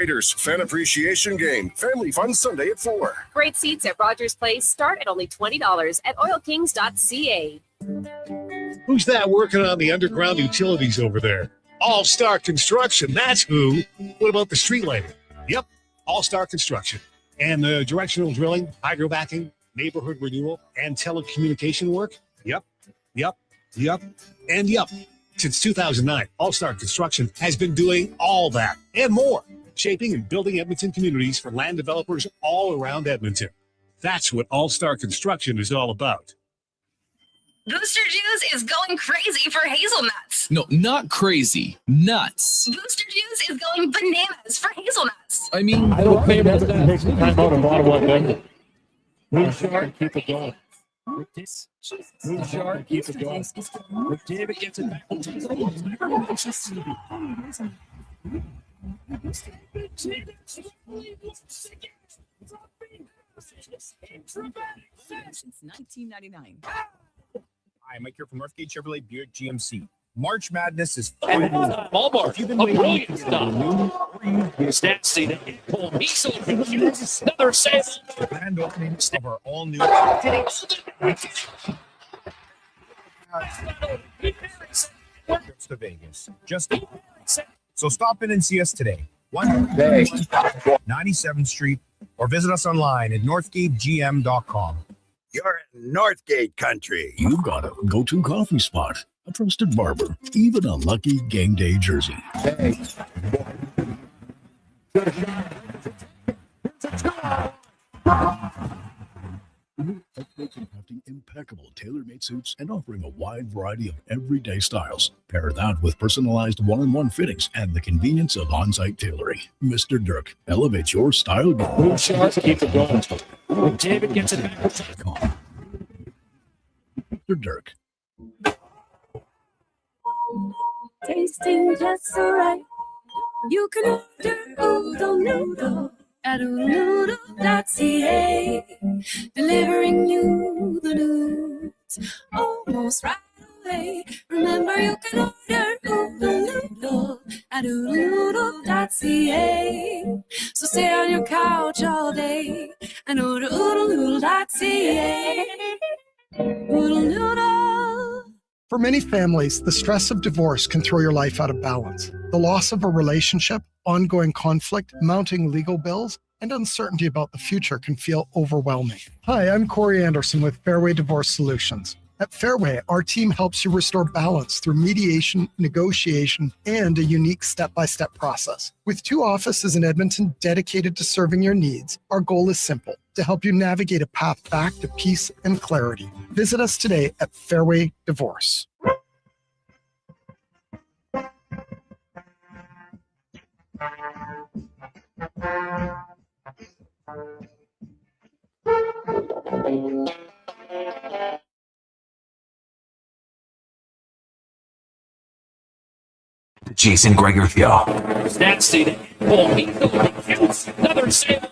Raiders Fan Appreciation Game. Family Fun Sunday at 4. Great seats at Rogers Place start at only $20 at oilkings.ca. Who's that working on the underground utilities over there? All-Star Construction, that's who. What about the street lighting? Yep, All-Star Construction. And the directional drilling, hydrovacking, neighborhood renewal, and telecommunication work? Yep. Since 2009, All-Star Construction has been doing all that and more, shaping and building Edmonton communities for land developers all around Edmonton. That's what All-Star Construction is all about. Booster Juice is going crazy for hazelnuts. No, not crazy. Nuts. Booster Juice is going bananas for hazelnuts. I mean, I don't think that's going to take some time out of Ottawa, then. Move short, keep it going. Move short, keep it going. If David gets it back, since 1999. Hi, Mike here from Northgate Chevrolet Buick GMC. March Madness is Ballpark. Brilliant stuff. Stat seat. Another save. grand opening of our all-new trips to Vegas. So stop in and see us today. 97th Street, or visit us online at northgategm.com. You're in Northgate country. You've got a go-to coffee spot, a trusted barber, even a lucky game day jersey. Crafting impeccable tailor-made suits and offering a wide variety of everyday styles. Pair that with personalized one-on-one fittings and the convenience of on-site tailoring. Mr. Dirk elevates your style game. Move short, keep it going. If David gets it back. Mr. Dirk. Tasting just so right. You can order Oodle Noodle at oodlenoodle.ca. Delivering you the news almost right away. Remember, you can order Oodle Noodle at oodlenoodle.ca. So stay on your couch all day and order oodlenoodle.ca. Oodle Noodle. For many families, the stress of divorce can throw your life out of balance. The loss of a relationship, ongoing conflict, mounting legal bills, and uncertainty about the future can feel overwhelming. Hi, I'm Corey Anderson with Fairway Divorce Solutions. At Fairway, our team helps you restore balance through mediation, negotiation, and a unique step-by-step process. With 2 offices in Edmonton dedicated to serving your needs, our goal is simple: to help you navigate a path back to peace and clarity. Visit us today at Fairway Divorce. Jason Gregor Show. Stat seat. Another save.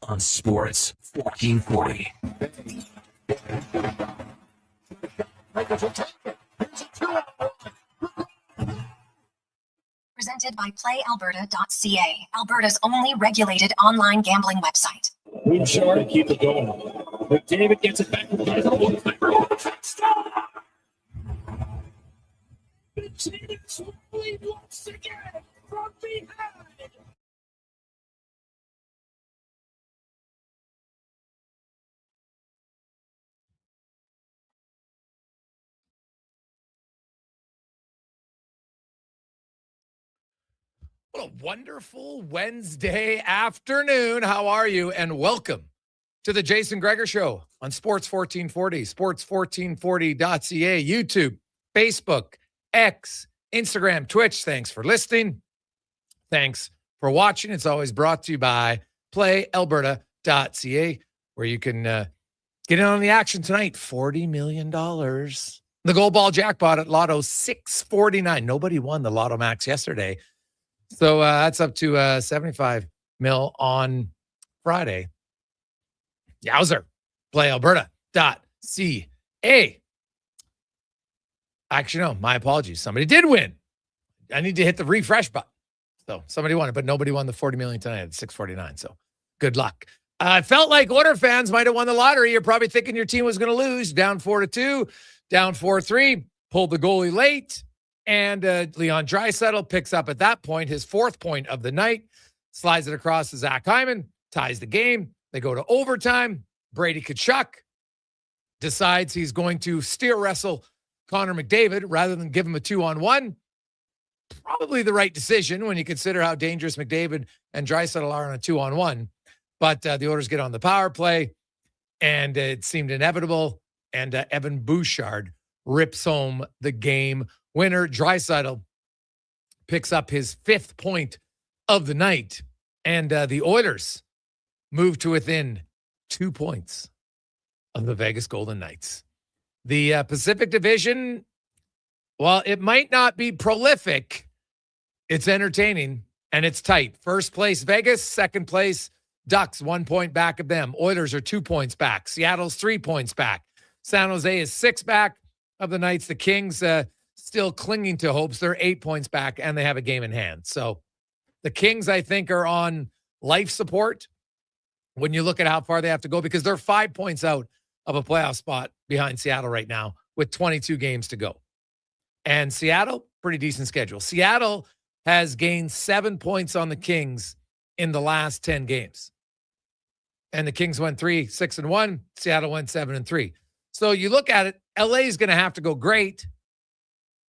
On Sports 1440. Presented by PlayAlberta.ca, Alberta's only regulated online gambling website. Move short, keep it going. If David gets it back. Once again from behind. What a wonderful Wednesday afternoon. How are you? And welcome to the Jason Gregor Show on Sports 1440, sports1440.ca, YouTube, Facebook, X, Instagram, Twitch. Thanks for listening. Thanks for watching. It's always brought to you by PlayAlberta.ca, where you can get in on the action tonight. $40 million. The gold ball jackpot at Lotto 649. Nobody won the Lotto Max yesterday. So that's up to 75 mil on Friday. Yowzer. PlayAlberta.ca. Actually, no, my apologies. Somebody did win. I need to hit the refresh button. So somebody won it, but nobody won the $40 million tonight at 649. So good luck. It felt like Oiler fans might have won the lottery. You're probably thinking your team was going to lose. Down 4-2, down 4-3, pulled the goalie late. And Leon Draisaitl picks up at that point his 4th point of the night, slides it across to Zach Hyman, ties the game. They go to overtime. Brady Tkachuk decides he's going to steer wrestle Connor McDavid rather than give him a 2-on-1. Probably the right decision when you consider how dangerous McDavid and Draisaitl are on a 2-on-1. But the Oilers get on the power play, and it seemed inevitable. And Evan Bouchard rips home the game winner. Draisaitl picks up his 5th point of the night, and the Oilers move to within 2 points of the Vegas Golden Knights. The Pacific Division, well, it might not be prolific. It's entertaining, and it's tight. First place, Vegas. Second place, Ducks, 1 point back of them. Oilers are 2 points back. Seattle's 3 points back. San Jose is 6 back of the Knights. The Kings still clinging to hopes. They're 8 points back, and they have a game in hand. So the Kings, I think, are on life support when you look at how far they have to go, because they're 5 points out of a playoff spot behind Seattle right now with 22 games to go. And Seattle, pretty decent schedule. Seattle has gained 7 points on the Kings in the last 10 games. And the Kings went 3-6-1. Seattle went 7-3. So you look at it, LA is going to have to go great,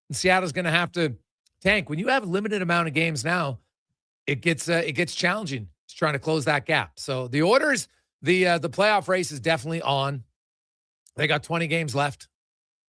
and Seattle's going to have to tank. When you have a limited amount of games now, it gets challenging to trying to close that gap. So the Oilers, the playoff race is definitely on. They got 20 games left.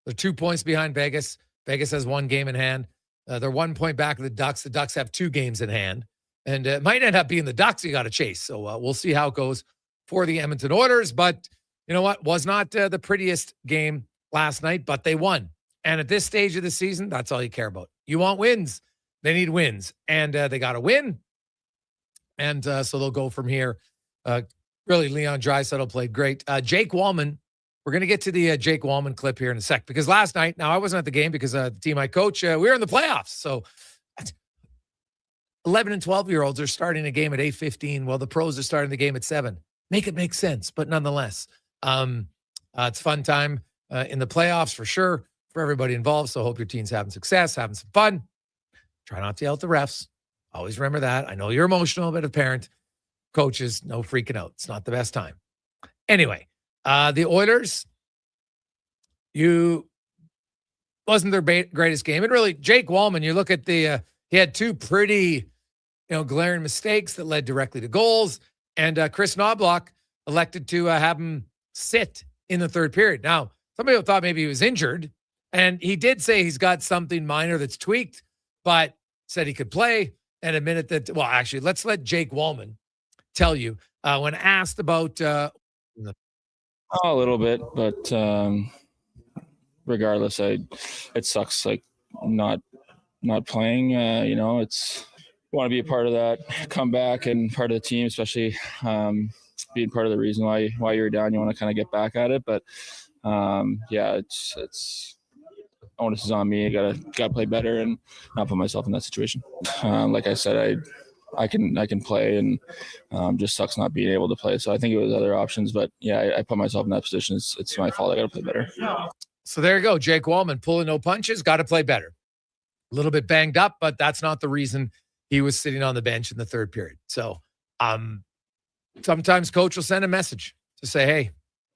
They're 2 points behind Vegas. Vegas has 1 game in hand. They're 1 point back of the Ducks. The Ducks have 2 games in hand. And it might end up being the Ducks you got to chase. So we'll see how it goes for the Edmonton Oilers. But you know what? Was not the prettiest game last night, but they won. And at this stage of the season, that's all you care about. You want wins. They need wins. And they got to win. And so they'll go from here. Really, Leon Draisaitl played great. Jake Walman, we're going to get to the Jake Walman clip here in a sec. Because last night, now I wasn't at the game because the team I coach, we were in the playoffs. So 11 and 12-year-olds are starting a game at 8:15 while the pros are starting the game at 7. Make it make sense, but nonetheless, it's fun time in the playoffs for sure for everybody involved. So hope your team's having success, having some fun. Try not to yell at the refs. Always remember that. I know you're emotional, but a parent, coaches, no freaking out. It's not the best time. Anyway, the Oilers, wasn't their greatest game. And really, Jake Walman, you look at he had 2 pretty, glaring mistakes that led directly to goals. And Chris Knobloch elected to have him sit in the third period. Now, some people thought maybe he was injured, and he did say he's got something minor that's tweaked, but said he could play and admitted that, well, actually, let's let Jake Walman tell you when asked about. A little bit, but regardless, it sucks like not playing. It's want to be a part of that comeback and part of the team, especially being part of the reason why you're down. You want to kind of get back at it, but it's onus is on me. I gotta play better and not put myself in that situation. Like I said, I can play, and just sucks not being able to play. So I think it was other options, but yeah, I put myself in that position. It's my fault. I got to play better. So there you go. Jake Walman pulling no punches, got to play better. A little bit banged up, but that's not the reason he was sitting on the bench in the third period. So sometimes coach will send a message to say, hey,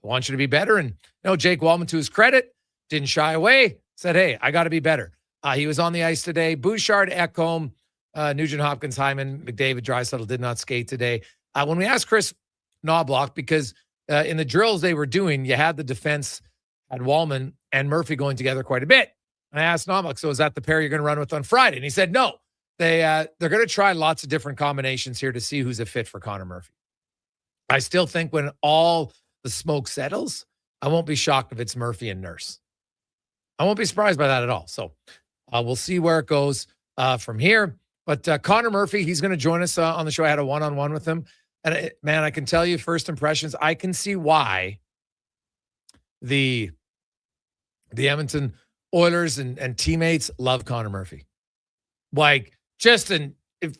I want you to be better. And Jake Walman, to his credit, didn't shy away, said, hey, I got to be better. He was on the ice today. Bouchard, Ekholm, Nugent Hopkins, Hyman, McDavid, Draisaitl did not skate today. When we asked Chris Knobloch, because in the drills they were doing, you had the defense, had Walman and Murphy going together quite a bit. And I asked Knobloch, so is that the pair you're going to run with on Friday? And he said, no. They're going to try lots of different combinations here to see who's a fit for Conor Murphy. I still think when all the smoke settles, I won't be shocked if it's Murphy and Nurse. I won't be surprised by that at all. So we'll see where it goes from here. But Conor Murphy, he's going to join us on the show. I had a one-on-one with him. And man, I can tell you first impressions, I can see why the Edmonton Oilers and teammates love Conor Murphy. Like,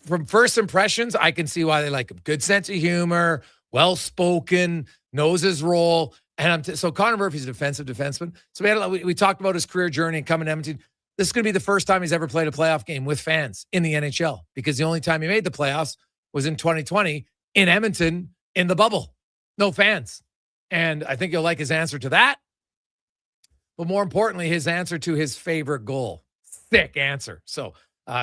from first impressions, I can see why they like him. Good sense of humor, well-spoken, knows his role. And so Conor Murphy's a defensive defenseman. So we talked about his career journey and coming to Edmonton. This is going to be the first time he's ever played a playoff game with fans in the NHL, because the only time he made the playoffs was in 2020 in Edmonton in the bubble. No fans. And I think you'll like his answer to that. But more importantly, his answer to his favorite goal. Thick answer. So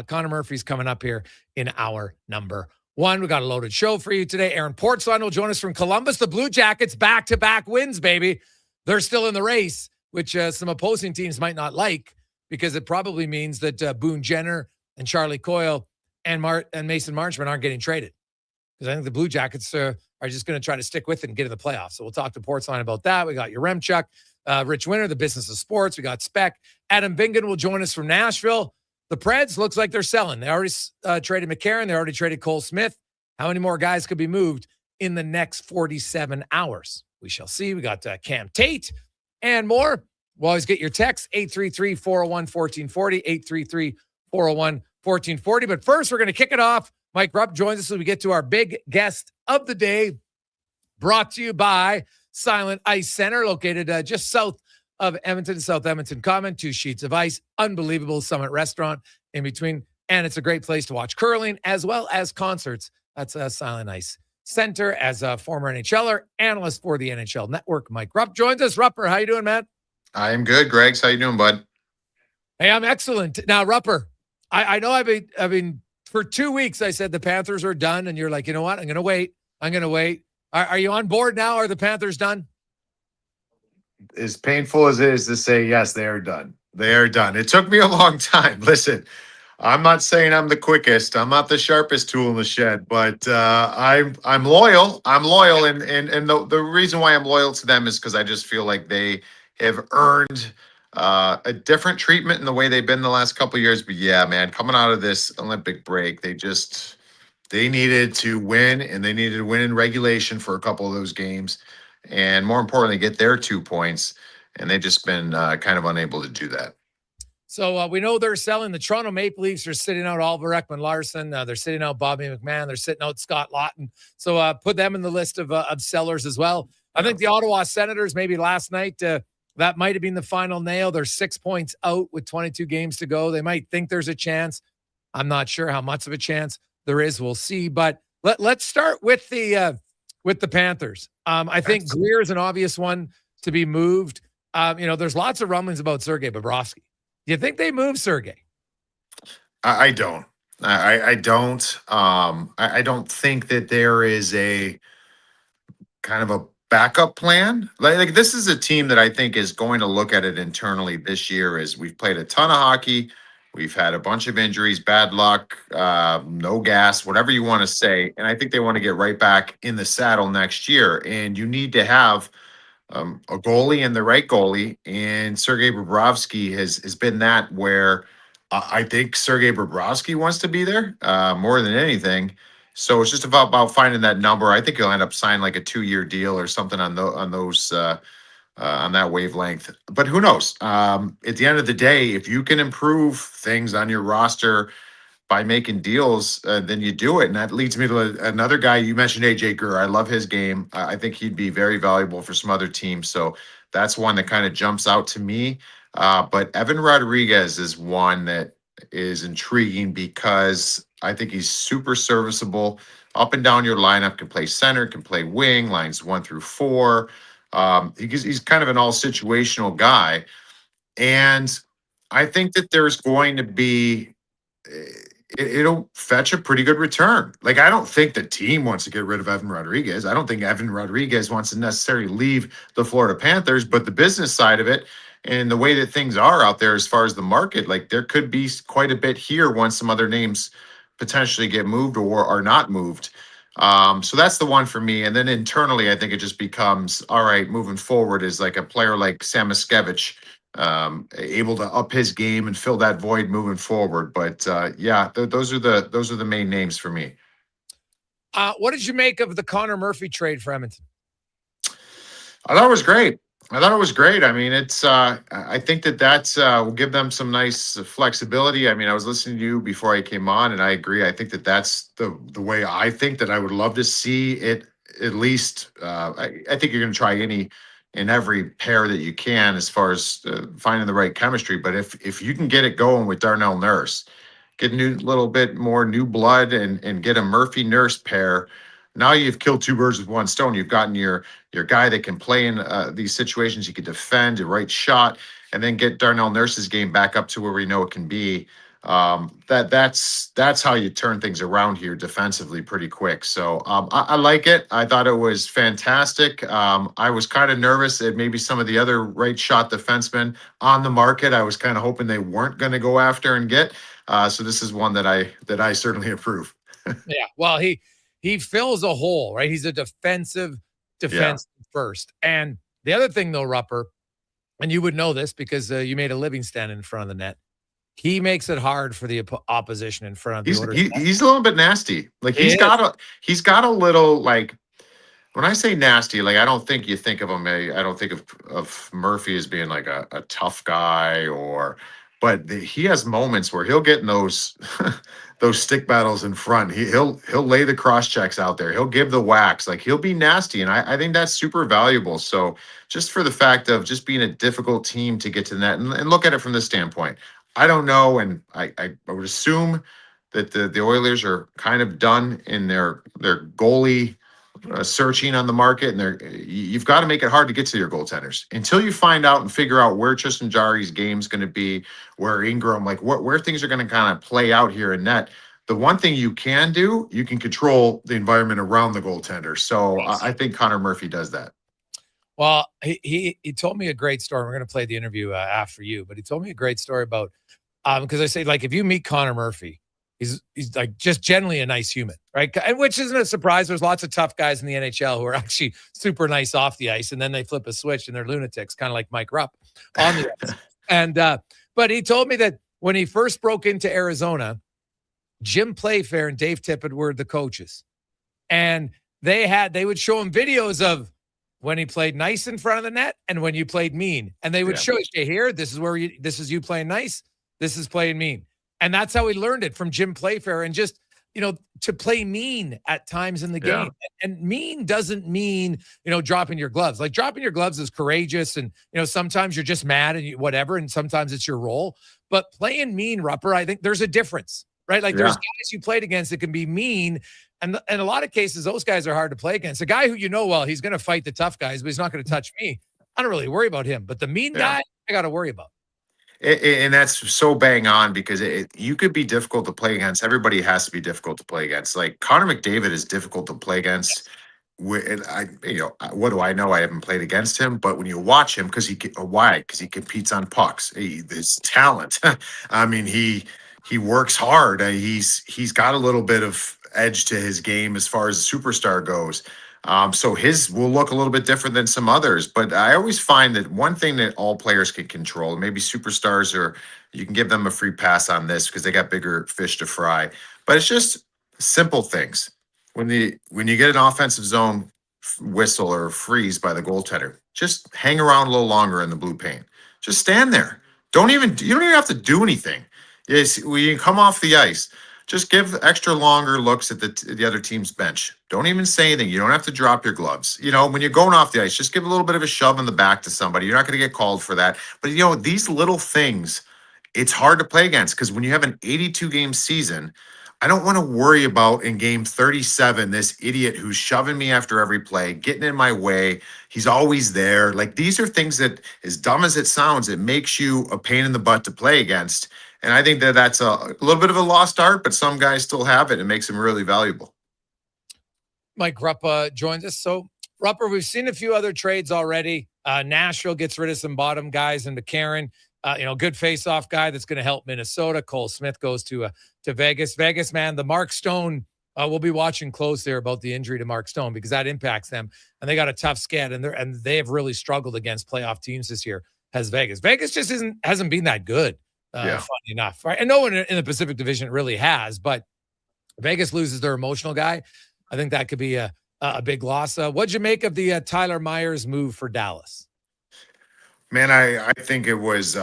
Conor Murphy's coming up here in hour number 1. We got a loaded show for you today. Aaron Portzline will join us from Columbus. The Blue Jackets back-to-back wins, baby. They're still in the race, which some opposing teams might not like, because it probably means that Boone Jenner and Charlie Coyle and Mason Marchment aren't getting traded. Because I think the Blue Jackets are just going to try to stick with it and get in the playoffs. So we'll talk to Portzline about that. We got Yaremchuk, Ritch Winter, the business of sports. We got Speck. Adam Bingen will join us from Nashville. The Preds looks like they're selling. They already traded McCarron. They already traded Cole Smith. How many more guys could be moved in the next 47 hours? We shall see. We got Cam Tate and more. We'll always get your text, 833-401-1440, 833-401-1440. But first, we're going to kick it off. Mike Rupp joins us as we get to our big guest of the day, brought to you by Silent Ice Center, located just south of Edmonton, South Edmonton Common, 2 sheets of ice, unbelievable Summit restaurant in between. And it's a great place to watch curling as well as concerts. That's Silent Ice Center. As a former NHLer, analyst for the NHL Network, Mike Rupp joins us. Rupper, how you doing, man? I am good, Greg. How you doing, bud? Hey, I'm excellent. Now, Rupper, I know I've been for 2 weeks, I said the Panthers are done, and you're like, you know what? I'm going to wait. Are you on board now? Are the Panthers done? As painful as it is to say, yes, they are done. They are done. It took me a long time. Listen, I'm not saying I'm the quickest. I'm not the sharpest tool in the shed, but I'm loyal. I'm loyal, and the reason why I'm loyal to them is because I just feel like they have earned a different treatment in the way they've been the last couple of years. But yeah, man, coming out of this Olympic break, they needed to win, and they needed to win in regulation for a couple of those games, and more importantly, get their 2 points. And they've just been kind of unable to do that. So we know they're selling. The Toronto Maple Leafs are sitting out Oliver Ekman-Larsson. They're sitting out Bobby McMahon. They're sitting out Scott Laughton. So put them in the list of sellers as well. I think the Ottawa Senators, maybe last night, that might have been the final nail. They're 6 points out with 22 games to go. They might think there's a chance. I'm not sure how much of a chance there is. We'll see. But let's start with the Panthers. I think Greer is an obvious one to be moved. There's lots of rumblings about Sergei Bobrovsky. Do you think they move Sergei? I don't. I don't. I don't think that there is a kind of a backup plan. Like this is a team that I think is going to look at it internally this year. As we've played a ton of hockey, we've had a bunch of injuries, bad luck, no gas, whatever you want to say, and I think they want to get right back in the saddle next year. And you need to have a goalie and the right goalie, and Sergei Bobrovsky has been that, where I think Sergei Bobrovsky wants to be there more than anything. So it's just about finding that number. I think he'll end up signing like a 2-year deal or something on those on that wavelength. But who knows? At the end of the day, if you can improve things on your roster by making deals, then you do it. And that leads me to another guy. You mentioned AJ Greer. I love his game. I think he'd be very valuable for some other teams. So that's one that kind of jumps out to me. But Evan Rodriguez is one that is intriguing because I think he's super serviceable up and down your lineup, can play center, can play wing, lines 1 through 4. He's kind of an all situational guy. And I think that there's going to be, it'll fetch a pretty good return. Like, I don't think the team wants to get rid of Evan Rodriguez. I don't think Evan Rodriguez wants to necessarily leave the Florida Panthers, but the business side of it and the way that things are out there as far as the market, like there could be quite a bit here once some other names potentially get moved or are not moved. So that's the one for me. And then internally, I think it just becomes, all right, moving forward is like a player like Sam Miskevich, able to up his game and fill that void moving forward. But those are the main names for me. What did you make of the Conor Murphy trade for Edmonton? I thought it was great. I thought it was great. I mean, I think that's will give them some nice flexibility. I mean, I was listening to you before I came on, and I agree. I think that's the way I think that I would love to see it. At least, I think you're going to try any in every pair that you can as far as finding the right chemistry. But if you can get it going with Darnell Nurse, get a new little bit more new blood and get a Murphy Nurse pair. Now you've killed two birds with one stone. You've gotten your guy that can play in these situations. He can defend, a right shot, and then get Darnell Nurse's game back up to where we know it can be. That's how you turn things around here defensively pretty quick. So I like it. I thought it was fantastic. I was kind of nervous that maybe some of the other right shot defensemen on the market, I was kind of hoping they weren't going to go after and get. So this is one that I certainly approve. Yeah, well, he fills a hole, right? He's a defense first. And the other thing, though, Rupper, and you would know this because you made a living standing in front of the net. He makes it hard for the opposition in front of the Oilers. He's a little bit nasty. Like he's got a little like. When I say nasty, like I don't think you think of him. I don't think of Murphy as being like a tough guy, but he has moments where he'll get in those those stick battles in front. He'll lay the cross checks out there. He'll give the whacks. Like he'll be nasty, and I think that's super valuable. So just for the fact of just being a difficult team to get to the net, and look at it from this standpoint. I don't know, and I would assume that the Oilers are kind of done in their goalie searching on the market, and you've got to make it hard to get to your goaltenders until you find out and figure out where Tristan Jarry's game's going to be, where Ingram, like where things are going to kind of play out here in net. The one thing you can do, you can control the environment around the goaltender. So I think Conor Murphy does that. Well, he told me a great story. We're going to play the interview after you, but he told me a great story about because I say, like, if you meet Conor Murphy, he's like just generally a nice human, right? And which isn't a surprise. There's lots of tough guys in the NHL who are actually super nice off the ice, and then they flip a switch and they're lunatics, kind of like Mike Rupp on the ice. And but he told me that when he first broke into Arizona, Jim Playfair and Dave Tippett were the coaches, and they would show him videos of when he played nice in front of the net and when you played mean, and they would show you here. This is you playing nice. This is playing mean. And that's how he learned it from Jim Playfair, and just, to play mean at times in the game. And mean doesn't mean, dropping your gloves. Like dropping your gloves is courageous. And, sometimes you're just mad and whatever. And sometimes it's your role, but playing mean, Rupper, I think there's a difference, right? Like there's guys you played against that can be mean. And in a lot of cases, those guys are hard to play against. A guy who, well, he's going to fight the tough guys, but he's not going to touch me. I don't really worry about him, but the mean guy, I got to worry about. And that's so bang on, because you could be difficult to play against. Everybody has to be difficult to play against. Like Connor McDavid is difficult to play against. What do I know? I haven't played against him, but when you watch him, because he competes on pucks. His talent. I mean, he works hard. He's got a little bit of edge to his game as far as the superstar goes. So his will look a little bit different than some others, but I always find that one thing that all players can control, maybe superstars, or you can give them a free pass on this because they got bigger fish to fry, but it's just simple things. When you get an offensive zone whistle or freeze by the goaltender, just hang around a little longer in the blue paint. Just stand there. You don't even have to do anything. Yes, when you come off the ice, just give extra longer looks at the other team's bench. Don't even say anything. You don't have to drop your gloves. When you're going off the ice, just give a little bit of a shove in the back to somebody. You're not going to get called for that. But, these little things, it's hard to play against, because when you have an 82-game season, I don't want to worry about in game 37, this idiot who's shoving me after every play, getting in my way. He's always there. Like, these are things that, as dumb as it sounds, it makes you a pain in the butt to play against. And I think that's a little bit of a lost art, but some guys still have it. It makes them really valuable. Mike Rupp joins us. So, Rupper, we've seen a few other trades already. Nashville gets rid of some bottom guys into Karen. Good face-off guy that's going to help Minnesota. Cole Smith goes to Vegas. Vegas, man, the Mark Stone, we'll be watching close there about the injury to Mark Stone, because that impacts them. And they got a tough sched, and they have really struggled against playoff teams this year, has Vegas. Vegas just hasn't been that good. Funny enough, right? And no one in the Pacific Division really has, but Vegas loses their emotional guy. I think that could be a big loss. What'd you make of the Tyler Myers move for Dallas? Man, I think it was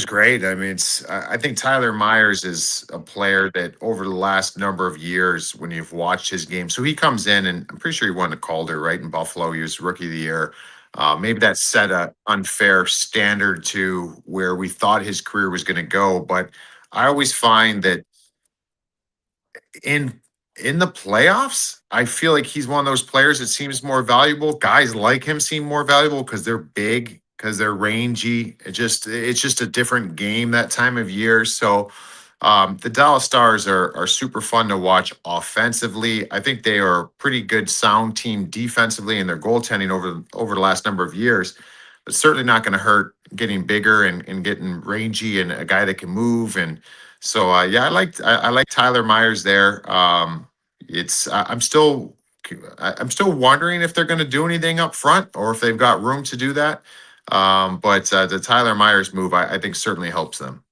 great. I mean, I think Tyler Myers is a player that over the last number of years, when you've watched his game, so he comes in and I'm pretty sure he won a Calder, right, in Buffalo. He was Rookie of the Year. Maybe that set a unfair standard to where we thought his career was going to go. But I always find that in in the playoffs, I feel like he's one of those players that seems more valuable. Guys like him seem more valuable because they're big, because they're rangy. It's just a different game that time of year. So the Dallas Stars are super fun to watch offensively. I think they are a pretty good sound team defensively, and their goaltending over the last number of years. But certainly not going to hurt getting bigger and getting rangy and a guy that can move. And so yeah, I like Tyler Myers there. I'm still wondering if they're going to do anything up front or if they've got room to do that. But the Tyler Myers move, I think, certainly helps them.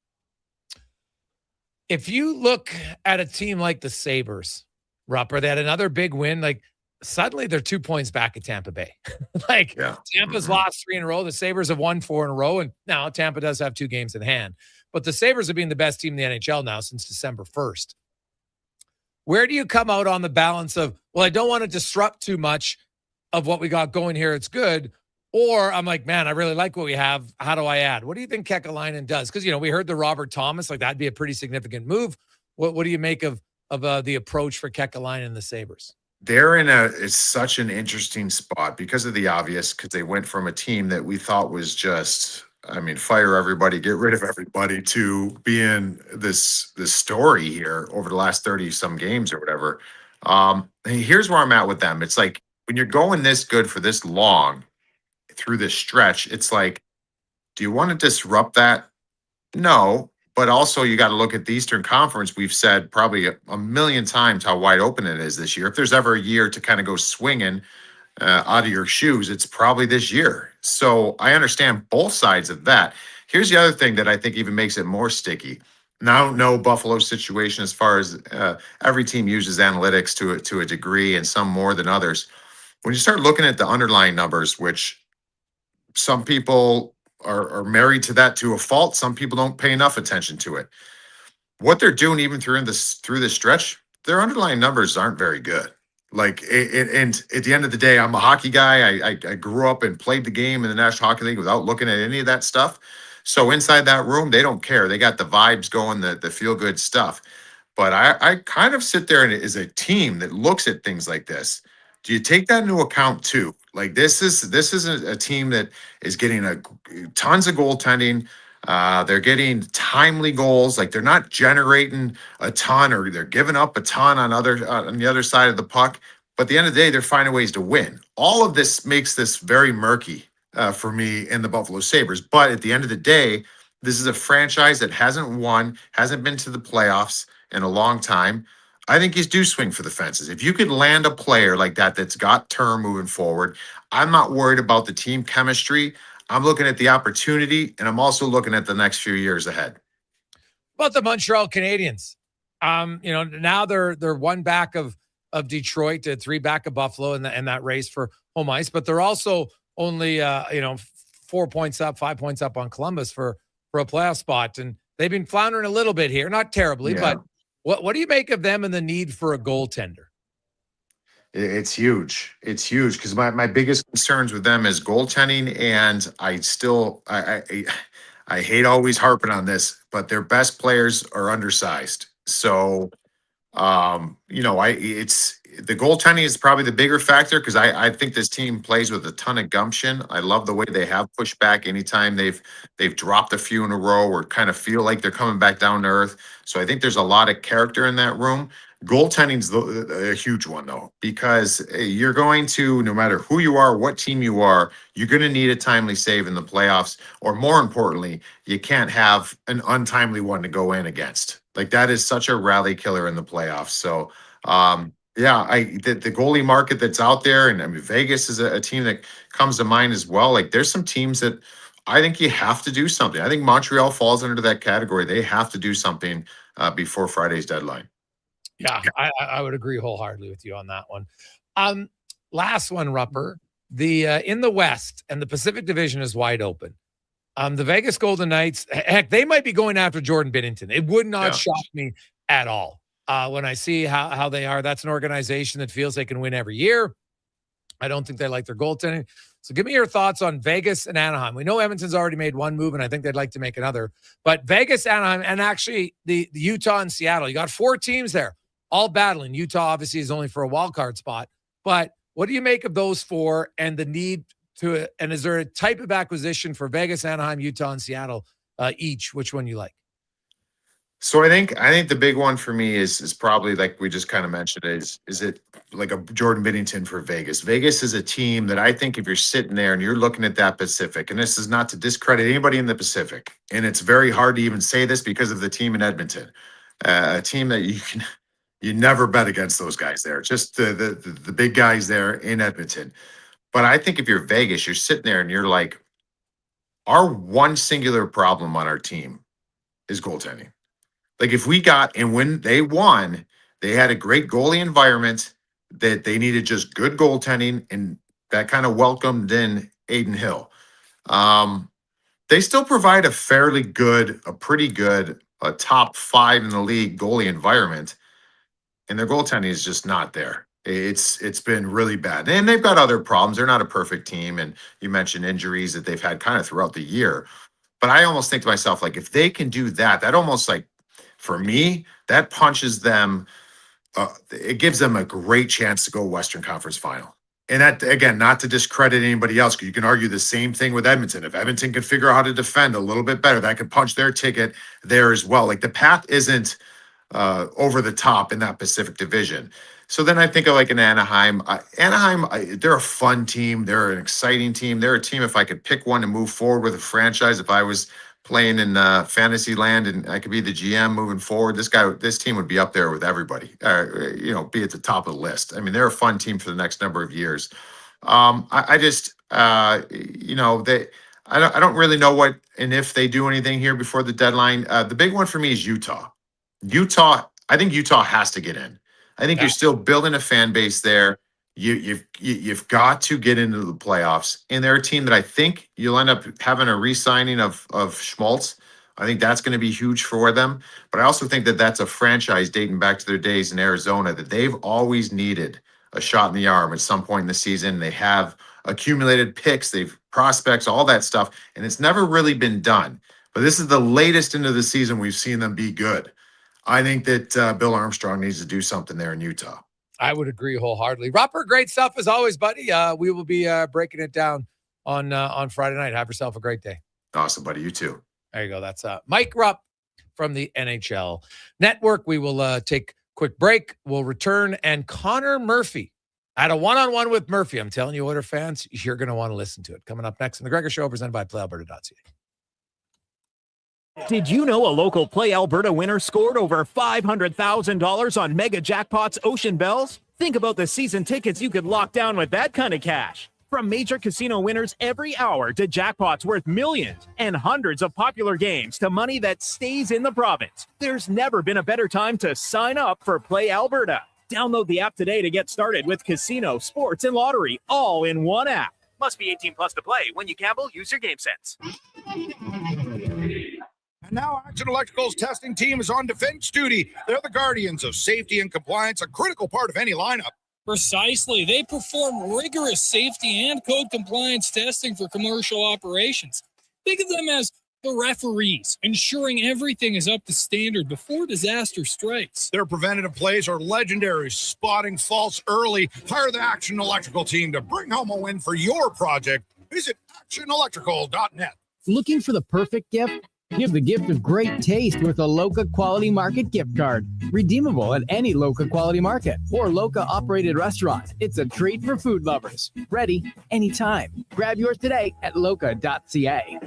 If you look at a team like the Sabres, Rupper, they had another big win. Like suddenly they're 2 points back at Tampa Bay. Tampa's lost 3 in a row. The Sabres have won 4 in a row. And now Tampa does have 2 games in hand. But the Sabres have been the best team in the NHL now since December 1st. Where do you come out on the balance of, well, I don't want to disrupt too much of what we got going here. It's good. Or I'm like, man, I really like what we have. How do I add? What do you think Kekalainen does? Because, we heard the Robert Thomas, like that'd be a pretty significant move. What do you make of the approach for Kekalainen and the Sabres? They're it's such an interesting spot because of the obvious, because they went from a team that we thought was just, fire everybody, get rid of everybody, to being this story here over the last 30 some games or whatever. And here's where I'm at with them. It's like when you're going this good for this long through this stretch, it's like, do you want to disrupt that? No, but also you got to look at the Eastern Conference. We've said probably a million times how wide open it is this year. If there's ever a year to kind of go swinging out of your shoes, it's probably this year. So I understand both sides of that. Here's the other thing that I think even makes it more sticky. Now, I don't know Buffalo's situation as far as every team uses analytics to a degree, and some more than others. When you start looking at the underlying numbers, which some people are married to that to a fault, some people don't pay enough attention to it. What they're doing even through this stretch, their underlying numbers aren't very good. Like, and at the end of the day, I'm a hockey guy. I grew up and played the game in the National Hockey League without looking at any of that stuff. So inside that room, they don't care. They got the vibes going, the feel good stuff. But I kind of sit there and as a team that looks at things like this, do you take that into account too? Like this is a team that is getting tons of goaltending. They're getting timely goals. Like they're not generating a ton, or they're giving up a ton on the other side of the puck. But at the end of the day, they're finding ways to win. All of this makes this very murky for me and the Buffalo Sabres. But at the end of the day, this is a franchise that hasn't won, hasn't been to the playoffs in a long time. I think he's due swing for the fences. If you could land a player like that that's got term moving forward, I'm not worried about the team chemistry. I'm looking at the opportunity, and I'm also looking at the next few years ahead. About the Montreal Canadiens, now they're 1 back of Detroit, 3 back of Buffalo in that race for home ice, but they're also only 4 points up, 5 points up on Columbus for a playoff spot, and they've been floundering a little bit here, not terribly, but. What do you make of them and the need for a goaltender? It's huge. It's huge because my biggest concerns with them is goaltending, and I hate always harping on this, but their best players are undersized. So, it's the goaltending is probably the bigger factor because I think this team plays with a ton of gumption. I love the way they have pushed back anytime they've dropped a few in a row or kind of feel like they're coming back down to earth. So I think there's a lot of character in that room. Goaltending's a huge one though, because you're going to, no matter who you are, what team you are, you're going to need a timely save in the playoffs, or more importantly, you can't have an untimely one to go in against. Like that is such a rally killer in the playoffs. So, the goalie market that's out there, and Vegas is a team that comes to mind as well. Like there's some teams that I think you have to do something. I think Montreal falls under that category. They have to do something before Friday's deadline. Yeah, I would agree wholeheartedly with you on that one. Last one, Rupper. in the West, and the Pacific Division is wide open. The Vegas Golden Knights, heck, they might be going after Jordan Binnington. It would not shock me at all when I see how they are. That's an organization that feels they can win every year. I don't think they like their goaltending. So give me your thoughts on Vegas and Anaheim. We know Edmonton's already made one move, and I think they'd like to make another. But Vegas, Anaheim, and actually the Utah and Seattle. You got 4 teams there, all battling. Utah obviously is only for a wild card spot. But what do you make of those 4 and the need to it? And is there a type of acquisition for Vegas, Anaheim, Utah, and Seattle each? Which one you like? So I think the big one for me is probably, like we just kind of mentioned, is it like a Jordan Binnington for Vegas. Vegas is a team that I think if you're sitting there and you're looking at that Pacific, and this is not to discredit anybody in the Pacific, and it's very hard to even say this because of the team in Edmonton, a team that you never bet against those guys there, just the big guys there in Edmonton. But I think if you're Vegas, you're sitting there and you're like, our one singular problem on our team is goaltending. Like if we got, and when they won, they had a great goalie environment that they needed just good goaltending, and that kind of welcomed in Aiden Hill. They still provide a fairly good, a pretty good, a top 5 in the league goalie environment, and their goaltending is just not there. It's been really bad. And they've got other problems. They're not a perfect team. And you mentioned injuries that they've had kind of throughout the year. But I almost think to myself, like, if they can do that, that almost like, for me, that punches them. It gives them a great chance to go Western Conference Final. And that, again, not to discredit anybody else, because you can argue the same thing with Edmonton. If Edmonton can figure out how to defend a little bit better, that could punch their ticket there as well. Like the path isn't over the top in that Pacific Division. So then I think of like an Anaheim. They're a fun team. They're an exciting team. They're a team, if I could pick one to move forward with a franchise, if I was playing in fantasy land and I could be the GM moving forward, this team would be up there with everybody, be at the top of the list. I mean, they're a fun team for the next number of years. I don't really know what and if they do anything here before the deadline. The big one for me is Utah. I think Utah has to get in. I think you're still building a fan base there. You've got to get into the playoffs, and they're a team that I think you'll end up having a re-signing of Schmaltz. I think that's going to be huge for them. But I also think that that's a franchise dating back to their days in Arizona that they've always needed a shot in the arm at some point in the season. They have accumulated picks, they've prospects, all that stuff, and it's never really been done. But this is the latest into the season we've seen them be good. I think that Bill Armstrong needs to do something there in Utah. I would agree wholeheartedly. Rupper, great stuff as always, buddy. We will be breaking it down on Friday night. Have yourself a great day. Awesome, buddy. You too. There you go. That's Mike Rupp from the NHL Network. We will take a quick break. We'll return, and Conor Murphy had a one-on-one with Murphy. I'm telling you, Oiler fans, you're going to want to listen to it. Coming up next in the Gregor Show, presented by PlayAlberta.ca. Did you know a local Play Alberta winner scored over $500,000 on Mega Jackpots Ocean Bells? Think about the season tickets you could lock down with that kind of cash. From major casino winners every hour to jackpots worth millions and hundreds of popular games to money that stays in the province, there's never been a better time to sign up for Play Alberta. Download the app today to get started with casino, sports, and lottery all in one app. Must be 18 plus to play. When you gamble, use your game sense. And now Action Electrical's testing team is on defense duty. They're the guardians of safety and compliance, a critical part of any lineup. Precisely. They perform rigorous safety and code compliance testing for commercial operations. Think of them as the referees, ensuring everything is up to standard before disaster strikes. Their preventative plays are legendary, spotting faults early. Hire the Action Electrical team to bring home a win for your project. Visit actionelectrical.net. Looking for the perfect gift? Give the gift of great taste with a Loca Quality Market gift card. Redeemable at any Loca Quality Market or Loca operated restaurant. It's a treat for food lovers. Ready anytime. Grab yours today at loca.ca.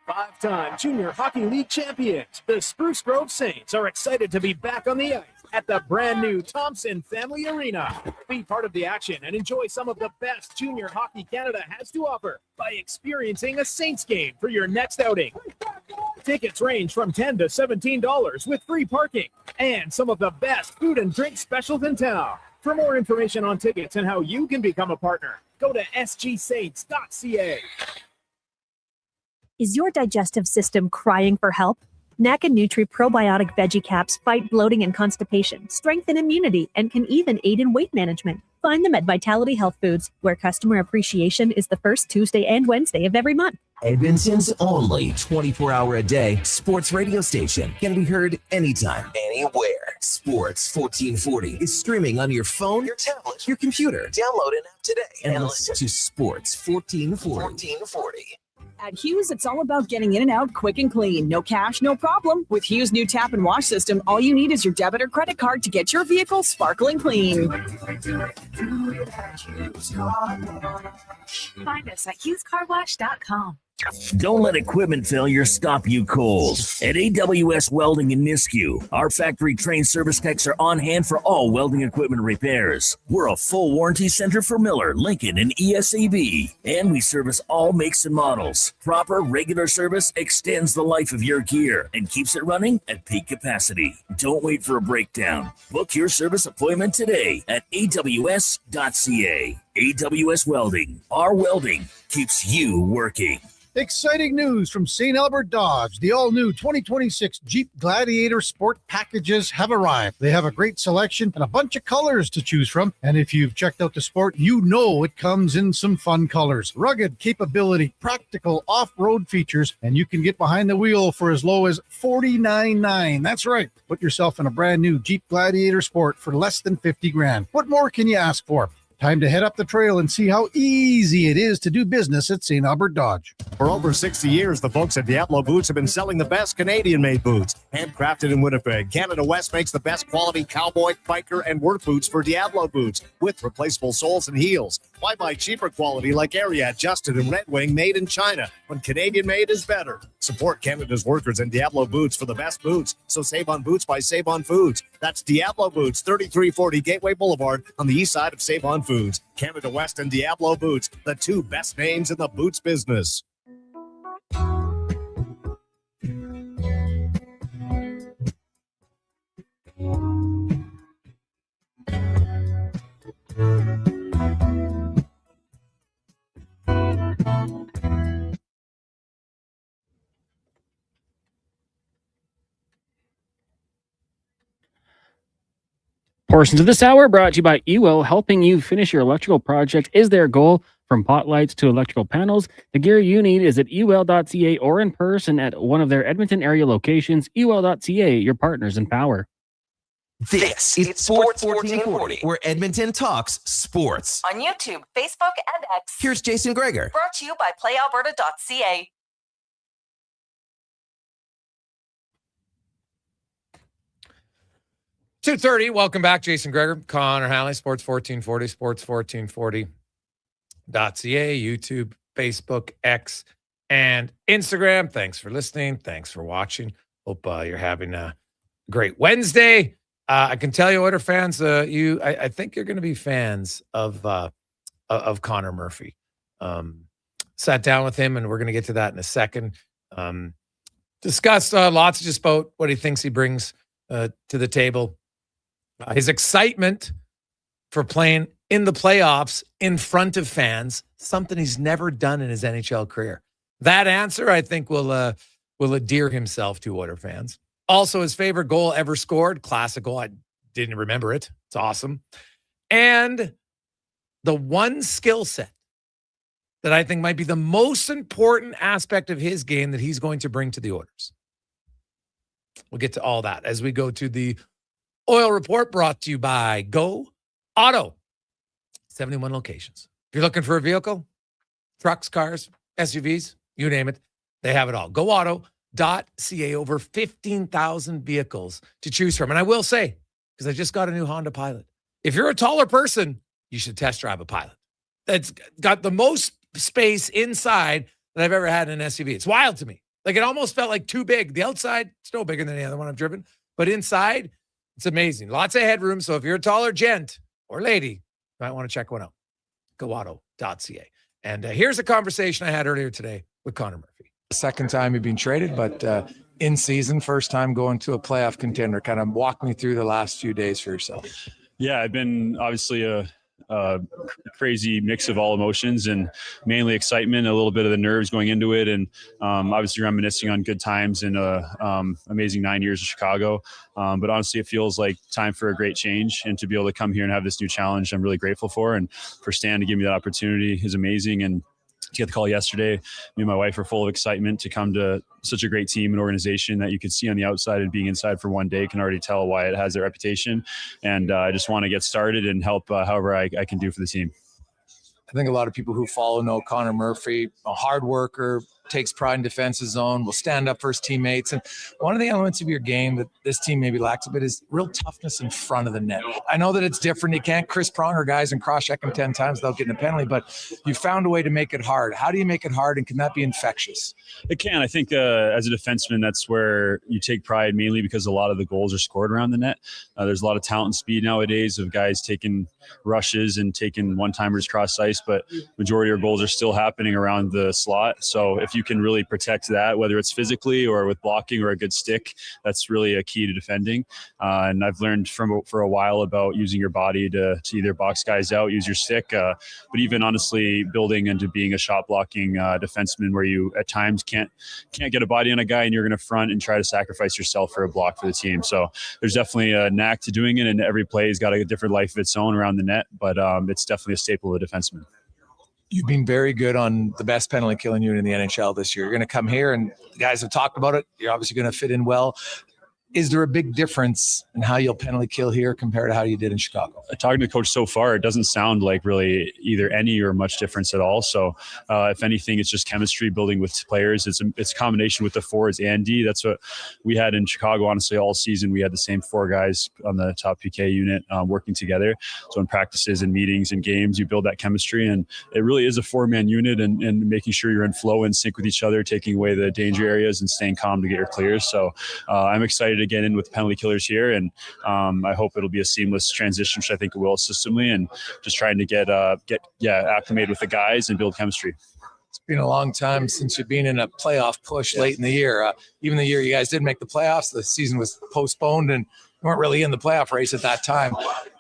Five-time Junior Hockey League champions, the Spruce Grove Saints, are excited to be back on the ice at the brand new Thompson Family Arena. Be part of the action and enjoy some of the best junior hockey Canada has to offer by experiencing a Saints game for your next outing. Tickets range from $10 to $17 with free parking and some of the best food and drink specials in town. For more information on tickets and how you can become a partner, Go to sgsaints.ca. Is your digestive system crying for help? NAC and Nutri probiotic veggie caps fight bloating and constipation, strengthen immunity, and can even aid in weight management. Find them at Vitality Health Foods, where customer appreciation is the first Tuesday and Wednesday of every month. Edmonton's only 24-hour-a-day sports radio station can be heard anytime, anywhere. Sports 1440 is streaming on your phone, your tablet, your computer. Download an app today and listen to Sports 1440. At Hughes, it's all about getting in and out quick and clean. No cash, no problem. With Hughes' new tap and wash system, all you need is your debit or credit card to get your vehicle sparkling clean. Find us at HughesCarWash.com. Don't let equipment failure stop you cold. At AWS Welding in Nisku, our factory-trained service techs are on hand for all welding equipment repairs. We're a full warranty center for Miller, Lincoln, and ESAB, and we service all makes and models. Proper, regular service extends the life of your gear and keeps it running at peak capacity. Don't wait for a breakdown. Book your service appointment today at AWS.ca. AWS Welding. Our welding keeps you working. Exciting news from St. Albert Dodge. The all-new 2026 Jeep Gladiator Sport packages have arrived. They have a great selection and a bunch of colors to choose from. And if you've checked out the Sport, you know it comes in some fun colors. Rugged capability, practical off-road features, and you can get behind the wheel for as low as $49,900. That's right. Put yourself in a brand new Jeep Gladiator Sport for less than $50,000. What more can you ask for? Time to head up the trail and see how easy it is to do business at St. Albert Dodge. For over 60 years, the folks at Diablo Boots have been selling the best Canadian-made boots. Handcrafted in Winnipeg, Canada West makes the best quality cowboy, biker, and work boots for Diablo Boots with replaceable soles and heels. Why buy cheaper quality like Area, Justin, and Red Wing made in China when Canadian-made is better? Support Canada's workers and Diablo Boots for the best boots. So save on boots by Save On Foods. That's Diablo Boots, 3340 Gateway Boulevard on the east side of Save On Foods. Canada West and Diablo Boots, the two best names in the boots business. Portions of this hour brought to you by Ewell, helping you finish your electrical project is their goal. From pot lights to electrical panels, the gear you need is at ewell.ca or in person at one of their Edmonton area locations. ewell.ca, your partners in power. This is Sports 1440, where Edmonton talks sports. On YouTube, Facebook, and X. Here's Jason Gregor. Brought to you by PlayAlberta.ca. $2:30. Welcome back, Jason Gregor, Connor Halley, Sports 1440, sports1440.ca, YouTube, Facebook, X, and Instagram. Thanks for listening. Thanks for watching. Hope you're having a great Wednesday. I can tell you, Oiler fans, I think you're going to be fans of Conor Murphy. Sat down with him, and we're going to get to that in a second. Discussed lots just about what he thinks he brings to the table. His excitement for playing in the playoffs in front of fans, something he's never done in his NHL career. That answer, I think, will endear himself to Oiler fans. Also, his favorite goal ever scored, classic goal. I didn't remember it. It's awesome. And the one skill set that I think might be the most important aspect of his game that he's going to bring to the Oilers. We'll get to all that as we go to the Oil Report, brought to you by Go Auto. 71 locations. If you're looking for a vehicle, trucks, cars, SUVs, you name it, they have it all. GoAuto.ca, over 15,000 vehicles to choose from. And I will say, because I just got a new Honda Pilot, if you're a taller person, you should test drive a Pilot. That's got the most space inside that I've ever had in an SUV. It's wild to me. Like, it almost felt like too big. The outside, it's no bigger than the other one I've driven. But inside, it's amazing. Lots of headroom. So if you're a taller gent or lady, you might want to check one out. GoAuto.ca. And here's a conversation I had earlier today with Conor Murphy. Second time you've been traded, but in season, first time going to a playoff contender. Kind of walk me through the last few days for yourself. Yeah, I've been obviously a crazy mix of all emotions, and mainly excitement, a little bit of the nerves going into it, and obviously reminiscing on good times and amazing 9 years in Chicago. But honestly, it feels like time for a great change, and to be able to come here and have this new challenge, I'm really grateful for. And for Stan to give me that opportunity is amazing. And to get the call yesterday, me and my wife are full of excitement to come to such a great team and organization that you could see on the outside, and being inside for one day can already tell why it has that reputation. And I just want to get started and help however I can do for the team. I think a lot of people who follow know Conor Murphy, a hard worker, takes pride in defensive zone, will stand up for his teammates. And one of the elements of your game that this team maybe lacks a bit is real toughness in front of the net. I know that it's different. You can't Chris Pronger guys and cross-check them 10 times without getting a penalty, but you found a way to make it hard. How do you make it hard, and can that be infectious? It can. I think as a defenseman, that's where you take pride, mainly because a lot of the goals are scored around the net. There's a lot of talent and speed nowadays of guys taking rushes and taking one-timers cross ice, but majority of goals are still happening around the slot. So if you can really protect that, whether it's physically or with blocking or a good stick, that's really a key to defending. And I've learned for a while about using your body to either box guys out, use your stick, but even honestly building into being a shot blocking defenseman, where you at times can't get a body on a guy and you're going to front and try to sacrifice yourself for a block for the team. So there's definitely a knack to doing it, and every play has got a different life of its own around the net, but it's definitely a staple of a defenseman. You've been very good on the best penalty killing unit in the NHL this year. You're going to come here, and the guys have talked about it. You're obviously going to fit in well. Is there a big difference in how you'll penalty kill here compared to how you did in Chicago? Talking to the coach so far, it doesn't sound like really either any or much difference at all. So if anything, it's just chemistry building with players. It's a combination with the forwards and D. That's what we had in Chicago, honestly, all season. We had the same four guys on the top PK unit working together. So in practices and meetings and games, you build that chemistry, and it really is a four-man unit, and making sure you're in flow and sync with each other, taking away the danger areas and staying calm to get your clears. So I'm excited to get in with penalty killers here, and I hope it'll be a seamless transition, which I think it will systemly, and just trying to get acclimated with the guys and build chemistry. It's been a long time since you've been in a playoff push late in the year. Even the year you guys did make the playoffs, the season was postponed and you weren't really in the playoff race at that time.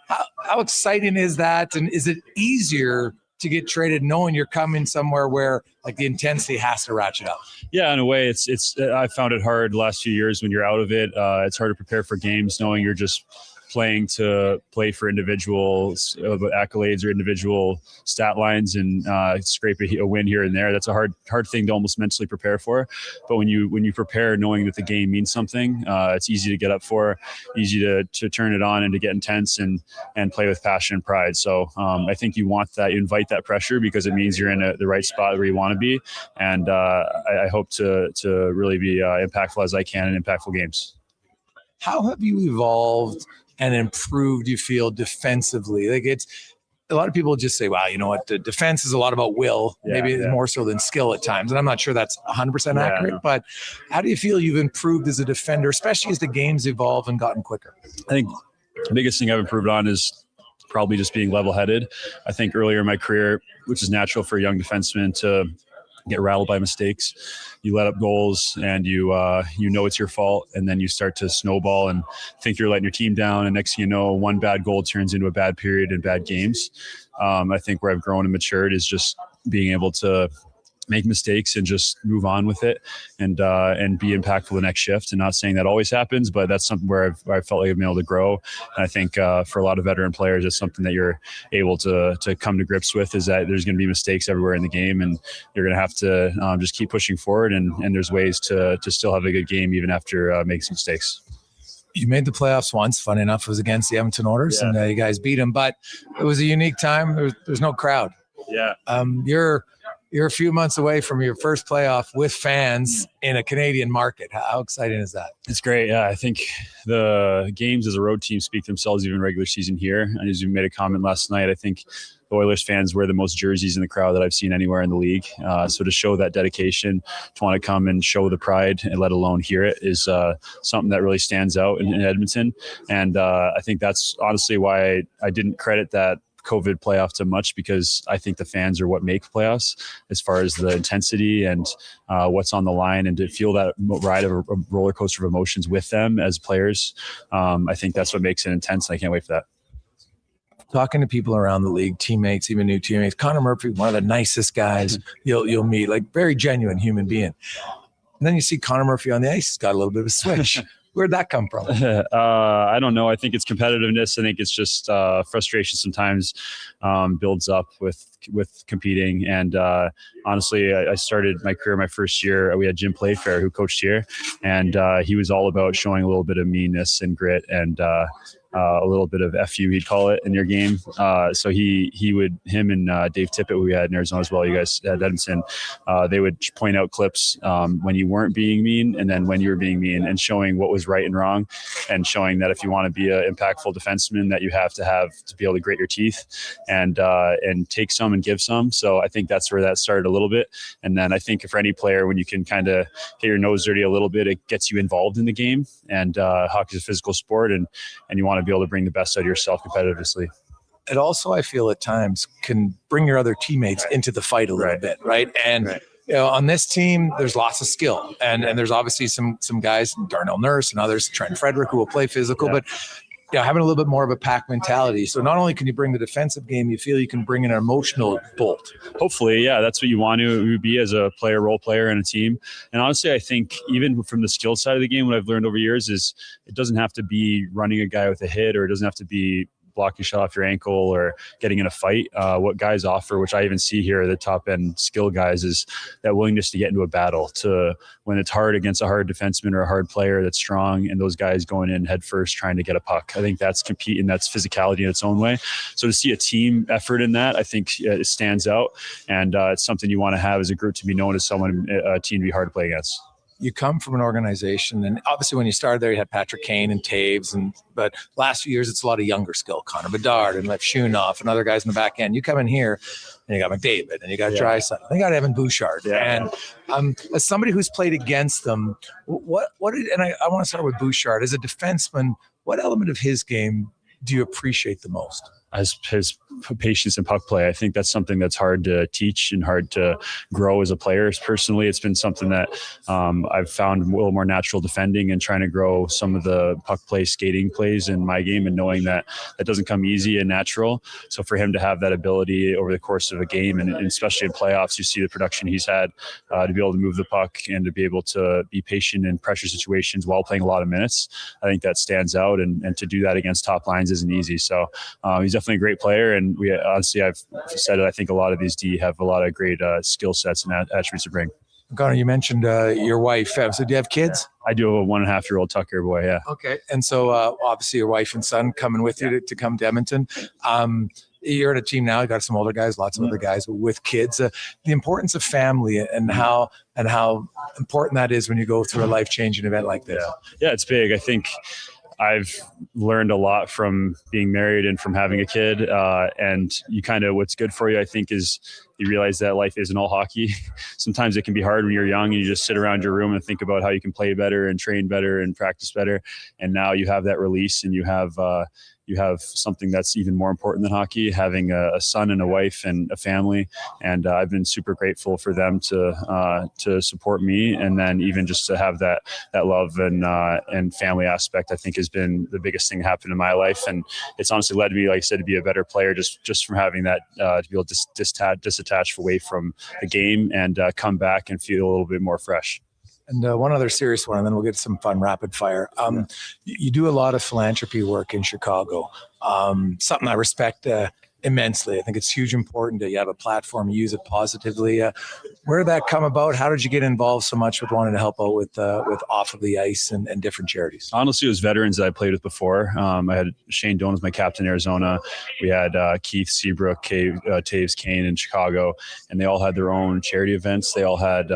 How exciting is that? And is it easier to get traded knowing you're coming somewhere where like the intensity has to ratchet up? Yeah, in a way, it's I found it hard the last few years when you're out of it. It's hard to prepare for games knowing you're just playing to play for individual accolades or individual stat lines and scrape a win here and there. That's a hard thing to almost mentally prepare for. But when you prepare knowing that the game means something, it's easy to get up for, easy to turn it on and to get intense and play with passion and pride. So I think you want that, you invite that pressure because it means you're in the right spot where you want to be. And I hope to really be impactful as I can in impactful games. How have you evolved and improved, you feel, defensively? Like, it's a lot of people just say, wow, you know what, the defense is a lot about will, maybe more so than skill at times. And I'm not sure that's 100% accurate, but how do you feel you've improved as a defender, especially as the game's evolved and gotten quicker? I think the biggest thing I've improved on is probably just being level-headed. I think earlier in my career, which is natural for a young defenseman to get rattled by mistakes, you let up goals and you know it's your fault, and then you start to snowball and think you're letting your team down, and next thing you know, one bad goal turns into a bad period and bad games. I think where I've grown and matured is just being able to make mistakes and just move on with it and be impactful the next shift. And not saying that always happens, but that's something where I felt like I've been able to grow. And I think for a lot of veteran players, it's something that you're able to come to grips with, is that there's going to be mistakes everywhere in the game, and you're going to have to just keep pushing forward. And there's ways to still have a good game even after making some mistakes. You made the playoffs once, funny enough, it was against the Edmonton Oilers, and you guys beat them, but it was a unique time. There's no crowd. Yeah. You're a few months away from your first playoff with fans in a Canadian market. How exciting is that? It's great. Yeah, I think the games as a road team speak themselves even regular season here. And as you made a comment last night, I think the Oilers fans wear the most jerseys in the crowd that I've seen anywhere in the league. So to show that dedication, to want to come and show the pride and let alone hear it is something that really stands out in Edmonton. And I think that's honestly why I didn't credit that COVID playoff too much, because I think the fans are what make playoffs as far as the intensity and what's on the line, and to feel that ride of a roller coaster of emotions with them as players. I think that's what makes it intense. And I can't wait for that. talking to people around the league, teammates, even new teammates. Conor Murphy, one of the nicest guys you'll meet, like very genuine human being. And then you see Conor Murphy on the ice. He's got a little bit of a switch. Where'd that come from? I don't know. I think it's competitiveness. I think it's just frustration sometimes builds up with competing. And honestly, I started my career my first year. We had Jim Playfair who coached here, and he was all about showing a little bit of meanness and grit and a little bit of FU, he'd call it, in your game. So him and Dave Tippett, who we had in Arizona as well, you guys at Edmonton, they would point out clips when you weren't being mean and then when you were being mean, and showing what was right and wrong, and showing that if you want to be an impactful defenseman, that you have to be able to grit your teeth and take some and give some. So I think that's where that started a little bit. And then I think for any player, when you can kind of get your nose dirty a little bit, it gets you involved in the game. And hockey is a physical sport, and you want to be able to bring the best out of yourself competitively. It also, I feel at times, can bring your other teammates into the fight a little bit, right? And you know, on this team, there's lots of skill, and there's obviously some guys, Darnell Nurse and others, Trent Frederick, who will play physical, but you know, having a little bit more of a pack mentality. So not only can you bring the defensive game, you feel you can bring in an emotional bolt. Hopefully, yeah, that's what you want to be as a player, role player in a team. And honestly, I think even from the skill side of the game, what I've learned over years is it doesn't have to be running a guy with a hit, or it doesn't have to be blocking a shot off your ankle or getting in a fight. What guys offer, which I even see here, the top end skill guys, is that willingness to get into a battle, to when it's hard against a hard defenseman or a hard player that's strong, and those guys going in head first trying to get a puck. I think that's compete, and that's physicality in its own way. So to see a team effort in that, I think it stands out, and it's something you want to have as a group, to be known as a team to be hard to play against. You come from an organization, and obviously when you started there, you had Patrick Kane and Taves, but last few years, it's a lot of younger skill, Connor Bedard and Lev Shunoff and other guys in the back end. You come in here, and you got McDavid, and you got Draisaitl, and you got Evan Bouchard. And as somebody who's played against them, I want to start with Bouchard. As a defenseman, what element of his game do you appreciate the most? As his patience and puck play. I think that's something that's hard to teach and hard to grow as a player. Personally, it's been something that I've found a little more natural defending and trying to grow some of the puck play, skating plays in my game, and knowing that doesn't come easy and natural. So for him to have that ability over the course of a game, and especially in playoffs, you see the production he's had to be able to move the puck and to be able to be patient in pressure situations while playing a lot of minutes. I think that stands out, and to do that against top lines isn't easy. So he's definitely a great player, and we honestly, I've said it, I think a lot of these D have a lot of great skill sets and attributes to bring. Connor, you mentioned your wife. So do you have kids? I do have a 1.5-year-old Tucker boy, yeah. Okay. And so obviously your wife and son coming with you to come to Edmonton. You're at a team now, you got some older guys, lots of other guys with kids. The importance of family and how important that is when you go through a life-changing event like this. Yeah, it's big. I think I've learned a lot from being married and from having a kid. And you what's good for you, I think, is you realize that life isn't all hockey. Sometimes it can be hard when you're young and you just sit around your room and think about how you can play better and train better and practice better. And now you have that release, and you have something that's even more important than hockey, having a son and a wife and a family. And I've been super grateful for them to support me. And then even just to have that love and family aspect, I think has been the biggest thing that happened in my life. And it's honestly led me, like I said, to be a better player just from having that, to be able to disattach away from the game and come back and feel a little bit more fresh. And one other serious one, and then we'll get some fun rapid fire. You do a lot of philanthropy work in Chicago, something I respect immensely. I think it's hugely important that you have a platform, you use it positively. Where did that come about? How did you get involved so much with wanting to help out with off of the ice and different charities? Honestly, it was veterans that I played with before. I had Shane Doan as my captain in Arizona. We had Keith Seabrook, Taves Kane in Chicago, and they all had their own charity events. They all had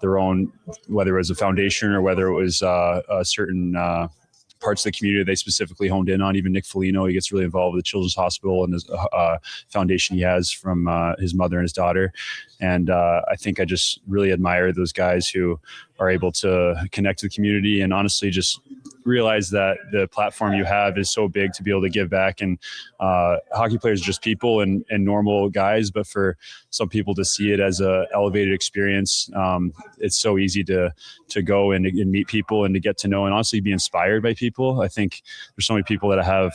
their own, whether it was a foundation or whether it was a certain parts of the community they specifically honed in on. Even Nick Foligno, he gets really involved with the Children's Hospital and his foundation he has from his mother and his daughter. And I think I just really admire those guys who are able to connect to the community and honestly just realize that the platform you have is so big to be able to give back. And hockey players are just people and normal guys, but for some people to see it as a elevated experience, it's so easy to go and meet people and to get to know and honestly be inspired by people. I think there's so many people that have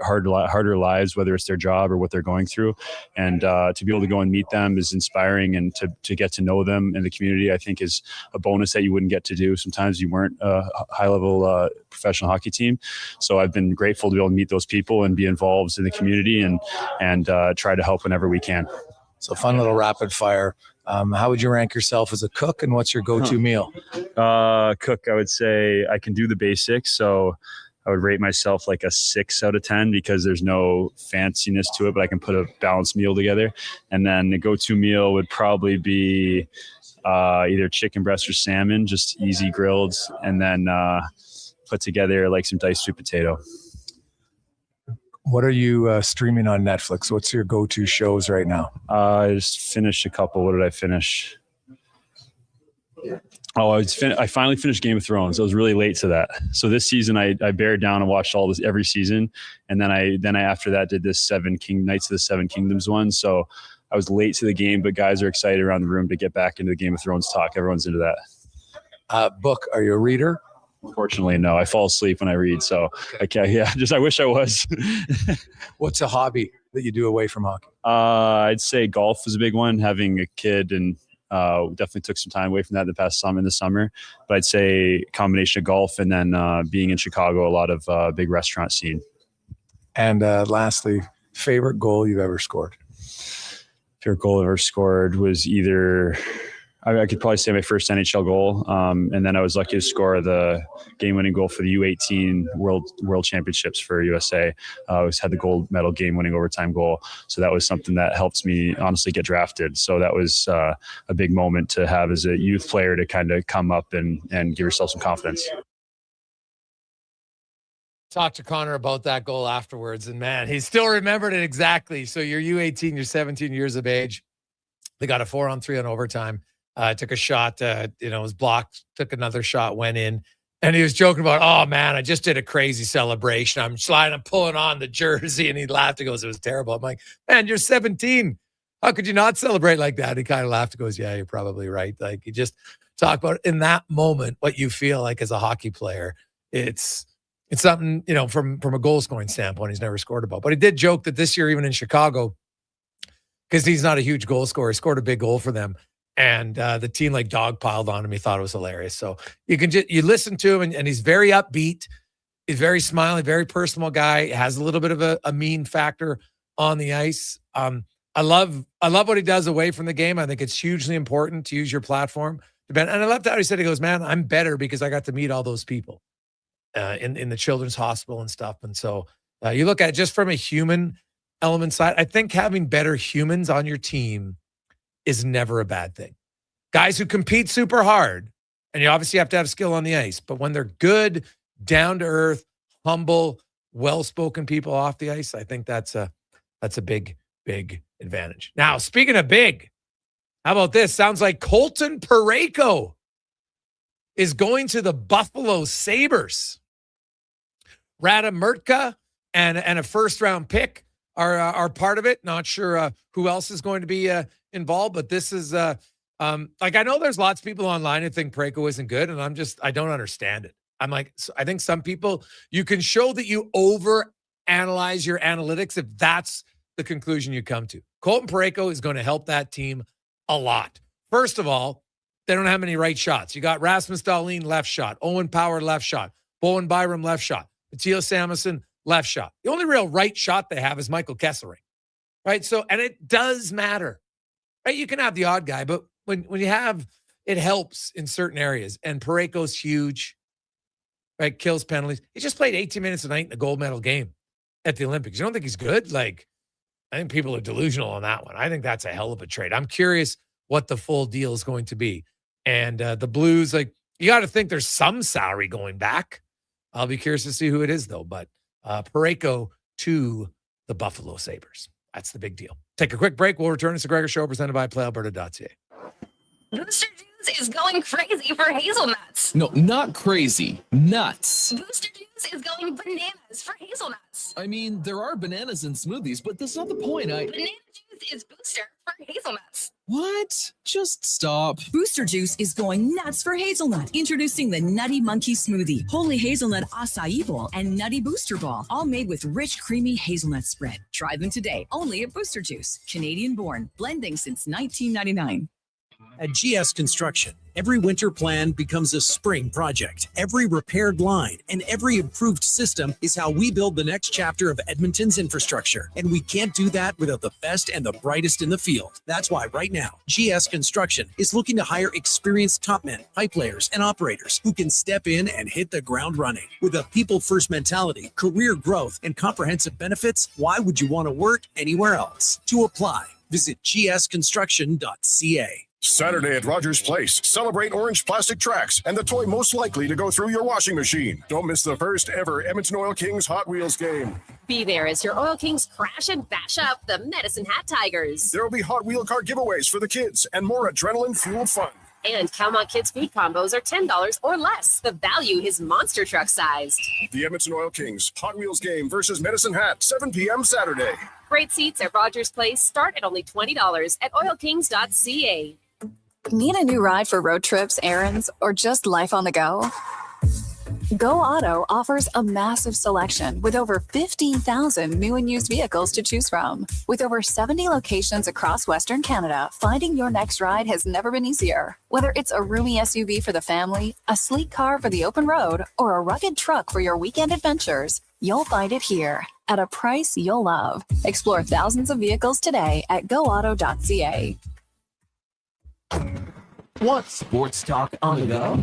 harder lives, whether it's their job or what they're going through, and to be able to go and meet them is inspiring, and to get to know them in the community, I think, is a bonus that you wouldn't get to do sometimes you weren't a high level professional hockey team. So I've been grateful to be able to meet those people and be involved in the community and try to help whenever we can. So fun little rapid fire. How would you rank yourself as a cook, and what's your go-to meal? Cook, I would say I can do the basics. So I would rate myself like a 6 out of 10 because there's no fanciness to it, but I can put a balanced meal together. And then the go-to meal would probably be either chicken breast or salmon, just easy grilled, and then put together like some diced sweet potato. What are you streaming on Netflix? What's your go-to shows right now? I just finished a couple. What did I finish? Oh, I finally finished Game of Thrones. I was really late to that. So this season, I bared down and watched all this every season, and then I after that did this Knights of the Seven Kingdoms one. So I was late to the game, but guys are excited around the room to get back into the Game of Thrones talk. Everyone's into that. Book? Are you a reader? Unfortunately, no. I fall asleep when I read, so I can't. Yeah, I wish I was. What's a hobby that you do away from hockey? I'd say golf is a big one. Having a kid and definitely took some time away from that in the summer. But I'd say a combination of golf and then being in Chicago, a lot of big restaurant scene. And lastly, favorite goal you've ever scored? Favorite goal I've ever scored was either, I could probably say my first NHL goal. And then I was lucky to score the game-winning goal for the U18 World Championships for USA. I always had the gold medal game-winning overtime goal. So that was something that helped me honestly get drafted. So that was a big moment to have as a youth player to kind of come up and give yourself some confidence. Talked to Conor about that goal afterwards, and man, he still remembered it exactly. So you're U18, you're 17 years of age. They got a 4-on-3 on overtime. Took a shot, was blocked, took another shot, went in. And he was joking about, oh, man, I just did a crazy celebration. I'm pulling on the jersey. And he laughed. He goes, it was terrible. I'm like, man, you're 17. How could you not celebrate like that? And he kind of laughed. He goes, yeah, you're probably right. Like, you just talk about in that moment what you feel like as a hockey player. It's something, from a goal scoring standpoint, he's never scored about. But he did joke that this year, even in Chicago, because he's not a huge goal scorer, he scored a big goal for them. And the team like dogpiled on him. He thought it was hilarious. So you listen to him, and he's very upbeat. He's very smiling, very personal guy. Has a little bit of a mean factor on the ice. I love what he does away from the game. I think it's hugely important to use your platform. And I loved how he said, he goes, man, I'm better because I got to meet all those people in the children's hospital and stuff. And so you look at it just from a human element side. I think having better humans on your team is never a bad thing. Guys who compete super hard, and you obviously have to have skill on the ice, but when they're good, down to earth, humble, well-spoken people off the ice, I think that's a big, big advantage. Now, speaking of big, how about this? Sounds like Colton Parayko is going to the Buffalo Sabres. Rada Murtka and a first-round pick are part of it. Not sure who else is going to be involved, but this is I know there's lots of people online who think Parayko isn't good, and I don't understand it. I'm like, I think some people, you can show that you over analyze your analytics if that's the conclusion you come to. Colton Parayko is going to help that team a lot. First of all, they don't have many right shots. You got Rasmus Dahlin left shot, Owen Power left shot, Bowen Byram left shot, Mattias Samuelsson left shot. The only real right shot they have is Michael Kessering, right? So, and it does matter, right? You can have the odd guy, but when you have, it helps in certain areas. And Parayko's huge, right? Kills penalties. He just played 18 minutes a night in the gold medal game at the Olympics. You don't think he's good? Like, I think people are delusional on that one. I think that's a hell of a trade. I'm curious what the full deal is going to be. And the Blues, like, you got to think there's some salary going back. I'll be curious to see who it is, though. But Parayko to the Buffalo Sabres. That's the big deal. Take a quick break. We'll return. It's the Gregor Show presented by PlayAlberta.ca. Mr. Juice is going crazy for hazelnuts. No, not crazy. Nuts. Booster Juice is going bananas for hazelnuts. I mean, there are bananas in smoothies, but that's not the point. Banana Juice is Booster for hazelnuts. What? Just stop. Booster Juice is going nuts for hazelnut. Introducing the Nutty Monkey Smoothie, Holy Hazelnut Acai Bowl, and Nutty Booster Ball, all made with rich, creamy hazelnut spread. Try them today, only at Booster Juice. Canadian-born, blending since 1999. At GS Construction, every winter plan becomes a spring project. Every repaired line and every improved system is how we build the next chapter of Edmonton's infrastructure. And we can't do that without the best and the brightest in the field. That's why right now, GS Construction is looking to hire experienced top men, pipe layers, and operators who can step in and hit the ground running. With a people-first mentality, career growth, and comprehensive benefits, why would you want to work anywhere else? To apply, visit gsconstruction.ca. Saturday at Rogers Place, celebrate orange plastic tracks and the toy most likely to go through your washing machine. Don't miss the first ever Edmonton Oil Kings Hot Wheels game. Be there as your Oil Kings crash and bash up the Medicine Hat Tigers. There will be Hot Wheel car giveaways for the kids and more adrenaline-fueled fun. And Calmont Kids food combos are $10 or less. The value is monster truck sized. The Edmonton Oil Kings Hot Wheels game versus Medicine Hat, 7 p.m. Saturday. Great seats at Rogers Place start at only $20 at oilkings.ca. Need a new ride for road trips, errands, or just life on the go? Go Auto offers a massive selection with over 15,000 new and used vehicles to choose from. With over 70 locations across Western Canada, finding your next ride has never been easier. Whether it's a roomy SUV for the family, a sleek car for the open road, or a rugged truck for your weekend adventures, you'll find it here at a price you'll love. Explore thousands of vehicles today at goauto.ca. Want sports talk on the go?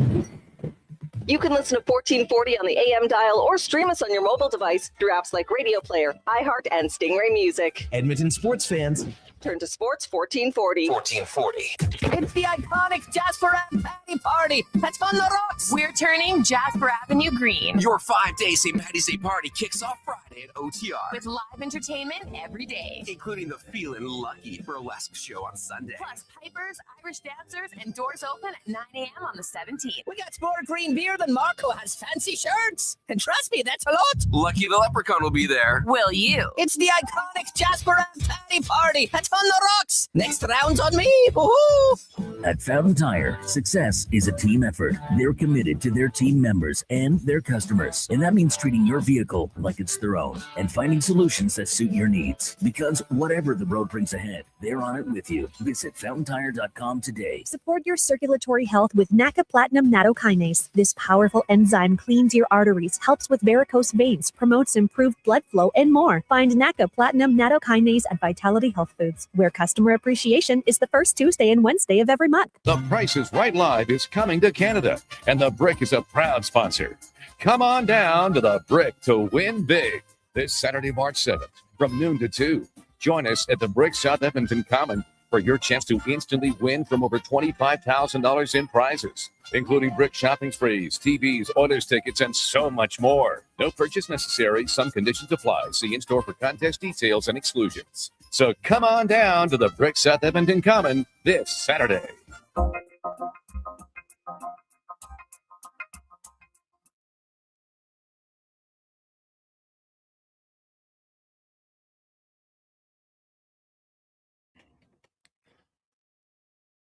You can listen to 1440 on the AM dial or stream us on your mobile device through apps like Radio Player, iHeart, and Stingray Music. Edmonton sports fans, turn to Sports 1440. 1440. It's the iconic Jasper Ave Patty Party. That's on the rocks. We're turning Jasper Avenue green. Your 5-day St. Patty's Day party kicks off Friday at OTR. With live entertainment every day. Including the Feelin' Lucky Burlesque show on Sunday. Plus pipers, Irish dancers, and doors open at 9 a.m. on the 17th. We got more green beer than Marco has fancy shirts. And trust me, that's a lot. Lucky the Leprechaun will be there. Will you? It's the iconic Jasper Ave Patty Party. That's on the rocks. Next round's on me. Woohoo! At Fountain Tire, success is a team effort. They're committed to their team members and their customers. And that means treating your vehicle like it's their own and finding solutions that suit your needs. Because whatever the road brings ahead, they're on it with you. Visit fountaintire.com today. Support your circulatory health with NACA Platinum Nattokinase. This powerful enzyme cleans your arteries, helps with varicose veins, promotes improved blood flow, and more. Find NACA Platinum Nattokinase at Vitality Health Foods, where customer appreciation is the first Tuesday and Wednesday of every month. The Price is Right Live is coming to Canada, and The Brick is a proud sponsor. Come on down to The Brick to win big this Saturday, March 7th from noon to 2. Join us at the Brick South Edmonton Common for your chance to instantly win from over $25,000 in prizes, including Brick shopping sprees, TVs, Oilers tickets, and so much more. No purchase necessary. Some conditions apply. See in-store for contest details and exclusions. So come on down to the Brick South Edmonton Common this Saturday.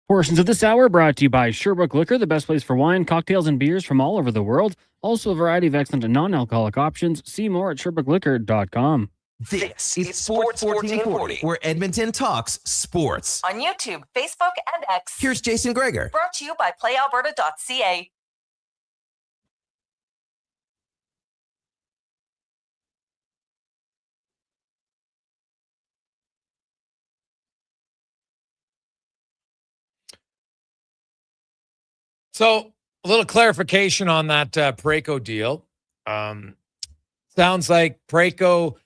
Portions of this hour brought to you by Sherbrooke Liquor, the best place for wine, cocktails, and beers from all over the world. Also a variety of excellent non-alcoholic options. See more at SherbrookeLiquor.com. This is Sports 1440, where Edmonton talks sports. On YouTube, Facebook, and X. Here's Jason Gregor. Brought to you by PlayAlberta.ca. So a little clarification on that Parayko deal. Sounds like Parayko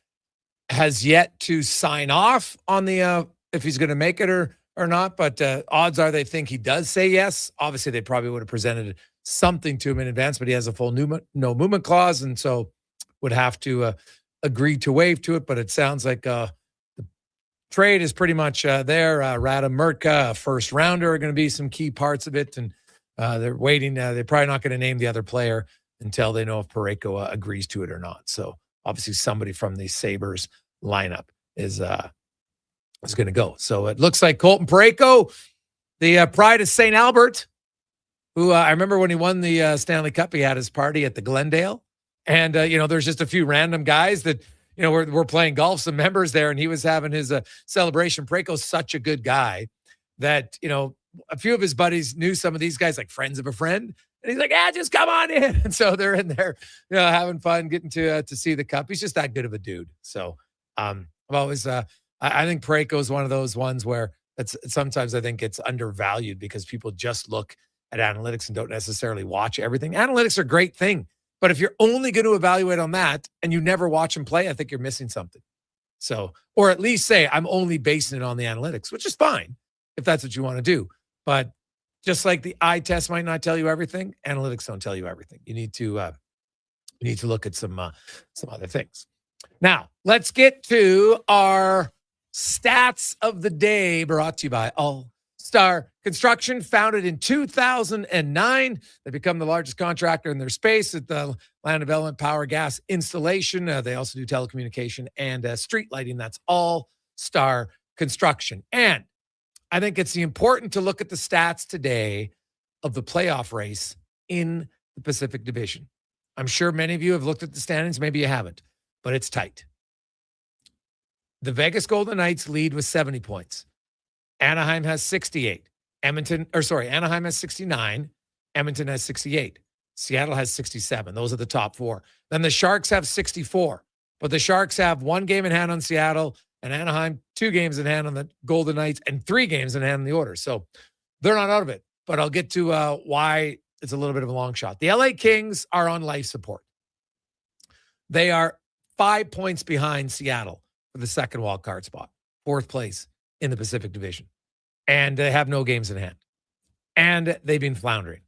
has yet to sign off on the if he's going to make it or not, but odds are they think he does say yes. Obviously, they probably would have presented something to him in advance, but he has a full no movement clause, and so would have to agree to waive to it. But it sounds like the trade is pretty much there. Radim Murtka, a first rounder, are going to be some key parts of it, and They're waiting. They're probably not going to name the other player until they know if Parayko agrees to it or not. So obviously somebody from the Sabres lineup is going to go. So it looks like Colton Parayko, the pride of St. Albert, who I remember when he won the Stanley Cup, he had his party at the Glendale. And, there's just a few random guys that, we're playing golf, some members there, and he was having his celebration. Parayko's such a good guy that, a few of his buddies knew some of these guys, like friends of a friend. And he's like, just come on in. And so they're in there, having fun, getting to see the cup. He's just that good of a dude. So I've always, I think Parayko is one of those ones where sometimes I think it's undervalued because people just look at analytics and don't necessarily watch everything. Analytics are a great thing. But if you're only going to evaluate on that and you never watch him play, I think you're missing something. So, or at least say, I'm only basing it on the analytics, which is fine if that's what you want to do. But just like the eye test might not tell you everything, analytics don't tell you everything. You need to look at some other things. Now, let's get to our stats of the day, brought to you by All-Star Construction. Founded in 2009, they become the largest contractor in their space at the land development, power, gas installation. They also do telecommunication and street lighting. That's All-Star Construction. And I think it's important to look at the stats today of the playoff race in the Pacific Division. I'm sure many of you have looked at the standings. Maybe you haven't, but it's tight. The Vegas Golden Knights lead with 70 points. Anaheim has 68. Anaheim has 69. Edmonton has 68. Seattle has 67. Those are the top four. Then the Sharks have 64. But the Sharks have 1 game in hand on Seattle, and Anaheim 2 games in hand on the Golden Knights, and 3 games in hand on the Oilers. So they're not out of it. But I'll get to why it's a little bit of a long shot. The LA Kings are on life support. They are 5 points behind Seattle for the second wild card spot, 4th place in the Pacific Division. And they have no games in hand. And they've been floundering.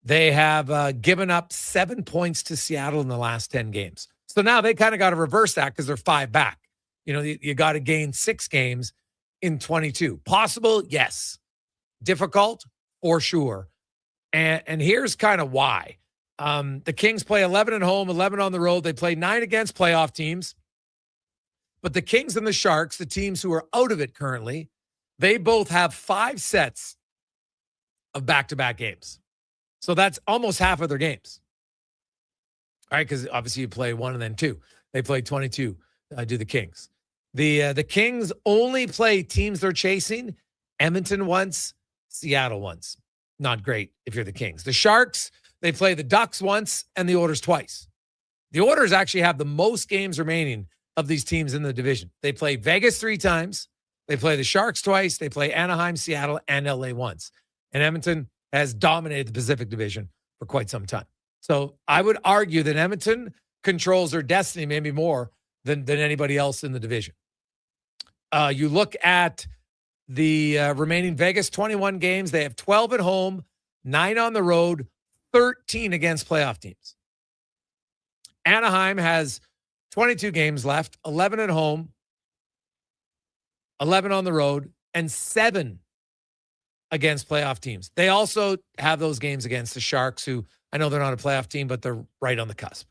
They have given up 7 points to Seattle in the last 10 games. So now they kind of got to reverse that because they're 5 back. You got to gain 6 games in 22. Possible? Yes. Difficult? For sure. And here's kind of why. The Kings play 11 at home, 11 on the road. They play 9 against playoff teams. But the Kings and the Sharks, the teams who are out of it currently, they both have 5 sets of back-to-back games. So that's almost half of their games. All right, because obviously you play 1 and then 2. They play 22, do the Kings. The Kings only play teams they're chasing. Edmonton once, Seattle once. Not great if you're the Kings. The Sharks, they play the Ducks once and the Oilers twice. The Oilers actually have the most games remaining of these teams in the division. They play Vegas 3 times. They play the Sharks twice. They play Anaheim, Seattle, and LA once. And Edmonton has dominated the Pacific Division for quite some time. So I would argue that Edmonton controls their destiny maybe more than anybody else in the division. You look at the remaining Vegas 21 games. They have 12 at home, 9 on the road, 13 against playoff teams. Anaheim has 22 games left, 11 at home, 11 on the road, and 7 against playoff teams. They also have those games against the Sharks, who I know they're not a playoff team, but they're right on the cusp.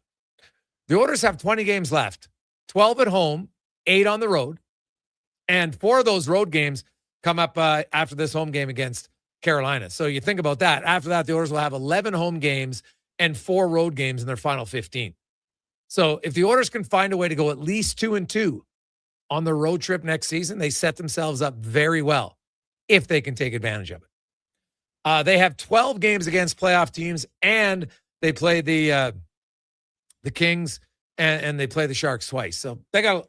The Oilers have 20 games left, 12 at home, 8 on the road, and 4 of those road games come up after this home game against Carolina. So you think about that. After that, the Oilers will have 11 home games and 4 road games in their final 15. So if the Oilers can find a way to go at least 2-2 on the road trip next season, they set themselves up very well if they can take advantage of it. They have 12 games against playoff teams, and they play the Kings and they play the Sharks twice. So they got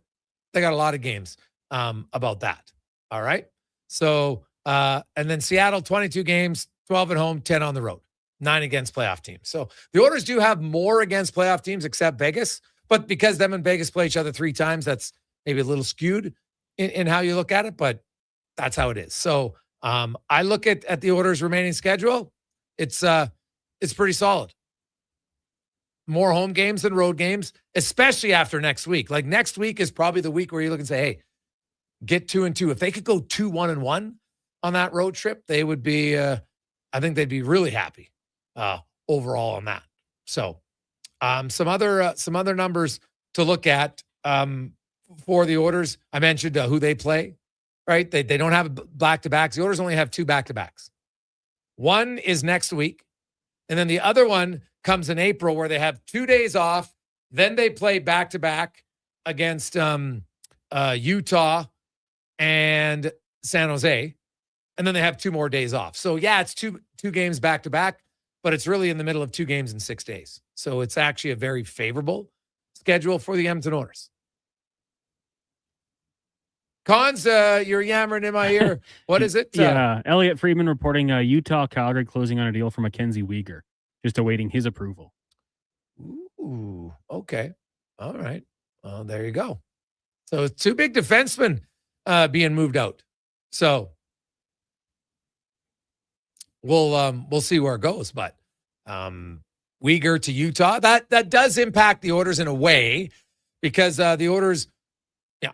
a lot of games about that. All right. So and then Seattle, 22 games, 12 at home, 10 on the road, 9 against playoff teams. So the Oilers do have more against playoff teams except Vegas, but because them and Vegas play each other 3 times, that's maybe a little skewed in how you look at it, but that's how it is. So I look at the Oilers' remaining schedule. It's pretty solid. More home games than road games, especially after next week. Like next week is probably the week where you look and say, hey, get 2-2. If they could go 2-1-1 on that road trip, they would be I think they'd be really happy overall on that. So some other numbers to look at for the Oilers. I mentioned who they play, right? They don't have back-to-backs. The Oilers only have 2 back-to-backs. One is next week, and then the other one comes in April where they have 2 days off. Then they play back-to-back against Utah and San Jose, and then they have 2 more days off. So, yeah, it's two games back-to-back, but it's really in the middle of 2 games in 6 days. So it's actually a very favorable schedule for the Edmonton Oilers. Cons, you're yammering in my ear. What is it? Yeah, Elliot Friedman reporting Utah, Calgary closing on a deal for Mackenzie Weegar, just awaiting his approval. Ooh, okay. All right. Well, there you go. So 2 big defensemen being moved out. So we'll see where it goes. But Weegar to Utah, that does impact the Oilers in a way, because the Oilers,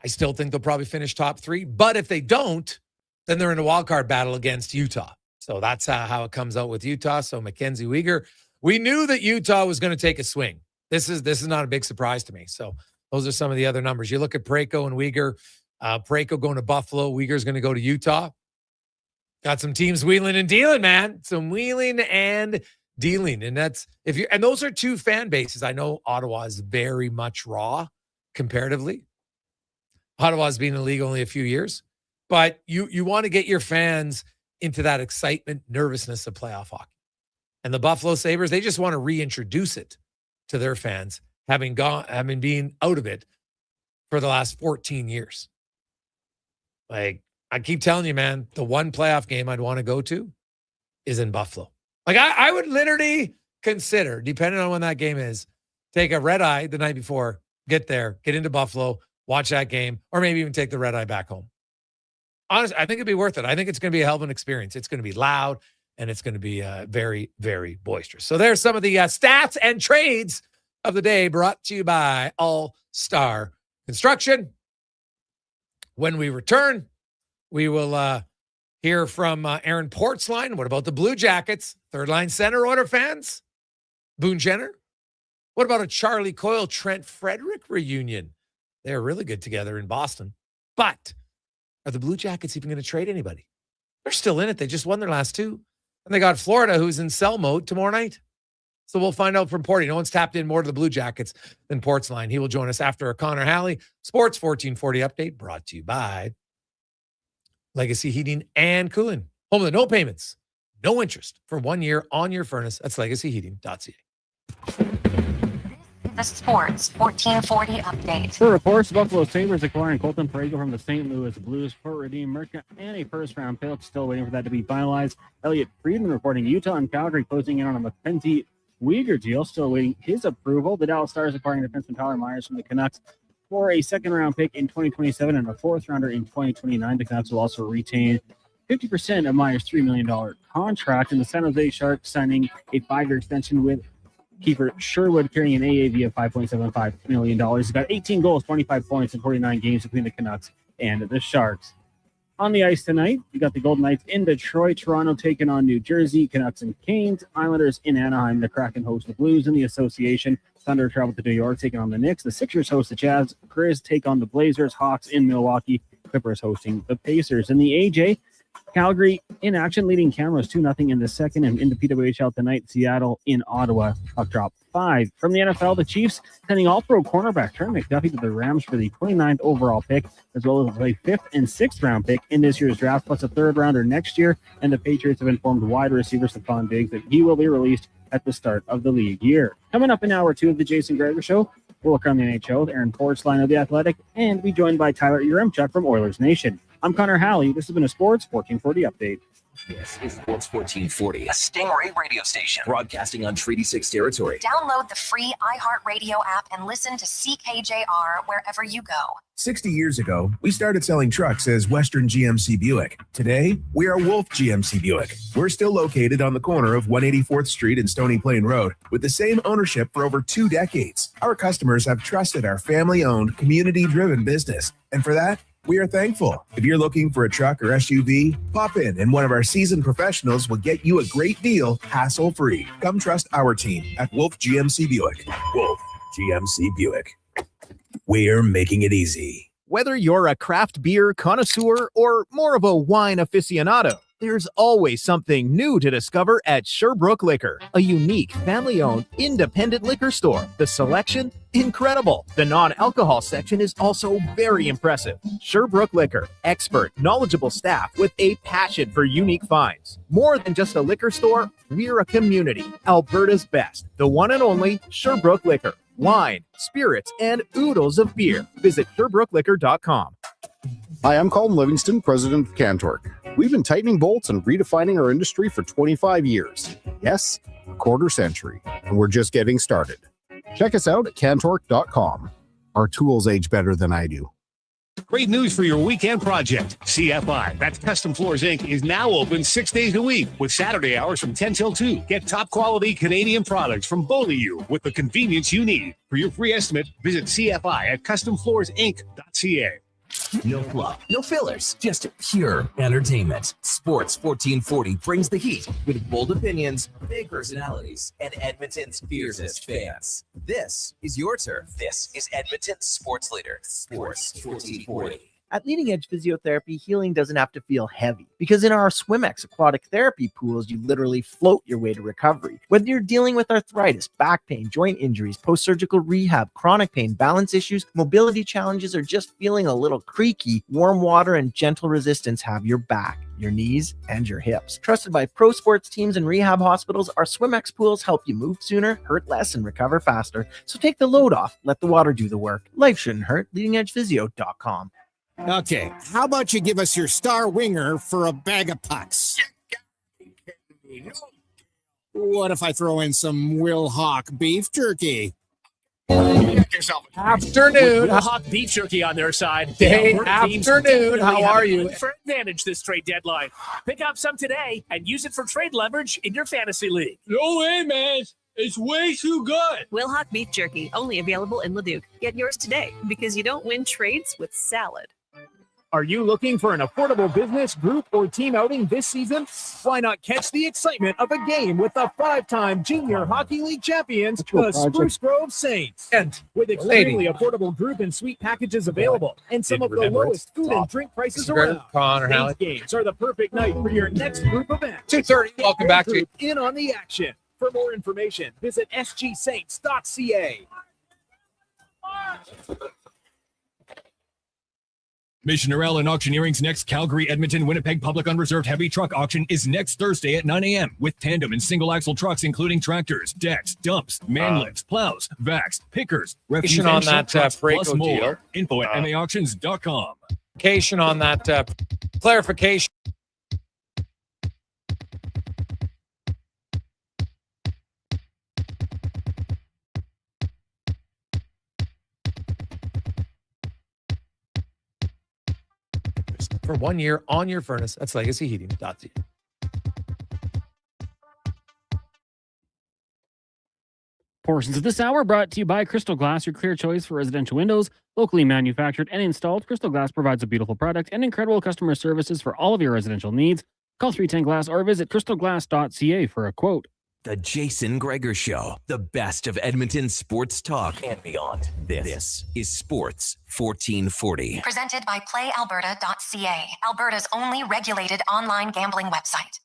I still think they'll probably finish top 3. But if they don't, then they're in a wild card battle against Utah. So that's how it comes out with Utah. So Mackenzie Weegar, we knew that Utah was going to take a swing. This is not a big surprise to me. So those are some of the other numbers. You look at Parayko and Weegar. Parayko going to Buffalo. Weegar's going to go to Utah. Got some teams wheeling and dealing, man. Some wheeling and dealing. And and those are 2 fan bases. I know Ottawa is very much raw comparatively. Ottawa's been in the league only a few years. But you want to get your fans into that excitement, nervousness of playoff hockey. And the Buffalo Sabres, they just want to reintroduce it to their fans, having been out of it for the last 14 years. Like, I keep telling you, man, the one playoff game I'd want to go to is in Buffalo. Like, I would literally consider, depending on when that game is, take a red eye the night before, get there, get into Buffalo, watch that game, or maybe even take the red eye back home. Honestly, I think it'd be worth it. I think it's going to be a hell of an experience. It's going to be loud, and it's going to be very, very boisterous. So there's some of the stats and trades of the day, brought to you by All Star Construction. When we return, we will hear from Aaron Portzline. What about the Blue Jackets? Third line center order fans? Boone Jenner? What about a Charlie Coyle, Trent Frederick reunion? They're really good together in Boston. But are the Blue Jackets even going to trade anybody? They're still in it. They just won their last 2. And they got Florida, who's in sell mode tomorrow night. So we'll find out from Porty. No one's tapped in more to the Blue Jackets than Portzline. He will join us after a Connor Halley Sports 1440 update, brought to you by Legacy Heating and Cooling. Home of the no payments, no interest for 1 year on your furnace. That's legacyheating.ca. The Sports 1440 update. For reports, Buffalo Sabres acquiring Colton Parayko from the St. Louis Blues for redeem merchant and a first-round pick. Still waiting for that to be finalized. Elliot Friedman reporting Utah and Calgary closing in on a Mackenzie Weegar deal. Still awaiting his approval. The Dallas Stars acquiring defenseman Tyler Myers from the Canucks for a second-round pick in 2027 and a fourth-rounder in 2029. The Canucks will also retain 50% of Myers' $3 million contract. And the San Jose Sharks signing a 5-year extension with keeper Sherwood, carrying an AAV of $5.75 million. He's got 18 goals, 25 points in 49 games between the Canucks and the Sharks. On the ice tonight, you got the Golden Knights in Detroit, Toronto taking on New Jersey, Canucks and Canes, Islanders in Anaheim, the Kraken host the Blues in the association, Thunder travel to New York taking on the Knicks, the Sixers host the Jazz, Grizz take on the Blazers, Hawks in Milwaukee, Clippers hosting the Pacers. In the AJ, Calgary in action, leading Camrose 2-0 in the second, and in the PWHL tonight, Seattle in Ottawa, puck drop 5. From the NFL, the Chiefs sending all-pro cornerback Trent McDuffie to the Rams for the 29th overall pick, as well as a 5th and 6th round pick in this year's draft, plus a 3rd rounder next year. And the Patriots have informed wide receiver Stephon Diggs that he will be released at the start of the league year. Coming up in hour 2 of the Jason Gregor Show, we'll look around the NHL with Aaron Portzline of The Athletic, and be joined by Tyler Yaremchuk from Oilers Nation. I'm Connor Halley. This has been a Sports 1440 update. This is Sports 1440, a Stingray radio station broadcasting on Treaty 6 territory. Download the free iHeartRadio app and listen to CKJR wherever you go. 60 years ago, we started selling trucks as Western GMC Buick. Today, we are Wolf GMC Buick. We're still located on the corner of 184th Street and Stony Plain Road with the same ownership for over 2 decades. Our customers have trusted our family-owned, community-driven business. And for that, We are thankful. If you're looking for a truck or SUV, pop in and one of our seasoned professionals will get you a great deal, hassle-free. Come trust our team at Wolf GMC Buick. Wolf GMC Buick. We're making it easy. Whether you're a craft beer connoisseur or more of a wine aficionado, there's always something new to discover at Sherbrooke Liquor, a unique, family-owned, independent liquor store. The selection? Incredible. The non-alcohol section is also very impressive. Sherbrooke Liquor, expert, knowledgeable staff with a passion for unique finds. More than just a liquor store, we're a community. Alberta's best, the one and only Sherbrooke Liquor. Wine, spirits, and oodles of beer. Visit SherbrookeLiquor.com. Hi, I'm Colin Livingston, president of CanTorque. We've been tightening bolts and redefining our industry for 25 years. Yes, a quarter century, and we're just getting started. Check us out at CanTorque.com. Our tools age better than I do. Great news for your weekend project. CFI, that's Custom Floors Inc., is now open 6 days a week with Saturday hours from 10 till 2. Get top quality Canadian products from Beaulieu with the convenience you need. For your free estimate, visit CFI at customfloorsinc.ca. No fluff, no fillers, just pure entertainment. Sports 1440 brings the heat with bold opinions, big personalities, and Edmonton's fiercest fans. This is your turf. This is Edmonton's sports leader, Sports 1440. At Leading Edge Physiotherapy, healing doesn't have to feel heavy because in our SwimX aquatic therapy pools, you literally float your way to recovery. Whether you're dealing with arthritis, back pain, joint injuries, post-surgical rehab, chronic pain, balance issues, mobility challenges, or just feeling a little creaky, warm water and gentle resistance have your back, your knees, and your hips. Trusted by pro sports teams and rehab hospitals, our SwimX pools help you move sooner, hurt less, and recover faster. So take the load off. Let the water do the work. Life shouldn't hurt. LeadingEdgePhysio.com. Okay, how about you give us your star winger for a bag of pucks? What if I throw in some Will Hawk beef jerky? Afternoon. Hawk beef jerky on their side. Day Alberta teams afternoon. How definitely have are a you? unfair advantage this trade deadline. Pick up some today and use it for trade leverage in your fantasy league. No way, man. It's way too good. Will Hawk beef jerky, only available in Leduc. Get yours today because you don't win trades with salad. Are you looking for an affordable business, group, or team outing this season? Why not catch the excitement of a game with the 5-time Junior Hockey League champions, the Spruce Grove Saints? And with extremely affordable group and suite packages available and some of the lowest food and drink prices around. Conor Saints Murphy. games are the perfect night for your next group event. 2:30. Welcome back to Group in on the action. For more information, visit sgsaints.ca. Missionerelle and Auctioneering's next Calgary, Edmonton, Winnipeg public unreserved heavy truck auction is next Thursday at 9 a.m. with tandem and single axle trucks, including tractors, decks, dumps, man lifts, plows, vacs, pickers, refuse on and that, trucks, Freco plus more. deal. Info at maauctions.com. Clarification on that. Clarification. For 1 year on your furnace. That's legacyheating.ca. Portions of this hour brought to you by Crystal Glass, your clear choice for residential windows. Locally manufactured and installed, Crystal Glass provides a beautiful product and incredible customer services for all of your residential needs. Call 310 Glass or visit crystalglass.ca for a quote. The Jason Gregor Show, the best of Edmonton sports talk and beyond. This is Sports 1440. Presented by PlayAlberta.ca, Alberta's only regulated online gambling website.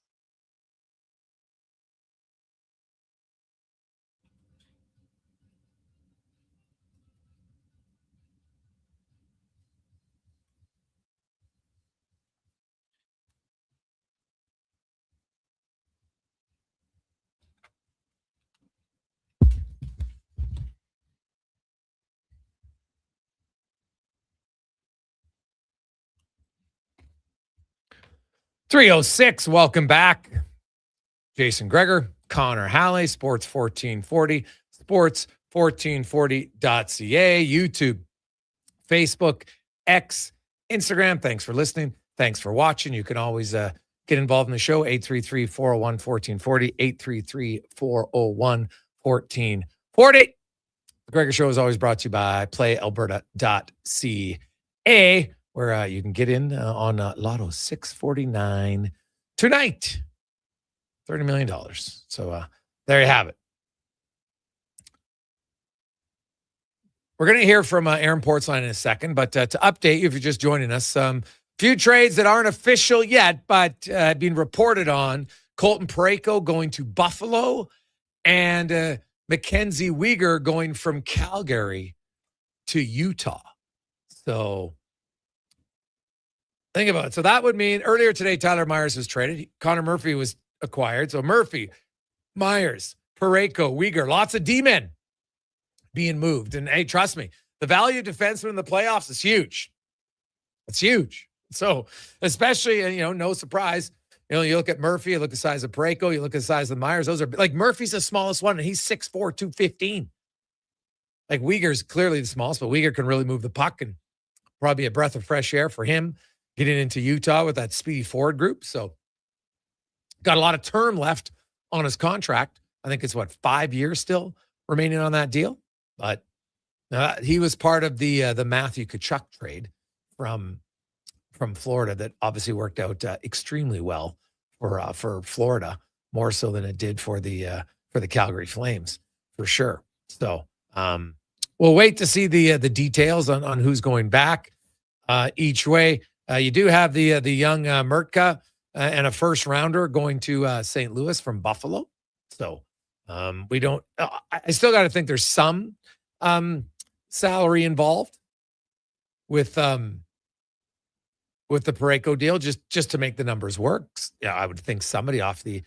.306, welcome back. Jason Gregor, Connor Halley, Sports 1440, sports1440.ca, YouTube, Facebook, X, Instagram. Thanks for listening. Thanks for watching. You can always get involved in the show, 833-401-1440, 833-401-1440. The Gregor Show is always brought to you by PlayAlberta.ca. where you can get in on Lotto 649 tonight. $30 million. So there you have it. We're going to hear from Aaron Portzline in a second, but to update you, if you're just joining us, few trades that aren't official yet, but being reported on. Colton Parayko going to Buffalo, and Mackenzie Weegar going from Calgary to Utah. So think about it. So that would mean earlier today, Tyler Myers was traded. Conor Murphy was acquired. So Murphy, Myers, Parayko, Weegar, lots of D-men being moved. And hey, trust me, the value of defensemen in the playoffs is huge. It's huge. So especially, no surprise, you look at Murphy, you look at the size of Parayko, you look at the size of Myers. Those are like Murphy's the smallest one, and he's 6'4", 215. Like Weegar's clearly the smallest, but Weegar can really move the puck and probably a breath of fresh air for him getting into Utah with that speedy forward group. So got a lot of term left on his contract. I think it's 5 years still remaining on that deal. But he was part of the Matthew Tkachuk trade from Florida that obviously worked out extremely well for Florida, more so than it did for the Calgary Flames, for sure. So we'll wait to see the details on who's going back each way. You do have the young Mertka and a first rounder going to St. Louis from Buffalo. So we don't. I still got to think there's some salary involved with the Parayko deal, just to make the numbers work. Yeah, I would think somebody off the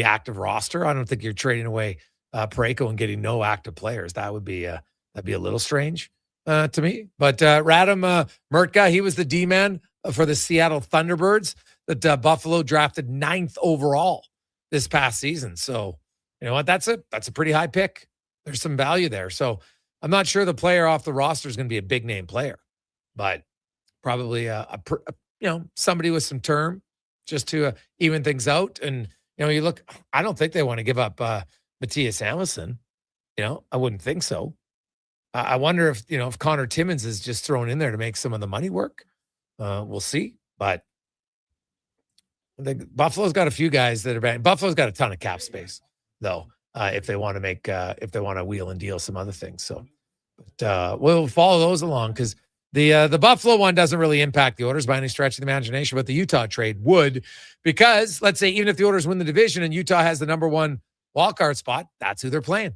active roster. I don't think you're trading away Parayko and getting no active players. That'd be a little strange to me. But Radim Mertka, he was the D-man for the Seattle Thunderbirds that Buffalo drafted 9th overall this past season. So you know what? That's a pretty high pick. There's some value there. So I'm not sure the player off the roster is going to be a big name player, but probably somebody with some term just to even things out. And you look, I don't think they want to give up Matthias Amundsen. I wouldn't think so. I wonder if Connor Timmins is just thrown in there to make some of the money work. We'll see. But Buffalo's got a few guys that are bad. Buffalo's got a ton of cap space, though, if they want to wheel and deal some other things. So we'll follow those along, because the Buffalo one doesn't really impact the Oilers by any stretch of the imagination, but the Utah trade would, because let's say even if the Oilers win the division and Utah has the number one wildcard spot, that's who they're playing.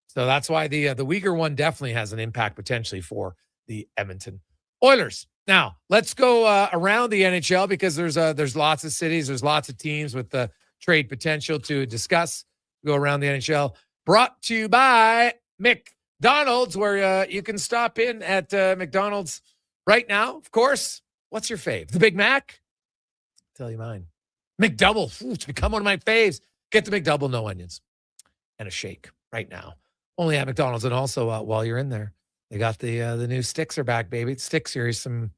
So that's why the Weegar one definitely has an impact potentially for the Edmonton Oilers. Now let's go around the NHL, because there's lots of cities, there's lots of teams with the trade potential to discuss. Go around the NHL. Brought to you by McDonald's, where you can stop in at McDonald's right now. Of course, what's your fave? The Big Mac? I'll tell you mine. McDouble. Ooh, it's become one of my faves. Get the McDouble, no onions, and a shake right now. Only at McDonald's. And also, while you're in there, they got the new sticks are back, baby. It's Stick Series. Some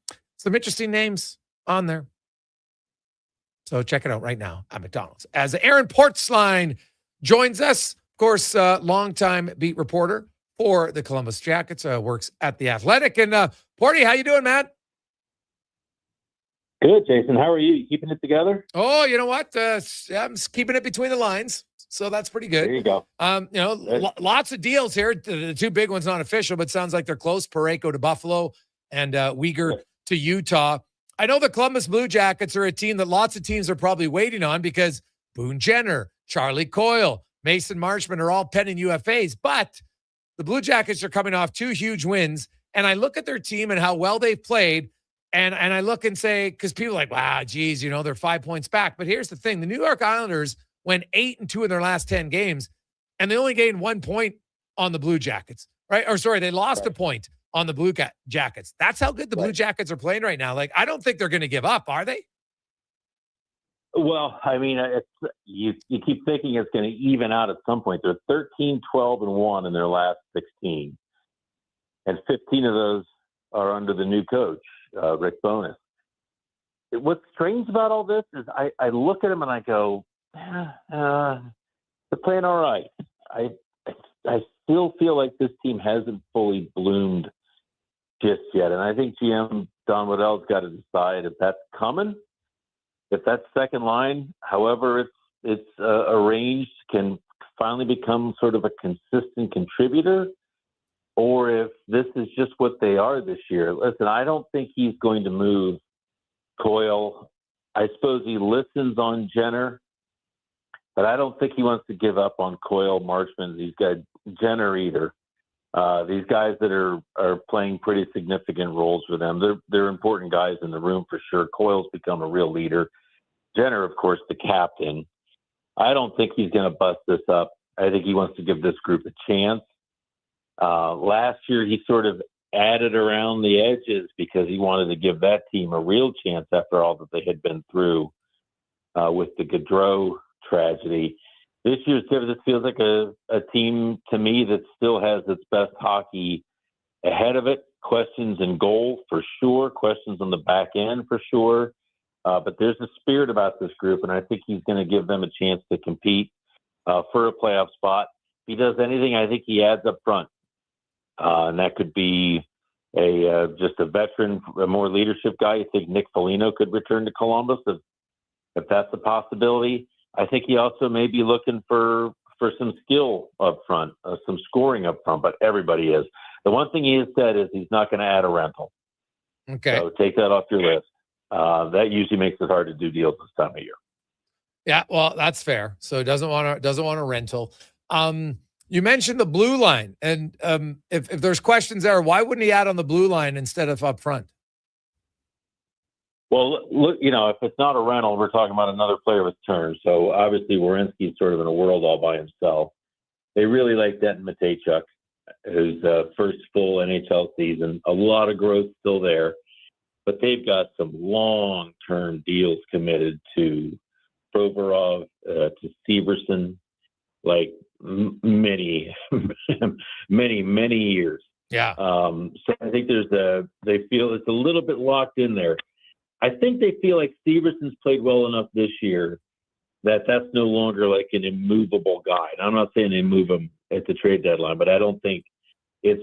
interesting names on there. So check it out right now at McDonald's. As Aaron Portzline joins us, of course, longtime beat reporter for the Columbus Jackets, works at The Athletic. And Porty, how you doing, man? Good, Jason. How are you? You keeping it together? Oh, you know what? I'm keeping it between the lines, so that's pretty good. There you go. Lots of deals here. The two big ones not official, but sounds like they're close. Parayko to Buffalo and Weegar to Utah. I know the Columbus Blue Jackets are a team that lots of teams are probably waiting on, because Boone Jenner, Charlie Coyle, Mason Marchment are all pending UFAs, but the Blue Jackets are coming off 2 huge wins, and I look at their team and how well they've played, and I look and say, because people are like, wow, geez, they're 5 points back. But here's the thing. The New York Islanders went 8-2 in their last 10 games, and they only gained 1 point on the Blue Jackets, right? Or sorry, they lost a point on the Blue Jackets. That's how good the Blue Jackets are playing right now. Like, I don't think they're going to give up, are they? Well, I mean, you keep thinking it's going to even out at some point. They're 13, 12, and 1 in their last 16. And 15 of those are under the new coach, Rick Bowness. What's strange about all this is I look at them and I go, they're playing all right. I still feel like this team hasn't fully bloomed just yet. And I think GM Don Waddell's got to decide if that's coming, if that second line, however it's arranged, can finally become sort of a consistent contributor, or if this is just what they are this year. Listen, I don't think he's going to move Coyle. I suppose he listens on Jenner, but I don't think he wants to give up on Coyle, Marchman. He's got Jenner either. These guys that are playing pretty significant roles for them. They're important guys in the room for sure. Coyle's become a real leader. Jenner, of course, the captain. I don't think he's going to bust this up. I think he wants to give this group a chance. Last year, he sort of added around the edges because he wanted to give that team a real chance after all that they had been through with the Gaudreau tragedy. This year's Devils feels like a team to me that still has its best hockey ahead of it. Questions in goal for sure. Questions on the back end for sure. But there's a spirit about this group, and I think he's going to give them a chance to compete for a playoff spot. If he does anything, I think he adds up front. And that could be just a veteran, a more leadership guy. I think Nick Foligno could return to Columbus if that's a possibility. I think he also may be looking for some skill up front, some scoring up front, but everybody is. The one thing he has said is he's not going to add a rental. Okay. So take that off your list. That usually makes it hard to do deals this time of year. Yeah, well, that's fair. So doesn't want a rental. You mentioned the blue line, and if there's questions there, why wouldn't he add on the blue line instead of up front? Well, look, if it's not a rental, we're talking about another player with terms. So obviously, Werenski's sort of in a world all by himself. They really like Denton Matejchuk, whose first full NHL season. A lot of growth still there, but they've got some long-term deals committed to Provorov, to Severson, like many, many years. Yeah. So I think they feel it's a little bit locked in there. I think they feel like Severson's played well enough this year that's no longer like an immovable guy. And I'm not saying they move him at the trade deadline, but I don't think it's,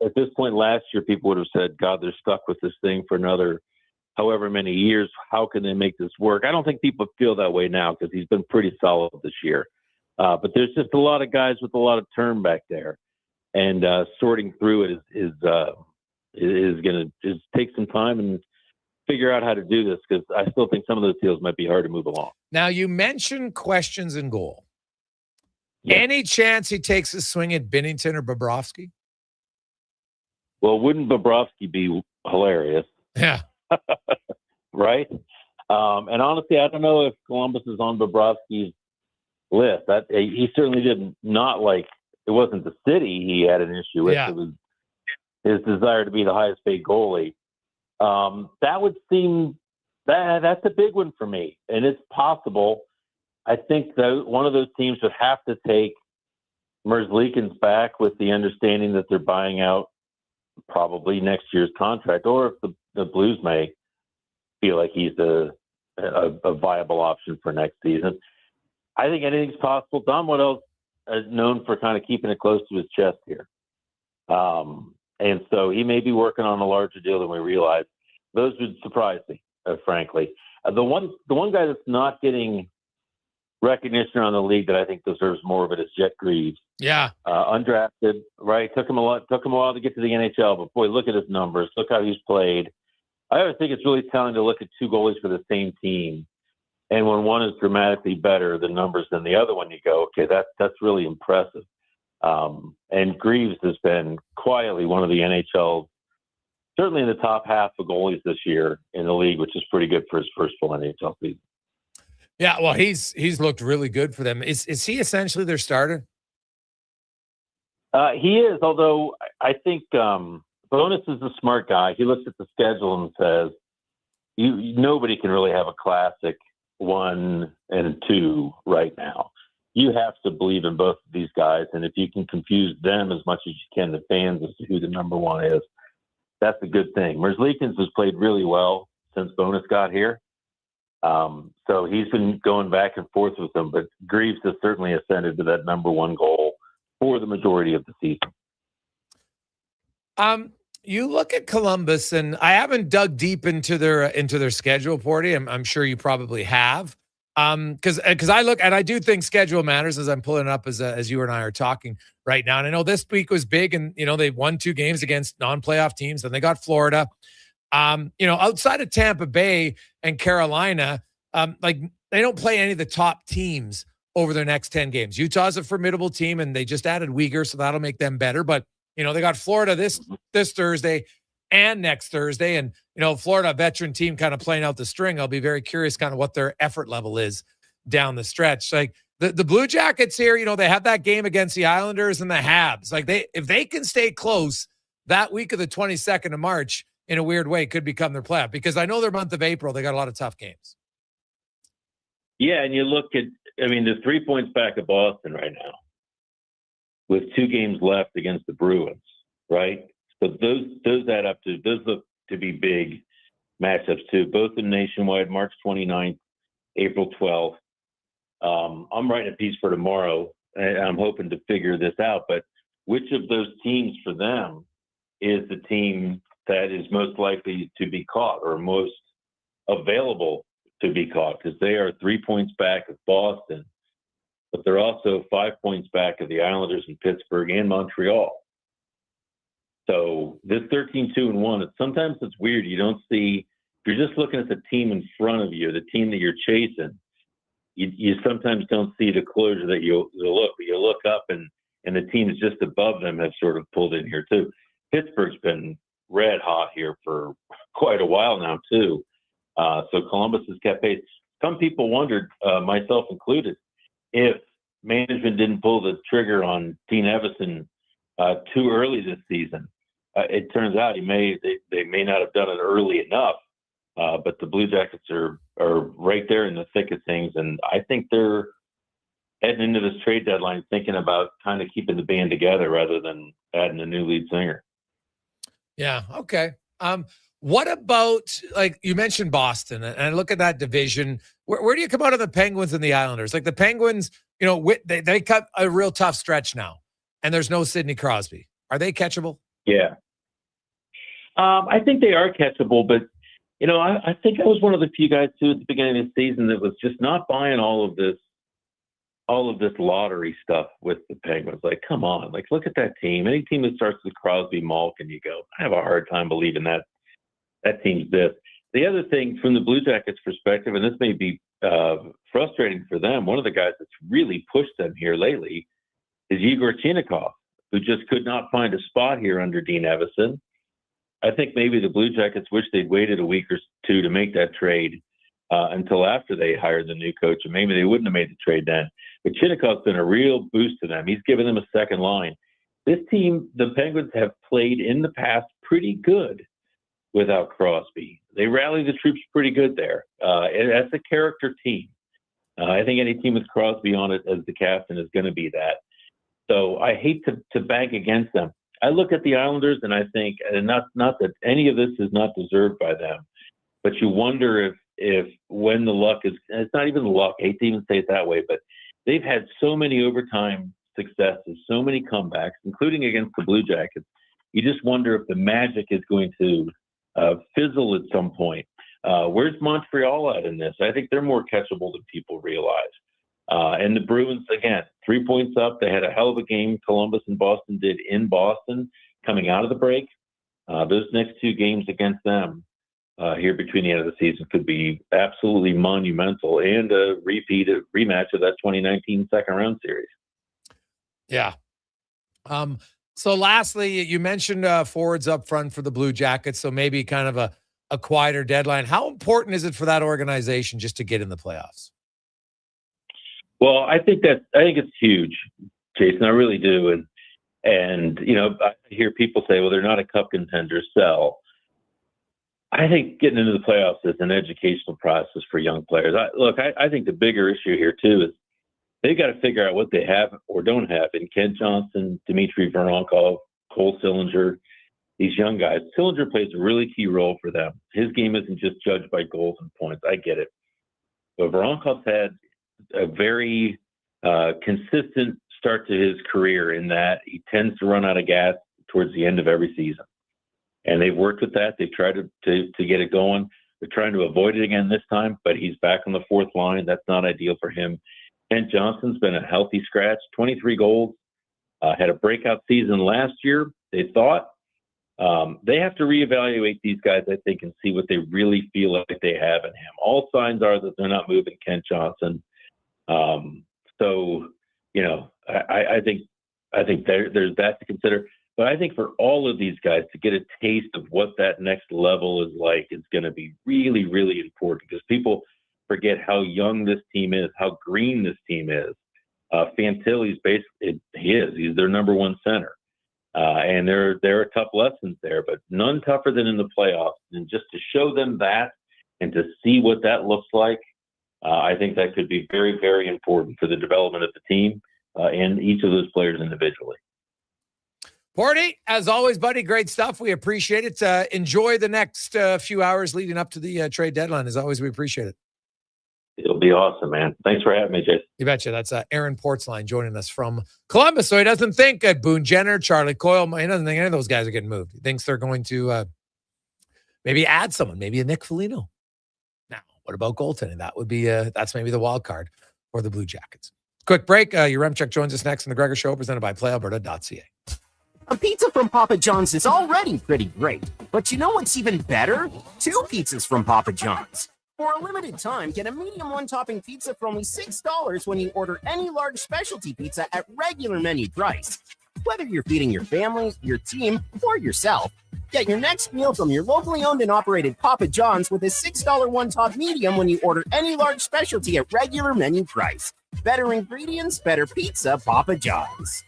at this point last year, people would have said, God, they're stuck with this thing for another however many years. How can they make this work? I don't think people feel that way now because he's been pretty solid this year. But there's just a lot of guys with a lot of term back there. And sorting through it is going to take some time and figure out how to do this, because I still think some of those deals might be hard to move along. Now, you mentioned questions in goal. Yeah. Any chance he takes a swing at Binnington or Bobrovsky? Well, wouldn't Bobrovsky be hilarious? Yeah. Right? And honestly, I don't know if Columbus is on Bobrovsky's list. He certainly did not like, it wasn't the city he had an issue with. Yeah. It was his desire to be the highest paid goalie. That would seem that's a big one for me, and it's possible. I think that one of those teams would have to take Merzlikins back with the understanding that they're buying out probably next year's contract, or if the Blues may feel like he's a viable option for next season. I think anything's possible. Don Waddell is known for kind of keeping it close to his chest here. And so he may be working on a larger deal than we realize. Those would surprise me, frankly. The one guy that's not getting recognition around the league that I think deserves more of it is Jet Greaves. Yeah. Undrafted, right? Took him a while to get to the NHL, but boy, look at his numbers. Look how he's played. I always think it's really telling to look at two goalies for the same team. And when one is dramatically better the numbers than the other one, you go, okay, that's really impressive. And Greaves has been quietly one of the NHL, certainly in the top half of goalies this year in the league, which is pretty good for his first full NHL season. Yeah, well, he's looked really good for them. Is he essentially their starter? He is, although I think Bowness is a smart guy. He looks at the schedule and says, nobody can really have a classic 1 and 2 right now. You have to believe in both of these guys, and if you can confuse them as much as you can, the fans, as to who the number one is, that's a good thing. Merzlikins has played really well since Bowness got here. So he's been going back and forth with them, but Greaves has certainly ascended to that number one goal for the majority of the season. You look at Columbus, and I haven't dug deep into their schedule, Porty. I'm sure you probably have. Because I look, and I do think schedule matters as I'm pulling it up as you and I are talking right now. And I know this week was big, and they won 2 games against non-playoff teams, and they got Florida. Outside of Tampa Bay and Carolina, like they don't play any of the top teams over their next 10 games. Utah's a formidable team, and they just added Uyghur, so that'll make them better. But they got Florida this Thursday and next Thursday. And, Florida, veteran team kind of playing out the string. I'll be very curious kind of what their effort level is down the stretch. Like the Blue Jackets here, they have that game against the Islanders and the Habs. Like if they can stay close that week of the 22nd of March, in a weird way, could become their playoff, because I know their month of April, they got a lot of tough games. Yeah. And you look at, they're 3 points back of Boston right now, with 2 games left against the Bruins, right? So those add up to, those look to be big matchups too. Both in Nationwide, March 29th, April 12th. I'm writing a piece for tomorrow, and I'm hoping to figure this out. But which of those teams for them is the team that is most likely to be caught or most available to be caught? Because they are 3 points back of Boston, but they're also 5 points back of the Islanders and Pittsburgh and Montreal. So this 13-2-1, sometimes it's weird. You don't see, if you're just looking at the team in front of you, the team that you're chasing, you sometimes don't see the closure that you'll look. But you look up and the teams just above them have sort of pulled in here too. Pittsburgh's been red hot here for quite a while now too. So Columbus has kept pace. Some people wondered, myself included, if management didn't pull the trigger on Dean Evison too early this season. It turns out they may not have done it early enough, but the Blue Jackets are right there in the thick of things, and I think they're heading into this trade deadline thinking about kind of keeping the band together rather than adding a new lead singer. Yeah. Okay. What about, like you mentioned Boston, and I look at that division. Where do you come out of the Penguins and the Islanders? Like the Penguins, they cut a real tough stretch now, and there's no Sidney Crosby. Are they catchable? Yeah. I think they are catchable, but I think I was one of the few guys too at the beginning of the season that was just not buying all of this lottery stuff with the Penguins. Like, come on, like look at that team. Any team that starts with Crosby, Malkin, you go, I have a hard time believing that team's this. The other thing from the Blue Jackets perspective, and this may be frustrating for them, one of the guys that's really pushed them here lately is Igor Chinnikov, who just could not find a spot here under Dean Evison. I think maybe the Blue Jackets wish they'd waited a week or two to make that trade until after they hired the new coach, and maybe they wouldn't have made the trade then. But Chinnikov's been a real boost to them. He's given them a second line. This team, the Penguins, have played in the past pretty good without Crosby. They rally the troops pretty good there. And that's a character team. I think any team with Crosby on it as the captain is going to be that. So I hate to bank against them. I look at the Islanders and I think, and not that any of this is not deserved by them, but you wonder if when the luck is, and it's not even the luck, I hate to even say it that way, but they've had so many overtime successes, so many comebacks, including against the Blue Jackets. You just wonder if the magic is going to fizzle at some point. Where's Montreal at in this? I think they're more catchable than people realize. And the Bruins, again, 3 points up. They had a hell of a game. Columbus and Boston did in Boston coming out of the break. Those next 2 games against them here between the end of the season could be absolutely monumental and a rematch of that 2019 second round series. Yeah. So lastly, you mentioned forwards up front for the Blue Jackets, so maybe kind of a quieter deadline. How important is it for that organization just to get in the playoffs? Well, I think it's huge, Jason. I really do. And I hear people say, well, they're not a cup contender, sell. I think getting into the playoffs is an educational process for young players. I think the bigger issue here too is they've got to figure out what they have or don't have in Kent Johnson, Dmitry Voronkov, Cole Sillinger, these young guys. Sillinger plays a really key role for them. His game isn't just judged by goals and points. I get it. But Voronkov's had a very consistent start to his career in that he tends to run out of gas towards the end of every season. and they've worked with that. They've tried to get it going. They're trying to avoid it again this time, but he's back on the fourth line. That's not ideal for him. Kent Johnson's been a healthy scratch, 23 goals, had a breakout season last year. They thought they have to reevaluate these guys, I think, and see what they really feel like they have in him. All signs are that they're not moving Kent Johnson. So, you know, I think there's that to consider. But I think for all of these guys to get a taste of what that next level is like is going to be really, really important, because people forget how young this team is, how green this team is. Fantilli's he's their number one center. And there are tough lessons there, but none tougher than in the playoffs. And just to show them that and to see what that looks like, I think that could be very, very important for the development of the team and each of those players individually. Porty, as always, buddy, great stuff. We appreciate it. Enjoy the next few hours leading up to the trade deadline. As always, we appreciate it. It'll be awesome, man. Thanks for having me, Jason. You betcha. That's Aaron Portzline joining us from Columbus. So he doesn't think Boone Jenner, Charlie Coyle, he doesn't think any of those guys are getting moved. He thinks they're going to maybe add someone, maybe a Nick Foligno. Now, what about goaltending? That would be that's maybe the wild card for the Blue Jackets. Quick break. Your Remchuk joins us next in the Gregor Show, presented by PlayAlberta.ca. A pizza from Papa John's is already pretty great, but you know what's even better? 2 pizzas from Papa John's. For a limited time, get a medium one-topping pizza for only $6 when you order any large specialty pizza at regular menu price. Whether you're feeding your family, your team, or yourself, get your next meal from your locally owned and operated Papa John's with a $6 one-top medium when you order any large specialty at regular menu price. Better ingredients, better pizza, Papa John's.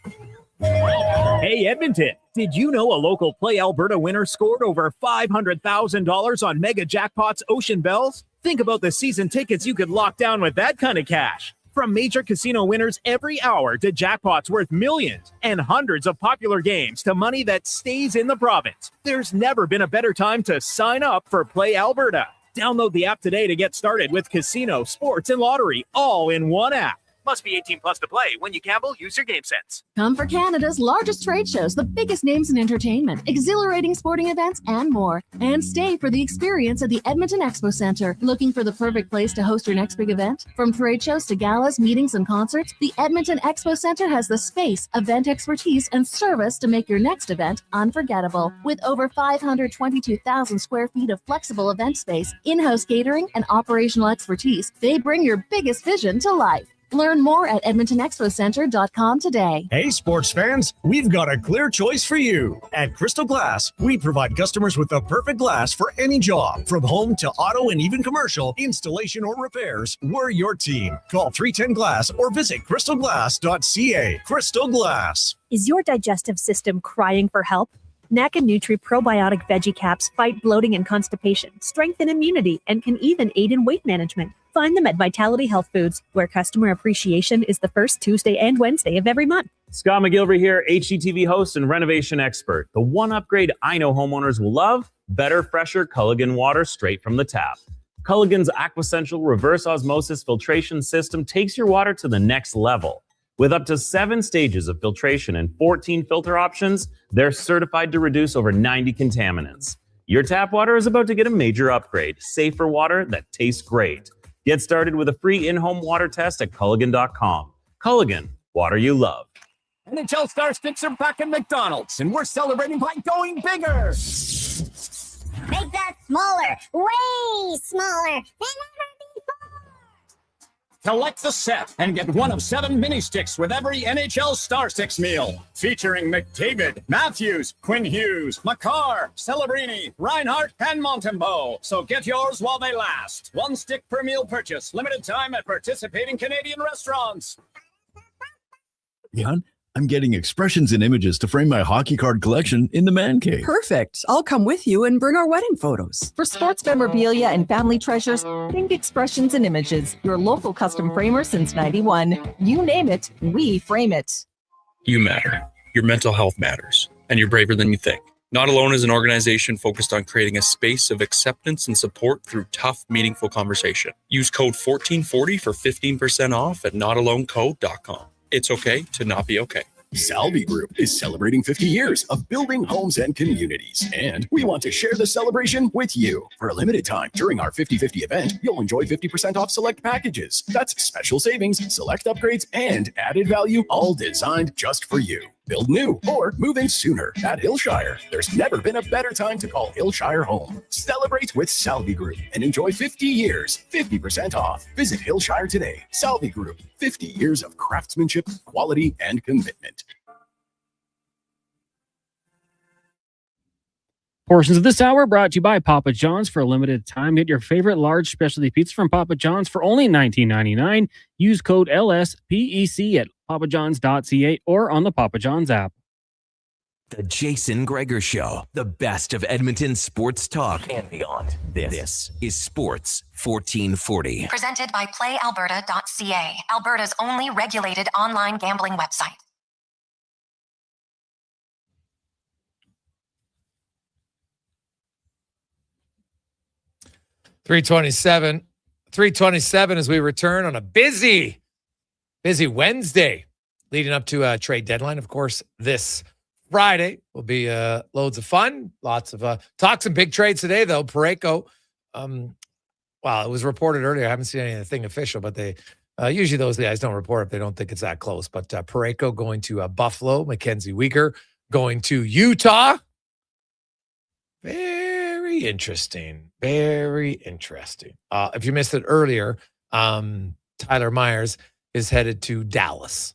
Hey, Edmonton, did you know a local Play Alberta winner scored over $500,000 on Mega Jackpots Ocean Bells? Think about the season tickets you could lock down with that kind of cash. From major casino winners every hour to jackpots worth millions and hundreds of popular games to money that stays in the province, there's never been a better time to sign up for Play Alberta. Download the app today to get started with casino, sports, and lottery all in one app. Must be 18 plus to play. When you gamble, use your game sense. Come for Canada's largest trade shows, the biggest names in entertainment, exhilarating sporting events, and more. And stay for the experience at the Edmonton Expo Centre. Looking for the perfect place to host your next big event? From trade shows to galas, meetings, and concerts, the Edmonton Expo Centre has the space, event expertise, and service to make your next event unforgettable. With over 522,000 square feet of flexible event space, in-house catering, and operational expertise, they bring your biggest vision to life. Learn more at EdmontonExpoCenter.com today. Hey, sports fans, we've got a clear choice for you. At Crystal Glass, we provide customers with the perfect glass for any job. From home to auto and even commercial, installation or repairs, we're your team. Call 310 Glass or visit crystalglass.ca. Crystal Glass. Is your digestive system crying for help? NAC and Nutri probiotic veggie caps fight bloating and constipation, strengthen immunity, and can even aid in weight management. Find them at Vitality Health Foods, where customer appreciation is the first Tuesday and Wednesday of every month. Scott McGilvery here, HGTV host and renovation expert. The one upgrade I know homeowners will love: better, fresher Culligan water straight from the tap. Culligan's Aquacentral reverse osmosis filtration system takes your water to the next level. With up to 7 stages of filtration and 14 filter options, they're certified to reduce over 90 contaminants. Your tap water is about to get a major upgrade: safer water that tastes great. Get started with a free in-home water test at Culligan.com. Culligan, water you love. NHL Star Sticks are back at McDonald's, and we're celebrating by going bigger. Make that smaller, way smaller than ever before. Collect the set and get one of 7 mini sticks with every NHL Star Sticks meal. Featuring McDavid, Matthews, Quinn Hughes, Makar, Celebrini, Reinhardt, and Montembeau. So get yours while they last. 1 stick per meal purchase. Limited time at participating Canadian restaurants. Jan, I'm getting expressions and images to frame my hockey card collection in the man cave. Perfect. I'll come with you and bring our wedding photos. For sports memorabilia and family treasures, think Expressions and Images, your local custom framer since 91. You name it, we frame it. You matter. Your mental health matters, and you're braver than you think. Not Alone is an organization focused on creating a space of acceptance and support through tough, meaningful conversation. Use code 1440 for 15% off at notaloneco.com. It's okay to not be okay. Salvi Group is celebrating 50 years of building homes and communities, and we want to share the celebration with you. For a limited time during our 50/50 event, you'll enjoy 50% off select packages. That's special savings, select upgrades, and added value, all designed just for you. Build new or move in sooner at Hillshire. There's never been a better time to call Hillshire home. Celebrate with Salvi Group and enjoy 50 years, 50% off. Visit Hillshire today. Salvi Group, 50 years of craftsmanship, quality, and commitment. Portions of this hour brought to you by Papa John's. For a limited time, get your favorite large specialty pizza from Papa John's for only $19.99. Use code LSPEC at papajohns.ca or on the Papa John's app. The Jason Gregor Show, the best of Edmonton sports talk and beyond. This is Sports 1440. Presented by PlayAlberta.ca, Alberta's only regulated online gambling website. $327 as we return on a busy Wednesday leading up to a trade deadline. Of course, this Friday will be loads of fun. Lots of talk, some big trades today, though. Parayko, it was reported earlier. I haven't seen anything official, but they usually those guys don't report if they don't think it's that close. But Parayko going to Buffalo, Mackenzie Weegar going to Utah. Very interesting. Very interesting. If you missed it earlier, Tyler Myers is headed to Dallas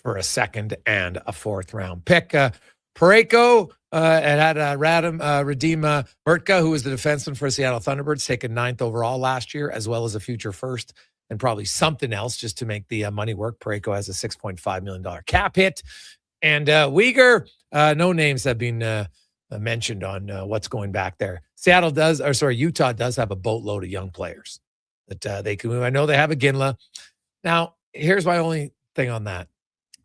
for a second and a fourth round pick. Parayko had Radim Murtka, who was the defenseman for Seattle Thunderbirds, taken 9th overall last year, as well as a future first and probably something else just to make the money work. Parayko has a $6.5 million cap hit. And Weegar, no names have been mentioned on what's going back there. Utah does have a boatload of young players that they can move. I know they have a Ginla. Now, here's my only thing on that.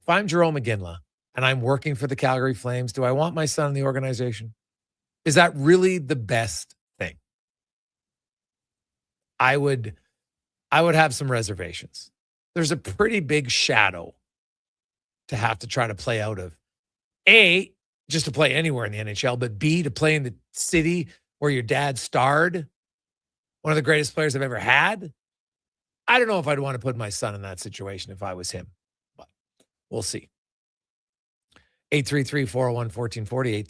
If I'm Jerome Iginla and I'm working for the Calgary Flames, do I want my son in the organization? Is that really the best thing? I would have some reservations. There's a pretty big shadow to have to try to play out of. A, just to play anywhere in the NHL, but B, to play in the city where your dad starred, one of the greatest players I've ever had. I don't know if I'd want to put my son in that situation if I was him, but we'll see. 833-401-1440,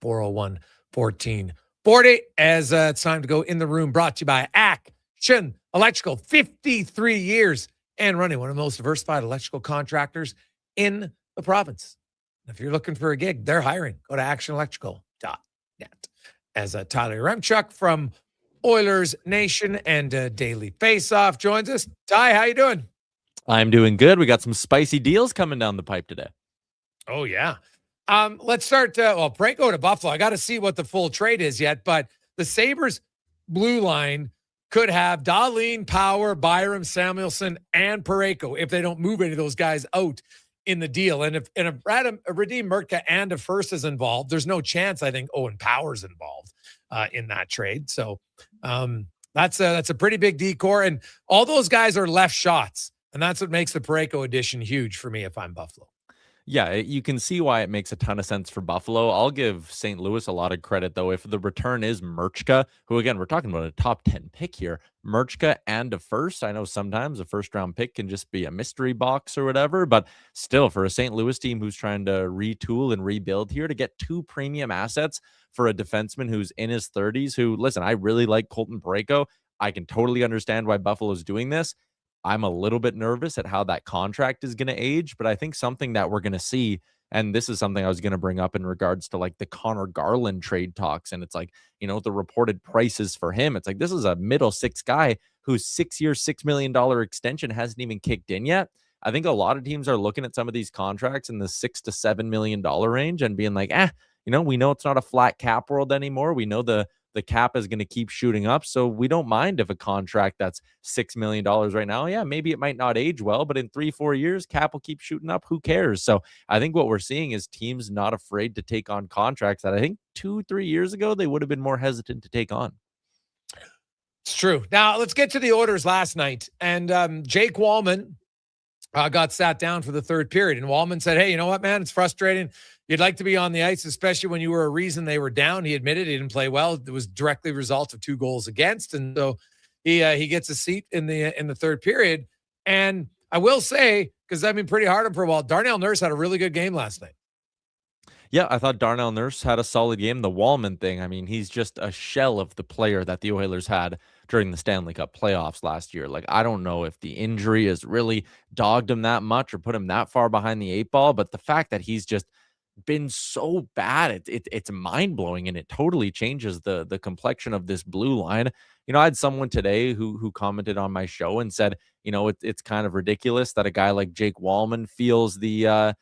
833-401-1440. As it's time to go in the room, brought to you by Action Electrical, 53 years and running, one of the most diversified electrical contractors in the province. If you're looking for a gig, they're hiring. Go to actionelectrical.net. As Tyler Remchuk from Oilers Nation and Daily Faceoff joins us. Ty, how you doing? I'm doing good. We got some spicy deals coming down the pipe today. Oh, yeah. Let's start. Parayko to Buffalo. I got to see what the full trade is yet, but the Sabres blue line could have Dahlin, Power, Byram, Samuelson, and Parayko if they don't move any of those guys out in the deal. And if Radim Murtka and a first is involved, there's no chance, I think, Owen Power's involved in that trade. So that's a pretty big decor. And all those guys are left shots. And that's what makes the Parayko addition huge for me if I'm Buffalo. Yeah, you can see why it makes a ton of sense for Buffalo. I'll give St. Louis a lot of credit, though. If the return is Murtka, who, again, we're talking about a top 10 pick here, Murtka and a first. I know sometimes a first-round pick can just be a mystery box or whatever, but still, for a St. Louis team who's trying to retool and rebuild here, to get 2 premium assets for a defenseman who's in his 30s, who, listen, I really like Colton Parayko. I can totally understand why Buffalo's doing this. I'm a little bit nervous at how that contract is going to age, but I think something that we're going to see, and this is something I was going to bring up in regards to like the Connor Garland trade talks, and it's like, you know, the reported prices for him. It's like, this is a middle six guy whose 6-year, $6 million extension hasn't even kicked in yet. I think a lot of teams are looking at some of these contracts in the $6 to $7 million range and being like, we know it's not a flat cap world anymore. We know the cap is going to keep shooting up. So we don't mind if a contract that's $6 million right now, maybe it might not age well, but in 3-4 years, cap will keep shooting up. Who cares? So I think what we're seeing is teams not afraid to take on contracts that I think 2-3 years ago, they would have been more hesitant to take on. It's true. Now let's get to the orders last night. And Jake Walman got sat down for the third period. And Walman said, hey, you know what, man? It's frustrating. You'd like to be on the ice, especially when you were a reason they were down. He admitted he didn't play well. It was directly a result of 2 goals against. And so he gets a seat in the third period. And I will say, because I've been pretty hard on him for a while, Darnell Nurse had a really good game last night. Yeah, I thought Darnell Nurse had a solid game. The Walman thing, I mean, he's just a shell of the player that the Oilers had during the Stanley Cup playoffs last year. Like, I don't know if the injury has really dogged him that much or put him that far behind the 8 ball, but the fact that he's just been so bad, it's mind-blowing, and it totally changes the complexion of this blue line. You know, I had someone today who commented on my show and said, you know, it's kind of ridiculous that a guy like Jake Walman feels the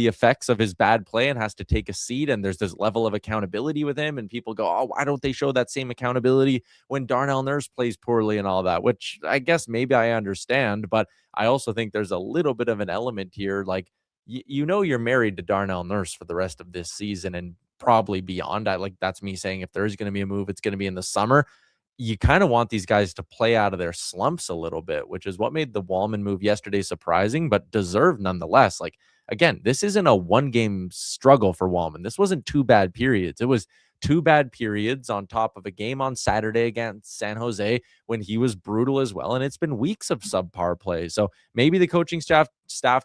effects of his bad play and has to take a seat, and there's this level of accountability with him, and people go, oh, why don't they show that same accountability when Darnell Nurse plays poorly and all that, which I guess maybe I understand, but I also think there's a little bit of an element here, like, you know, you're married to Darnell Nurse for the rest of this season and probably beyond. That's me saying if there is going to be a move, it's going to be in the summer. You kind of want these guys to play out of their slumps a little bit, which is what made the Walman move yesterday surprising, but deserved nonetheless. Like, again, this isn't a 1-game struggle for Walman. This wasn't 2 bad periods. It was 2 bad periods on top of a game on Saturday against San Jose when he was brutal as well. And it's been weeks of subpar play. So maybe the coaching staff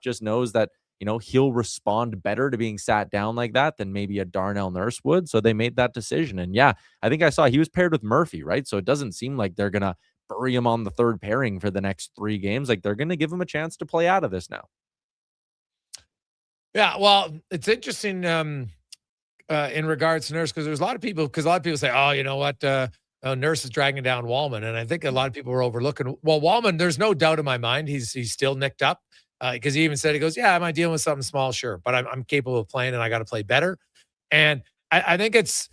just knows that, you know, he'll respond better to being sat down like that than maybe a Darnell Nurse would. So they made that decision. And yeah, I think I saw he was paired with Murphy, right? So it doesn't seem like they're going to bury him on the third pairing for the next 3 games. Like, they're going to give him a chance to play out of this now. Yeah, well, it's interesting in regards to Nurse, because a lot of people say, oh, you know what, Nurse is dragging down Walman. And I think a lot of people are overlooking. Well, Walman, there's no doubt in my mind he's still nicked up. Because he even said, he goes, yeah, am I dealing with something small? Sure. But I'm capable of playing, and I got to play better. And I think it's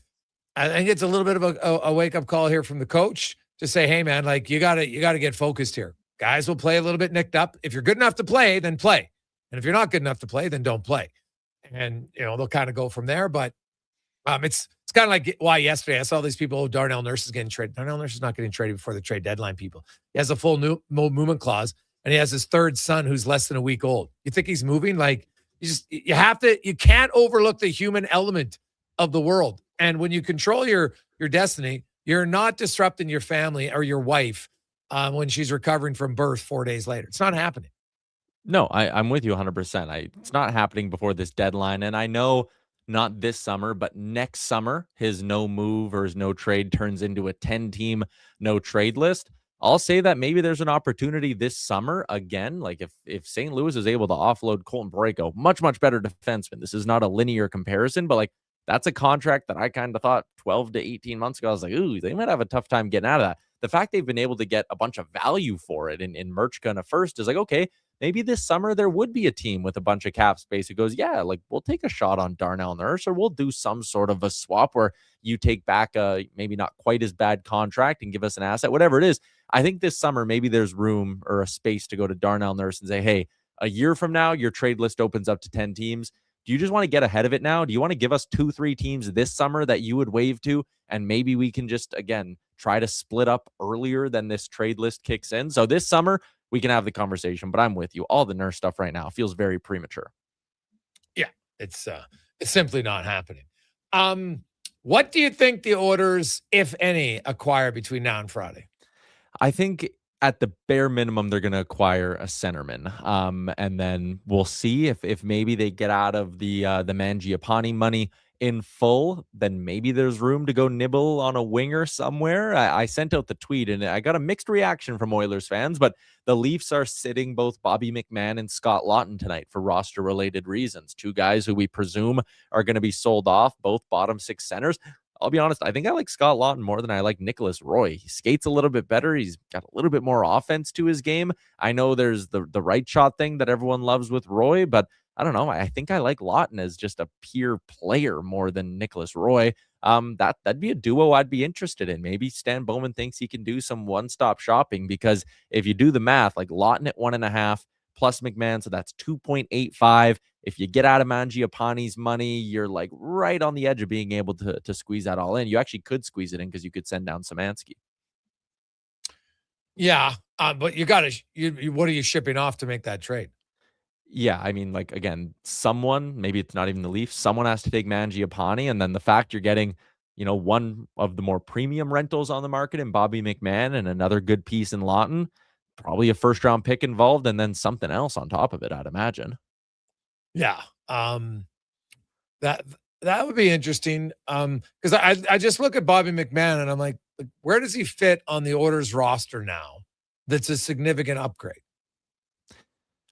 a little bit of a wake-up call here from the coach to say, hey, man, like, you gotta get focused here. Guys will play a little bit nicked up. If you're good enough to play, then play. And if you're not good enough to play, then don't play. And, you know, they'll kind of go from there. But it's kind of like why yesterday I saw these people, oh, Darnell Nurse is getting traded. Darnell Nurse is not getting traded before the trade deadline, people. He has a full new movement clause. And he has his 3rd son who's less than a week old. You think he's moving? Like, you can't overlook the human element of the world. And when you control your destiny, you're not disrupting your family or your wife when she's recovering from birth 4 days later. It's not happening. No, I'm with you 100%. It's not happening before this deadline. And I know not this summer, but next summer, his no move or his no trade turns into a 10-team no trade list. I'll say that maybe there's an opportunity this summer again. Like, if St. Louis is able to offload Colton Parayko, much better defenseman. This is not a linear comparison, but like, that's a contract that I kind of thought 12 to 18 months ago. I was like, ooh, they might have a tough time getting out of that. The fact they've been able to get a bunch of value for it in Merchka and a first is like, okay, maybe this summer there would be a team with a bunch of cap space who goes, yeah, like, we'll take a shot on Darnell Nurse, or we'll do some sort of a swap where you take back a maybe not quite as bad contract and give us an asset, whatever it is. I think this summer, maybe there's room or a space to go to Darnell Nurse and say, hey, a year from now, your trade list opens up to 10 teams. Do you just want to get ahead of it now? Do you want to give us 2-3 teams this summer that you would waive to? And maybe we can just, again, try to split up earlier than this trade list kicks in. So this summer, we can have the conversation, but I'm with you. All the Nurse stuff right now feels very premature. Yeah, it's simply not happening. What do you think the Oilers, if any, acquire between now and Friday? I think at the bare minimum, they're going to acquire a centerman. And then we'll see if maybe they get out of the Mangiapane money in full, then maybe there's room to go nibble on a winger somewhere. I sent out the tweet and I got a mixed reaction from Oilers fans, but the Leafs are sitting both Bobby McMann and Scott Laughton tonight for roster related reasons. 2 guys who we presume are going to be sold off, both bottom 6 centers. I'll be honest, I think I like Scott Laughton more than I like Nicholas Roy. He skates a little bit better. He's got a little bit more offense to his game. I know there's the right shot thing that everyone loves with Roy, but I don't know. I think I like Laughton as just a pure player more than Nicholas Roy. That'd be a duo I'd be interested in. Maybe Stan Bowman thinks he can do some one-stop shopping, because if you do the math, like Laughton at 1.5 plus McMahon, so that's 2.85. If you get out of Mangiapane's money, you're like right on the edge of being able to squeeze that all in. You actually could squeeze it in because you could send down Szymanski. Yeah, but you got to. What are you shipping off to make that trade? Yeah, I mean, like, again, someone, maybe it's not even the Leafs, someone has to take Mangiapane, and then the fact you're getting, one of the more premium rentals on the market in Bobby McMahon and another good piece in Lawton, probably a first-round pick involved, and then something else on top of it, I'd imagine. Yeah. That would be interesting. Because I just look at Bobby McMahon and I'm like, where does he fit on the Oilers roster now? That's a significant upgrade.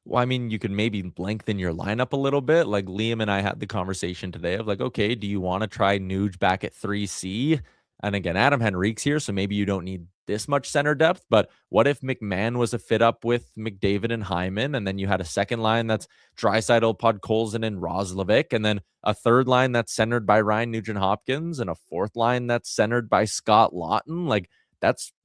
Well, I mean, you could maybe lengthen your lineup a little bit. Like Liam and I had the conversation today of like, okay, do you want to try Nuge back at 3C? And again, Adam Henrique's here, so maybe you don't need this much center depth. But what if McMahon was a fit up with McDavid and Hyman, and then you had a second line that's Draisaitl, Podkolzin, and Roslovic, and then a third line that's centered by Ryan Nugent-Hopkins, and a fourth line that's centered by Scott Lawton? Like,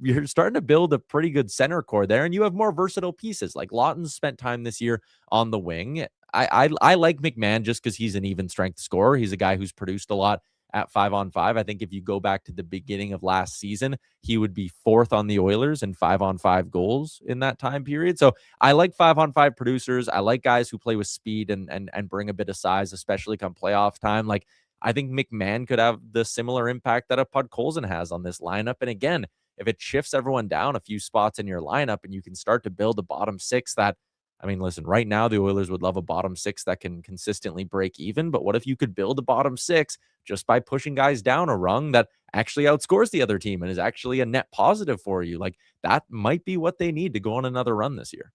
you're starting to build a pretty good center core there, and you have more versatile pieces. Like Lawton's spent time this year on the wing. I like McMahon just because he's an even strength scorer. He's a guy who's produced a lot at 5-on-5. I think if you go back to the beginning of last season, he would be 4th on the Oilers in 5-on-5 goals in that time period. So I like 5-on-5 producers. I like guys who play with speed and bring a bit of size, especially come playoff time. Like, I think McMahon could have the similar impact that a Podkolzin has on this lineup. And again, if it shifts everyone down a few spots in your lineup and you can start to build a bottom six that, I mean, listen, right now the Oilers would love a bottom six that can consistently break even. But what if you could build a bottom six just by pushing guys down a rung that actually outscores the other team and is actually a net positive for you? Like, that might be what they need to go on another run this year.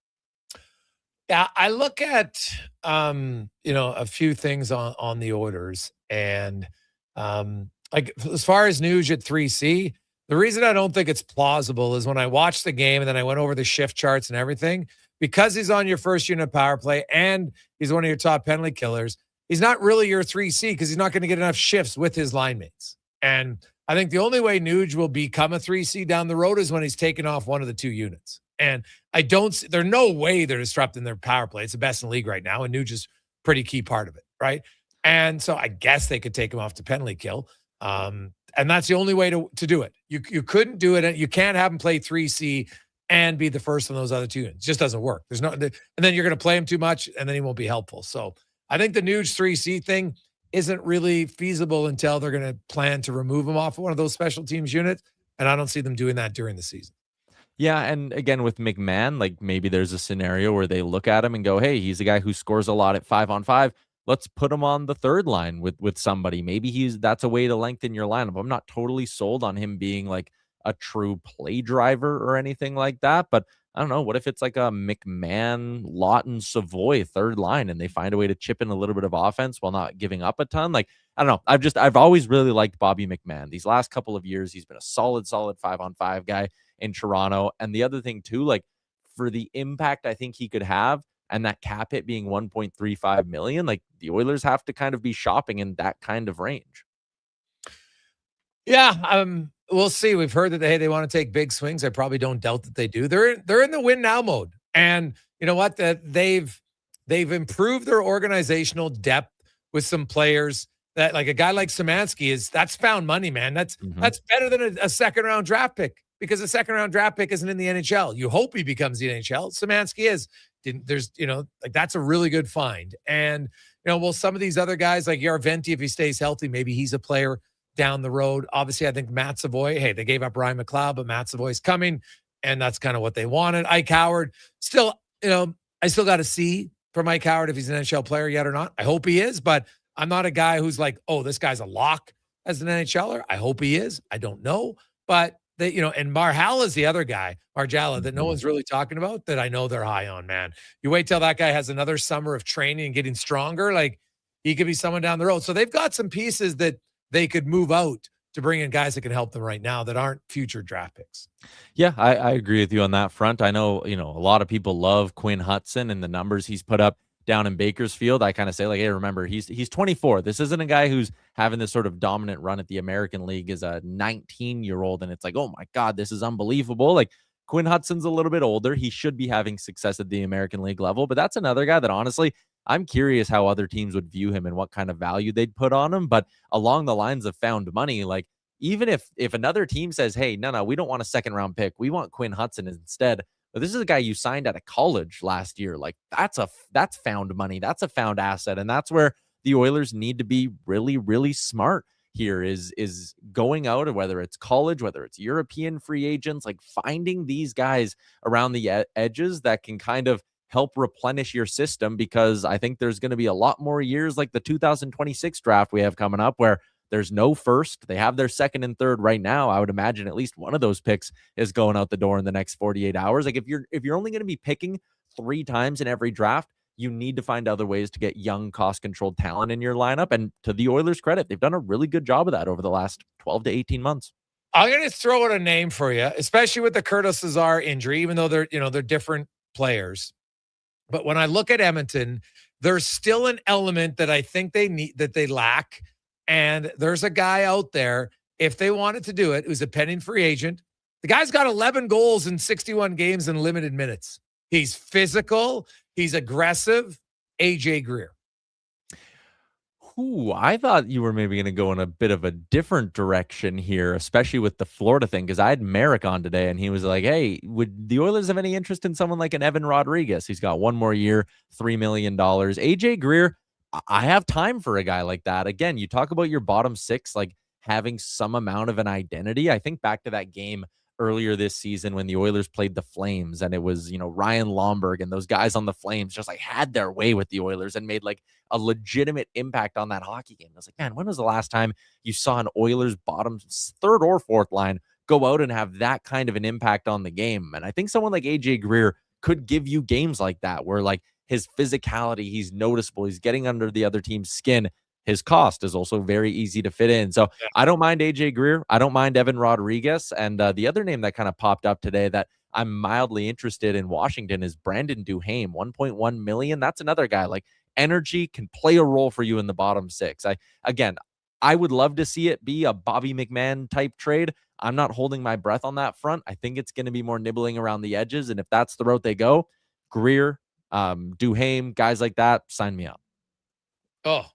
Yeah, I look at a few things on the Oilers, and like as far as Nuge at 3C, the reason I don't think it's plausible is when I watched the game and then I went over the shift charts and everything, because he's on your first unit power play and he's one of your top penalty killers, he's not really your 3C because he's not going to get enough shifts with his line mates. And I think the only way Nuge will become a 3C down the road is when he's taken off one of the two units. And there's no way they're disrupting their power play. It's the best in the league right now, and Nuge is a pretty key part of it, right? And so I guess they could take him off to penalty kill. And that's the only way to do it. You couldn't do it. You can't have him play 3C and be the first on those other two units. It just doesn't work. And then you're going to play him too much, and then he won't be helpful. So I think the Nuge 3C thing isn't really feasible until they're going to plan to remove him off of one of those special teams units. And I don't see them doing that during the season. Yeah, and again, with McMahon, like maybe there's a scenario where they look at him and go, hey, he's a guy who scores a lot at 5-on-5. Let's put him on the third line with somebody. Maybe that's a way to lengthen your lineup. I'm not totally sold on him being like a true play driver or anything like that, but I don't know. What if it's like a McMahon, Lawton, Savoy third line and they find a way to chip in a little bit of offense while not giving up a ton? Like, I don't know. I've always really liked Bobby McMahon. These last couple of years, he's been a solid 5-on-5 guy in Toronto. And the other thing too, like for the impact I think he could have, and that cap hit being $1.35 million, like the Oilers have to kind of be shopping in that kind of range. Yeah, we'll see. We've heard that they want to take big swings. I probably don't doubt that they do. They're in the win now mode, and you know what? That they've improved their organizational depth with some players. That like a guy like Szymanski that's found money, man. That's better than a second round draft pick, because a second round draft pick isn't in the NHL. You hope he becomes the NHL. Szymanski is. There's, like that's a really good find. And, well, some of these other guys like Yarventi, if he stays healthy, maybe he's a player down the road. Obviously, I think Matt Savoy, hey, they gave up Ryan McLeod, but Matt Savoy's coming, and that's kind of what they wanted. Ike Howard, still, I still got to see from Ike Howard if he's an NHL player yet or not. I hope he is, but I'm not a guy who's like, oh, this guy's a lock as an NHLer. I hope he is. I don't know, but and Marhala is the other guy, Marjala, that no one's really talking about, that I know they're high on, man. You wait till that guy has another summer of training and getting stronger, like he could be someone down the road. So they've got some pieces that they could move out to bring in guys that can help them right now that aren't future draft picks. Yeah, I agree with you on that front. I know, a lot of people love Quinn Hudson and the numbers he's put up down in Bakersfield. I kind of say like, hey, remember, he's 24. This isn't a guy who's having this sort of dominant run at the American League as a 19-year-old. And it's like, oh my God, this is unbelievable. Like Quinn Hudson's a little bit older. He should be having success at the American League level, but that's another guy that honestly, I'm curious how other teams would view him and what kind of value they'd put on him. But along the lines of found money, like even if another team says, hey, no, we don't want a second round pick, we want Quinn Hudson instead, But this is a guy you signed out of college last year. Like that's found money. That's a found asset. And that's where the Oilers need to be really, really smart here is going out, or whether it's college, whether it's European free agents, like finding these guys around the edges that can kind of help replenish your system, because I think there's going to be a lot more years like the 2026 draft we have coming up where there's no first. They have their second and third right now. I would imagine at least one of those picks is going out the door in the next 48 hours. Like if you're only going to be picking 3 times in every draft, you need to find other ways to get young, cost-controlled talent in your lineup. And to the Oilers' credit, they've done a really good job of that over the last 12 to 18 months. I'm going to throw out a name for you, especially with the Curtis Lazar injury, even though they're different players. But when I look at Edmonton, there's still an element that I think they lack. And there's a guy out there, if they wanted to do it, who's a pending free agent. The guy's got 11 goals in 61 games in limited minutes. He's physical. He's aggressive. AJ Greer. Ooh, I thought you were maybe going to go in a bit of a different direction here, especially with the Florida thing, because I had Merrick on today, and he was like, hey, would the Oilers have any interest in someone like an Evan Rodriguez? He's got 1 more year, $3 million. AJ Greer, I have time for a guy like that. Again, you talk about your bottom 6, like having some amount of an identity. I think back to that game earlier this season when the Oilers played the Flames, and it was, Ryan Lomberg and those guys on the Flames just like had their way with the Oilers and made like a legitimate impact on that hockey game. I was like, man, when was the last time you saw an Oilers bottom 3rd or 4th line go out and have that kind of an impact on the game? And I think someone like AJ Greer could give you games like that, where like his physicality, he's noticeable, he's getting under the other team's skin. His cost is also very easy to fit in. So I don't mind AJ Greer. I don't mind Evan Rodriguez. And the other name that kind of popped up today that I'm mildly interested in Washington is Brandon Duhaime, $1.1 million. That's another guy like energy, can play a role for you in the bottom 6. I would love to see it be a Bobby McMahon type trade. I'm not holding my breath on that front. I think it's going to be more nibbling around the edges. And if that's the route they go, Greer, Duhaime, guys like that, sign me up. Oh,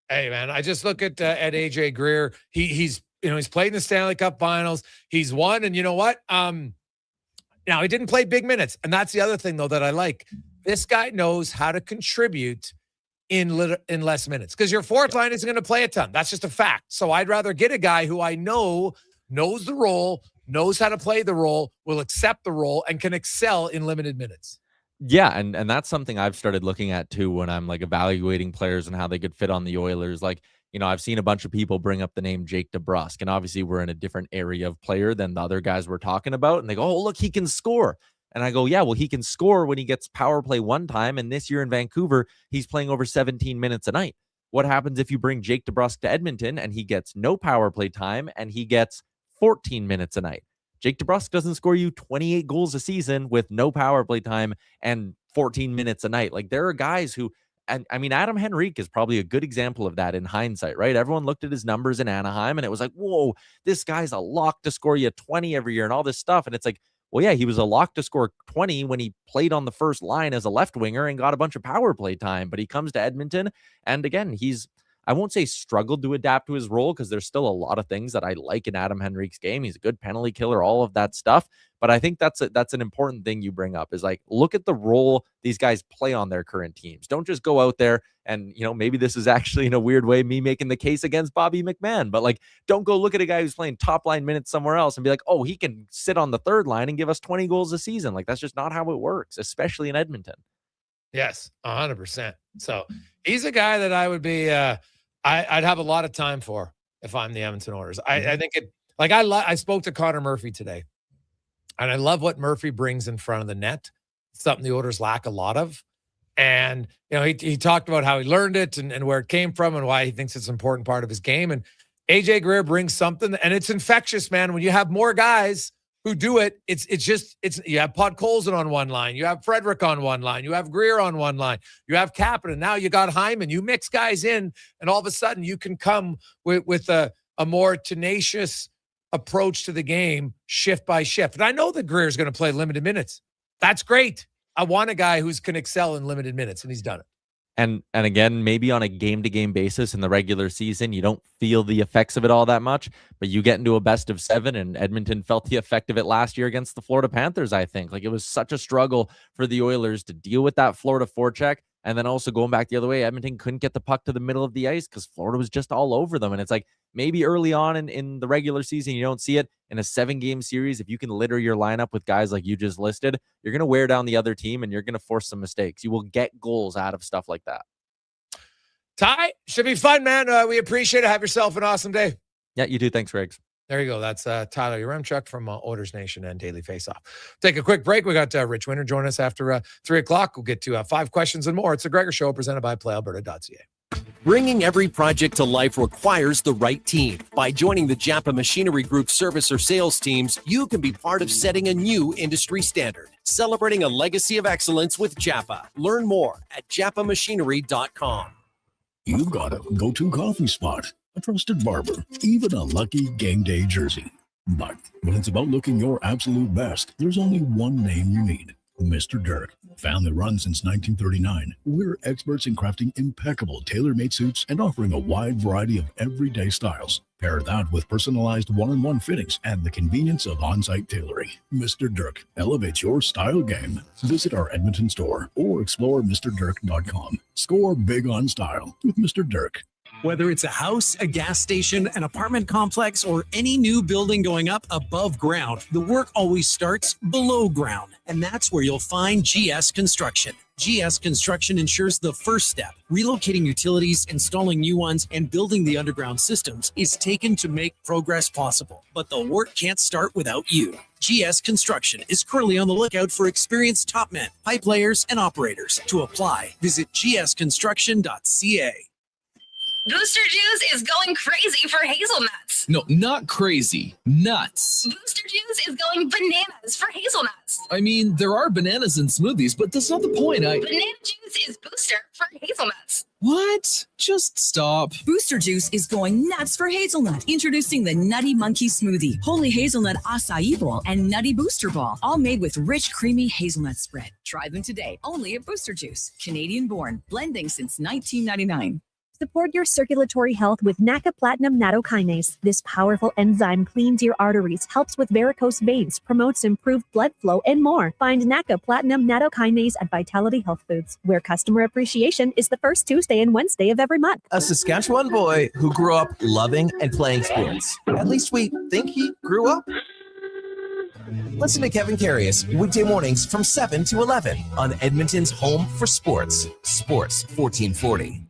hey, man, I just look at AJ Greer. He's played in the Stanley Cup Finals. He's won, and you know what? Now he didn't play big minutes, and that's the other thing though that I like. This guy knows how to contribute in less minutes, because your 4th line isn't going to play a ton. That's just a fact. So I'd rather get a guy who I know knows the role, knows how to play the role, will accept the role, and can excel in limited minutes. Yeah, and that's something I've started looking at too when I'm like evaluating players and how they could fit on the Oilers. Like, I've seen a bunch of people bring up the name Jake DeBrusk, and obviously we're in a different area of player than the other guys we're talking about. And they go, oh, look, he can score. And I go, yeah, well, he can score when he gets power play one time. And this year in Vancouver, he's playing over 17 minutes a night. What happens if you bring Jake DeBrusk to Edmonton and he gets no power play time and he gets 14 minutes a night? Jake DeBrusk doesn't score you 28 goals a season with no power play time and 14 minutes a night. Like, there are guys who, and I mean, Adam Henrique is probably a good example of that in hindsight, right? Everyone looked at his numbers in Anaheim and it was like, whoa, this guy's a lock to score you 20 every year and all this stuff. And it's like, well, yeah, he was a lock to score 20 when he played on the first line as a left winger and got a bunch of power play time. But he comes to Edmonton, and again, I won't say struggled to adapt to his role, because there's still a lot of things that I like in Adam Henrique's game. He's a good penalty killer, all of that stuff. But I think that's an important thing you bring up, is like, look at the role these guys play on their current teams. Don't just go out there and, maybe this is actually in a weird way me making the case against Bobby McMahon, but like, don't go look at a guy who's playing top line minutes somewhere else and be like, oh, he can sit on the 3rd line and give us 20 goals a season. Like, that's just not how it works, especially in Edmonton. Yes, 100%. So he's a guy that I would be, I'd have a lot of time for if I'm the Edmonton Oilers. I think it, like, I spoke to Conor Murphy today, and I love what Murphy brings in front of the net. Something the Oilers lack a lot of. And, he talked about how he learned it and where it came from and why he thinks it's an important part of his game. And AJ Greer brings something, and it's infectious, man. When you have more guys who do it, it's you have Podkolzin on one line, you have Frederick on one line, you have Greer on one line, you have Kapanen, now you got Hyman. You mix guys in, and all of a sudden you can come with a more tenacious approach to the game, shift by shift. And I know that Greer is going to play limited minutes. That's great. I want a guy who can excel in limited minutes, and he's done it. And again, maybe on a game-to-game basis in the regular season, you don't feel the effects of it all that much, but you get into a best of 7, and Edmonton felt the effect of it last year against the Florida Panthers, I think. Like, it was such a struggle for the Oilers to deal with that Florida forecheck, and then also going back the other way, Edmonton couldn't get the puck to the middle of the ice because Florida was just all over them. And it's like, maybe early on in the regular season, you don't see it. In a 7-game series, if you can litter your lineup with guys like you just listed, you're going to wear down the other team and you're going to force some mistakes. You will get goals out of stuff like that. Ty, should be fun, man. We appreciate it. Have yourself an awesome day. Yeah, you too. Thanks, Riggs. There you go. That's Tyler Yaremchuk from Oilers Nation and Daily Faceoff. Take a quick break. We got Ritch Winter join us after 3 o'clock. We'll get to 5 questions and more. It's the Gregor Show presented by PlayAlberta.ca. Bringing every project to life requires the right team. By joining the Japa Machinery Group service or sales teams, you can be part of setting a new industry standard. Celebrating a legacy of excellence with Japa. Learn more at japamachinery.com. You've got a go-to coffee spot, a trusted barber, even a lucky game day jersey. But when it's about looking your absolute best, there's only one name you need. Mr. Dirk. Family run since 1939, we're experts in crafting impeccable tailor-made suits and offering a wide variety of everyday styles. Pair that with personalized one-on-one fittings and the convenience of on-site tailoring. Mr. Dirk elevates your style game. Visit our Edmonton store or explore MrDirk.com. Score big on style with Mr. Dirk. Whether it's a house, a gas station, an apartment complex, or any new building going up above ground, the work always starts below ground. And that's where you'll find GS Construction. GS Construction ensures the first step, relocating utilities, installing new ones, and building the underground systems, is taken to make progress possible. But the work can't start without you. GS Construction is currently on the lookout for experienced top men, pipe layers, and operators. To apply, visit gsconstruction.ca. Booster Juice is going crazy for hazelnuts. No, not crazy. Nuts. Booster Juice is going bananas for hazelnuts. I mean, there are bananas in smoothies, but that's not the point. Banana juice is booster for hazelnuts. What? Just stop. Booster Juice is going nuts for hazelnut. Introducing the Nutty Monkey Smoothie, Holy Hazelnut Acai Bowl, and Nutty Booster Ball, all made with rich, creamy hazelnut spread. Try them today, only at Booster Juice. Canadian born, blending since 1999. Support your circulatory health with NACA Platinum Nattokinase. This powerful enzyme cleans your arteries, helps with varicose veins, promotes improved blood flow, and more. Find NACA Platinum Nattokinase at Vitality Health Foods, where customer appreciation is the first Tuesday and Wednesday of every month. A Saskatchewan boy who grew up loving and playing sports. At least we think he grew up. Listen to Kevin Carius weekday mornings from 7 to 11 on Edmonton's home for sports, Sports 1440.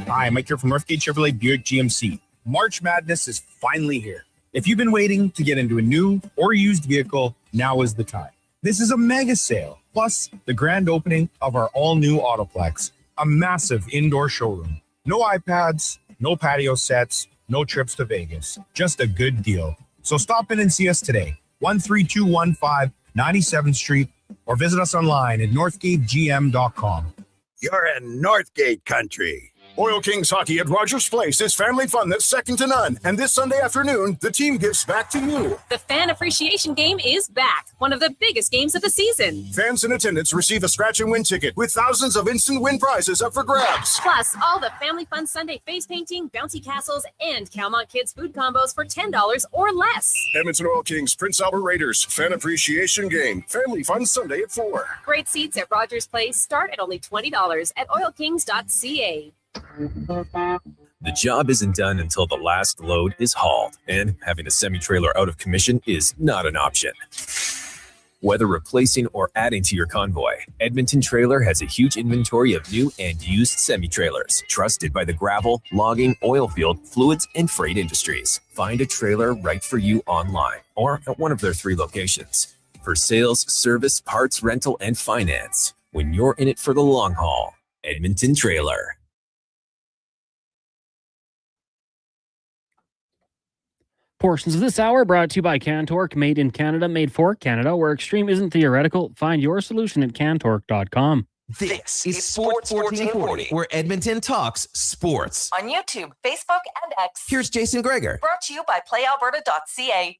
Hi, Mike here from Northgate Chevrolet Buick GMC. March Madness is finally here. If you've been waiting to get into a new or used vehicle, now is the time. This is a mega sale, plus the grand opening of our all-new Autoplex, a massive indoor showroom. No iPads, no patio sets, no trips to Vegas. Just a good deal. So stop in and see us today, 13215 97th Street, or visit us online at northgategm.com. You're in Northgate country. Oil Kings hockey at Rogers Place is family fun that's second to none. And this Sunday afternoon, the team gives back to you. The Fan Appreciation Game is back, one of the biggest games of the season. Fans in attendance receive a scratch and win ticket with thousands of instant win prizes up for grabs. Plus, all the Family Fun Sunday face painting, bouncy castles, and Calmont Kids food combos for $10 or less. Edmonton Oil Kings, Prince Albert Raiders, Fan Appreciation Game. Family Fun Sunday at 4. Great seats at Rogers Place start at only $20 at oilkings.ca. The job isn't done until the last load is hauled, and having a semi-trailer out of commission is not an option. Whether replacing or adding to your convoy, Edmonton Trailer has a huge inventory of new and used semi-trailers, trusted by the gravel, logging, oil field, fluids, and freight industries. Find a trailer right for you online or at one of their 3 locations. For sales, service, parts, rental, and finance, when you're in it for the long haul, Edmonton Trailer. Portions of this hour brought to you by CanTorque, made in Canada, made for Canada, where extreme isn't theoretical. Find your solution at CanTorque.com. This is Sports 1440, where Edmonton talks sports. On YouTube, Facebook, and X. Here's Jason Gregor. Brought to you by PlayAlberta.ca.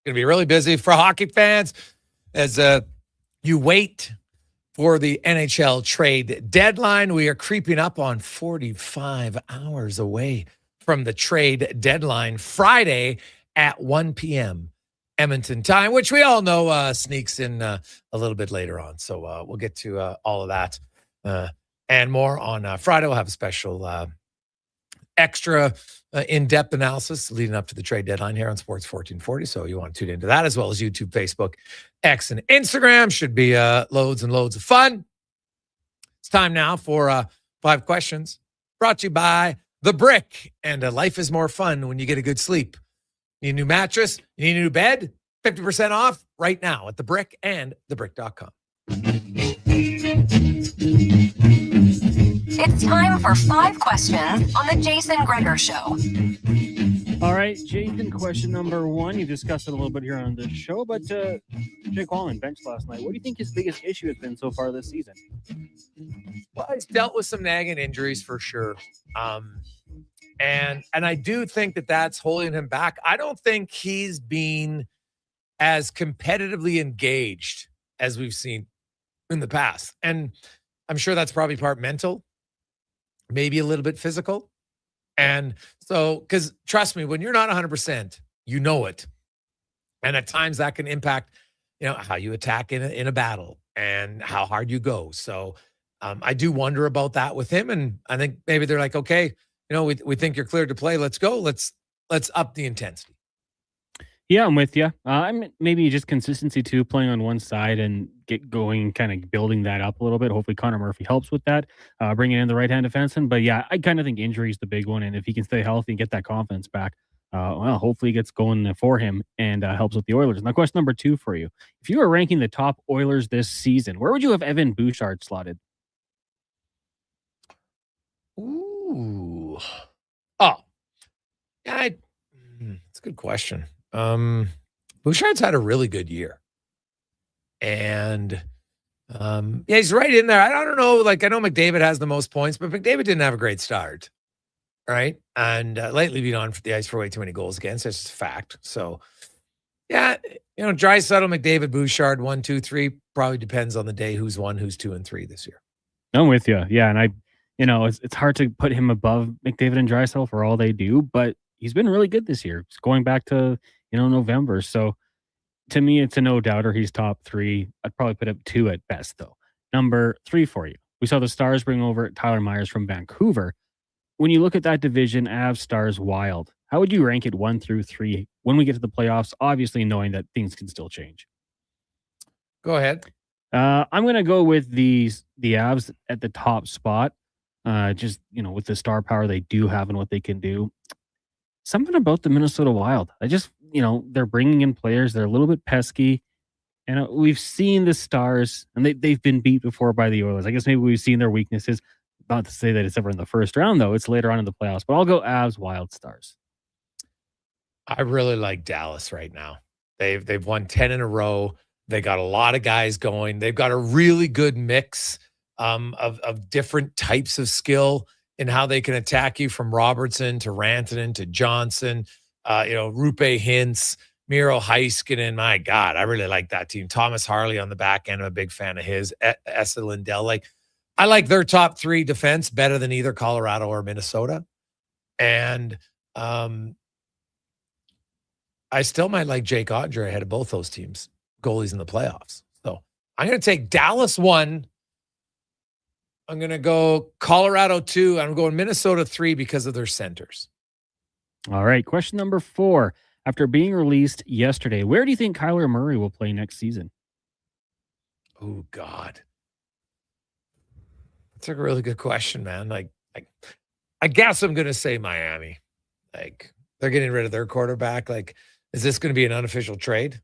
Going to be really busy for hockey fans as you wait for the NHL trade deadline. We are creeping up on 45 hours away from the trade deadline, Friday at 1 p.m. Edmonton time, which we all know sneaks in a little bit later on. So we'll get to all of that and more on Friday. We'll have a special extra in-depth analysis leading up to the trade deadline here on Sports 1440. So you want to tune into that, as well as YouTube, Facebook, X, and Instagram. Should be loads and loads of fun. It's time now for 5 questions brought to you by The Brick. And life is more fun when you get a good sleep. Need a new mattress? You need a new bed? 50% off right now at The Brick and thebrick.com. It's time for 5 questions on the Jason Gregor Show. All right, Jason, question number 1. You discussed it a little bit here on the show, but Jake Walman benched last night. What do you think his biggest issue has been so far this season? Well, he's dealt with some nagging injuries for sure. And I do think that that's holding him back. I don't think he's been as competitively engaged as we've seen in the past. And I'm sure that's probably part mental, maybe a little bit physical. And so, because trust me, when you're not 100%, you know it. And at times that can impact, how you attack in a battle and how hard you go. So I do wonder about that with him. And I think maybe they're like, okay, we think you're cleared to play. Let's go. Let's up the intensity. Yeah, I'm with you. Maybe just consistency too, playing on one side and get going, kind of building that up a little bit. Hopefully Conor Murphy helps with that, bringing in the right-hand defenseman. But yeah, I kind of think injury is the big one. And if he can stay healthy and get that confidence back, hopefully it gets going for him and helps with the Oilers. Now, question number 2 for you. If you were ranking the top Oilers this season, where would you have Evan Bouchard slotted? Ooh. Oh. Yeah, it's a good question. Bouchard's had a really good year. And he's right in there. I don't know, I know McDavid has the most points, but McDavid didn't have a great start. Right? And lately been on the ice for way too many goals against. That's just a fact. So yeah, Draisaitl, McDavid, Bouchard, 1, 2, 3, probably depends on the day who's 1, who's 2, and 3 this year. I'm with you. Yeah, and it's hard to put him above McDavid and Draisaitl for all they do, but he's been really good this year. It's going back to, November. So to me, it's a no-doubter. He's top 3. I'd probably put up 2 at best, though. Number 3 for you. We saw the Stars bring over Tyler Myers from Vancouver. When you look at that division, Avs, Stars, Wild, how would you rank it 1 through 3 when we get to the playoffs, obviously knowing that things can still change? Go ahead. I'm going to go with the Avs at the top spot. Just, with the star power they do have and what they can do. Something about the Minnesota Wild. I just, they're bringing in players. They're a little bit pesky. And we've seen the Stars, and they've been beat before by the Oilers. I guess maybe we've seen their weaknesses. Not to say that it's ever in the first round, though. It's later on in the playoffs. But I'll go Avs, Wild, Stars. I really like Dallas right now. They've won 10 in a row. They got a lot of guys going. They've got a really good mix of different types of skill in how they can attack you, from Robertson to Rantanen to Johnson, Rupe Hintz, Miro Heiskanen. My God, I really like that team. Thomas Harley on the back end. I'm a big fan of his. Esa Lindell. I like their top 3 defense better than either Colorado or Minnesota. And I still might like Jake Oettinger ahead of both those teams, goalies in the playoffs. So I'm going to take Dallas 1. I'm going to go Colorado 2. I'm going Minnesota 3 because of their centers. All right. Question number 4. After being released yesterday, where do you think Kyler Murray will play next season? Oh, God. That's a really good question, man. I guess I'm going to say Miami. They're getting rid of their quarterback. Is this going to be an unofficial trade?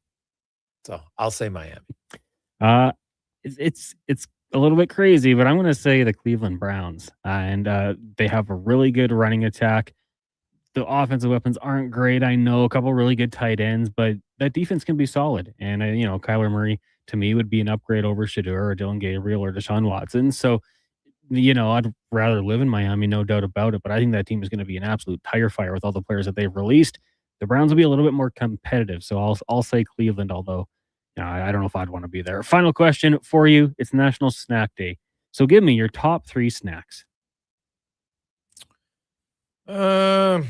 So I'll say Miami. It's a little bit crazy, but I'm going to say the Cleveland Browns. And they have a really good running attack. The offensive weapons aren't great. I know a couple really good tight ends, but that defense can be solid. And, Kyler Murray, to me, would be an upgrade over Shedeur or Dylan Gabriel or Deshaun Watson. So, I'd rather live in Miami, no doubt about it. But I think that team is going to be an absolute tire fire with all the players that they've released. The Browns will be a little bit more competitive, so I'll say Cleveland, although I don't know if I'd want to be there. Final question for you. It's National Snack Day. So give me your top 3 snacks. Ooh,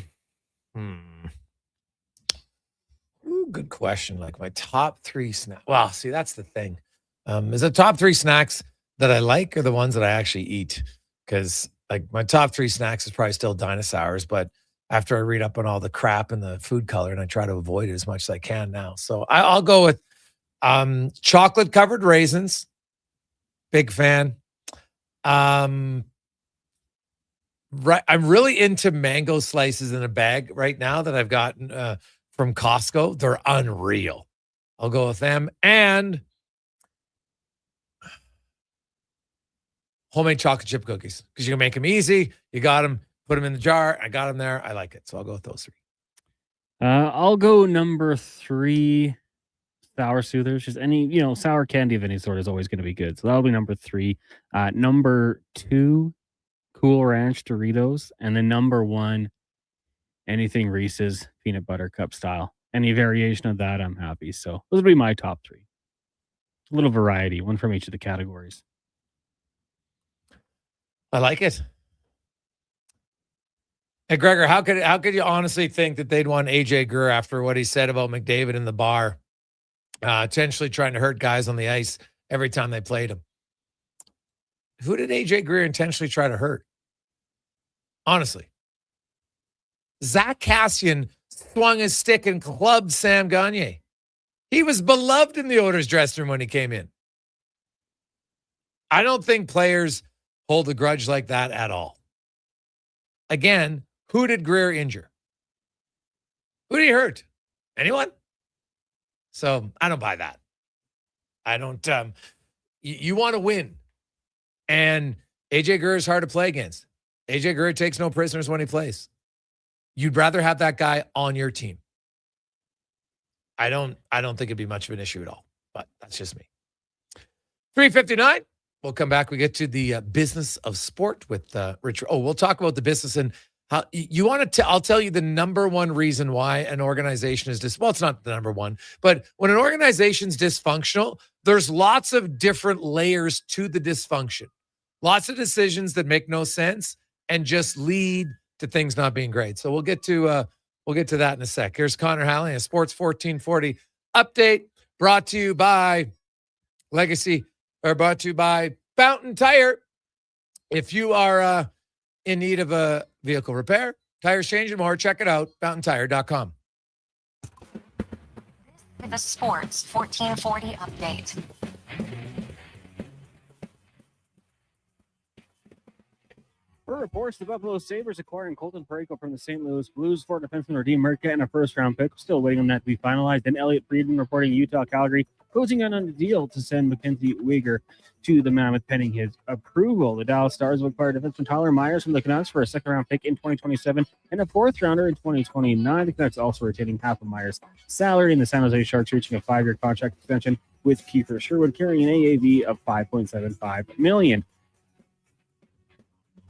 good question. Like my top 3 snacks. Well, see, that's the thing. Is the top 3 snacks that I like or the ones that I actually eat? Because like my top 3 snacks is probably still dinosaurs, but after I read up on all the crap in the food color, and I try to avoid it as much as I can now. So I'll go with chocolate covered raisins. Big fan. I'm really into mango slices in a bag right now that I've gotten from Costco. They're unreal. I'll go with them. And homemade chocolate chip cookies, because you can make them easy. You got them, put them in the jar. I got them there. I like it. So I'll go with those 3. I'll go number 3, sour soothers. Just any, sour candy of any sort is always going to be good. So that'll be number 3. Number 2, Cool Ranch Doritos. And then number 1, anything Reese's peanut butter cup style. Any variation of that, I'm happy. So those would be my top 3. A little variety, one from each of the categories. I like it. Hey, Gregor, how could you honestly think that they'd want AJ Greer after what he said about McDavid in the bar, potentially trying to hurt guys on the ice every time they played him? Who did AJ Greer intentionally try to hurt? Honestly. Zach Kassian swung his stick and clubbed Sam Gagner. He was beloved in the Oilers dressing room when he came in. I don't think players hold a grudge like that at all. Again, who did Greer injure? Who did he hurt? Anyone? So I don't buy that. I don't. You want to win. And AJ Greer is hard to play against. AJ Greer takes no prisoners when he plays. You'd rather have that guy on your team. I don't think it'd be much of an issue at all, but that's just me. 3:59. We'll come back. We get to the business of sport with Rich. Oh, we'll talk about the business and how you want to. I'll tell you the number one reason why an organization is well, it's not the number one, but when an organization's dysfunctional, there's lots of different layers to the dysfunction. Lots of decisions that make no sense and just lead to things not being great. So we'll get to that in a sec. Here's Connor Halley, a Sports 1440 update brought to you by brought to you by Fountain Tire. If you are in need of a vehicle repair, tires change and more, check it out, fountaintire.com. The Sports 1440 update. Per reports, the Buffalo Sabres acquiring Colton Parayko from the St. Louis Blues for defenseman Radim Murka and a first-round pick. Still waiting on that to be finalized. And Elliot Friedman reporting Utah Calgary closing on a deal to send Mackenzie Weegar to the Mammoth pending his approval. The Dallas Stars will acquire defenseman Tyler Myers from the Canucks for a second-round pick in 2027 and a fourth-rounder in 2029. The Canucks also retaining half of Myers' salary, and the San Jose Sharks reaching a 5-year contract extension with Kiefer Sherwood, carrying an AAV of $5.75 million.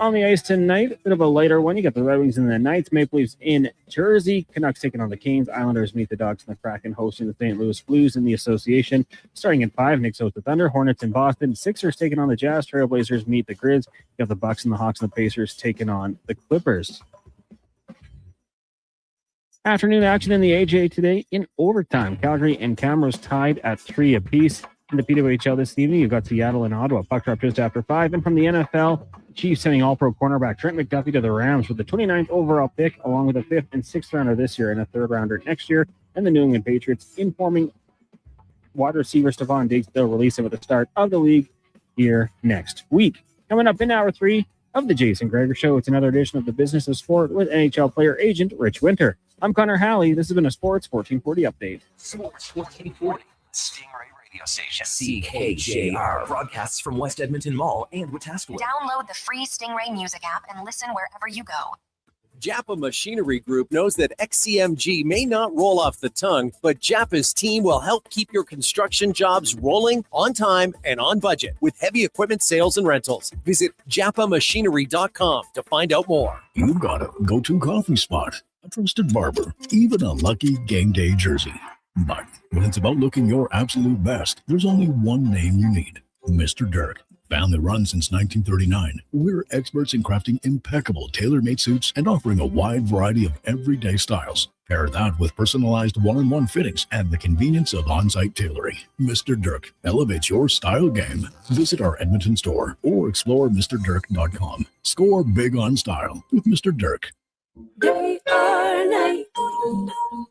On the ice tonight, a bit of a lighter one. You got the Red Wings and the Knights, Maple Leafs in Jersey, Canucks taking on the Canes, Islanders meet the Ducks, and the Kraken hosting the St. Louis Blues in the association. Starting at 5, Knicks host the Thunder, Hornets in Boston, Sixers taking on the Jazz, Trailblazers meet the Grizz. You got the Bucks and the Hawks and the Pacers taking on the Clippers. Afternoon action in the AJ today in overtime. Calgary and Camrose tied at 3 apiece. In the PWHL this evening, you've got Seattle and Ottawa. Puck drop just after 5. And from the NFL, Chiefs sending all-pro cornerback Trent McDuffie to the Rams with the 29th overall pick, along with a 5th and 6th rounder this year and a 3rd rounder next year. And the New England Patriots informing wide receiver Stephon Diggs they'll release him at the start of the league here next week. Coming up in hour 3 of the Jason Gregor Show, it's another edition of the Business of Sport with NHL player agent Ritch Winter. I'm Connor Halley. This has been a Sports 1440 update. Sports 1440. Stingray Radio Station. CKJR. Broadcasts from West Edmonton Mall and Wetaskiwin. Download the free Stingray music app and listen wherever you go. Japa Machinery Group knows that XCMG may not roll off the tongue, but Japa's team will help keep your construction jobs rolling on time and on budget with heavy equipment sales and rentals. Visit japamachinery.com to find out more. You've got a go-to coffee spot, a a trusted barber, even a lucky game day jersey. But when it's about looking your absolute best, there's only one name you need, Mr. Dirk. Family run since 1939, we're experts in crafting impeccable tailor-made suits and offering a wide variety of everyday styles. Pair that with personalized one-on-one fittings and the convenience of on-site tailoring. Mr. Dirk elevates your style game. Visit our Edmonton store or explore MrDirk.com. Score big on style with Mr. Dirk. Day or night,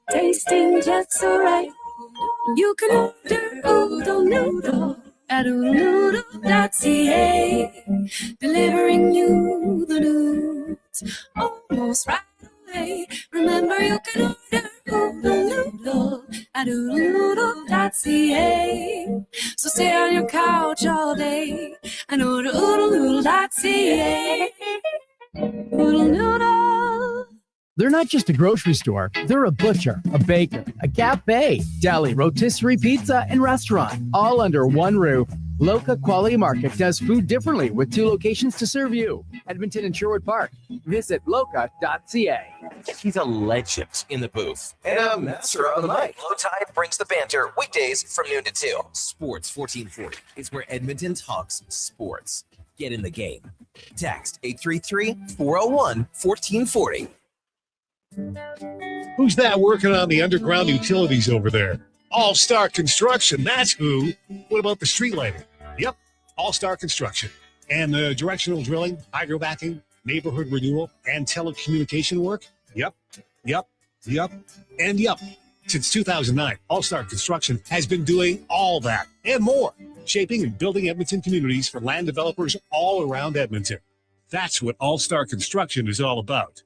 tasting just so right. You can order oodle noodle at oodlenoodle.ca, delivering you the news almost right away. Remember, you can order oodle noodle at oodlenoodle.ca. So stay on your couch all day and order oodlenoodle.ca. Oodle noodle. They're not just a grocery store. They're a butcher, a baker, a cafe, deli, rotisserie pizza, and restaurant, all under one roof. Loca Quality Market does food differently with 2 locations to serve you. Edmonton and Sherwood Park. Visit loca.ca. He's a legend in the booth and a master on the mic. Low Tide brings the banter weekdays from noon to 2. Sports 1440 is where Edmonton talks sports. Get in the game. Text 833-401-1440. Who's that working on the underground utilities over there? All-Star Construction, that's who. What about the street lighting? Yep, All-Star Construction. And the directional drilling, hydrovacking, neighborhood renewal, and telecommunication work? Yep. Since 2009, All-Star Construction has been doing all that and more, shaping and building Edmonton communities for land developers all around Edmonton. That's what All-Star Construction is all about.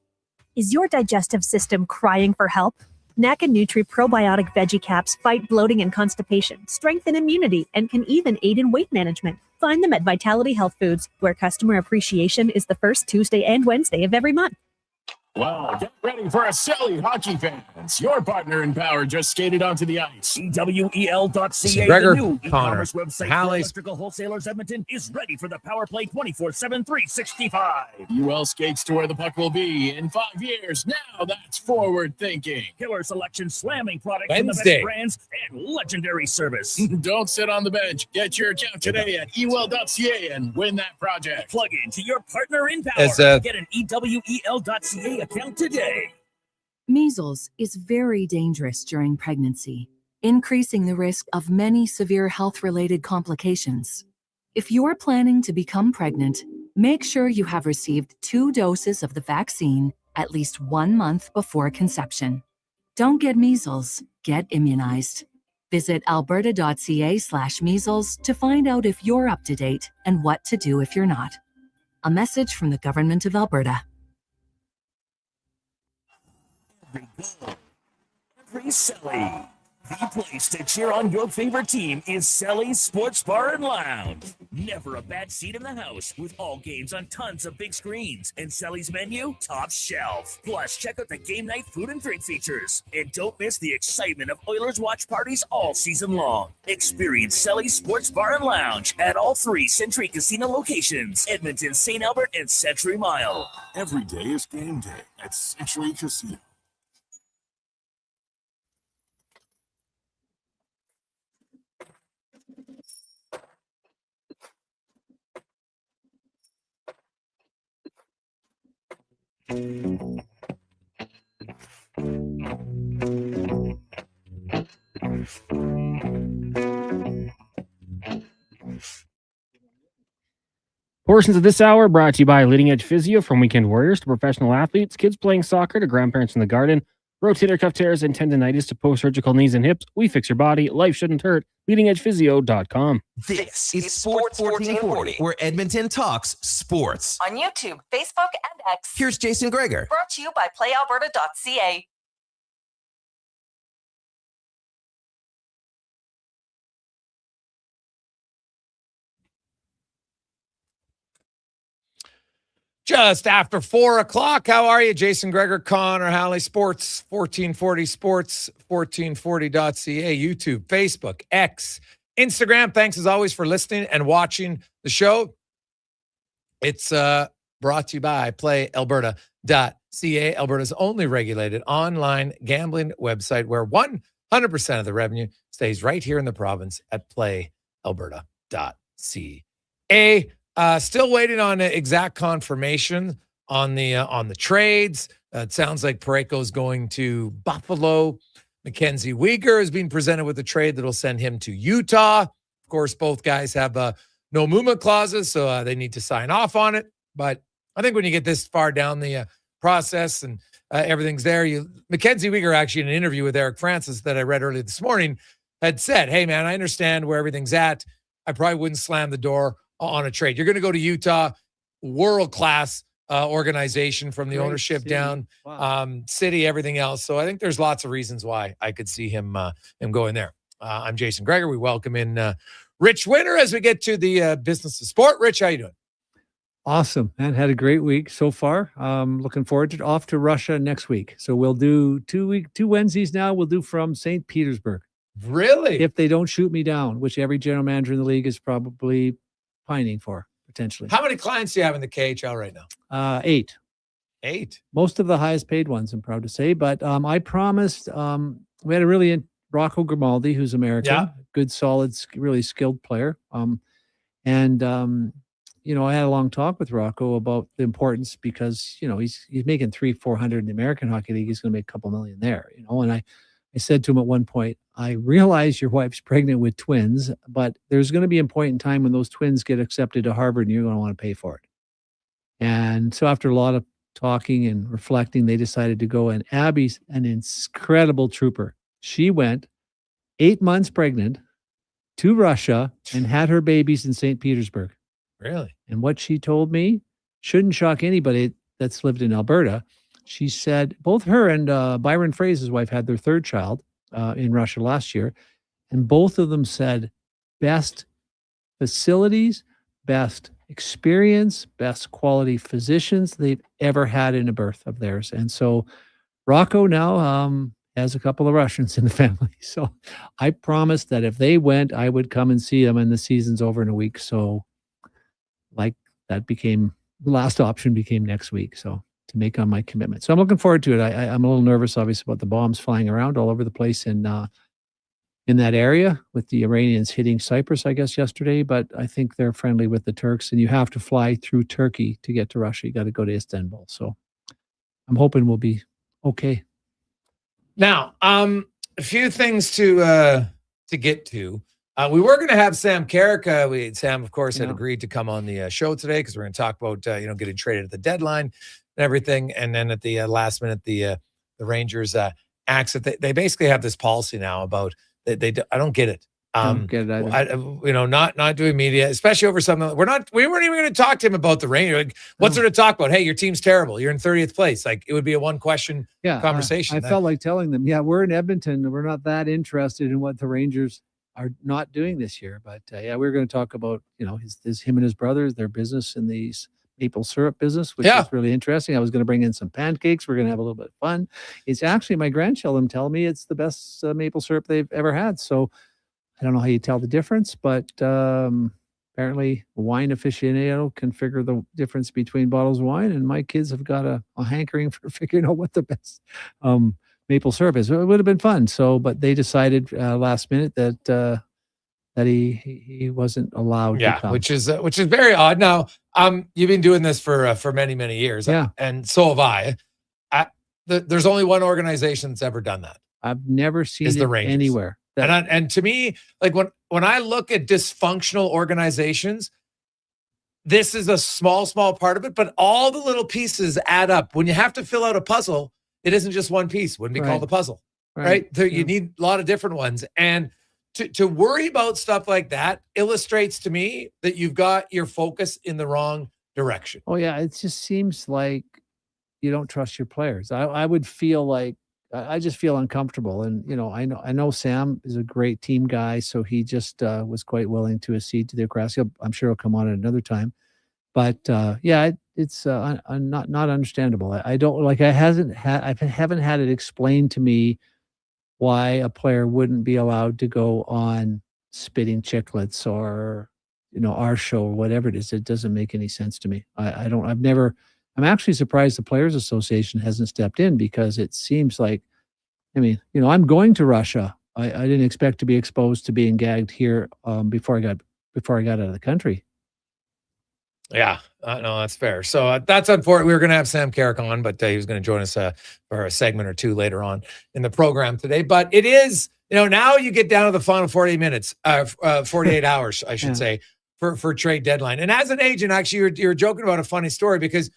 Is your digestive system crying for help? NAC and Nutri probiotic veggie caps fight bloating and constipation, strengthen immunity, and can even aid in weight management. Find them at Vitality Health Foods, where customer appreciation is the first Tuesday and Wednesday of every month. Well, get ready for a silly hockey fans. Your partner in power just skated onto the ice. EWEL.ca, Gregor, the new Connor, e-commerce website Hallie. for electrical wholesalers Edmonton, is ready for the power play 24/7, 365. UL skates to where the puck will be in 5 years. Now that's forward thinking. Killer selection, slamming products from the Wednesday. best brands, and legendary service. Don't sit on the bench. Get your account today at ewell.ca and win that project. Plug into your partner in power. As, Get an EWEL.ca account today. Measles is very dangerous during pregnancy, increasing the risk of many severe health-related complications. If you're planning to become pregnant, make sure you have received 2 doses of the vaccine at least 1 month before conception. Don't get measles, get immunized. Visit alberta.ca/measles to find out if you're up to date and what to do if you're not. A message from the Government of Alberta. Every Selly. The place to cheer on your favorite team is Selly's Sports Bar and Lounge. Never a bad seat in the house, with all games on tons of big screens. And Selly's menu, top shelf. Plus, check out the game night food and drink features. And don't miss the excitement of Oilers watch parties all season long. Experience Selly's Sports Bar and Lounge at all 3 Century Casino locations: Edmonton, St. Albert, and Century Mile. Every day is game day at Century Casino. Portions of this hour brought to you by Leading Edge Physio, from weekend warriors to professional athletes, kids playing soccer to grandparents in the garden, rotator cuff tears and tendonitis to post-surgical knees and hips. We fix your body. Life shouldn't hurt. LeadingEdgePhysio.com. This is Sports 1440, where Edmonton talks sports. On YouTube, Facebook, and X. Here's Jason Gregor. Brought to you by PlayAlberta.ca. Just after 4 o'clock. How are you? Jason Gregor, Conor Hallie, Sports 1440, Sports 1440.ca, YouTube, Facebook, X, Instagram. Thanks as always for listening and watching the show. It's brought to you by PlayAlberta.ca. Alberta's only regulated online gambling website where 100% of the revenue stays right here in the province at playalberta.ca. Still waiting on exact confirmation on the trades. It sounds like Parayko's going to Buffalo. Mackenzie Weegar is being presented with a trade that will send him to Utah. Of course, both guys have no movement clauses, so they need to sign off on it. But I think when you get this far down the process and everything's there, Mackenzie Weegar actually in an interview with Eric Francis that I read earlier this morning had said, hey, man, I understand where everything's at. I probably wouldn't slam the door on a trade. You're going to go to Utah, world-class organization from the Great ownership city. down, city, everything else. So I think there's lots of reasons why I could see him going there. I'm Jason Gregor. We welcome in Ritch Winter as we get to the business of sport. Rich, how you doing? Awesome, man. Had a great week so far. Looking forward to off to Russia next week. So we'll do two Wednesdays now. We'll do from St. Petersburg. Really? If they don't shoot me down, which every general manager in the league is probably pining for, potentially. How many clients do you have in the KHL right now? 8. 8. Most of the highest paid ones, I'm proud to say. But I promised, we had a really Rocco Grimaldi, who's American, good, solid, really skilled player. You know, I had a long talk with Rocco about the importance because, you know, he's making $300-400 in the American Hockey League. He's going to make a couple million there, you know. And I said to him at one point, I realize your wife's pregnant with twins, but there's going to be a point in time when those twins get accepted to Harvard and you're going to want to pay for it. And so after a lot of talking and reflecting, they decided to go. And Abby's an incredible trooper. She went 8 months pregnant to Russia and had her babies in St. Petersburg. Really? And what she told me shouldn't shock anybody that's lived in Alberta. She said both her and Byron Fraser's wife had their third child in Russia last year. And both of them said best facilities, best experience, best quality physicians they've ever had in a birth of theirs. And so Rocco now has a couple of Russians in the family. So I promised that if they went, I would come and see them, and the season's over in a week. So like that became the last option became next week. So to make on my commitment. So I'm looking forward to it. I'm a little nervous, obviously, about the bombs flying around all over the place in that area with the Iranians hitting Cyprus, I guess, yesterday. But I think they're friendly with the Turks, and you have to fly through Turkey to get to Russia. You got to go to Istanbul. So I'm hoping we'll be okay. Now, a few things to get to. We were going to have Sam Carrick. Sam, of course, had agreed to come on the show today because we're going to talk about getting traded at the deadline and everything. And then at the last minute, the Rangers exit. They basically have this policy now about I don't get it. Don't get it either. Not doing media, especially over something. We weren't even going to talk to him about the Rangers. Like, what's there to talk about? Hey, your team's terrible. You're in 30th place. Like, it would be a one question conversation. I felt like telling them, we're in Edmonton. We're not that interested in what the Rangers are not doing this year. But we're going to talk about, him and his brothers, their business in the maple syrup business, which is really interesting. I was going to bring in some pancakes. We're going to have a little bit of fun. It's actually, my grandchildren tell me it's the best maple syrup they've ever had. So I don't know how you tell the difference, but apparently a wine aficionado can figure the difference between bottles of wine. And my kids have got a hankering for figuring out what the best maple syrup is. It would have been fun. So, but they decided last minute that he wasn't allowed to come. which is very odd. Now, you've been doing this for many, many years. And so have I. There's only one organization that's ever done that. I've never seen the it Rangers. anywhere. And to me, like when I look at dysfunctional organizations, this is a small part of it, but all the little pieces add up. When you have to fill out a puzzle, it isn't just one piece. Wouldn't be called a puzzle, right? You need a lot of different ones. And to worry about stuff like that illustrates to me that you've got your focus in the wrong direction. Oh yeah, it just seems like you don't trust your players. I would feel like I just feel uncomfortable. And I know Sam is a great team guy, so he just was quite willing to accede to their request. I'm sure he'll come on at another time. But it's not understandable. I don't like. I haven't had it explained to me why a player wouldn't be allowed to go on Spitting Chicklets or our show or whatever it is. It doesn't make any sense to me. I'm I'm actually surprised the Players Association hasn't stepped in, because it seems like, I mean, I'm going to Russia. I didn't expect to be exposed to being gagged here before I got out of the country. Yeah, no, that's fair. So that's unfortunate. We were going to have Sam Carrick on, but he was going to join us for a segment or two later on in the program today. But it is, now you get down to the final 48 minutes, 48 hours, I should say, for trade deadline. And as an agent, actually, you're joking about a funny story, because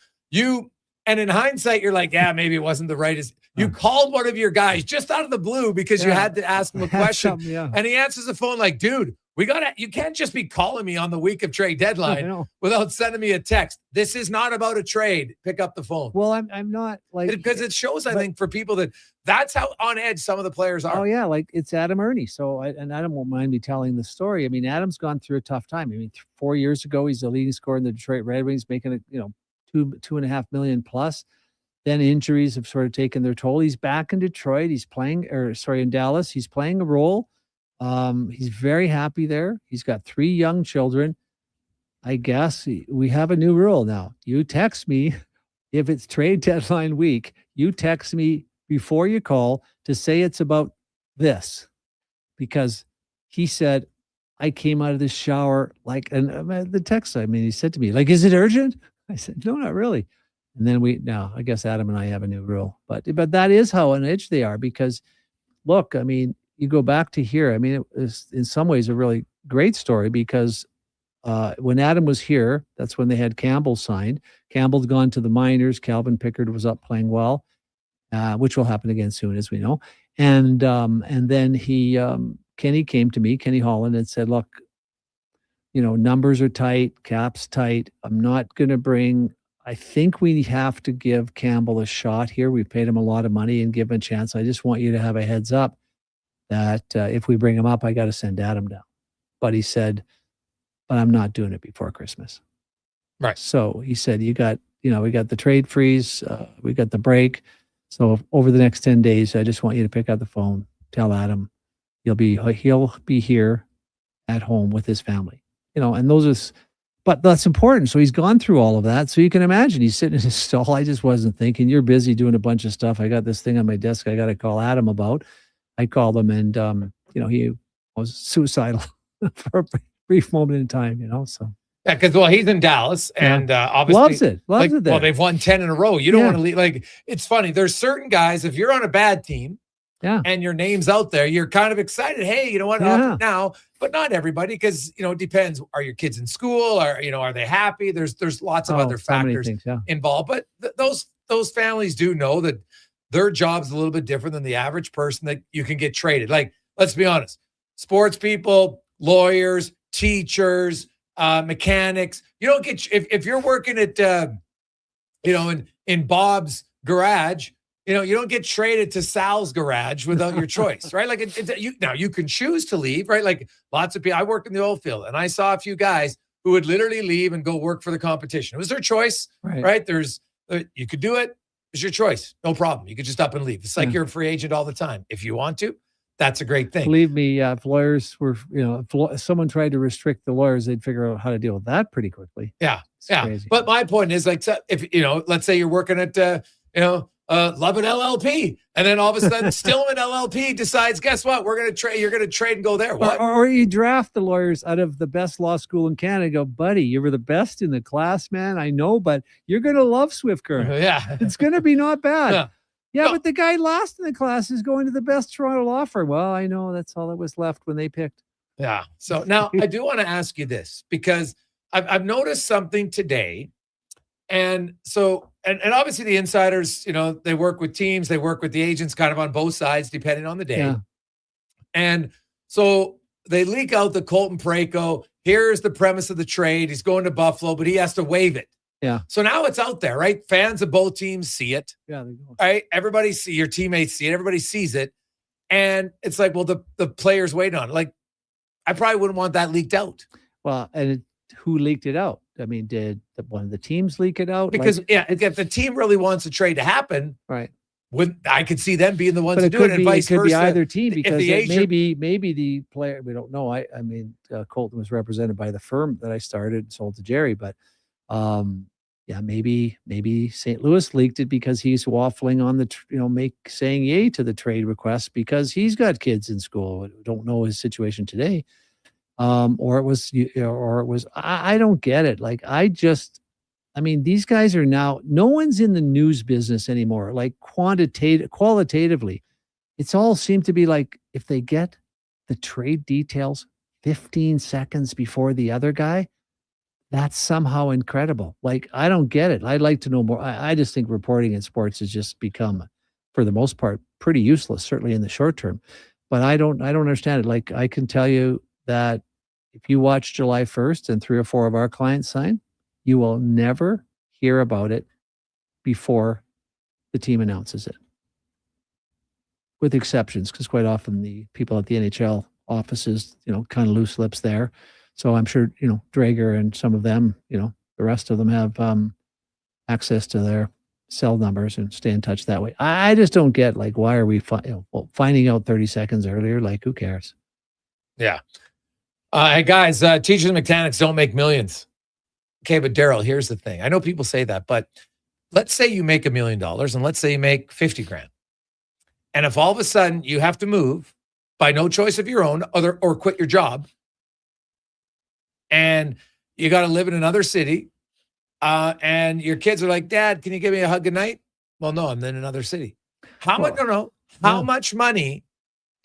and in hindsight, you're like, yeah, maybe it wasn't the right. You called one of your guys just out of the blue because you had to ask him a question. And he answers the phone like, dude, you can't just be calling me on the week of trade deadline without sending me a text. This is not about a trade. Pick up the phone. Well, I'm not like, because it shows, I think, for people that's how on edge some of the players are. Oh yeah. Like it's Adam Ernie. So and Adam won't mind me telling the story. I mean, Adam's gone through a tough time. I mean, 4 years ago, he's the leading scorer in the Detroit Red Wings, making $2.5 million plus. Then injuries have sort of taken their toll. He's back in Detroit. He's playing, in Dallas. He's playing a role. He's very happy there. He's got 3 young children. I guess we have a new rule now. You text me if it's trade deadline week. You text me before you call to say it's about this, because he said, I came out of the shower and the text, he said to me, like, is it urgent? I said, no, not really. And then I guess Adam and I have a new rule, but that is how on edge they are, because look, I mean, you go back to here. I mean, it was in some ways a really great story, because when Adam was here, that's when they had Campbell signed. Campbell's gone to the minors. Calvin Pickard was up playing well, which will happen again soon, as we know. And then Kenny came to me, Kenny Holland, and said, look, numbers are tight, cap's tight. I'm not going to I think we have to give Campbell a shot here. We paid him a lot of money and give him a chance. I just want you to have a heads up that if we bring him up, I got to send Adam down. But he said, but I'm not doing it before Christmas. Right. So he said, we got the trade freeze. We got the break. So over the next 10 days, I just want you to pick up the phone, tell Adam he'll be here at home with his family, and but that's important. So he's gone through all of that. So you can imagine he's sitting in his stall. I just wasn't thinking, you're busy doing a bunch of stuff. I got this thing on my desk I got to call Adam about. I called him, and, he was suicidal for a brief moment in time, so. Yeah, because, he's in Dallas, and obviously loves it there. Well, they've won 10 in a row. You don't want to leave. Like, it's funny. There's certain guys, if you're on a bad team, and your name's out there, you're kind of excited. Hey, you know what? Now, but not everybody, because it depends. Are your kids in school? Are they happy? There's lots of other factors involved. But those families do know that their job's a little bit different than the average person that you can get traded. Like, let's be honest, sports people, lawyers, teachers, mechanics. You don't get if you're working at in Bob's garage. You don't get traded to Sal's garage without your choice, right? Like now you can choose to leave, right? Like lots of people. I work in the oil field, and I saw a few guys who would literally leave and go work for the competition. It was their choice, right? You could do it. It's your choice. No problem. You could just up and leave. It's like you're a free agent all the time. If you want to, that's a great thing. Believe me, if lawyers were, if someone tried to restrict the lawyers, they'd figure out how to deal with that pretty quickly. Yeah. It's crazy. But my point is, like, if let's say you're working at Lubbock LLP, and then all of a sudden Stillman LLP decides, guess what? We're going to trade. You're going to trade and go there. What? Or you draft the lawyers out of the best law school in Canada. Go, buddy, you were the best in the class, man. I know, but you're going to love Swift Current. Yeah, it's going to be not bad. Yeah, but the guy last in the class is going to the best Toronto law firm. Well, I know that's all that was left when they picked. Yeah. So now I do want to ask you this, because I've noticed something today. And so, and obviously the insiders, they work with teams, they work with the agents kind of on both sides, depending on the day. Yeah. And so they leak out the Colton Parayko. Here's the premise of the trade. He's going to Buffalo, but he has to waive it. Yeah. So now it's out there, right? Fans of both teams see it. Yeah. They go. Right. Everybody your teammates see it. Everybody sees it. And it's like, well, the players wait on it. Like, I probably wouldn't want that leaked out. Well, and who leaked it out? I mean, did one of the teams leak it out? Because if the team really wants a trade to happen, right? I could see them being the ones to do it, and vice versa. It could be either team, because maybe the player. We don't know. I mean, Colton was represented by the firm that I started and sold to Jerry, but yeah, maybe St. Louis leaked it because he's waffling on the, saying yay to the trade request because he's got kids in school. Don't know his situation today. Or it was, I don't get it. Like, these guys are now, no one's in the news business anymore. Like qualitatively, it's all seemed to be like, if they get the trade details 15 seconds before the other guy, that's somehow incredible. Like, I don't get it. I'd like to know more. I just think reporting in sports has just become, for the most part, pretty useless, certainly in the short term. But I don't understand it. Like, I can tell you that if you watch July 1st and 3 or 4 of our clients sign, you will never hear about it before the team announces it. With exceptions, because quite often the people at the NHL offices, kind of loose lips there. So I'm sure, Gregor and some of them, the rest of them have access to their cell numbers and stay in touch that way. I just don't get, like, why are we finding out 30 seconds earlier? Like, who cares? Yeah. Hey, guys, teachers and mechanics don't make millions. Okay, but Daryl, here's the thing. I know people say that, but let's say you make $1 million and let's say you make 50 grand. And if all of a sudden you have to move by no choice of your own or quit your job, and you got to live in another city, and your kids are like, Dad, can you give me a hug goodnight? Well, no, I'm in another city. How much money,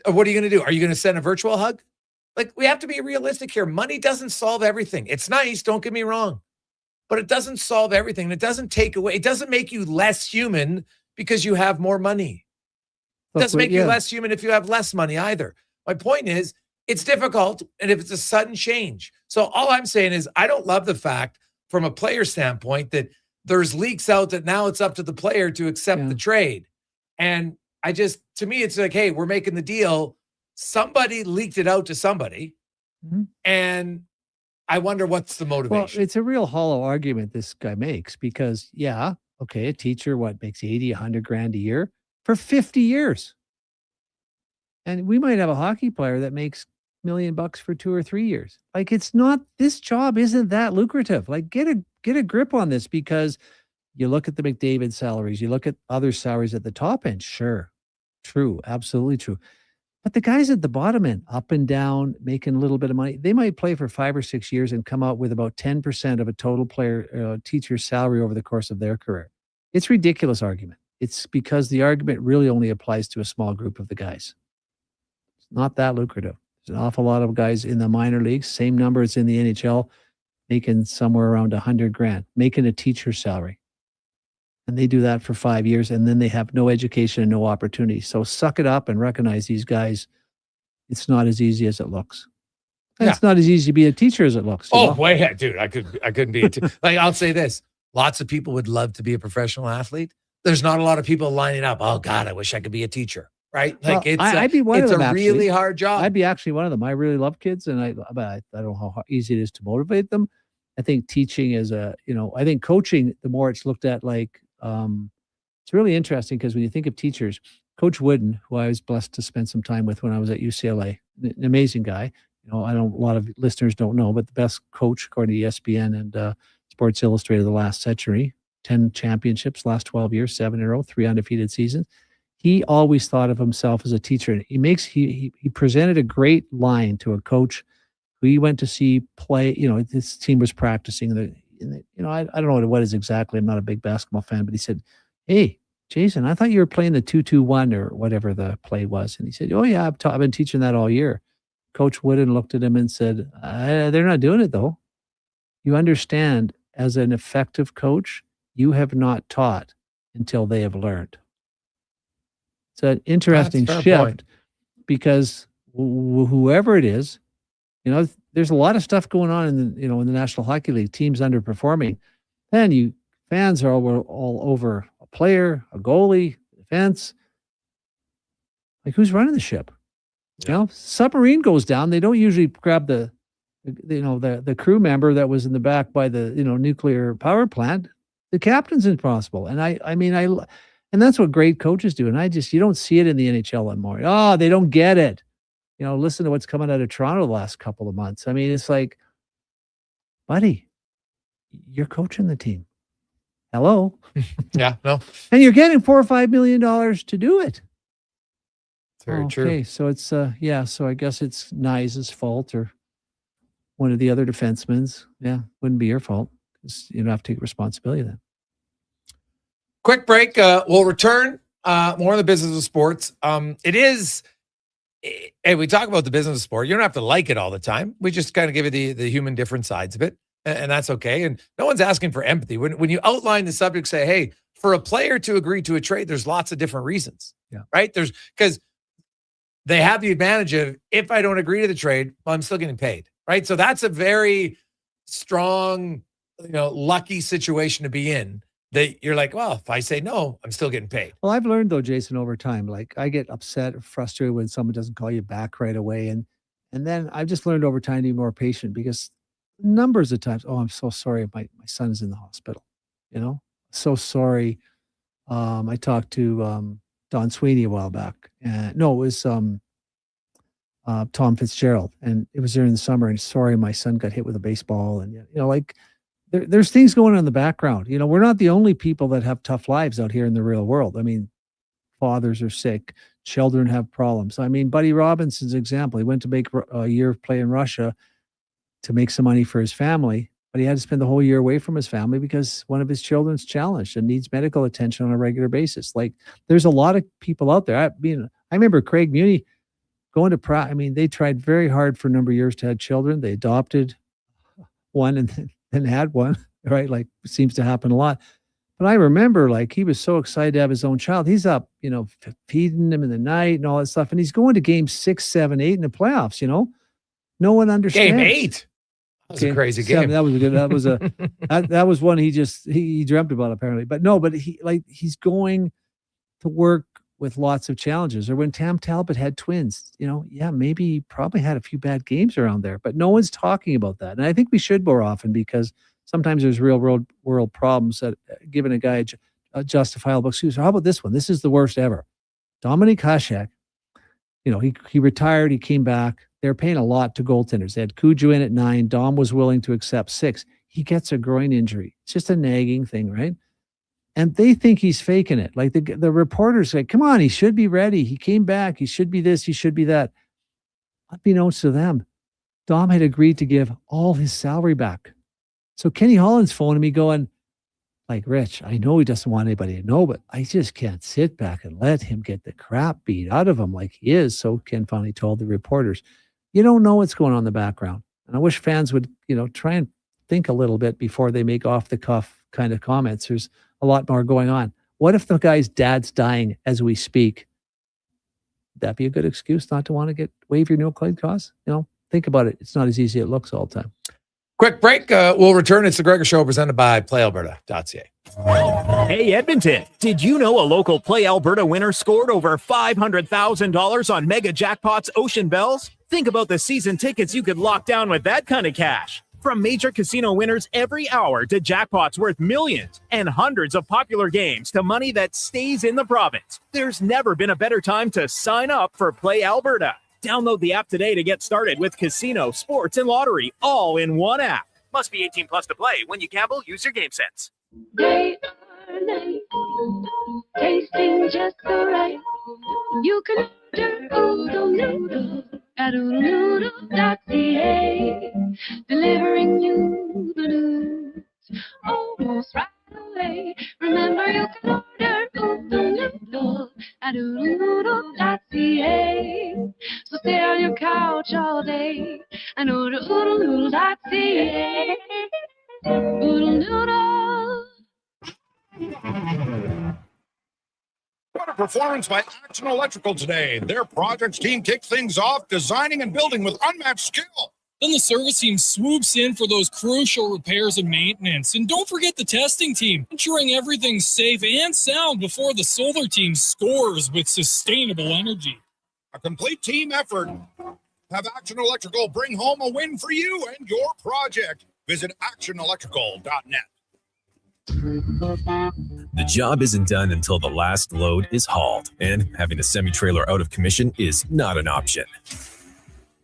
or what are you going to do? Are you going to send a virtual hug? Like, we have to be realistic here. Money doesn't solve everything. It's nice, don't get me wrong, but it doesn't solve everything. It doesn't take away, it doesn't make you less human because you have more money. It doesn't make you less human if you have less money either. My point is, it's difficult, and if it's a sudden change. So all I'm saying is, I don't love the fact, from a player standpoint, that there's leaks out that now it's up to the player to accept the trade. And to me, it's like, hey, we're making the deal. Somebody leaked it out to somebody. Mm-hmm. And I wonder what's the motivation. Well, it's a real hollow argument this guy makes because, a teacher, makes 80, 100 grand a year for 50 years. And we might have a hockey player that makes $1 million for 2 or 3 years. Like, this job isn't that lucrative. Like, get a grip on this, because you look at the McDavid salaries, you look at other salaries at the top end. Sure. True. Absolutely true. But the guys at the bottom end, up and down, making a little bit of money, they might play for 5 or 6 years and come out with about 10% of a total teacher's salary over the course of their career. It's a ridiculous argument. It's because the argument really only applies to a small group of the guys. It's not that lucrative. There's an awful lot of guys in the minor leagues, same number as in the NHL, making somewhere around 100 grand, making a teacher's salary. And they do that for 5 years, and then they have no education and no opportunity. So suck it up and recognize these guys. It's not as easy as it looks. And it's not as easy to be a teacher as it looks. Oh, wait, dude, I couldn't be a teacher. Like, I'll say this. Lots of people would love to be a professional athlete. There's not a lot of people lining up. Oh God, I wish I could be a teacher. Right? Like, I'd be one of them, it's a really hard job. I'd be actually one of them. I really love kids, and I don't know how easy it is to motivate them. I think teaching is I think coaching, the more it's looked at, like, it's really interesting because when you think of teachers, Coach Wooden, who I was blessed to spend some time with when I was at UCLA, an amazing guy. A lot of listeners don't know, but the best coach according to ESPN and Sports Illustrated of the last century, 10 championships, last 12 years, 7 in a row, 3 undefeated seasons. He always thought of himself as a teacher. And he presented a great line to a coach who he went to see play. This team was practicing. I don't know what it is exactly. I'm not a big basketball fan, but he said, "Hey, Jason, I thought you were playing the 2-2-1 or whatever the play was." And he said, "Oh yeah, I've been teaching that all year." Coach Wooden looked at him and said, "They're not doing it though. You understand, as an effective coach, you have not taught until they have learned." It's an interesting shift because whoever it is, there's a lot of stuff going on in the National Hockey League, teams underperforming. Then fans are all over a player, a goalie, defense. Like, who's running the ship? Submarine goes down. They don't usually grab the crew member that was in the back by the nuclear power plant. The captain's impossible. And and that's what great coaches do. And you don't see it in the NHL anymore. Oh, they don't get it. Listen to what's coming out of Toronto the last couple of months. It's like, buddy, you're coaching the team. Hello. Yeah, no. And you're getting $4 or $5 million to do it. It's very true. Okay, so it's so I guess it's Nice's fault or one of the other defensemen's. Yeah, wouldn't be your fault because you don't have to take responsibility then. Quick break. We'll return. More on the business of sports. It is. Hey, we talk about the business of sport. You don't have to like it all the time. We just kind of give you the human different sides of it, and that's okay. And no one's asking for empathy. When you outline the subject, say, hey, for a player to agree to a trade, there's lots of different reasons. Yeah. Right? There's because they have the advantage of if I don't agree to the trade, well, I'm still getting paid. Right? So that's a very strong, lucky situation to be in. That you're like, well, if I say no, I'm still getting paid. Well, I've learned though, Jason, over time, like I get upset or frustrated when someone doesn't call you back right away. And then I've just learned over time to be more patient because numbers of times, I'm so sorry. My son is in the hospital, so sorry. I talked to Don Sweeney a while back. No, it was Tom Fitzgerald. And it was during the summer. And sorry, my son got hit with a baseball. And, there's things going on in the background. We're not the only people that have tough lives out here in the real world. I mean, fathers are sick, children have problems. I mean, Buddy Robinson's example, he went to make a year of play in Russia to make some money for his family, but he had to spend the whole year away from his family because one of his children's challenged and needs medical attention on a regular basis. Like, there's a lot of people out there. I remember Craig Muni going to they tried very hard for a number of years to have children. They adopted one and had one, right? Like, seems to happen a lot. But I remember, like, he was so excited to have his own child. He's up, feeding him in the night and all that stuff. And he's going to games 6, 7, 8 in the playoffs, No one understands. Game 8. That was a crazy game. 7, that was good. That was that was one he dreamt about, apparently. But he's going to work with lots of challenges. Or when Tam Talbot had twins, maybe he probably had a few bad games around there, but no one's talking about that. And I think we should more often because sometimes there's real world problems that giving a guy a justifiable excuse. How about this one? This is the worst ever. Dominik Hasek, he retired, he came back. They're paying a lot to goaltenders. They had Cujo in at 9. Dom was willing to accept 6. He gets a groin injury. It's just a nagging thing, right? And they think he's faking it. Like the reporters say, come on, he should be ready. He came back. He should be this. He should be that. Unbeknownst to them, Dom had agreed to give all his salary back. So Kenny Holland's phoning me going, like, Rich, I know he doesn't want anybody to know, but I just can't sit back and let him get the crap beat out of him like he is. So Ken finally told the reporters, you don't know what's going on in the background. And I wish fans would, try and think a little bit before they make off the cuff kind of comments. There's a lot more going on. What if the guy's dad's dying as we speak? That'd be a good excuse not to want to waive your no-claim costs. Think about it. It's not as easy as it looks all the time. Quick break. We'll return. It's the Gregor Show presented by PlayAlberta.ca. Hey, Edmonton, did you know a local Play Alberta winner scored over $500,000 on Mega Jackpots Ocean Bells? Think about the season tickets you could lock down with that kind of cash. From major casino winners every hour to jackpots worth millions and hundreds of popular games to money that stays in the province, there's never been a better time to sign up for Play Alberta. Download the app today to get started with casino, sports, and lottery all in one app. Must be 18 plus to play. When you gamble, use your game sense. Day or night, tasting just so right. You can order oodle noodle at oodlenoodle.ca, delivering you the news almost right away. Remember, you can order oodle noodle at oodlenoodle.ca. So stay on your couch all day and order oodlenoodle.ca. Oodle noodle. What a performance by Action Electrical today. Their projects team kicked things off, designing and building with unmatched skill. Then the service team swoops in for those crucial repairs and maintenance. And don't forget the testing team, ensuring everything's safe and sound before the solar team scores with sustainable energy. A complete team effort. Have Action Electrical bring home a win for you and your project. Visit actionelectrical.net. The job isn't done until the last load is hauled, and having a semi-trailer out of commission is not an option.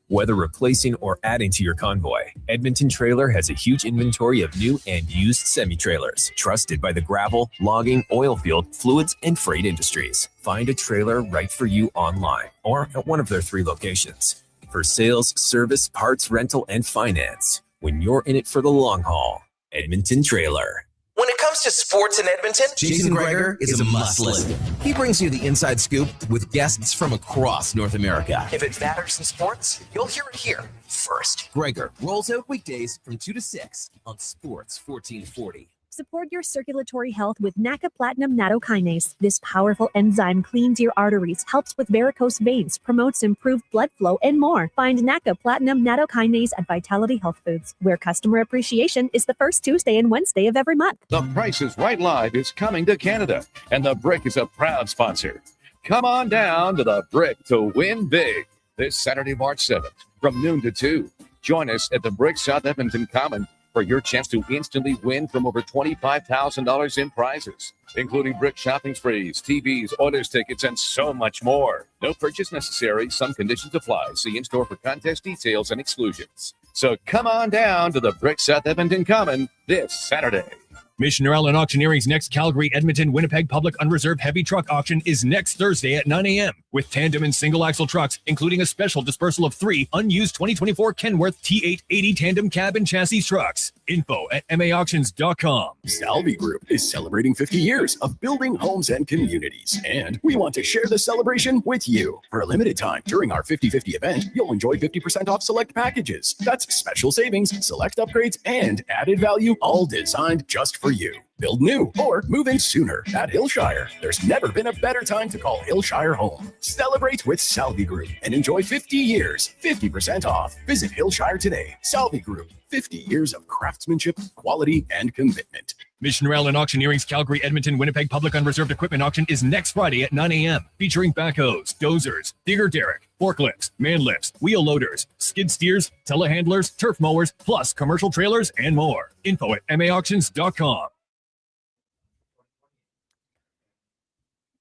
Whether replacing or adding to your convoy, Edmonton Trailer has a huge inventory of new and used semi-trailers, trusted by the gravel, logging, oil field, fluids, and freight industries. Find a trailer right for you online or at one of their 3 locations. For sales, service, parts, rental, and finance, when you're in it for the long haul, Edmonton Trailer. When it comes to sports in Edmonton, Jason Gregor is a must listen. He brings you the inside scoop with guests from across North America. If it matters in sports, you'll hear it here first. Gregor rolls out weekdays from 2 to 6 on Sports 1440. Support your circulatory health with NACA Platinum Nattokinase. This powerful enzyme cleans your arteries, helps with varicose veins, promotes improved blood flow, and more. Find NACA Platinum Nattokinase at Vitality Health Foods, where customer appreciation is the first Tuesday and Wednesday of every month. The Price is Right Live is coming to Canada, and the Brick is a proud sponsor. Come on down to the Brick to win big this Saturday, March 7th, from noon to 2. Join us at the Brick South Edmonton Common for your chance to instantly win from over $25,000 in prizes, including Brick shopping sprees, TVs, Oilers tickets, and so much more. No purchase necessary. Some conditions apply. See in-store for contest details and exclusions. So come on down to the Brick South Edmonton Common this Saturday. Missioner Allen Auctioneering's next Calgary, Edmonton, Winnipeg public unreserved heavy truck auction is next Thursday at 9 a.m. with tandem and single axle trucks, including a special dispersal of 3 unused 2024 Kenworth T880 tandem cab and chassis trucks. Info at maauctions.com. Salvi Group is celebrating 50 years of building homes and communities, and we want to share the celebration with you. For a limited time during our 50/50 event, you'll enjoy 50% off select packages. That's special savings, select upgrades, and added value, all designed just for you. Build new or move in sooner at Hillshire. There's never been a better time to call Hillshire home. Celebrate with Salvi Group and enjoy 50 years, 50% off. Visit Hillshire today. Salvi Group, 50 years of craftsmanship, quality, and commitment. Missioner Allen Auctioneering's Calgary, Edmonton, Winnipeg public unreserved equipment auction is next Friday at 9 a.m. featuring backhoes, dozers, digger derrick, forklifts, man lifts, wheel loaders, skid steers, telehandlers, turf mowers, plus commercial trailers and more. Info at maauctions.com.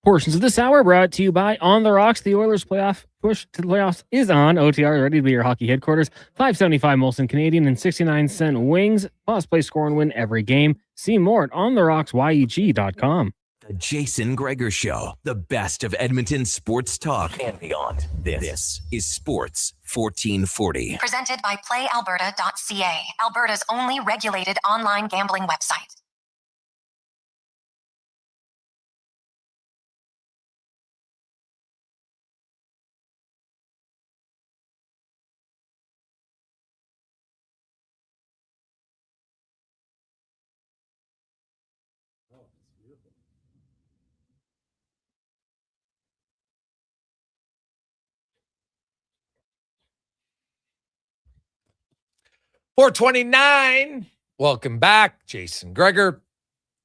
Portions of this hour brought to you by On the Rocks. The Oilers playoff push to the playoffs is on. OTR ready to be your hockey headquarters. $5.75 Molson Canadian and 69-cent wings. Plus, play, score, and win every game. See more at ontherocks.yeg.com. The Jason Gregor Show, the best of Edmonton sports talk and beyond. This is Sports 1440. Presented by PlayAlberta.ca, Alberta's only regulated online gambling website. $4.29. Welcome back. Jason Gregor,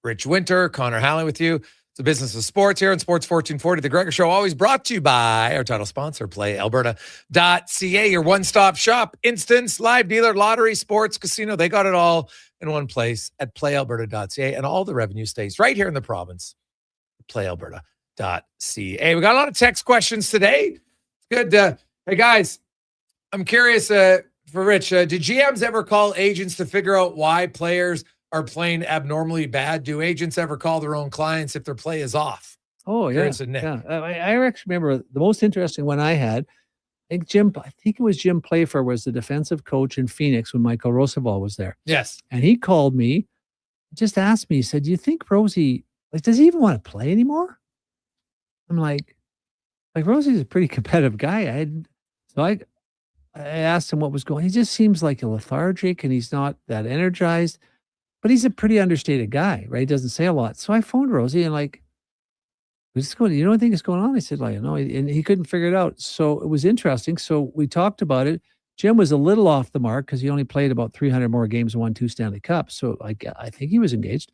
Ritch Winter, Connor Halley with you. It's the business of sports here on Sports 1440. The Gregor Show, always brought to you by our title sponsor, PlayAlberta.ca, your one-stop shop, instance, live dealer, lottery, sports, casino. They got it all in one place at PlayAlberta.ca, and all the revenue stays right here in the province. PlayAlberta.ca. We got a lot of text questions today. Good. Hey, guys, I'm curious, for Rich, did GMs ever call agents to figure out why players are playing abnormally bad? Do agents ever call their own clients if their play is off? Oh, yeah. Yeah. I actually remember the most interesting one I had. I think it was Jim Playfair was the defensive coach in Phoenix when Michael Roosevelt was there. Yes. And he called me, just asked me, he said, do you think Rosie, does he even want to play anymore? I'm like Rosie's a pretty competitive guy. I asked him what was going on. He just seems like a lethargic and he's not that energized, but he's a pretty understated guy, right? He doesn't say a lot. So I phoned Rosie and what's going on? You know anything that's going on? I said, no, and he couldn't figure it out. So it was interesting. So we talked about it. Jim was a little off the mark because he only played about 300 more games and won 2 Stanley Cups. So I think he was engaged,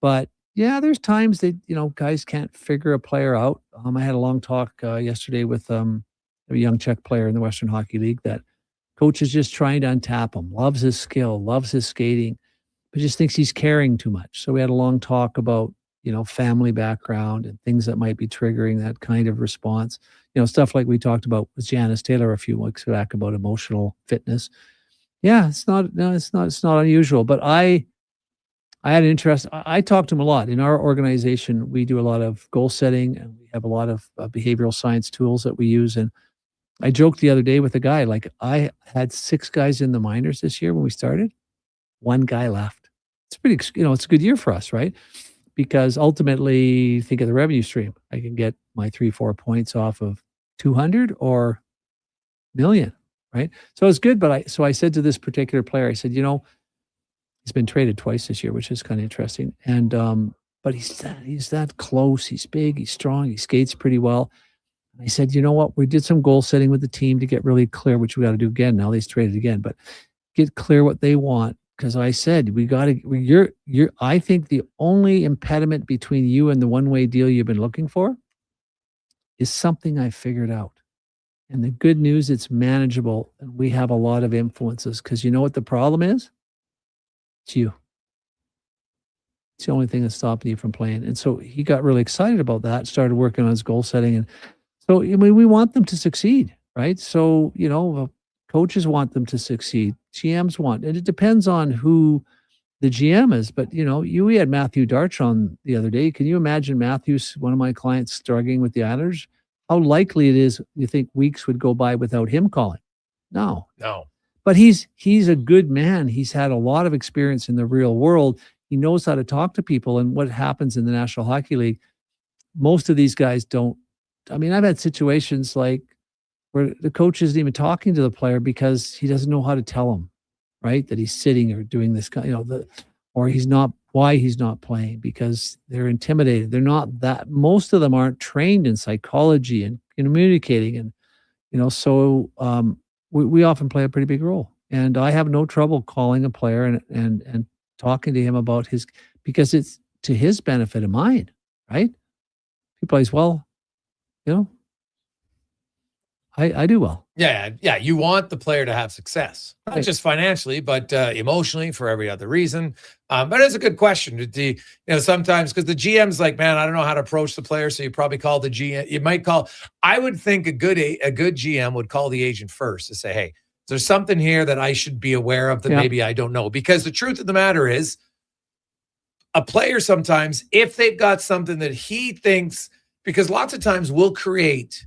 but yeah, there's times that, guys can't figure a player out. I had a long talk yesterday with a young Czech player in the Western Hockey League that coach is just trying to untap him, loves his skill, loves his skating, but just thinks he's caring too much. So we had a long talk about, family background and things that might be triggering that kind of response. stuff like we talked about with Janice Taylor a few weeks back about emotional fitness. Yeah, it's not unusual. But I had an interest. I talk to him a lot. In our organization, we do a lot of goal setting, and we have a lot of behavioral science tools that we use. And I joked the other day with a guy, like I had 6 guys in the minors this year when we started. 1 guy left. It's pretty, it's a good year for us, right? Because ultimately, think of the revenue stream. I can get my 3-4 points off of 200 or million, right? So it's good. But I said to this particular player, I said, he's been traded twice this year, which is kind of interesting. And but he's that close. He's big. He's strong. He skates pretty well. I said, you know what? We did some goal setting with the team to get really clear, which we got to do again. Now they've traded again, but get clear what they want. Because I said, I think the only impediment between you and the one-way deal you've been looking for is something I figured out. And the good news, it's manageable. And we have a lot of influences, because you know what the problem is? It's you. It's the only thing that's stopping you from playing. And so he got really excited about that, started working on his goal setting. And so, we want them to succeed, right? So, coaches want them to succeed. GMs want, and it depends on who the GM is. But, we had Matthew Darch on the other day. Can you imagine Matthew's, one of my clients, struggling with the Islanders? How likely it is you think weeks would go by without him calling? No. But he's a good man. He's had a lot of experience in the real world. He knows how to talk to people. And what happens in the National Hockey League, most of these guys don't. I've had situations like where the coach isn't even talking to the player because he doesn't know how to tell him, right? That he's sitting or doing this, or he's not, why he's not playing, because they're intimidated. They're not that, most of them aren't trained in psychology and communicating. And, so we often play a pretty big role. And I have no trouble calling a player and talking to him about because it's to his benefit and mine, right? He plays well, I do well. Yeah. You want the player to have success, not just financially, but emotionally, for every other reason. But it's a good question. Sometimes because the GM's like, man, I don't know how to approach the player, so you probably call the GM. You might call. I would think a good GM would call the agent first to say, hey, there's something here that I should be aware of that maybe I don't know. Because the truth of the matter is, a player sometimes, if they've got something that he thinks, because lots of times we'll create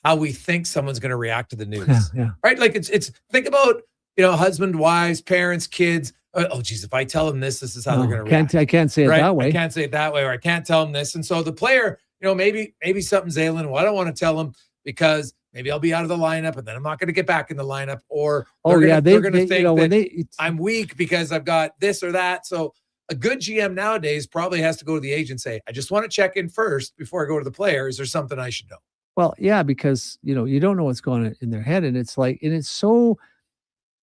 how we think someone's going to react to the news, right? Like it's think about, husband, wives, parents, kids. Oh geez, if I tell them this is how they're going to react. I can't say it that way. I can't say it that way, or I can't tell them this. And so the player, maybe something's ailing. Well, I don't want to tell them because maybe I'll be out of the lineup and then I'm not going to get back in the lineup. Or they're going to think that I'm weak because I've got this or that. So a good GM nowadays probably has to go to the agent and say, I just want to check in first before I go to the player. Is there something I should know? Well, yeah, because, you don't know what's going on in their head. And it's so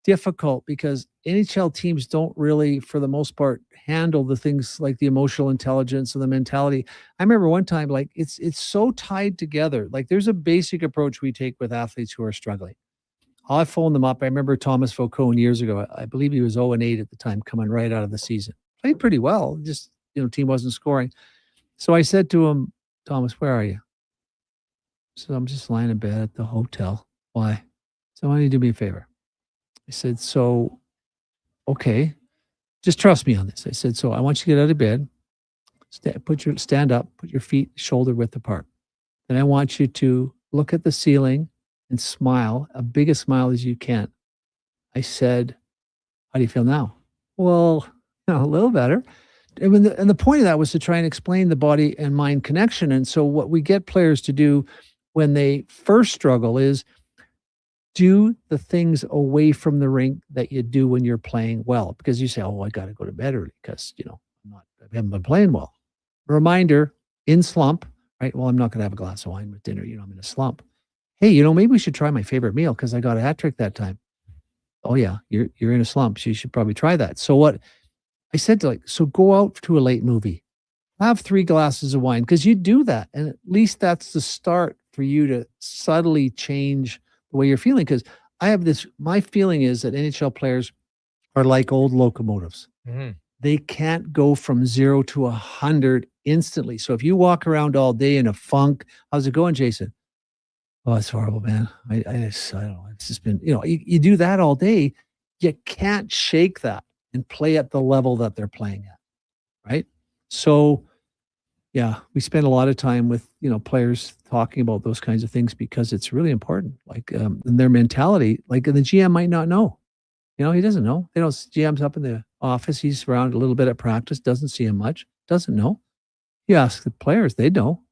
difficult because NHL teams don't really, for the most part, handle the things like the emotional intelligence and the mentality. I remember one time, like it's so tied together. Like there's a basic approach we take with athletes who are struggling. I phoned them up. I remember Thomas Faucone years ago. I believe he was 0-8 at the time, coming right out of the season. Played pretty well. Just, team wasn't scoring. So I said to him, Thomas, where are you? So I'm just lying in bed at the hotel. Why? So why don't you do me a favor? I said, so, okay, just trust me on this. I said, so I want you to get out of bed, stand up, put your feet shoulder width apart. Then I want you to look at the ceiling and smile, a big a smile as you can. I said, how do you feel now? Well, a little better. And the point of that was to try and explain the body and mind connection. And so what we get players to do when they first struggle is do the things away from the rink that you do when you're playing well. Because you say, oh, I got to go to bed early because, I haven't been playing well. Reminder, in slump, right? Well, I'm not going to have a glass of wine with dinner. I'm in a slump. Hey, maybe we should try my favorite meal because I got a hat trick that time. Oh yeah, you're in a slump. So you should probably try that. So what I said so go out to a late movie, have 3 glasses of wine because you do that. And at least that's the start for you to subtly change the way you're feeling. Because my feeling is that NHL players are like old locomotives. Mm-hmm. They can't go from 0 to 100 instantly. So if you walk around all day in a funk, how's it going, Jason? Oh, it's horrible, man. I don't know. It's just been, you do that all day. You can't shake that and play at the level that they're playing at. Right. So, yeah, we spend a lot of time with, players talking about those kinds of things because it's really important. Like, and their mentality, like the GM might not know. He doesn't know. GM's up in the office. He's around a little bit at practice, doesn't see him much, doesn't know. You ask the players, they know,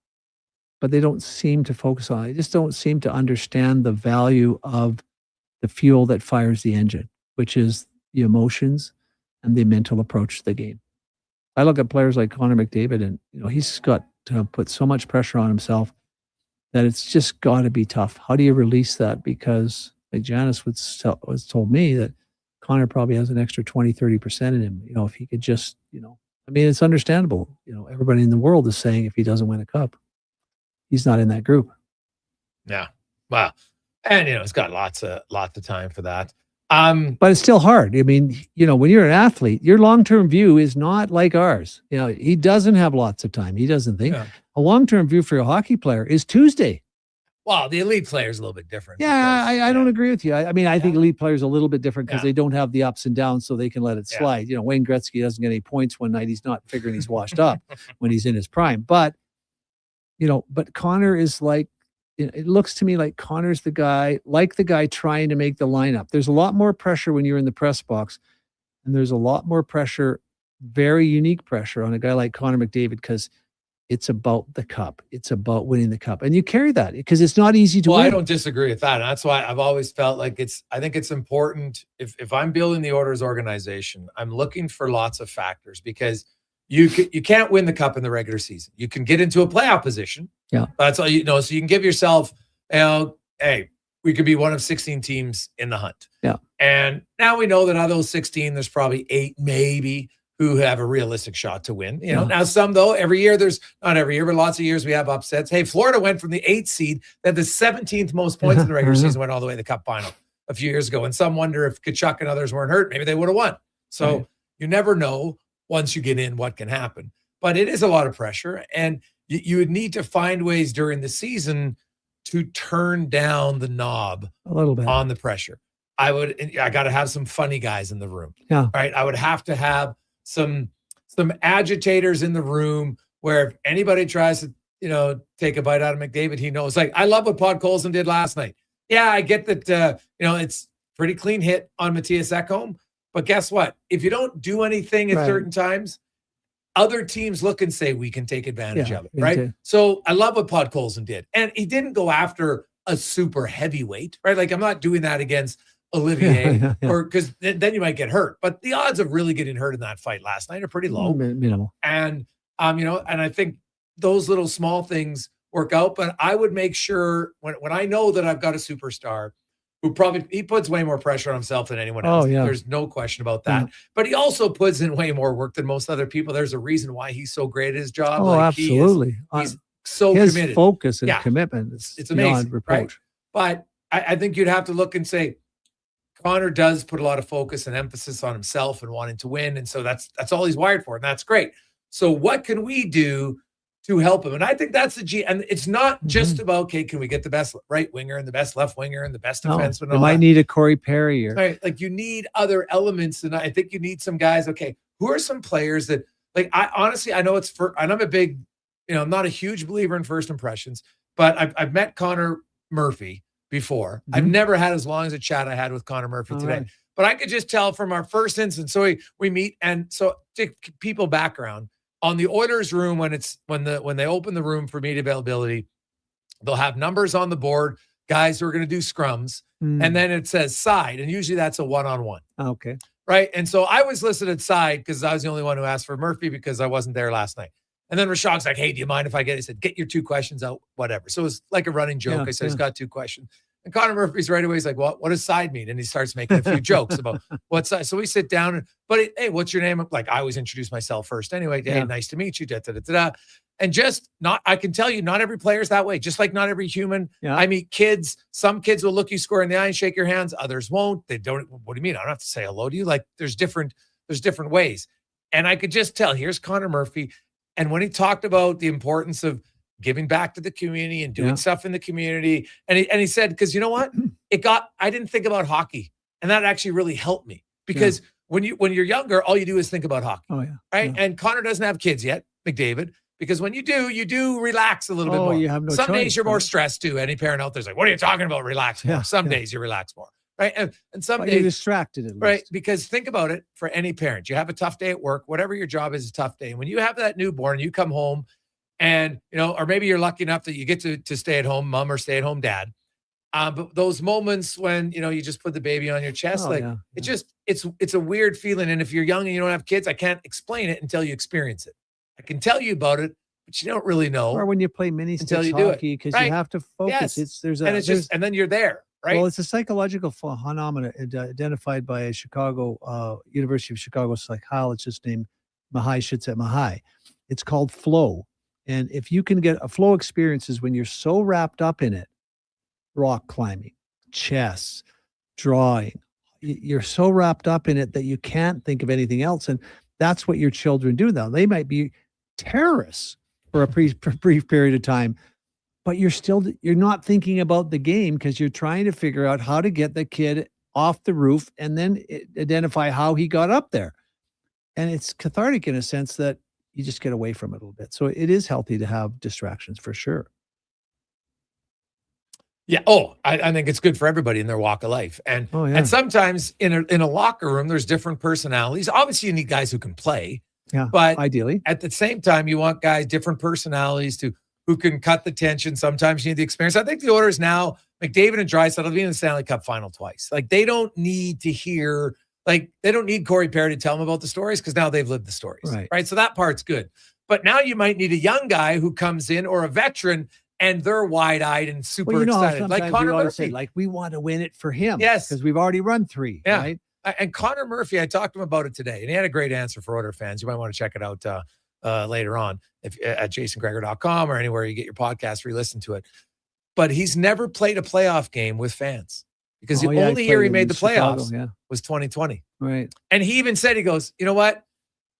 but they don't seem to focus on it. They just don't seem to understand the value of the fuel that fires the engine, which is the emotions and the mental approach to the game. I look at players like Connor McDavid, and he's got to put so much pressure on himself that it's just got to be tough. How do you release that? Because like Janice was told me that Connor probably has an extra 20-30% in him. If he could just, it's understandable. Everybody in the world is saying if he doesn't win a cup, he's not in that group. Yeah. Wow. And it's got lots of time for that. But it's still hard. When you're an athlete, your long-term view is not like ours. He doesn't have lots of time. He doesn't think. Yeah. A long-term view for a hockey player is Tuesday. Well, the elite player is a little bit different. Yeah, I don't agree with you. I think elite players are a little bit different because they don't have the ups and downs, so they can let it slide. Wayne Gretzky doesn't get any points one night. He's not figuring he's washed up when he's in his prime. But, but Connor is like, it looks to me like Connor's the guy trying to make the lineup. There's a lot more pressure when you're in the press box, and there's a lot more pressure, very unique pressure on a guy like Connor McDavid because it's about the cup. It's about winning the cup. And you carry that because it's not easy to win. I don't disagree with that. And that's why I've always felt like I think it's important if I'm building the Oilers organization, I'm looking for lots of factors because you can't win the cup in the regular season. You can get into a playoff position. Yeah. That's all so you can give yourself, hey, we could be one of 16 teams in the hunt. Yeah. And now we know that out of those 16, there's probably 8 maybe who have a realistic shot to win. Now some though, every year not every year, but lots of years we have upsets. Hey, Florida went from the 8th seed, that the 17th most points in the regular season, went all the way to the cup final a few years ago. And some wonder if Kachuk and others weren't hurt, maybe they would have won. So you never know once you get in what can happen. But it is a lot of pressure. And you would need to find ways during the season to turn down the knob a little bit on the pressure. I got to have some funny guys in the room. Yeah. Right. I would have to have some agitators in the room where if anybody tries to, take a bite out of McDavid, he knows. Like, I love what Podkolzin did last night. Yeah, I get that, it's pretty clean hit on Matthias Ekholm. But guess what? If you don't do anything at certain times, other teams look and say, we can take advantage of it, right? So I love what Podkolzin did. And he didn't go after a super heavyweight, right? Like, I'm not doing that against Olivier or because then you might get hurt. But the odds of really getting hurt in that fight last night are pretty low. Minimal. And, and I think those little small things work out. But I would make sure when I know that I've got a superstar who he puts way more pressure on himself than anyone else. Oh, yeah. There's no question about that. Yeah. But he also puts in way more work than most other people. There's a reason why he's so great at his job. Oh, absolutely. He's so his committed. Focus and commitment it's amazing, reproach. Right? But I think you'd have to look and say, Connor does put a lot of focus and emphasis on himself and wanting to win. And so that's all he's wired for. And that's great. So what can we do to help him? And I think that's the G. And it's not just about, okay, can we get the best right winger and the best left winger and the best defenseman? You might need a Corey Perry. Right. Like, you need other elements. And I think you need some guys. Okay, who are some players that, like, I know it's and I'm a big, I'm not a huge believer in first impressions, but I've met Conor Murphy before. I've never had as long as a chat I had with Conor Murphy today. Right. But I could just tell from our first instance. So we meet, and so to people background on the Oilers room, when they open the room for media availability, they'll have numbers on the board, guys who are going to do scrums, and then it says side, and usually that's a one-on-one. Okay. Right. And so I was listed at side because I was the only one who asked for Murphy because I wasn't there last night. And then Rashog's like, hey, do you mind if I get it? He said, get your 2 questions out, whatever. So it was like a running joke. Yeah, I said, he's got 2 questions. And Conor Murphy's right away. He's like, what does side mean? And he starts making a few jokes about what side. So we sit down hey, what's your name? Like, I always introduce myself first anyway. Hey, nice to meet you. Da, da, da, da, da. And I can tell you, not every player is that way. Just like not every human. Yeah. I meet kids. Some kids will look you square in the eye and shake your hands. Others won't. They don't. What do you mean? I don't have to say hello to you. Like, there's different ways. And I could just tell, here's Conor Murphy. And when he talked about the importance of giving back to the community and doing stuff in the community. And he said, because you know what? I didn't think about hockey. And that actually really helped me because when you're younger, all you do is think about hockey. Oh, yeah. Right. Yeah. And Conor doesn't have kids yet, McDavid, because when you do relax a little bit more. You have no Some choice, days you're more stressed too. Any parent out there's like, what are you talking about? Relax more. Some days you relax more. Right. And some days you're distracted. At least. Right. Because think about it for any parent. You have a tough day at work, whatever your job is a tough day. And when you have that newborn, you come home and, or maybe you're lucky enough that you get to stay at home mom or stay at home dad. But those moments when, you just put the baby on your chest, it's a weird feeling. And if you're young and you don't have kids, I can't explain it until you experience it. I can tell you about it, but you don't really know. Or when you play mini until sticks you do hockey, because you have to focus. Yes. And then you're there, right? Well, it's a psychological phenomenon identified by a University of Chicago psychologist named Mihai Csikszentmihalyi. It's called flow. And if you can get a flow experiences when you're so wrapped up in it, rock climbing, chess, drawing, you're so wrapped up in it that you can't think of anything else. And that's what your children do now. They might be terrorists for a brief period of time, but you're not thinking about the game because you're trying to figure out how to get the kid off the roof and then identify how he got up there. And it's cathartic in a sense that you just get away from it a little bit. So it is healthy to have distractions for sure. Yeah. Oh, I think it's good for everybody in their walk of life. And and sometimes in a locker room, there's different personalities. Obviously, you need guys who can play. Yeah. But ideally, at the same time, you want guys, different personalities who can cut the tension. Sometimes you need the experience. I think the Oilers now, McDavid and Draisaitl have been in the Stanley Cup final twice. Like they don't need to hear, they don't need Corey Perry to tell them about the stories because now they've lived the stories. Right. So that part's good. But now you might need a young guy who comes in or a veteran and they're wide-eyed and super excited. Like Conor Murphy. Say, we want to win it for him. Yes. Because we've already run 3. Yeah. Right? And Conor Murphy, I talked to him about it today, and he had a great answer for Oiler fans. You might want to check it out later on at jasongregor.com or anywhere you get your podcast, re-listen to it. But he's never played a playoff game with fans because the only year he made the playoffs was 2020. Right. And he even said, he goes, you know what?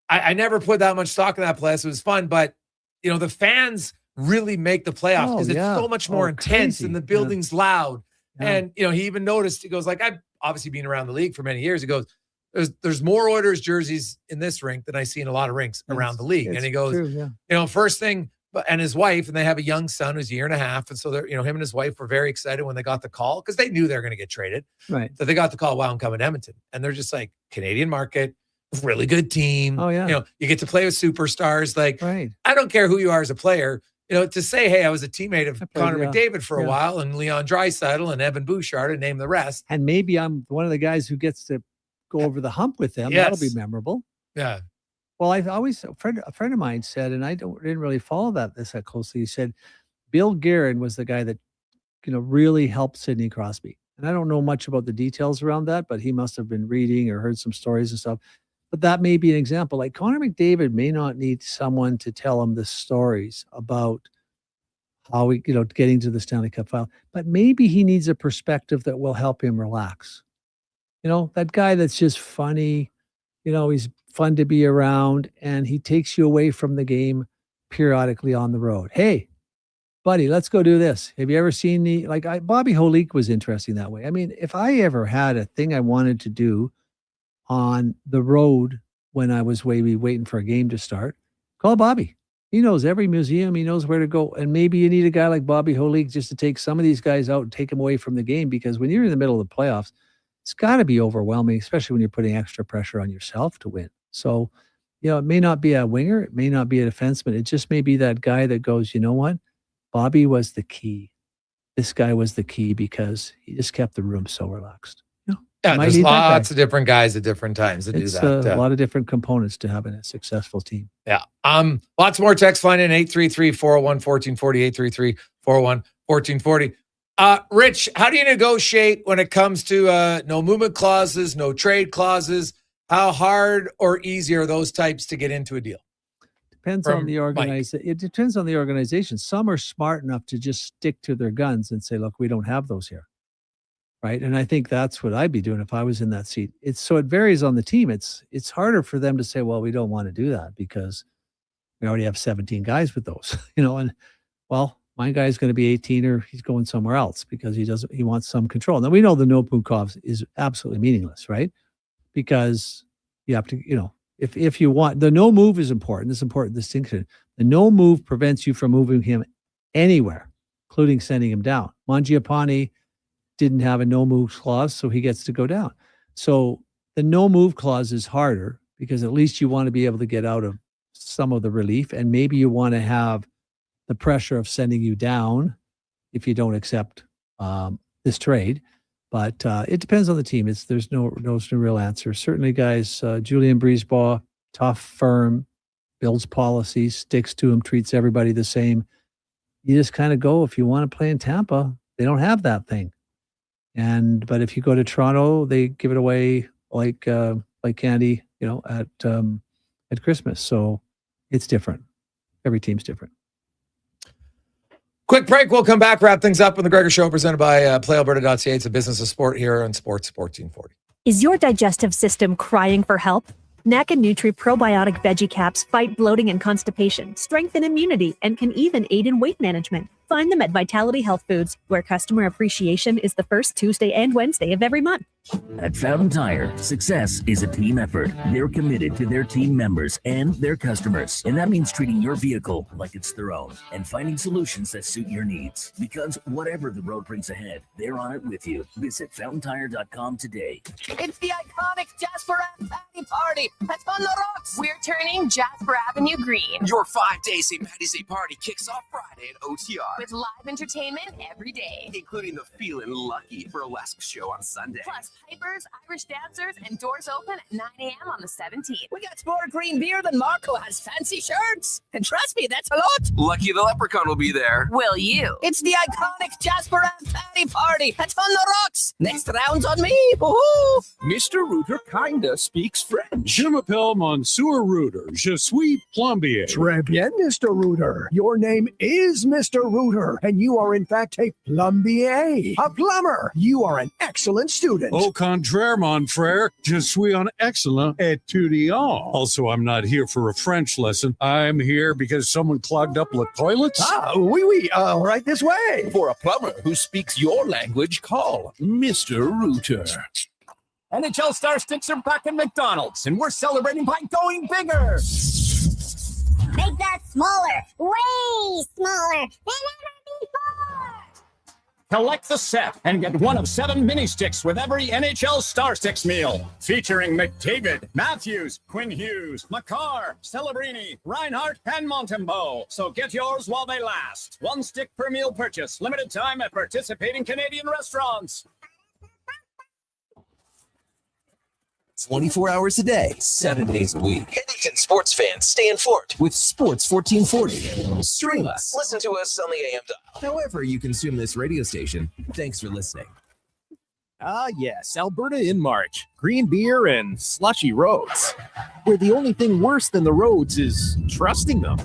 I never put that much stock in that playoffs. It was fun, but, the fans really make the playoffs because it's so much more intense and the building's loud. Yeah. And, he even noticed, he goes like, I've obviously been around the league for many years. He goes, there's more Oilers jerseys in this rink than I see in a lot of rinks around the league. And he goes, first thing, and his wife, and they have a young son who's a year and a half. And so they're, him and his wife were very excited when they got the call because they knew they were going to get traded. Right. So they got the call, wow, I'm coming to Edmonton. And they're just like, Canadian market, really good team. Oh, yeah. You get to play with superstars. Like, right. I don't care who you are as a player. To say, hey, I was a teammate of Connor McDavid for a while and Leon Draisaitl and Evan Bouchard and name the rest. And maybe I'm one of the guys who gets to go over the hump with them. Yes. That'll be memorable. Yeah. Well, I've always, a friend of mine said, and I didn't really follow this that closely. He said, Bill Guerin was the guy that, really helped Sidney Crosby. And I don't know much about the details around that, but he must have been reading or heard some stories and stuff. But that may be an example. Like Connor McDavid may not need someone to tell him the stories about how he, getting to the Stanley Cup final, but maybe he needs a perspective that will help him relax. That guy that's just funny, he's fun to be around and he takes you away from the game periodically on the road. Hey, buddy, let's go do this. Have you ever seen Bobby Holik was interesting that way. I mean, if I ever had a thing I wanted to do on the road when I was waiting for a game to start, call Bobby. He knows every museum. He knows where to go. And maybe you need a guy like Bobby Holik just to take some of these guys out and take them away from the game, because when you're in the middle of the playoffs, it's got to be overwhelming, especially when you're putting extra pressure on yourself to win. So, it may not be a winger. It may not be a defenseman. It just may be that guy that goes, you know what? Bobby was the key. This guy was the key because he just kept the room so relaxed. Yeah, there's lots of different guys at different times that do that. A lot of different components to having a successful team. Yeah. Lots more text line in 833-401-1440, 833-401-1440. Rich, how do you negotiate when it comes to no movement clauses, no trade clauses? How hard or easy are those types to get into a deal? Depends on the organization. It depends on the organization. Some are smart enough to just stick to their guns and say, look, we don't have those here. Right. And I think that's what I'd be doing if I was in that seat. It varies on the team. It's harder for them to say, well, we don't want to do that because we already have 17 guys with those, and well, my guy's going to be 18 or he's going somewhere else because he wants some control. Now we know the no Pukovs is absolutely meaningless, right? Because you have to, if you want, the no move is important. This is important distinction. The no move prevents you from moving him anywhere, including sending him down. Mangiapane didn't have a no move clause, so he gets to go down. So the no move clause is harder because at least you want to be able to get out of some of the relief, and maybe you want to have the pressure of sending you down if you don't accept this trade. But it depends on the team. There's no real answer. Certainly, guys, Julien Brisebois, tough, firm, builds policies, sticks to them, treats everybody the same. You just kind of go, if you want to play in Tampa, they don't have that thing. But if you go to Toronto, they give it away like candy, at Christmas. So it's different. Every team's different. Quick break. We'll come back, wrap things up on the Gregor Show presented by PlayAlberta.ca. It's a business of sport here on Sports 1440. Is your digestive system crying for help? NAC and Nutri probiotic veggie caps fight bloating and constipation, strengthen immunity, and can even aid in weight management. Find them at Vitality Health Foods, where customer appreciation is the first Tuesday and Wednesday of every month. At Fountain Tire, success is a team effort. They're committed to their team members and their customers. And that means treating your vehicle like it's their own and finding solutions that suit your needs. Because whatever the road brings ahead, they're on it with you. Visit FountainTire.com today. It's the iconic Jasper Ave Patty Party. That's on the rocks. We're turning Jasper Avenue green. Your 5-day St. Patty's Day party kicks off Friday at OTR. With live entertainment every day. Including the Feelin' Lucky Burlesque show on Sunday. Plus pipers, Irish dancers, and doors open at 9 a.m. on the 17th. We got more green beer than Marco has fancy shirts. And trust me, that's a lot. Lucky the Leprechaun will be there. Will you? It's the iconic Jasper Ave Patty Party. That's on the rocks. Next round's on me. Woohoo! Mr. Rooter kinda speaks French. Je m'appelle Monsieur Rooter. Je suis plombier. Très bien, Mr. Rooter. Your name is Mr. Rooter, and you are in fact a plombier, a plumber. You are an excellent student. Au contraire, mon frère, je suis un excellent étudiant. Also, I'm not here for a French lesson. I'm here because someone clogged up the toilets. Oui, right this way. For a plumber who speaks your language, call Mr. Rooter. NHL Star Sticks are back at McDonald's, and we're celebrating by going bigger. Make that smaller, way smaller than ever before. Collect the set and get one of 7 mini sticks with every NHL Star Sticks meal. Featuring McDavid, Matthews, Quinn Hughes, McCarr, Celebrini, Reinhardt, and Montembeau. So get yours while they last. 1 stick per meal purchase. Limited time at participating Canadian restaurants. 24 hours a day, 7 days a week. Edmonton sports fans stay informed with Sports 1440. Stream us. Listen to us on the AM dial. However you consume this radio station, thanks for listening. Yes, Alberta in March. Green beer and slushy roads. Where the only thing worse than the roads is trusting them.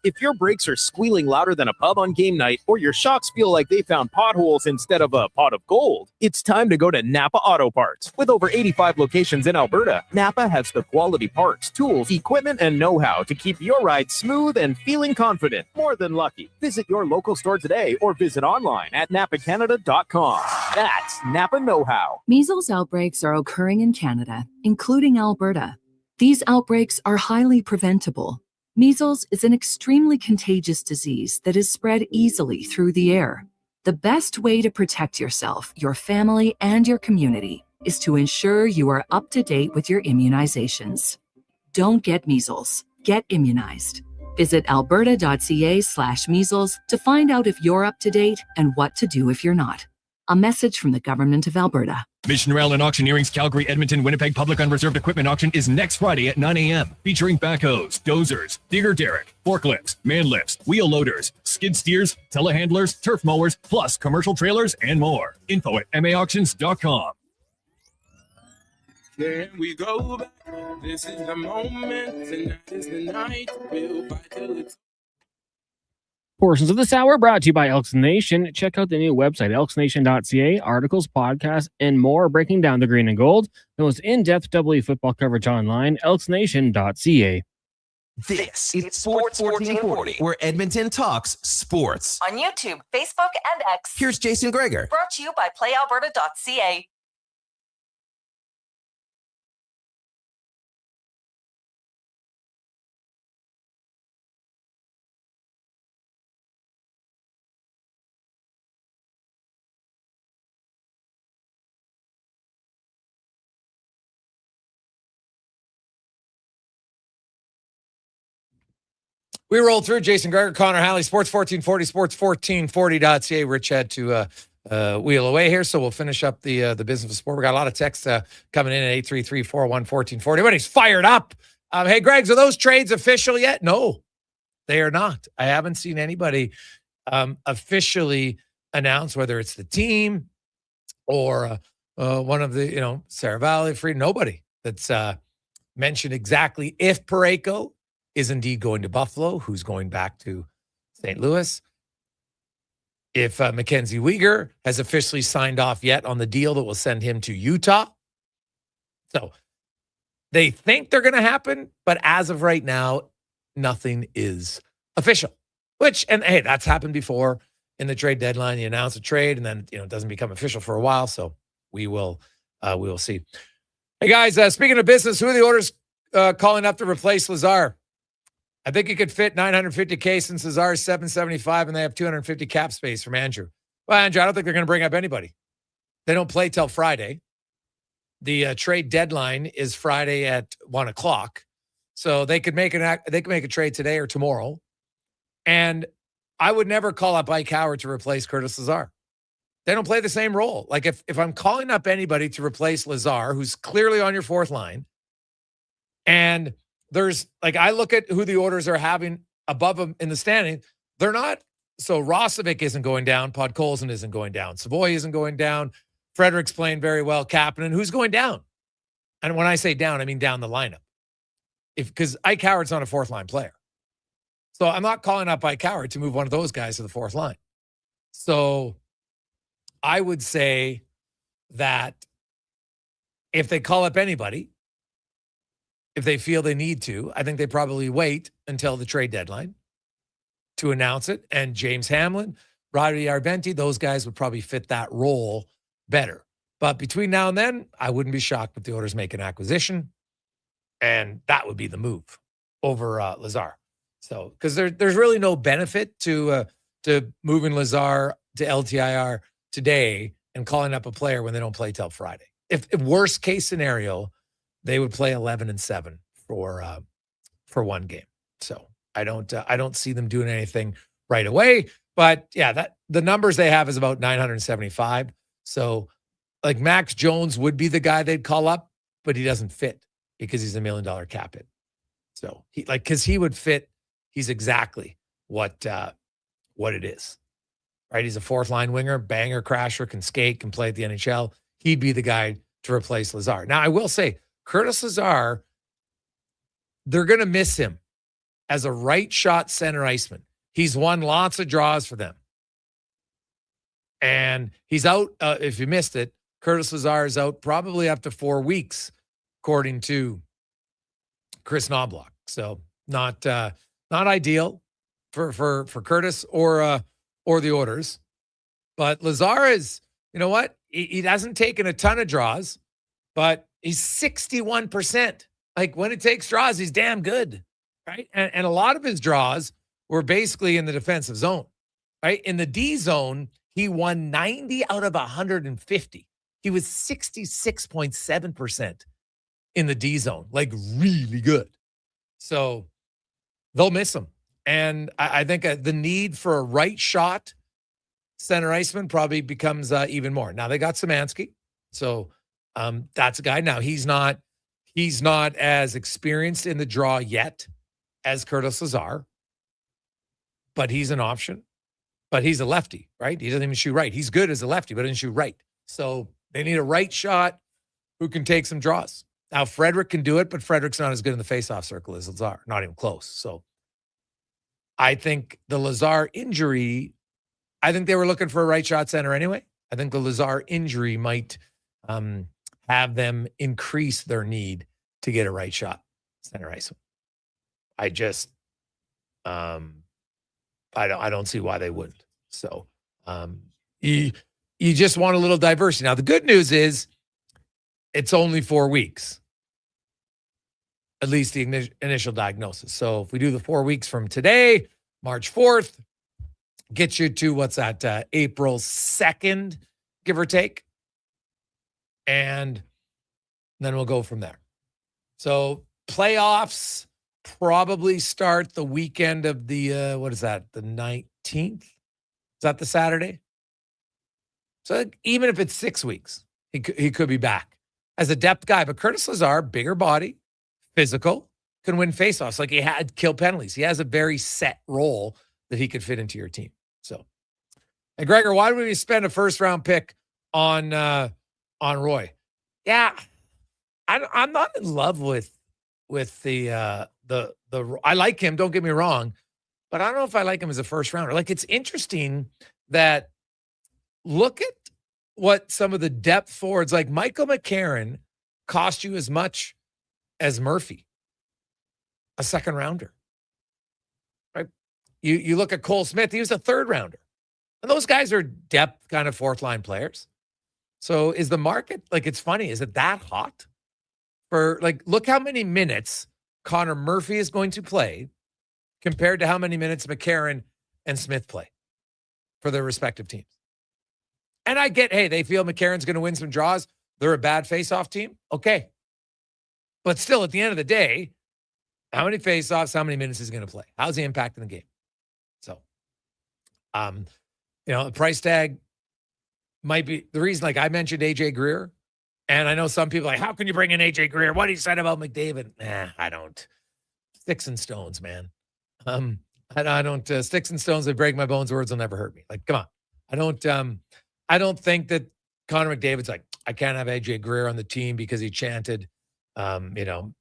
If your brakes are squealing louder than a pub on game night, or your shocks feel like they found potholes instead of a pot of gold, it's time to go to Napa Auto Parts. With over 85 locations in Alberta, Napa has the quality parts, tools, equipment, and know-how to keep your ride smooth and feeling confident. More than lucky. Visit your local store today or visit online at napacanada.com. That's Napa know-how. Measles outbreaks are occurring in Canada, including Alberta. These outbreaks are highly preventable. Measles is an extremely contagious disease that is spread easily through the air. The best way to protect yourself, your family, and your community is to ensure you are up to date with your immunizations. Don't get measles. Get immunized. Visit alberta.ca/measles to find out if you're up to date and what to do if you're not. A message from the Government of Alberta. Mission Rail and Auctioneering's Calgary, Edmonton, Winnipeg Public Unreserved Equipment Auction is next Friday at 9 a.m. Featuring backhoes, dozers, digger derrick, forklifts, man lifts, wheel loaders, skid steers, telehandlers, turf mowers, plus commercial trailers and more. Info at maauctions.com. There we go back. This is the moment. Tonight is the night. We'll fight till it's Portions of this hour brought to you by Elks Nation. Check out the new website, elksnation.ca, articles, podcasts, and more breaking down the green and gold. The most in-depth AA football coverage online, elksnation.ca. This is Sports 1440, where Edmonton talks sports. On YouTube, Facebook, and X. Here's Jason Gregor. Brought to you by PlayAlberta.ca. We rolled through Jason Gregor, Connor Halley, Sports 1440, sports1440.ca. Rich had to wheel away here, so we'll finish up the business of sport. We got a lot of texts coming in at 833-401-1440. Everybody's fired up. Hey, Gregs, are those trades official yet? No, they are not. I haven't seen anybody officially announce, whether it's the team or one of the, Sarah Valley, Free, nobody that's mentioned exactly if Parayko is indeed going to Buffalo, who's going back to St. Louis. If Mackenzie Weegar has officially signed off yet on the deal that will send him to Utah. So they think they're going to happen, but as of right now, nothing is official. And hey, that's happened before in the trade deadline. You announce a trade and then, it doesn't become official for a while. So we will see. Hey guys, speaking of business, who are the Oilers calling up to replace Lazar? I think he could fit $950K since Lazar is $775 and they have $250 cap space from Andrew. Well, Andrew, I don't think they're going to bring up anybody. They don't play till Friday. The trade deadline is Friday at 1:00. So they could make a trade today or tomorrow. And I would never call up Ike Howard to replace Curtis Lazar. They don't play the same role. Like if I'm calling up anybody to replace Lazar, who's clearly on your fourth line, and there's I look at who the Oilers are having above them in the standing. They're not. So Rosovic isn't going down. Podkolzin isn't going down. Savoy isn't going down. Frederick's playing very well. Kapanen, who's going down? And when I say down, I mean down the lineup. Because Ike Howard's not a fourth line player. So I'm not calling up Ike Howard to move one of those guys to the fourth line. So I would say that if they call up anybody, if they feel they need to, I think they probably wait until the trade deadline to announce it. And James Hamlin, Roddy Arbenti, those guys would probably fit that role better. But between now and then, I wouldn't be shocked if the Oilers make an acquisition. And that would be the move over Lazar. So, because there's really no benefit to moving Lazar to LTIR today and calling up a player when they don't play till Friday. If worst case scenario, they would play 11-7 for one game. So I don't see them doing anything right away. But yeah, that the numbers they have is about 975. So Max Jones would be the guy they'd call up, but he doesn't fit because he's $1 million cap hit. So because he would fit, he's exactly what it is, right? He's a fourth line winger, banger, crasher, can skate, can play at the NHL. He'd be the guy to replace Lazar. Now I will say, Curtis Lazar, they're going to miss him as a right shot center iceman. He's won lots of draws for them. And he's out, if you missed it, Curtis Lazar is out probably up to 4 weeks, according to Chris Knobloch. So not ideal for Curtis or the Oilers. But Lazar is, you know what? He hasn't taken a ton of draws, but he's 61%. When it takes draws, he's damn good, right? And a lot of his draws were basically in the defensive zone, right? In the D zone, he won 90 out of 150. He was 66.7% in the D zone, really good. So they'll miss him. And I think the need for a right shot center iceman probably becomes even more. Now they got Szymanski. So that's a guy. Now he's not as experienced in the draw yet as Curtis Lazar, but he's an option. But he's a lefty, right? He doesn't even shoot right. He's good as a lefty, but doesn't shoot right. So they need a right shot who can take some draws. Now Frederick can do it, but Frederick's not as good in the faceoff circle as Lazar. Not even close. So I think the Lazar injury, I think they were looking for a right shot center anyway. I think the Lazar injury might have them increase their need to get a right shot center ice. I just, I don't see why they wouldn't. So, you just want a little diversity. Now, the good news is it's only 4 weeks, at least the initial diagnosis. So if we do the 4 weeks from today, March 4th, gets you to what's that, April 2nd, give or take. And then we'll go from there. So playoffs probably start the weekend of the, what is that, the 19th? Is that the Saturday? So even if it's 6 weeks, he could be back as a depth guy. But Curtis Lazar, bigger body, physical, can win faceoffs. Like, he had kill penalties. He has a very set role that he could fit into your team. So, and Gregor, why would we spend a first-round pick on Roy? Yeah, I'm not in love with the I like him, don't get me wrong, but I don't know if I like him as a first rounder. Like, it's interesting that look at what some of the depth forwards, like Michael McCarron, cost you as much as Murphy, a second rounder. Right? You look at Cole Smith, he was a third rounder. And those guys are depth kind of fourth line players. So is the market, like, it's funny, is it that hot? For, like, look how many minutes Conor Murphy is going to play compared to how many minutes McCarron and Smith play for their respective teams. And I get, hey, they feel McCarron's going to win some draws. They're a bad face-off team. Okay. But still, at the end of the day, how many face-offs, how many minutes is he going to play? How's he impacting the game? So, the price tag might be the reason. Like, I mentioned AJ Greer, and I know some people are like, how can you bring in AJ Greer? What he said about McDavid? I don't. Sticks and stones, man. I don't. Sticks and stones, they break my bones. Words will never hurt me. Like, come on. I don't think that Connor McDavid's like, I can't have AJ Greer on the team because he chanted, at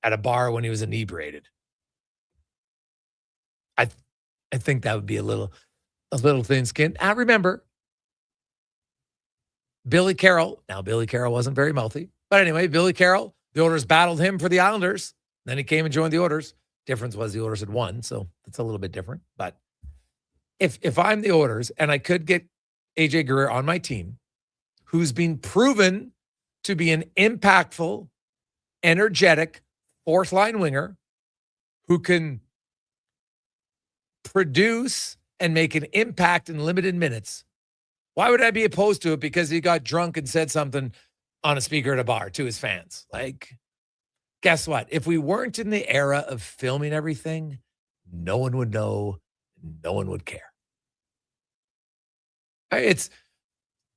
a bar when he was inebriated. I think that would be a little thin-skinned. I remember Billy Carroll. Now, Billy Carroll wasn't very mouthy. But anyway, Billy Carroll, the Oilers battled him for the Islanders. Then he came and joined the Oilers. Difference was the Oilers had won, so it's a little bit different. But if I'm the Oilers and I could get AJ Greer on my team, who's been proven to be an impactful, energetic, fourth-line winger who can produce and make an impact in limited minutes, why would I be opposed to it because he got drunk and said something on a speaker at a bar to his fans? Like, guess what? If we weren't in the era of filming everything, no one would know. No one would care.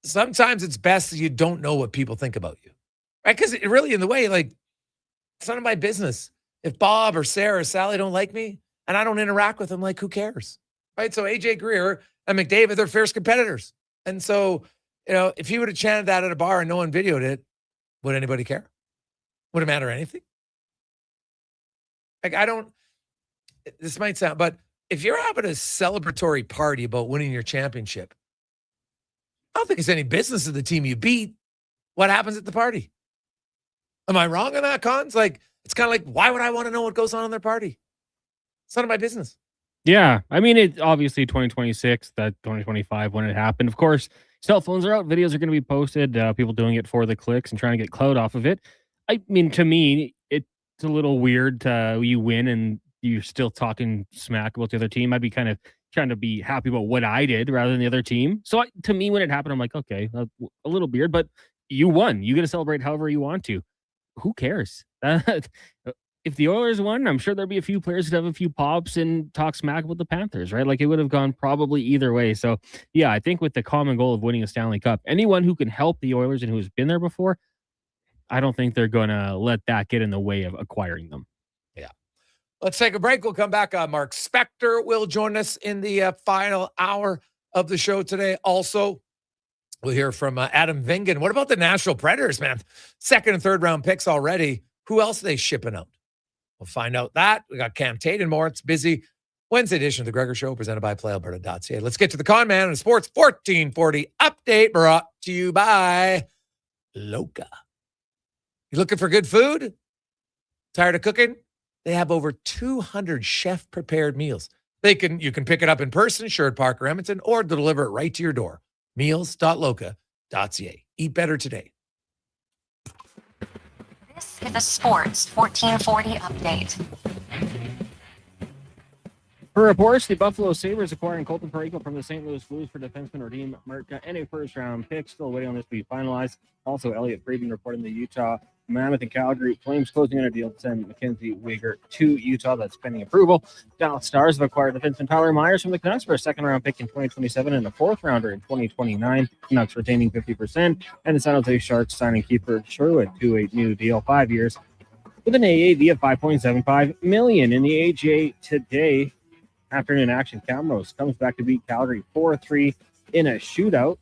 Sometimes it's best that you don't know what people think about you, right? Because it really, in the way, like, it's none of my business. If Bob or Sarah or Sally don't like me and I don't interact with them, like, who cares, right? So AJ Greer and McDavid, they're fierce competitors. And so, if he would have chanted that at a bar and no one videoed it, would anybody care? Would it matter anything? Like, this might sound, but if you're having a celebratory party about winning your championship, I don't think it's any business of the team you beat what happens at the party. Am I wrong on that, Cons? Like, it's kind of like, why would I want to know what goes on in their party? It's none of my business. Yeah. I mean, it's obviously 2026, that 2025 when it happened. Of course, cell phones are out. Videos are going to be posted. People doing it for the clicks and trying to get clout off of it. I mean, to me, it's a little weird you win and you're still talking smack about the other team. I'd be kind of trying to be happy about what I did rather than the other team. So to me, when it happened, I'm like, okay, a little weird, but you won. You get to celebrate however you want to. Who cares? If the Oilers won, I'm sure there'd be a few players who'd have a few pops and talk smack about the Panthers, right? Like, it would have gone probably either way. So yeah, I think with the common goal of winning a Stanley Cup, anyone who can help the Oilers and who's been there before, I don't think they're going to let that get in the way of acquiring them. Yeah. Let's take a break. We'll come back. Mark Spector will join us in the final hour of the show today. Also, we'll hear from Adam Vingan. What about the Nashville Predators, man? Second and third round picks already. Who else are they shipping out? We'll find out that. We got Cam Tate and more. It's busy. Wednesday edition of the Gregor Show presented by PlayAlberta.ca. Let's get to the con man and the Sports 1440 update brought to you by Loca. You looking for good food? Tired of cooking? They have over 200 chef-prepared meals. You can pick it up in person, Sherwood Park or Edmonton, or deliver it right to your door. Meals.loca.ca. Eat better today. This is a Sports 1440 update. Per reports, the Buffalo Sabres acquiring Colton Parayko from the St. Louis Blues for defenseman Radim Mertka and a first-round pick. Still waiting on this to be finalized. Also, Elliot Friedman reporting the Utah Mammoth and Calgary Flames closing on a deal to send Mackenzie Weegar to Utah. That's pending approval. Dallas Stars have acquired defenseman Tyler Myers from the Canucks for a second-round pick in 2027 and a fourth-rounder in 2029. Canucks retaining 50%. And the San Jose Sharks signing Kiefer Sherwood to a new deal, 5 years, with an AAV of $5.75 million. In the AJ today, afternoon action, Camrose comes back to beat Calgary 4-3 in a shootout.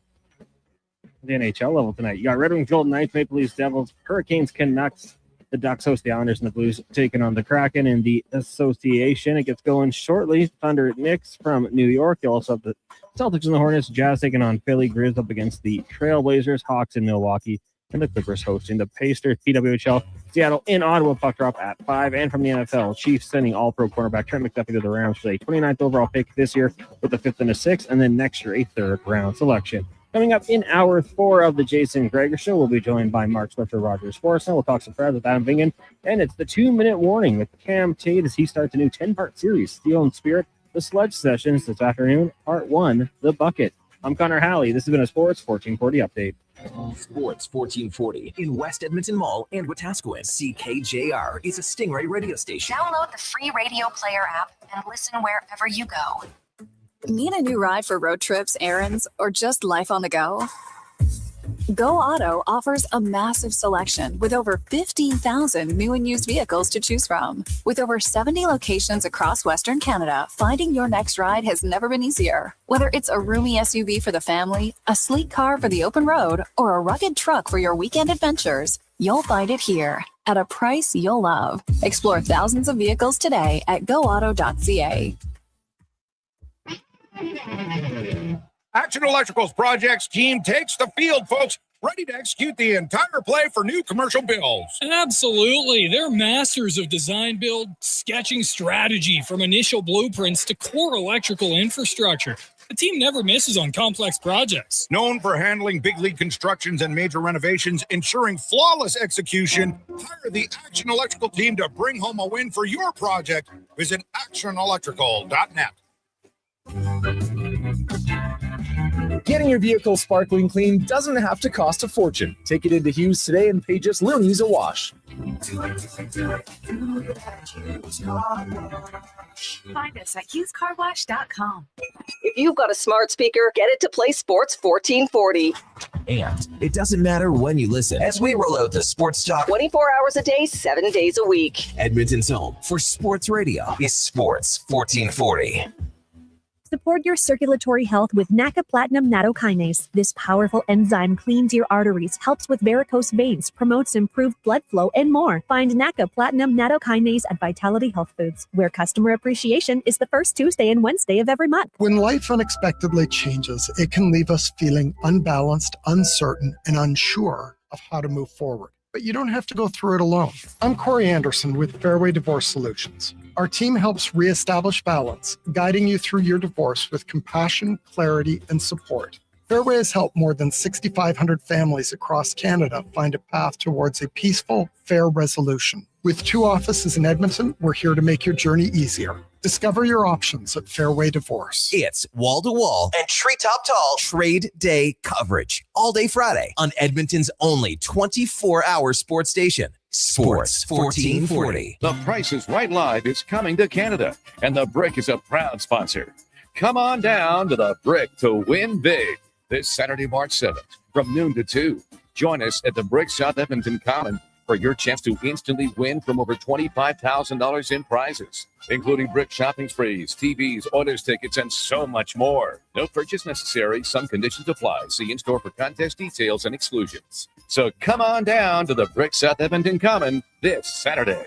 The NHL level tonight. You got Red Wings, Golden Knights, Maple Leafs, Devils, Hurricanes, Canucks. The Ducks host the Islanders, and the Blues taking on the Kraken in the association. It gets going shortly. Thunder at Knicks from New York. You also have the Celtics and the Hornets. Jazz taking on Philly. Grizz up against the Trailblazers. Hawks in Milwaukee. And the Clippers hosting the Pacers. PWHL, Seattle in Ottawa. Puck drop at 5. And from the NFL, Chiefs sending all-pro cornerback Trent McDuffie to the Rams for a 29th overall pick this year with a 5th and a 6th. And then next year, a 3rd round selection. Coming up in hour 4 of the Jason Gregor Show, we'll be joined by Mark Swifter, Roger Sportsman. We'll talk some Preds with Adam Vingan. And it's the 2-minute warning with Cam Tate as he starts a new 10-part series, Steel and Spirit, the Sledge Sessions this afternoon, Part 1, The Bucket. I'm Connor Halley. This has been a Sports 1440 update. Sports 1440 in West Edmonton Mall and Wetaskiwin. CKJR is a Stingray radio station. Download the free radio player app and listen wherever you go. Need a new ride for road trips, errands, or just life on the go? Go Auto offers a massive selection with over 15,000 new and used vehicles to choose from. With over 70 locations across Western Canada, finding your next ride has never been easier. Whether it's a roomy SUV for the family, a sleek car for the open road, or a rugged truck for your weekend adventures, you'll find it here at a price you'll love. Explore thousands of vehicles today at goauto.ca. Action Electrical's projects team takes the field, folks, ready to execute the entire play for new commercial builds. Absolutely. They're masters of design build, sketching strategy from initial blueprints to core electrical infrastructure. The team never misses on complex projects. Known for handling big league constructions and major renovations, ensuring flawless execution, hire the Action Electrical team to bring home a win for your project. Visit actionelectrical.net. Getting your vehicle sparkling clean doesn't have to cost a fortune. Take it into Hughes today and pay just loonies a wash. Find us at HughesCarWash.com. If you've got a smart speaker, get it to play Sports 1440. And it doesn't matter when you listen as we roll out the Sports Talk 24 hours a day, 7 days a week. Edmonton's home for sports radio is Sports 1440. Support your circulatory health with NACA Platinum Nattokinase. This powerful enzyme cleans your arteries, helps with varicose veins, promotes improved blood flow, and more. Find NACA Platinum Nattokinase at Vitality Health Foods, where customer appreciation is the first Tuesday and Wednesday of every month. When life unexpectedly changes, it can leave us feeling unbalanced, uncertain, and unsure of how to move forward. But you don't have to go through it alone. I'm Corey Anderson with Fairway Divorce Solutions. Our team helps reestablish balance, guiding you through your divorce with compassion, clarity, and support. Fairway has helped more than 6,500 families across Canada find a path towards a peaceful, fair resolution. With 2 offices in Edmonton, we're here to make your journey easier. Discover your options at Fairway Divorce. It's wall-to-wall and treetop tall trade day coverage all day Friday on Edmonton's only 24-hour sports station. Sports 1440. The Price is Right Live is coming to Canada, and the Brick is a proud sponsor. Come on down to the Brick to win big this Saturday, March 7th from noon to 2. Join us at the Brick South Edmonton Common for your chance to instantly win from over $25,000 in prizes, including Brick shopping sprees, TVs, Oilers tickets, and so much more. No purchase necessary. Some conditions apply. See in-store for contest details and exclusions. So come on down to the Brick South Edmonton Common this Saturday.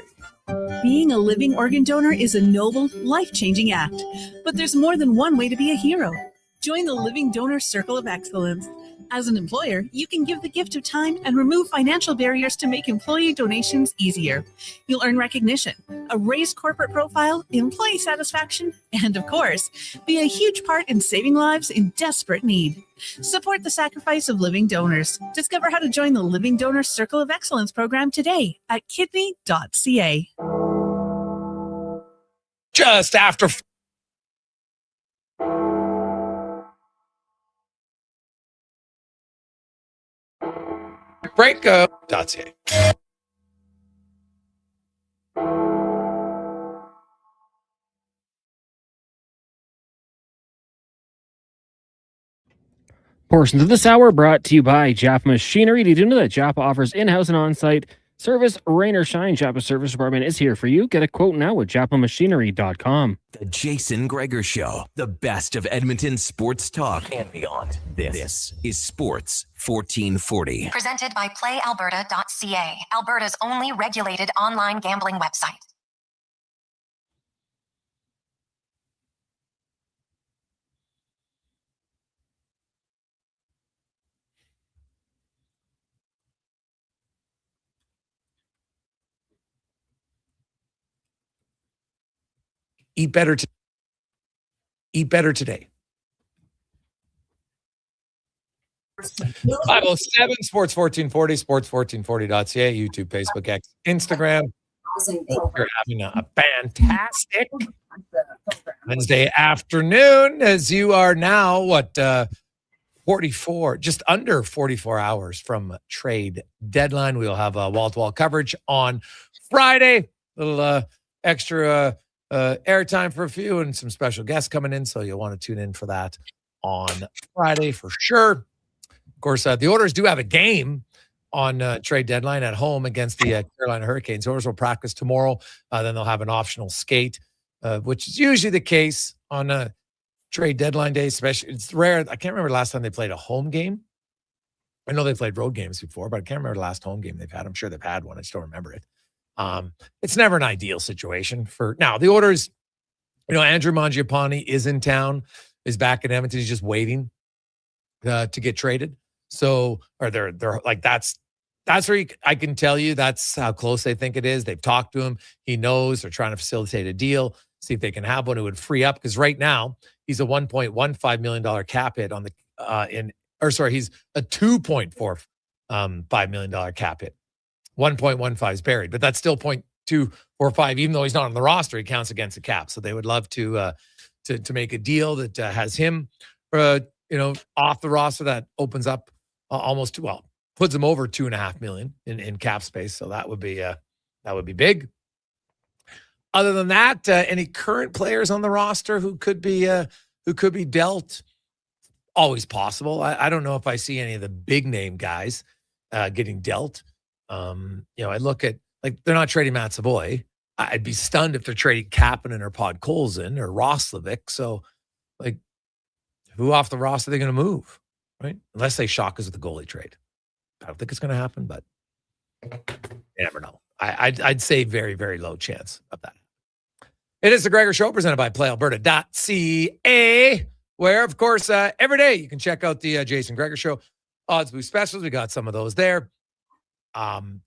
Being a living organ donor is a noble, life-changing act. But there's more than one way to be a hero. Join the Living Donor Circle of Excellence. As an employer, you can give the gift of time and remove financial barriers to make employee donations easier. You'll earn recognition, a raised corporate profile, employee satisfaction, and of course, be a huge part in saving lives in desperate need. Support the sacrifice of living donors. Discover how to join the Living Donor Circle of Excellence program today at kidney.ca. Just after break.ca. Portions of this hour brought to you by Japa Machinery. Did you know that Japa offers in-house and on-site service? Rain or shine, Japa Service Department is here for you. Get a quote now at japamachinery.com. The Jason Gregor Show, the best of Edmonton sports talk and beyond. This is Sports 1440. Presented by PlayAlberta.ca, Alberta's only regulated online gambling website. Eat better today. 507 Sports 1440, sports1440.ca, YouTube, Facebook, X, Instagram. You're having a fantastic Wednesday afternoon as you are now, 44, just under 44 hours from trade deadline. We'll have a wall-to-wall coverage on Friday. A little extra airtime for a few and some special guests coming in, so you'll want to tune in for that on Friday for sure. Of course, the Oilers do have a game on trade deadline at home against the Carolina Hurricanes. Oilers will practice tomorrow. Then they'll have an optional skate, which is usually the case on trade deadline day. Especially, it's rare. I can't remember the last time they played a home game. I know they played road games before, but I can't remember the last home game they've had. I'm sure they've had one. I just don't remember it. It's never an ideal situation for now. The Oilers, Andrew Mangiapane is in town, is back in Edmonton. He's just waiting to get traded. So, or they're like, that's where I can tell you that's how close they think it is. They've talked to him. He knows they're trying to facilitate a deal, see if they can have one who would free up. Because right now he's a $1.15 million cap hit on the, he's a $2.45 million cap hit. 1.15 is buried, but that's still 0.245. Even though he's not on the roster, he counts against the cap. So they would love to make a deal that has him, off the roster. That opens up puts him over $2.5 million in cap space. So that would be big. Other than that, any current players on the roster who could be dealt? Always possible. I don't know if I see any of the big name guys getting dealt. I look at, they're not trading Matt Savoy. I'd be stunned if they're trading Kapanen or Podkolzin or Roslovic. So, who off the roster are they going to move, right? Unless they shock us with the goalie trade. I don't think it's going to happen, but you never know. I'd say very, very low chance of that. It is the Gregor Show presented by PlayAlberta.ca, where, of course, every day you can check out the Jason Gregor Show odds boost specials. We got some of those there.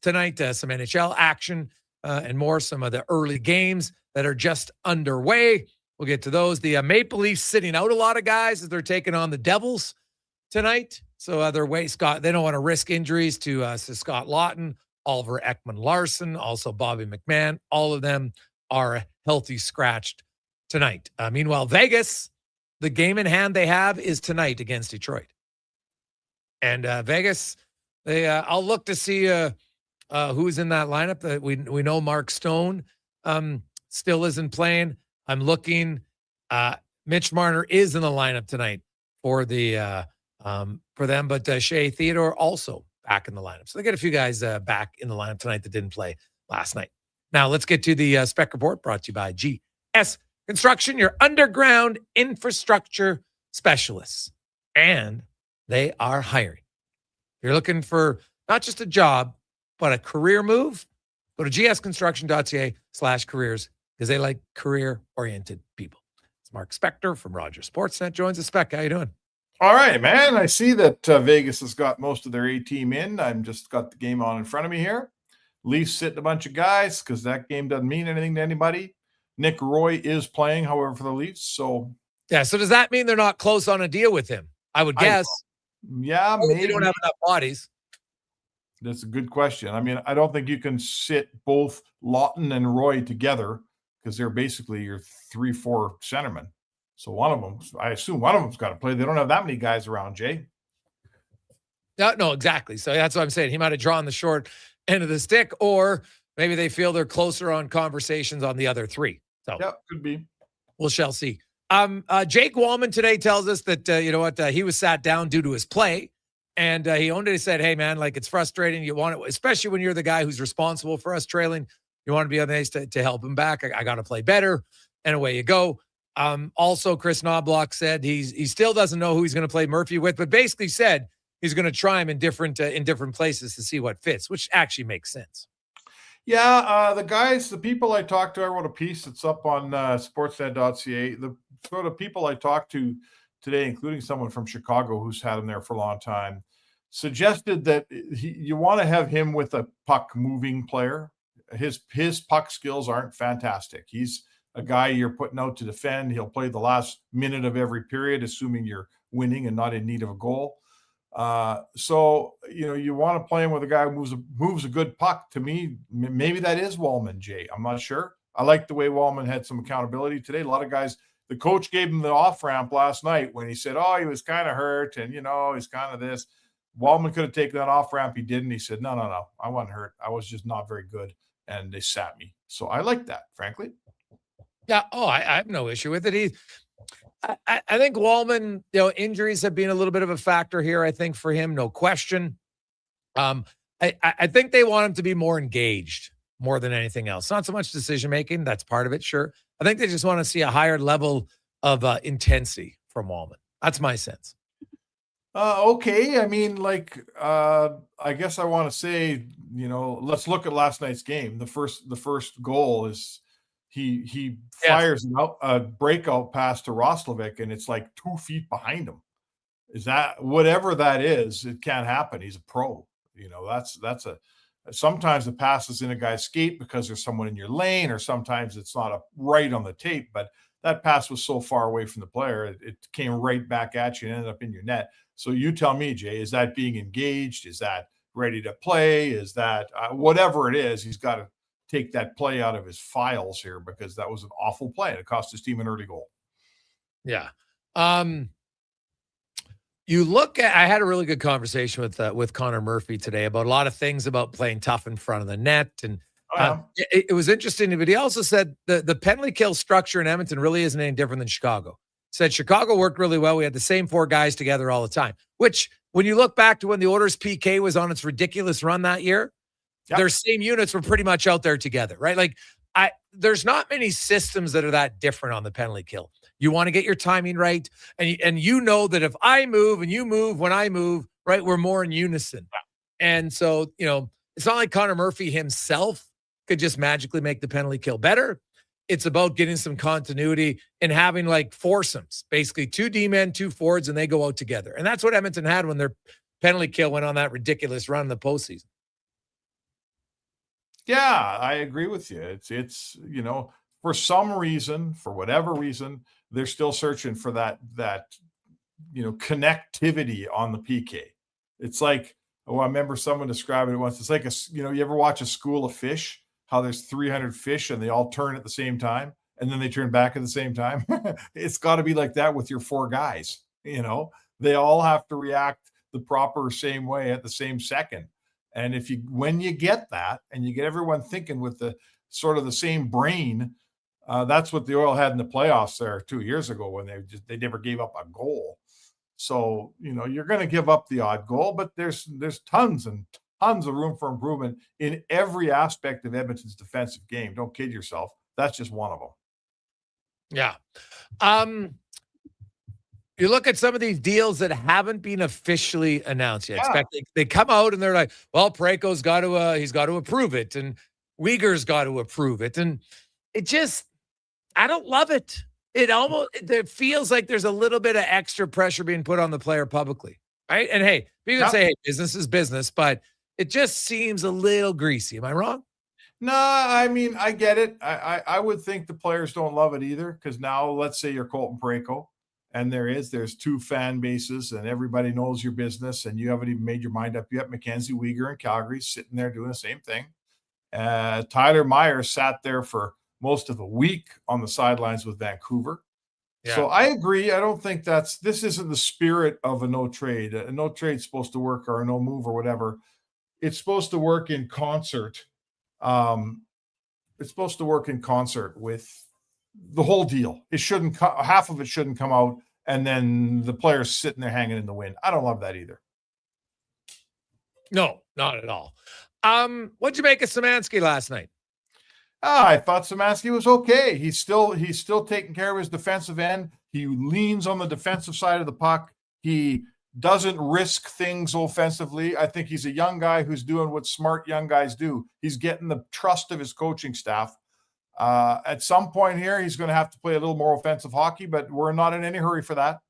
Tonight, some NHL action and more, some of the early games that are just underway. We'll get to those. The Maple Leafs sitting out a lot of guys as they're taking on the Devils tonight. So they don't want to risk injuries to Scott Lawton, Oliver Ekman-Larsson, also Bobby McMahon. All of them are healthy scratched tonight. Meanwhile, Vegas, the game in hand they have is tonight against Detroit. And Vegas, I'll look to see who's in that lineup. We know Mark Stone still isn't playing. I'm looking. Mitch Marner is in the lineup tonight for them, but Shea Theodore also back in the lineup. So they get a few guys back in the lineup tonight that didn't play last night. Now let's get to the Spec Report brought to you by GS Construction, your underground infrastructure specialists, and they are hiring. If you're looking for not just a job, but a career move, go to gsconstruction.ca/careers because they like career-oriented people. It's Mark Spector from Rogers Sportsnet joins us. Spec, how you doing? All right, man. I see that Vegas has got most of their A team in. I'm just got the game on in front of me here. Leafs sitting a bunch of guys because that game doesn't mean anything to anybody. Nick Roy is playing, however, for the Leafs. So yeah. So does that mean they're not close on a deal with him? I would guess. Yeah, maybe. They don't have enough bodies. That's a good question. I mean, I don't think you can sit both Lawton and Roy together because they're basically your 3-4 centermen. So one of them, I assume one of them's got to play. They don't have that many guys around, Jay. No, exactly. So that's what I'm saying. He might have drawn the short end of the stick, or maybe they feel they're closer on conversations on the other three. So yeah, could be. We shall see. Jake Walman today tells us that, he was sat down due to his play, and he owned it. He said, hey, man, like, it's frustrating. You want it, especially when you're the guy who's responsible for us trailing. You want to be on the ice to help him back. I got to play better, and away you go. Also, Chris Knobloch said he still doesn't know who he's going to play Murphy with, but basically said he's going to try him in different places to see what fits, which actually makes sense. Yeah, the people I talked to, I wrote a piece that's up on sportsnet.ca. The sort of people I talked to today, including someone from Chicago who's had him there for a long time, suggested that you want to have him with a puck-moving player. His puck skills aren't fantastic. He's a guy you're putting out to defend. He'll play the last minute of every period, assuming you're winning and not in need of a goal. So you want to play him with a guy who moves a good puck. To me, maybe that is Walman, Jay. I'm not sure. I like the way Walman had some accountability today. A lot of guys, the coach gave him the off-ramp last night when he said, he was kind of hurt and, he's kind of this. Walman could have taken that off-ramp. He didn't. He said, no, I wasn't hurt. I was just not very good, and they sat me. So I like that, frankly. Yeah. I have no issue with it. I think Walman, injuries have been a little bit of a factor here, I think, for him, no question. I think they want him to be more engaged more than anything else. Not so much decision-making. That's part of it, sure. I think they just want to see a higher level of intensity from Walman. That's my sense. Okay. I mean, I guess I want to say, let's look at last night's game. The first goal is he fires a breakout pass to Roslovic, and it's like 2 feet behind him. Is that whatever that is? It can't happen. He's a pro. Sometimes the pass is in a guy's skate because there's someone in your lane, or sometimes it's not right on the tape. But that pass was so far away from the player, it came right back at you and ended up in your net. So you tell me, Jay, is that being engaged? Is that ready to play? Is that whatever it is? He's got to take that play out of his files here, because that was an awful play. It cost his team an early goal. Yeah. You look at, I had a really good conversation with Conor Murphy today about a lot of things about playing tough in front of the net. And it was interesting, but he also said the penalty kill structure in Edmonton really isn't any different than Chicago. Said Chicago worked really well. We had the same 4 guys together all the time, which when you look back to when the Oilers PK was on its ridiculous run that year, their same units were pretty much out there together, right? Like there's not many systems that are that different on the penalty kill. You want to get your timing right. And you know that if I move and you move when I move, right, we're more in unison. And so, it's not like Conor Murphy himself could just magically make the penalty kill better. It's about getting some continuity and having like foursomes, basically 2 D-men, 2 forwards, and they go out together. And that's what Edmonton had when their penalty kill went on that ridiculous run in the postseason. Yeah, I agree with you. It's for some reason, for whatever reason, they're still searching for that connectivity on the PK. It's like, I remember someone describing it once. It's like you ever watch a school of fish, how there's 300 fish and they all turn at the same time and then they turn back at the same time. It's got to be like that with your 4 guys. They all have to react the proper same way at the same second. And when you get that and you get everyone thinking with the sort of the same brain, that's what the Oil had in the playoffs there 2 years ago when they never gave up a goal. So, you're going to give up the odd goal, but there's tons and tons of room for improvement in every aspect of Edmonton's defensive game. Don't kid yourself. That's just one of them. Yeah. You look at some of these deals that haven't been officially announced yet. They come out and they're like, well, Parayko's got to, he's got to approve it. And Uyghur's got to approve it. And I don't love it. it feels like there's a little bit of extra pressure being put on the player publicly, right? And hey, people can say, hey, business is business, but it just seems a little greasy. Am I wrong? No, I mean, I get it. I would think the players don't love it either, because now let's say you're Colton Parayko, and there's two fan bases, and everybody knows your business, and you haven't even made your mind up yet. Mackenzie Weegar in Calgary sitting there doing the same thing. Tyler Myers sat there for most of the week on the sidelines with Vancouver. Yeah. So I agree. I don't think this isn't the spirit of a no trade. A no trade's supposed to work, or a no move or whatever. It's supposed to work in concert. It's supposed to work in concert with the whole deal. It shouldn't half of it shouldn't come out, and then the players sitting there hanging in the wind. I don't love that either. No, not at all. What'd you make of Szymanski last night? I thought Szymanski was okay. He's still taking care of his defensive end. He leans on the defensive side of the puck. He doesn't risk things offensively. I think he's a young guy who's doing what smart young guys do. He's getting the trust of his coaching staff. At some point here, he's going to have to play a little more offensive hockey, but we're not in any hurry for that.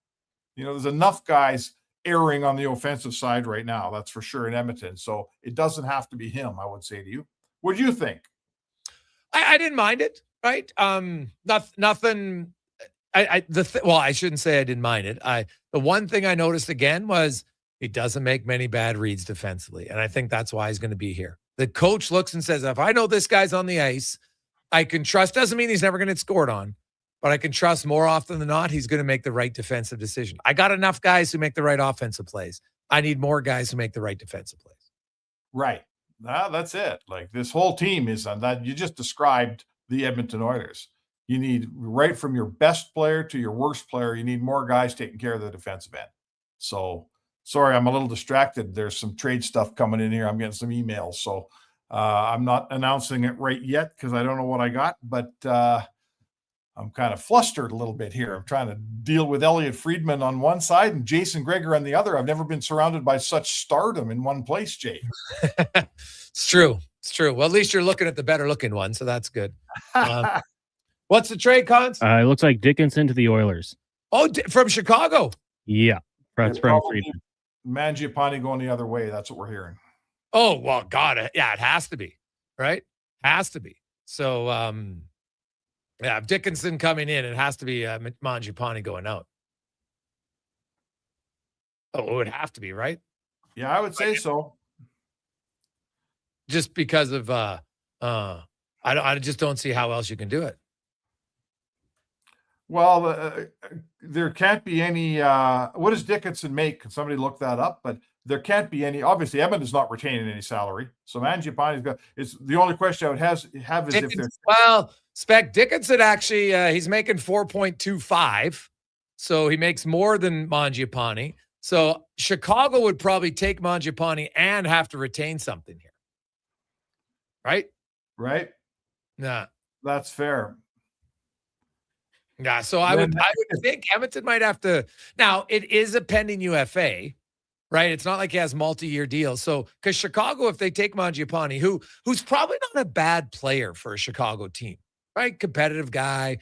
There's enough guys erring on the offensive side right now, that's for sure, in Edmonton. So it doesn't have to be him, I would say to you. What do you think? I didn't mind it, right? Nothing. I shouldn't say I didn't mind it. The one thing I noticed again was he doesn't make many bad reads defensively, and I think that's why he's going to be here. The coach looks and says, if I know this guy's on the ice, I can trust. Doesn't mean he's never going to get scored on, but I can trust more often than not he's going to make the right defensive decision. I got enough guys who make the right offensive plays. I need more guys who make the right defensive plays. Right. No, that's it. Like, this whole team is on that. You just described the Edmonton Oilers. You need, right from your best player to your worst player, you need more guys taking care of the defensive end. So, sorry, I'm a little distracted. There's some trade stuff coming in here. I'm getting some emails. So, I'm not announcing it right yet because I don't know what I got, but I'm kind of flustered a little bit here. I'm trying to deal with Elliot Friedman on one side and Jason Gregor on the other. I've never been surrounded by such stardom in one place, Jay. It's true. It's true. Well, at least you're looking at the better looking one, so that's good. What's the trade, Cons? It looks like Dickinson to the Oilers. Oh, from Chicago? Yeah. That's from Friedman. Mangiapane going the other way. That's what we're hearing. Oh, well, God. Yeah, it has to be. Right? Has to be. So, yeah, Dickinson coming in, it has to be Mangiapane going out. Oh, it would have to be, right? Yeah, I would say so. Just because of I just don't see how else you can do it. Well, there can't be any. What does Dickinson make? Can somebody look that up? But there can't be any. Obviously, Edmonton's not retaining any salary, so Mangiapane's got. It's the only question I would have is if there's. Well, Spec Dickinson actually he's making 4.25, so he makes more than Mangiapane. So Chicago would probably take Mangiapane and have to retain something here, right? Right. Nah, that's fair. Yeah, so I would think Edmonton might have to. Now, it is a pending UFA, right? It's not like he has multi-year deals. So, because Chicago, if they take Mangiapane, who's probably not a bad player for a Chicago team, right? Competitive guy.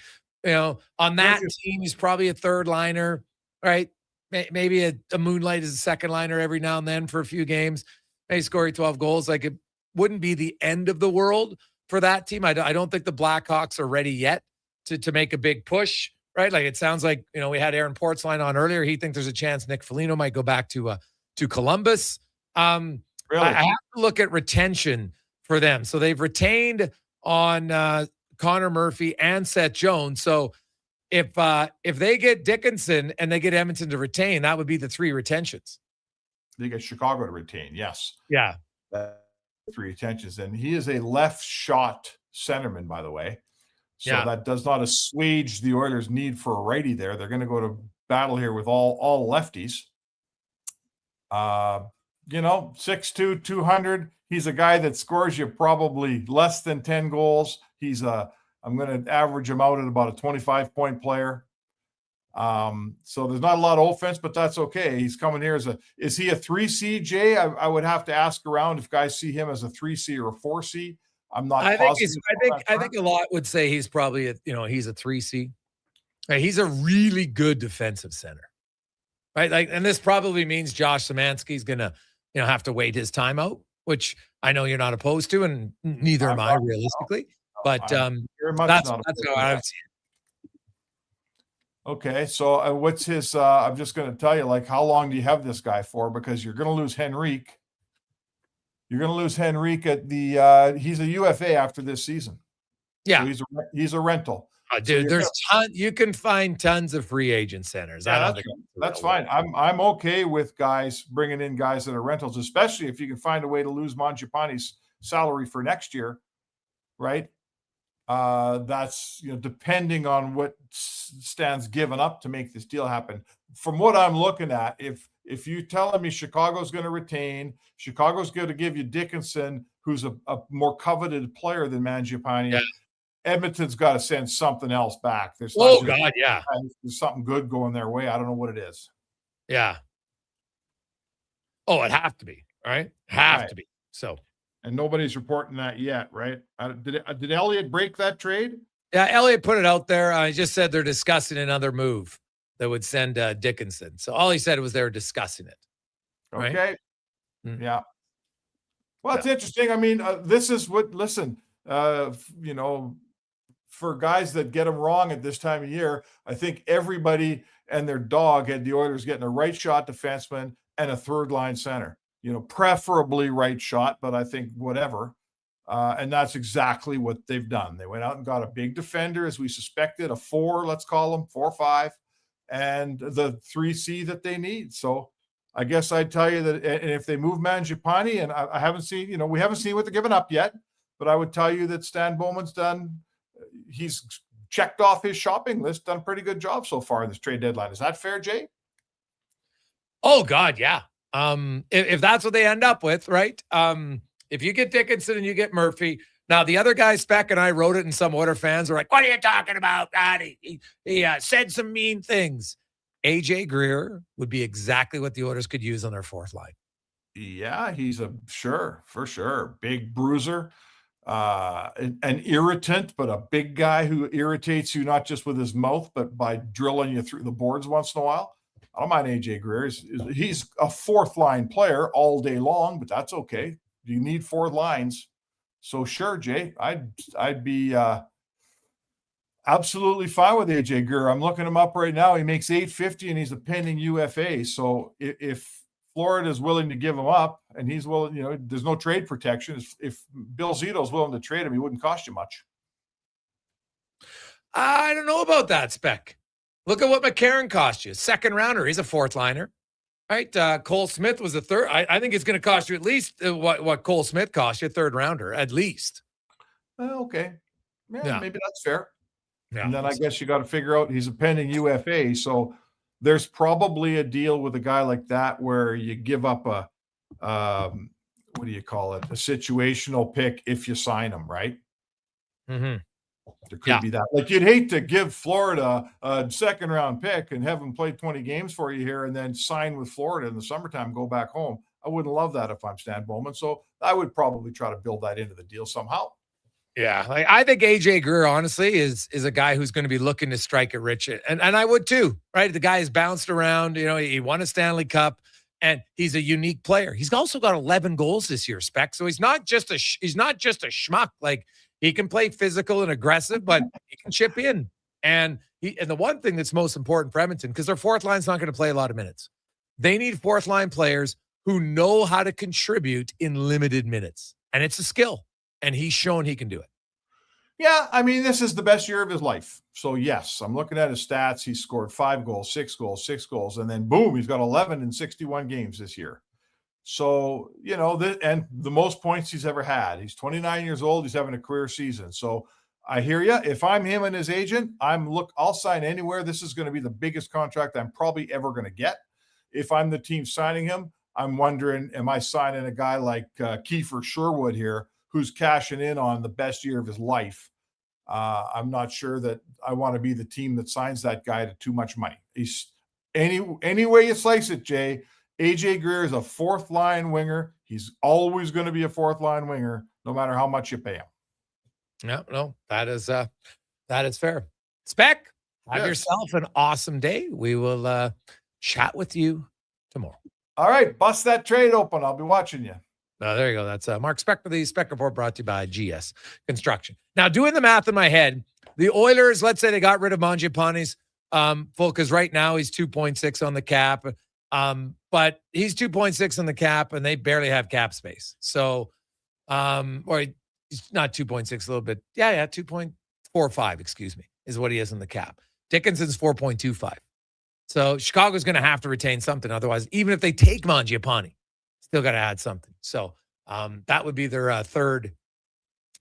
On that team, he's probably a third liner, right? Maybe a Moonlight is a second liner every now and then for a few games. Maybe scoring 12 goals. Like, it wouldn't be the end of the world for that team. I don't think the Blackhawks are ready yet to make a big push, right? Like, it sounds like, we had Aaron Portzline on earlier. He thinks there's a chance Nick Foligno might go back to Columbus. Really? I have to look at retention for them. So they've retained on Conor Murphy and Seth Jones. So if they get Dickinson and they get Edmonton to retain, that would be the three retentions. They get Chicago to retain, yes. Yeah. Three retentions. And he is a left shot centerman, by the way. So that does not assuage the Oilers' need for a righty there. They're going to go to battle here with all lefties. 6'2", 200. He's a guy that scores you probably less than 10 goals. I'm going to average him out at about a 25-point player. So there's not a lot of offense, but that's okay. He's coming here is he a 3C, Jay? I would have to ask around if guys see him as a 3C or a 4C. I'm not. I think a lot would say he's probably he's a 3C. Right, he's a really good defensive center, right? Like, and this probably means Josh Szymanski's going to, have to wait his time out, which I know you're not opposed to, and neither am I realistically. But that's how I've seen it. Okay, so what's his? I'm just going to tell you, like, how long do you have this guy for? Because you're going to lose Henrique. You're going to lose Henrique at the. He's a UFA after this season. Yeah, so he's a rental. Dude, there's you can find tons of free agent centers. Yeah, that's fine. I'm okay with guys bringing in guys that are rentals, especially if you can find a way to lose Mangiapane's salary for next year, right? That's depending on what Stan's given up to make this deal happen. From what I'm looking at, if you telling me Chicago's going to retain, Chicago's going to give you Dickinson, who's a more coveted player than Mangiapane. Yeah. Edmonton's got to send something else back. There's something good going their way. I don't know what it is. Yeah. Oh, it'd have to be, right? Have to be. So, and nobody's reporting that yet, right? Did Elliott break that trade? Yeah, Elliott put it out there. He just said they're discussing another move that would send Dickinson. So all he said was they were discussing it. Right? Okay. Yeah. Well, it's interesting. I mean, this is what. Listen, for guys that get them wrong at this time of year, I think everybody and their dog had the Oilers getting a right shot defenseman and a third line center. Preferably right shot, but I think whatever. And that's exactly what they've done. They went out and got a big defender, as we suspected, a 4, let's call them 4-5, and the 3C that they need. So I guess I'd tell you that, and if they move Mangiapane, and I haven't seen, we haven't seen what they're giving up yet, but I would tell you that Stan Bowman's he's checked off his shopping list, done a pretty good job so far in this trade deadline. Is that fair, Jay? Oh God, yeah. If that's what they end up with, right? If you get Dickinson and you get Murphy, now the other guy, Speck, and I wrote it, and some Oiler fans are like, "What are you talking about? God, he said some mean things." AJ Greer would be exactly what the Oilers could use on their fourth line. Yeah, he's for sure, big bruiser. An irritant, but a big guy who irritates you not just with his mouth, but by drilling you through the boards once in a while. I don't mind AJ Greer. He's a fourth line player all day long, but that's okay. You need 4 lines. So sure, Jay, I'd be absolutely fine with AJ Greer. I'm looking him up right now. He makes $850 and he's a pending UFA. So if Florida is willing to give him up, and he's willing, there's no trade protection. If Bill Zito's willing to trade him, he wouldn't cost you much. I don't know about that, Speck. Look at what McCarron cost you. Second rounder. He's a fourth liner, right? Cole Smith was a third. I think it's going to cost you at least what Cole Smith cost you, third rounder, at least. Okay. Yeah, maybe that's fair. Yeah. And then I guess you got to figure out he's a pending UFA. So there's probably a deal with a guy like that where you give up a what do you call it? A situational pick if you sign him, right? Mm-hmm. There could be that. Like, you'd hate to give Florida a second round pick and have them play 20 games for you here and then sign with Florida in the summertime, go back home. I wouldn't love that if I'm Stan Bowman. So I would probably try to build that into the deal somehow. Yeah, I think AJ Greer, honestly, is a guy who's going to be looking to strike it rich. And I would too, right? The guy has bounced around, he won a Stanley Cup, and he's a unique player. He's also got 11 goals this year, Spec. So he's not just a schmuck. Like, he can play physical and aggressive, but he can chip in. And the one thing that's most important for Edmonton, because their fourth line's not going to play a lot of minutes. They need fourth line players who know how to contribute in limited minutes. And it's a skill. And he's shown he can do it. Yeah, I mean, this is the best year of his life. So, yes, I'm looking at his stats. He's scored 5 goals, 6 goals, 6 goals, and then, boom, he's got 11 in 61 games this year. So, and the most points he's ever had. He's 29 years old. He's having a career season. So, I hear you. If I'm him and his agent, I'll sign anywhere. This is going to be the biggest contract I'm probably ever going to get. If I'm the team signing him, I'm wondering, am I signing a guy like Kiefer Sherwood here, who's cashing in on the best year of his life? I'm not sure that I want to be the team that signs that guy to too much money. He's any way you slice it, Jay. AJ Greer is a fourth line winger. He's always going to be a fourth line winger, no matter how much you pay him. No, that is fair. Spec, Have Yes. yourself an awesome day. We will chat with you tomorrow. All right. Bust that trade open. I'll be watching you. There you go. That's Mark Spector. The Spec Report brought to you by GS Construction. Now, doing the math in my head, the Oilers, let's say they got rid of Mangiapane's full, because right now he's 2.6 on the cap. But he's 2.6 on the cap, and they barely have cap space. So, or he's not 2.6, a little bit. Yeah, 2.45, excuse me, is what he is on the cap. Dickinson's 4.25. So Chicago's going to have to retain something. Otherwise, even if they take Mangiapane, still got to add something. So that would be their third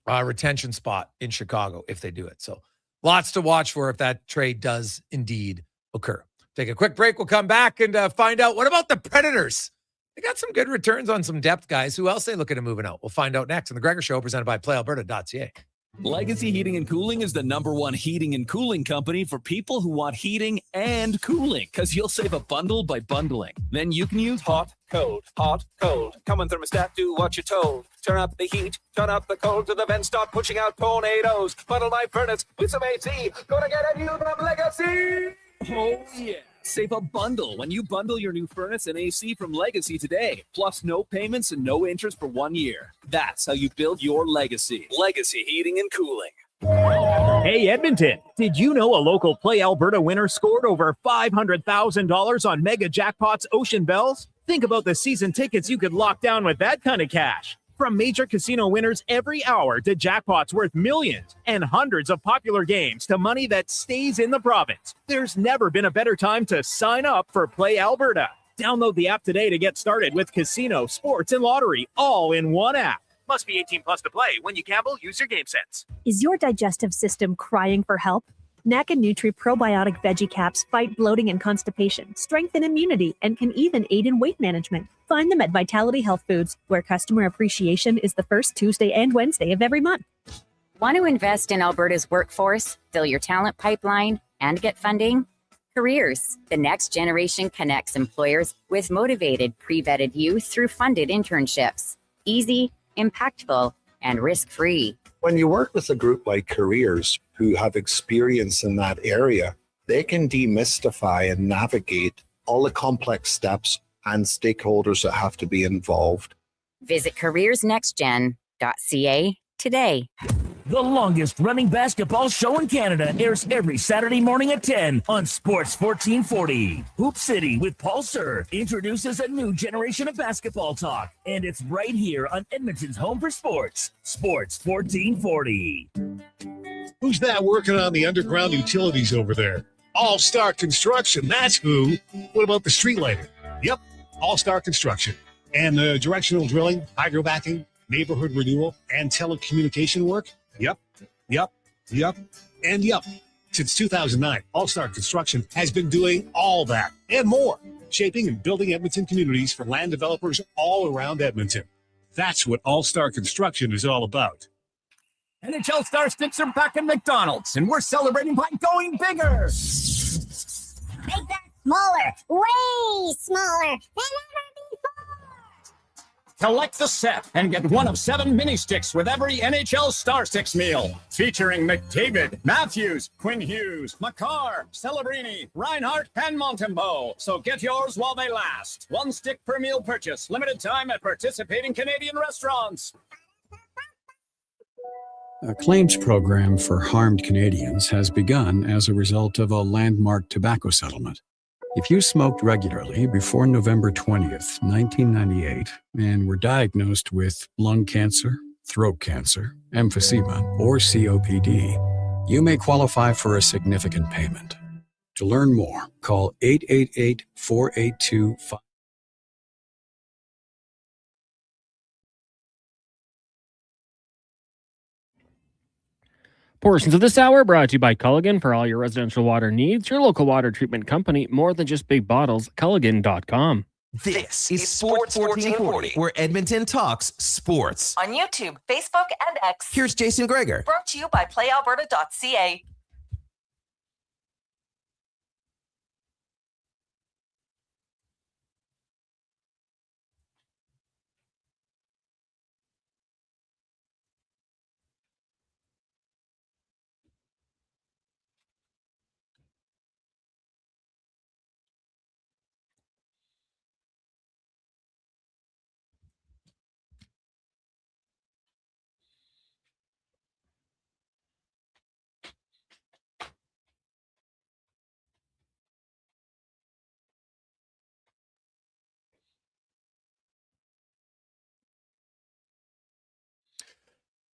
retention spot in Chicago if they do it. So lots to watch for if that trade does indeed occur. Take a quick break. We'll come back and find out, what about the Predators? They got some good returns on some depth guys. Who else they looking at moving out? We'll find out next on the Gregor Show, presented by PlayAlberta.ca. Legacy Heating and Cooling is the #1 heating and cooling company for people who want heating and cooling, because you'll save a bundle by bundling. Then you can use hot, cold, coming thermostat, do what you're told. Turn up the heat, turn up the cold, to the vents start pushing out tornadoes. Bundle my furnace with some AC, gonna get a new from Legacy. Oh yeah. Save a bundle when you bundle your new furnace and AC from Legacy today. Plus no payments and no interest for 1 year. That's how you build your legacy. Legacy Heating and Cooling. Hey, Edmonton, did you know a local Play Alberta winner scored over $500,000 on Mega Jackpots Ocean Bells? Think about the season tickets you could lock down with that kind of cash. From major casino winners every hour to jackpots worth millions and hundreds of popular games to money that stays in the province, there's never been a better time to sign up for Play Alberta. Download the app today to get started with casino, sports, and lottery all in one app. Must be 18 plus to play. When you gamble, use your game sense. Is your digestive system crying for help? NAC and Nutri probiotic veggie caps fight bloating and constipation, strengthen immunity, and can even aid in weight management. Find them at Vitality Health Foods, where customer appreciation is the first Tuesday and Wednesday of every month. Want to invest in Alberta's workforce, fill your talent pipeline, and get funding? Careers, the next generation, connects employers with motivated, pre-vetted youth through funded internships. Easy, impactful, and risk-free. When you work with a group like Careers who have experience in that area, they can demystify and navigate all the complex steps and stakeholders that have to be involved. Visit careersnextgen.ca today. The longest running basketball show in Canada airs every Saturday morning at 10 on Sports 1440. Hoop City with Paul Sir introduces a new generation of basketball talk, and it's right here on Edmonton's home for sports, Sports 1440. Who's that working on the underground utilities over there? All Star Construction, that's who. What about the street lighting? Yep, All Star Construction. And the directional drilling, hydrovacking, neighborhood renewal, and telecommunication work? Yep. Since 2009, All Star Construction has been doing all that and more, shaping and building Edmonton communities for land developers all around Edmonton. That's what All Star Construction is all about. NHL Star Sticks are back in McDonald's, and we're celebrating by going bigger. Make that smaller, way smaller than ever before. Collect the set and get one of 7 mini sticks with every NHL Star Sticks meal. Featuring McDavid, Matthews, Quinn Hughes, Makar, Celebrini, Reinhardt, and Montembeau. So get yours while they last. 1 stick per meal purchase. Limited time at participating Canadian restaurants. A claims program for harmed Canadians has begun as a result of a landmark tobacco settlement. If you smoked regularly before November 20th, 1998, and were diagnosed with lung cancer, throat cancer, emphysema, or COPD, you may qualify for a significant payment. To learn more, call 888-482-5. Portions of this hour brought to you by Culligan. For all your residential water needs, your local water treatment company, more than just big bottles, Culligan.com. This is Sports 1440, where Edmonton talks sports. On YouTube, Facebook, and X. Here's Jason Gregor. Brought to you by PlayAlberta.ca.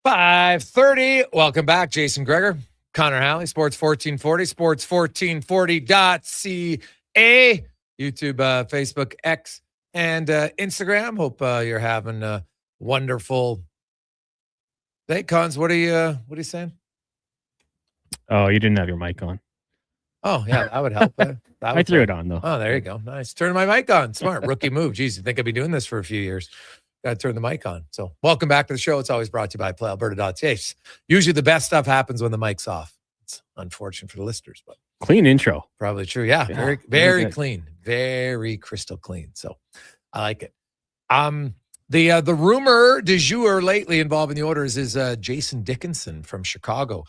5:30. Welcome back, Jason Gregor, Connor Halley, Sports 1440, sports1440.ca, YouTube, Facebook, X, and Instagram. Hope you're having a wonderful day. Cons, what are you saying? Oh, you didn't have your mic on. Oh, yeah, that would help. I threw it on, though. Oh, there you go. Nice. Turn my mic on. Smart. Rookie move. Geez, you think I'd be doing this for a few years. Got to turn the mic on. So welcome back to the show. It's always brought to you by PlayAlberta.ca. Usually the best stuff happens when the mic's off. It's unfortunate for the listeners, but Clean intro. probably true. Yeah, very, very clean. Very crystal clean. So I like it. The rumor du jour lately involving the Oilers is Jason Dickinson from Chicago.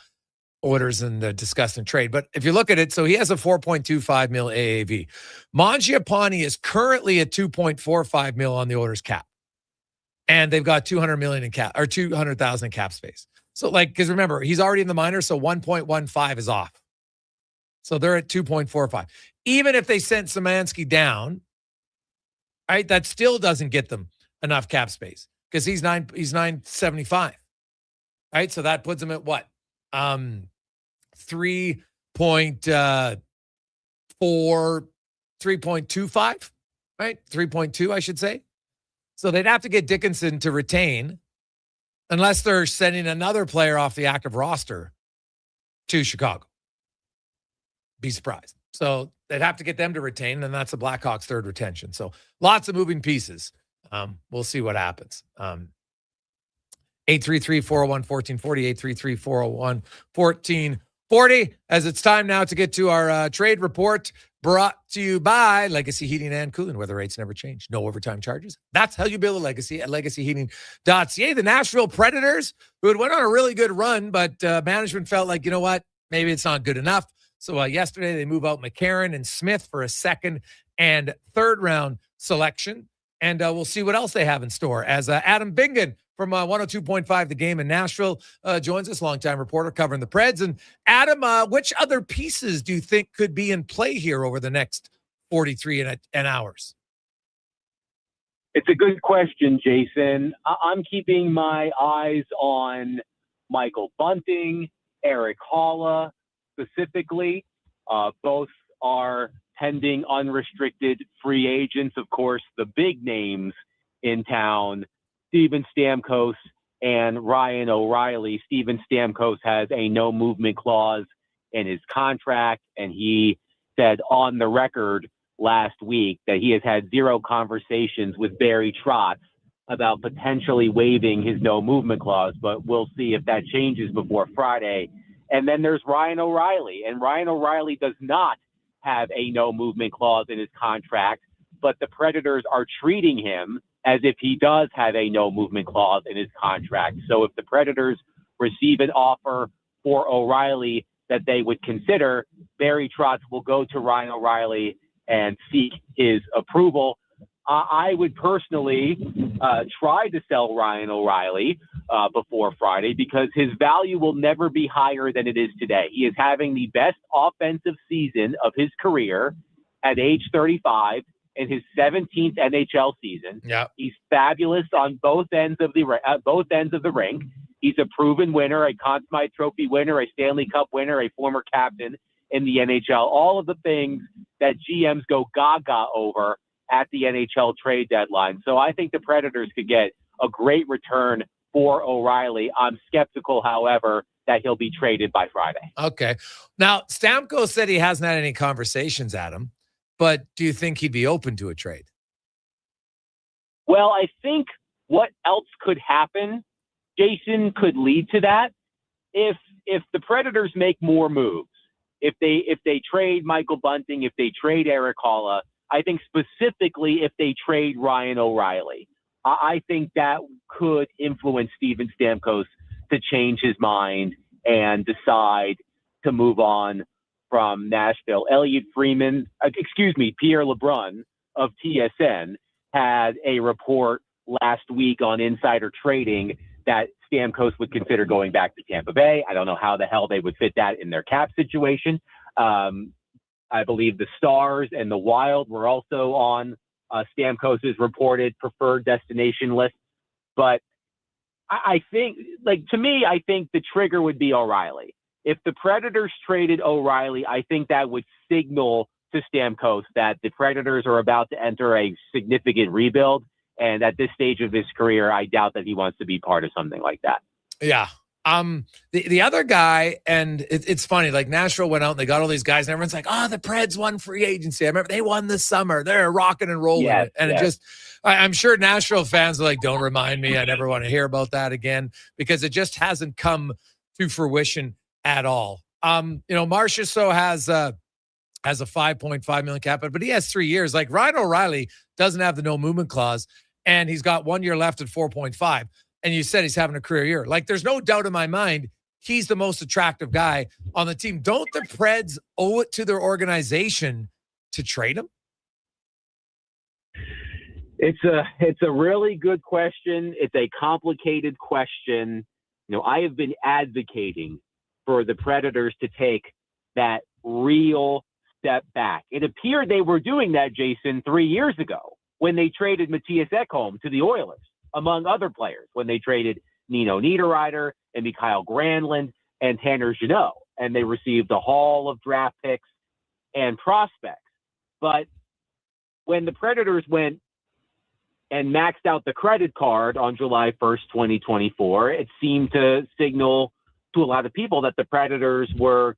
Oilers and the discussing trade. But if you look at it, so he has a $4.25 million AAV. Mangiapane is currently at $2.45 million on the Oilers cap. And they've got $200 million in cap, or $200,000 in cap space. So because remember, he's already in the minors, so 1.15 is off. So they're at 2.45. Even if they sent Szymanski down, right, that still doesn't get them enough cap space because he's 975. Right? So that puts him at what? 3.25, right? 3.2, I should say. So they'd have to get Dickinson to retain unless they're sending another player off the active roster to Chicago. Be surprised. So they'd have to get them to retain, and that's the Blackhawks' third retention. So lots of moving pieces. We'll see what happens. 833-401-1440, 833-401-1440. As it's time now to get to our trade report brought to you by Legacy Heating and Cooling, where the rates never change. No overtime charges. That's how you build a legacy at legacyheating.ca. The Nashville Predators, who had went on a really good run, but management felt like, you know what, maybe it's not good enough. So yesterday they move out McCarron and Smith for a second and third round selection. And we'll see what else they have in store as Adam Bingen from 102.5 The Game in Nashville joins us, longtime reporter covering the Preds. And Adam, which other pieces do you think could be in play here over the next 43 hours? It's a good question, Jason. I'm keeping my eyes on Michael Bunting, Eric Halla specifically. Both are pending unrestricted free agents. Of course, the big names in town, Steven Stamkos and Ryan O'Reilly. Steven Stamkos has a no movement clause in his contract, and he said on the record last week that he has had zero conversations with Barry Trotz about potentially waiving his no movement clause, but we'll see if that changes before Friday. And then there's Ryan O'Reilly, and Ryan O'Reilly does not have a no movement clause in his contract, but the Predators are treating him as if he does have a no movement clause in his contract. So if the Predators receive an offer for O'Reilly that they would consider, Barry Trotz will go to Ryan O'Reilly and seek his approval. I would personally try to sell Ryan O'Reilly before Friday because his value will never be higher than it is today. He is having the best offensive season of his career at age 35 in his 17th NHL season. Yeah, he's fabulous on both ends of the rink. He's a proven winner, a Conn Smythe Trophy winner, a Stanley Cup winner, a former captain in the NHL. All of the things that GMs go gaga over at the NHL trade deadline. So I think the Predators could get a great return for O'Reilly. I'm skeptical, however, that he'll be traded by Friday. Okay. Now, Stamkos said he hasn't had any conversations, Adam, but do you think he'd be open to a trade? Well, I think what else could happen, Jason, could lead to that. If the Predators make more moves, if they trade Michael Bunting, if they trade Eric Halla, I think specifically if they trade Ryan O'Reilly, I think that could influence Steven Stamkos to change his mind and decide to move on from Nashville. Pierre LeBrun of TSN had a report last week on Insider Trading that Stamkos would consider going back to Tampa Bay. I don't know how the hell they would fit that in their cap situation. I believe the Stars and the Wild were also on Stamkos's reported preferred destination list. But I think, like, to me, I think the trigger would be O'Reilly. If the Predators traded O'Reilly, I think that would signal to Stamkos that the Predators are about to enter a significant rebuild. And at this stage of his career, I doubt that he wants to be part of something like that. Yeah. The other guy, and it's funny, like Nashville went out and they got all these guys and everyone's like, oh, the Preds won free agency. I remember they won this summer. They're rocking and rolling. Yes, And yes. it just, I'm sure Nashville fans are like, don't remind me. I never want to hear about that again, because it just hasn't come to fruition at all. Marchessault has a $5.5 million cap, but he has 3 years. Like Ryan O'Reilly doesn't have the no movement clause, and he's got 1 year left at 4.5. And you said he's having a career year. Like, there's no doubt in my mind he's the most attractive guy on the team. Don't the Preds owe it to their organization to trade him? It's a really good question. It's a complicated question. I have been advocating for the Predators to take that real step back. It appeared they were doing that, Jason, 3 years ago when they traded Matthias Ekholm to the Oilers, among other players, when they traded Nino Niederreiter and Mikael Granlund and Tanner Jeannot, and they received a haul of draft picks and prospects. But when the Predators went and maxed out the credit card on July 1st, 2024, it seemed to signal to a lot of people that the Predators were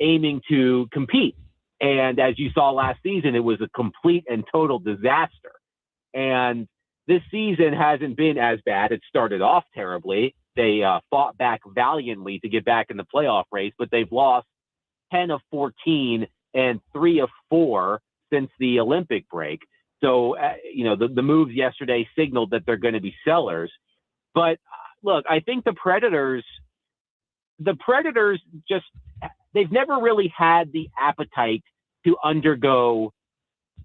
aiming to compete. And as you saw last season, it was a complete and total disaster. And this season hasn't been as bad. It started off terribly. They fought back valiantly to get back in the playoff race, but they've lost 10 of 14 and 3 of 4 since the Olympic break. So, the moves yesterday signaled that they're going to be sellers. But look, I think the Predators just, they've never really had the appetite to undergo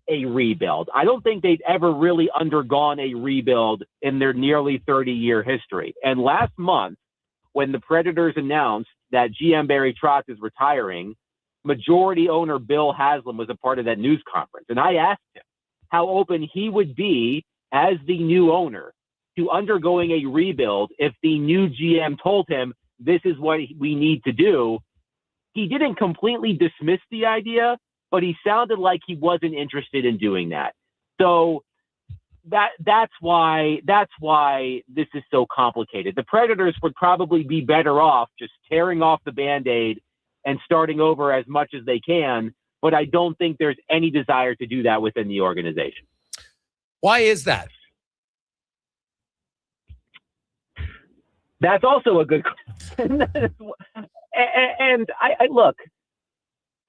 a rebuild. I don't think they've ever really undergone a rebuild in their nearly 30-year history. And last month, when the Predators announced that GM Barry Trotz is retiring, majority owner Bill Haslam was a part of that news conference. And I asked him how open he would be as the new owner to undergoing a rebuild if the new GM told him this is what we need to do. He didn't completely dismiss the idea, but he sounded like he wasn't interested in doing that. So that's why this is so complicated. The Predators would probably be better off just tearing off the Band-Aid and starting over as much as they can, but I don't think there's any desire to do that within the organization. Why is that? That's also a good question. And I look,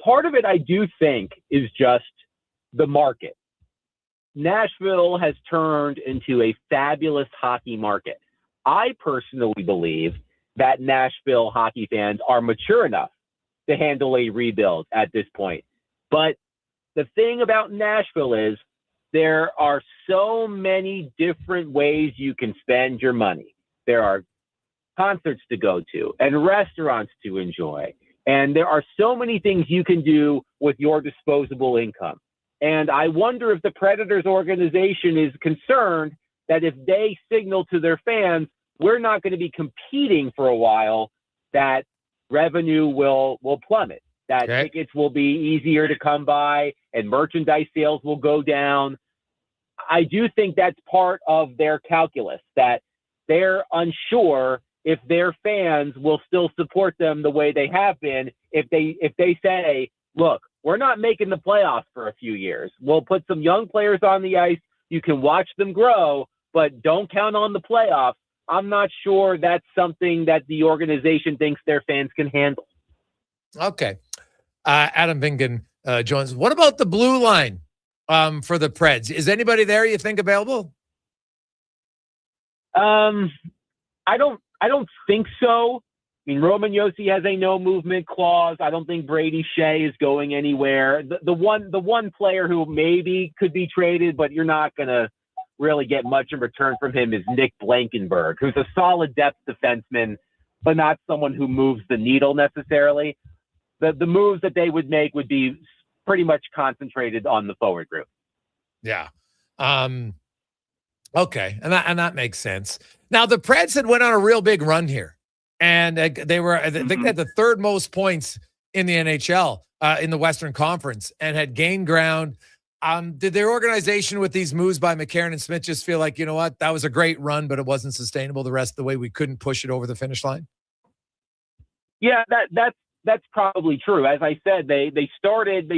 part of it I do think is just the market. Nashville has turned into a fabulous hockey market. I personally believe that Nashville hockey fans are mature enough to handle a rebuild at this point. But the thing about Nashville is there are so many different ways you can spend your money. There are concerts to go to and restaurants to enjoy. And there are so many things you can do with your disposable income. And I wonder if the Predators organization is concerned that if they signal to their fans, we're not going to be competing for a while, that revenue will plummet, that tickets will be easier to come by and merchandise sales will go down. I do think that's part of their calculus, that they're unsure if their fans will still support them the way they have been. If they say, look, we're not making the playoffs for a few years. We'll put some young players on the ice. You can watch them grow, but don't count on the playoffs. I'm not sure that's something that the organization thinks their fans can handle. Okay. Adam Bingen joins. What about the blue line for the Preds? Is anybody there you think available? I don't think so. I mean, Roman Josi has a no movement clause. I don't think Brady Shea is going anywhere. The one player who maybe could be traded, but you're not going to really get much in return from him, is Nick Blankenberg, who's a solid depth defenseman, but not someone who moves the needle necessarily. The moves that they would make would be pretty much concentrated on the forward group. Yeah. Okay, and that makes sense. Now, the Preds had went on a real big run here, and they were, I think they had the third most points in the NHL in the Western Conference and had gained ground. Did their organization with these moves by McCarron and Smith just feel like, you know what, that was a great run, but it wasn't sustainable the rest of the way? We couldn't push it over the finish line? Yeah, that's probably true. As I said, they started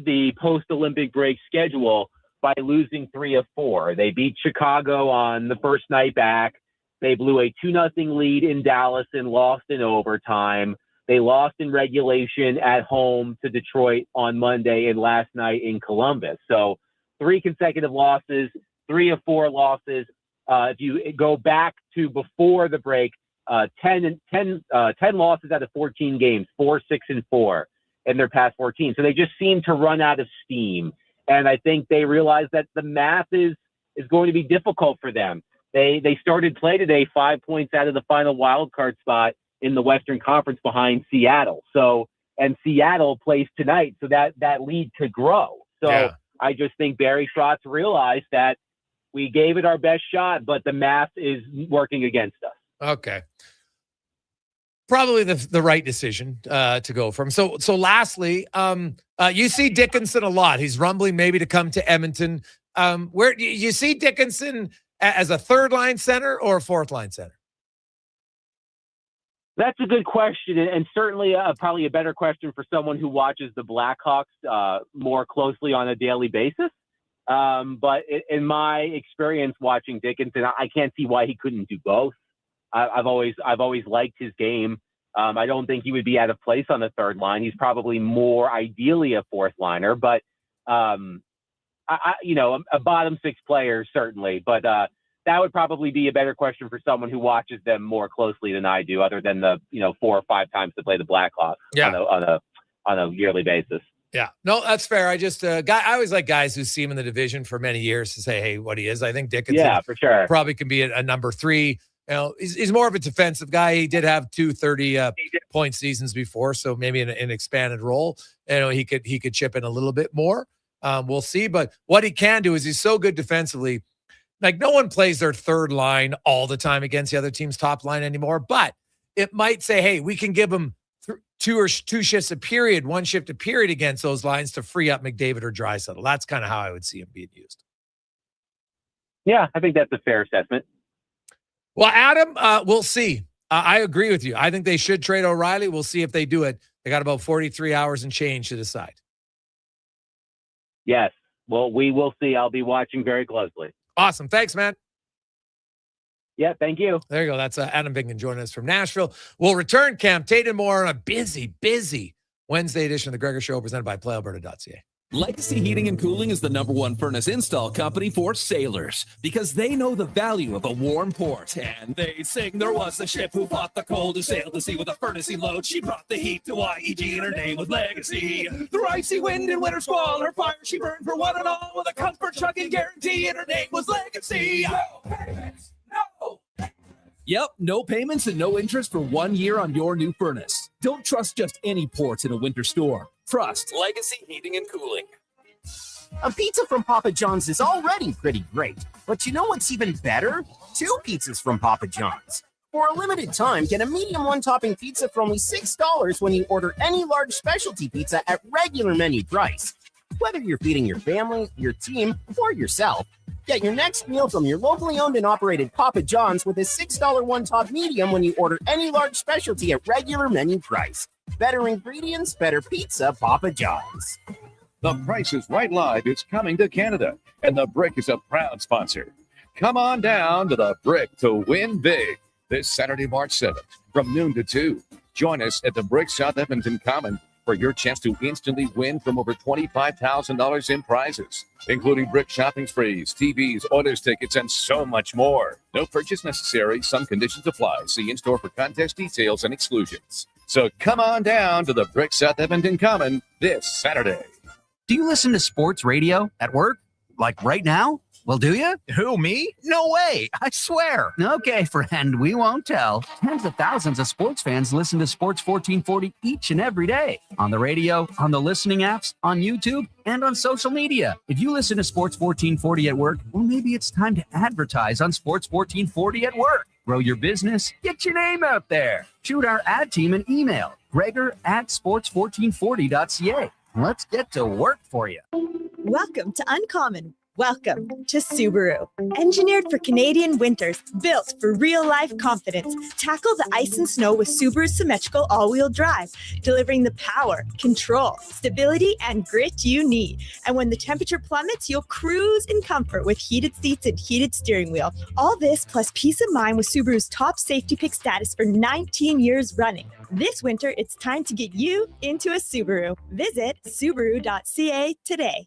the post-Olympic break schedule by losing 3 of 4. They beat Chicago on the first night back. They blew a 2-0 lead in Dallas and lost in overtime. They lost in regulation at home to Detroit on Monday and last night in Columbus. So 3 consecutive losses, 3 of 4 losses. If you go back to before the break, 10 losses out of 14 games, 4-6-4 in their past 14. So they just seem to run out of steam. And I think they realize that the math is going to be difficult for them. They started play today 5 points out of the final wild card spot in the Western Conference behind Seattle. So, and Seattle plays tonight, so that lead could grow. So yeah. I just think Barry Trotz realized that we gave it our best shot, but the math is working against us. Okay. Probably the right decision to go from. So lastly, you see Dickinson a lot. He's rumbling maybe to come to Edmonton. Where you see Dickinson as a third line center or a fourth line center? That's a good question, and certainly probably a better question for someone who watches the Blackhawks more closely on a daily basis. But in my experience watching Dickinson, I can't see why he couldn't do both. I've always liked his game. I don't think he would be out of place on the third line. He's probably more ideally a fourth liner, but a bottom 6 player certainly. But that would probably be a better question for someone who watches them more closely than I do, other than the 4 or 5 times they play the Blackhawks on a yearly basis. Yeah, no, that's fair. I just I always like guys who see him in the division for many years to say, hey, what he is. I think Dickinson for sure probably can be a number 3. You know, he's more of a defensive guy. He did have 2 30-point seasons before, so maybe in an expanded role, he could chip in a little bit more. We'll see. But what he can do is he's so good defensively. Like, no one plays their third line all the time against the other team's top line anymore. But it might say, hey, we can give him 2 shifts a period, 1 shift a period against those lines to free up McDavid or Draisaitl. That's kind of how I would see him being used. Yeah, I think that's a fair assessment. Well, Adam, we'll see. I agree with you. I think they should trade O'Reilly. We'll see if they do it. They got about 43 hours and change to decide. Yes. Well, we will see. I'll be watching very closely. Awesome. Thanks, man. Yeah, thank you. There you go. That's Adam Bingen joining us from Nashville. We'll return, Cam, Tate, and more on a busy Wednesday edition of the Gregor Show presented by PlayAlberta.ca. Legacy Heating and Cooling is the #1 furnace install company for sailors because they know the value of a warm port. And they sing, there was a ship who fought the cold, who sailed the sea with a furnacey load. She brought the heat to YEG, and her name was Legacy. Through icy wind and winter squall, her fire she burned for one and all with a comfort chugging guarantee, and her name was Legacy. No payments, no. Yep, no payments and no interest for 1 year on your new furnace. Don't trust just any ports in a winter storm. Trust Legacy Heating and Cooling. A pizza from Papa John's is already pretty great, but you know what's even better? 2 pizzas from Papa John's. For a limited time, get a medium 1-topping pizza for only $6 when you order any large specialty pizza at regular menu price. Whether you're feeding your family, your team, or yourself, get your next meal from your locally owned and operated Papa John's with a $6 1-top medium when you order any large specialty at regular menu price. Better ingredients, better pizza, Papa John's. The Price is Right Live is coming to Canada, and the Brick is a proud sponsor. Come on down to the Brick to win big this Saturday, March 7th from noon to 2. Join us at the Brick South Edmonton Common for your chance to instantly win from over $25,000 in prizes, including Brick shopping sprees, TVs, Oilers tickets, and so much more. No purchase necessary. Some conditions apply. See in-store for contest details and exclusions. So come on down to the Brick South Edmonton Common this Saturday. Do you listen to sports radio at work? Like right now? Well, do you? Who, me? No way. I swear. Okay, friend, we won't tell. Tens of thousands of sports fans listen to Sports 1440 each and every day. On the radio, on the listening apps, on YouTube, and on social media. If you listen to Sports 1440 at work, well, maybe it's time to advertise on Sports 1440 at work. Grow your business, get your name out there. Shoot our ad team an email, Gregor at sports1440.ca. Let's get to work for you. Welcome to Uncommon. Welcome to Subaru. Engineered for Canadian winters, built for real-life confidence. Tackle the ice and snow with Subaru's symmetrical all-wheel drive, delivering the power, control, stability, and grit you need. And when the temperature plummets, you'll cruise in comfort with heated seats and heated steering wheel. All this plus peace of mind with Subaru's top safety pick status for 19 years running. This winter, it's time to get you into a Subaru. Visit Subaru.ca today.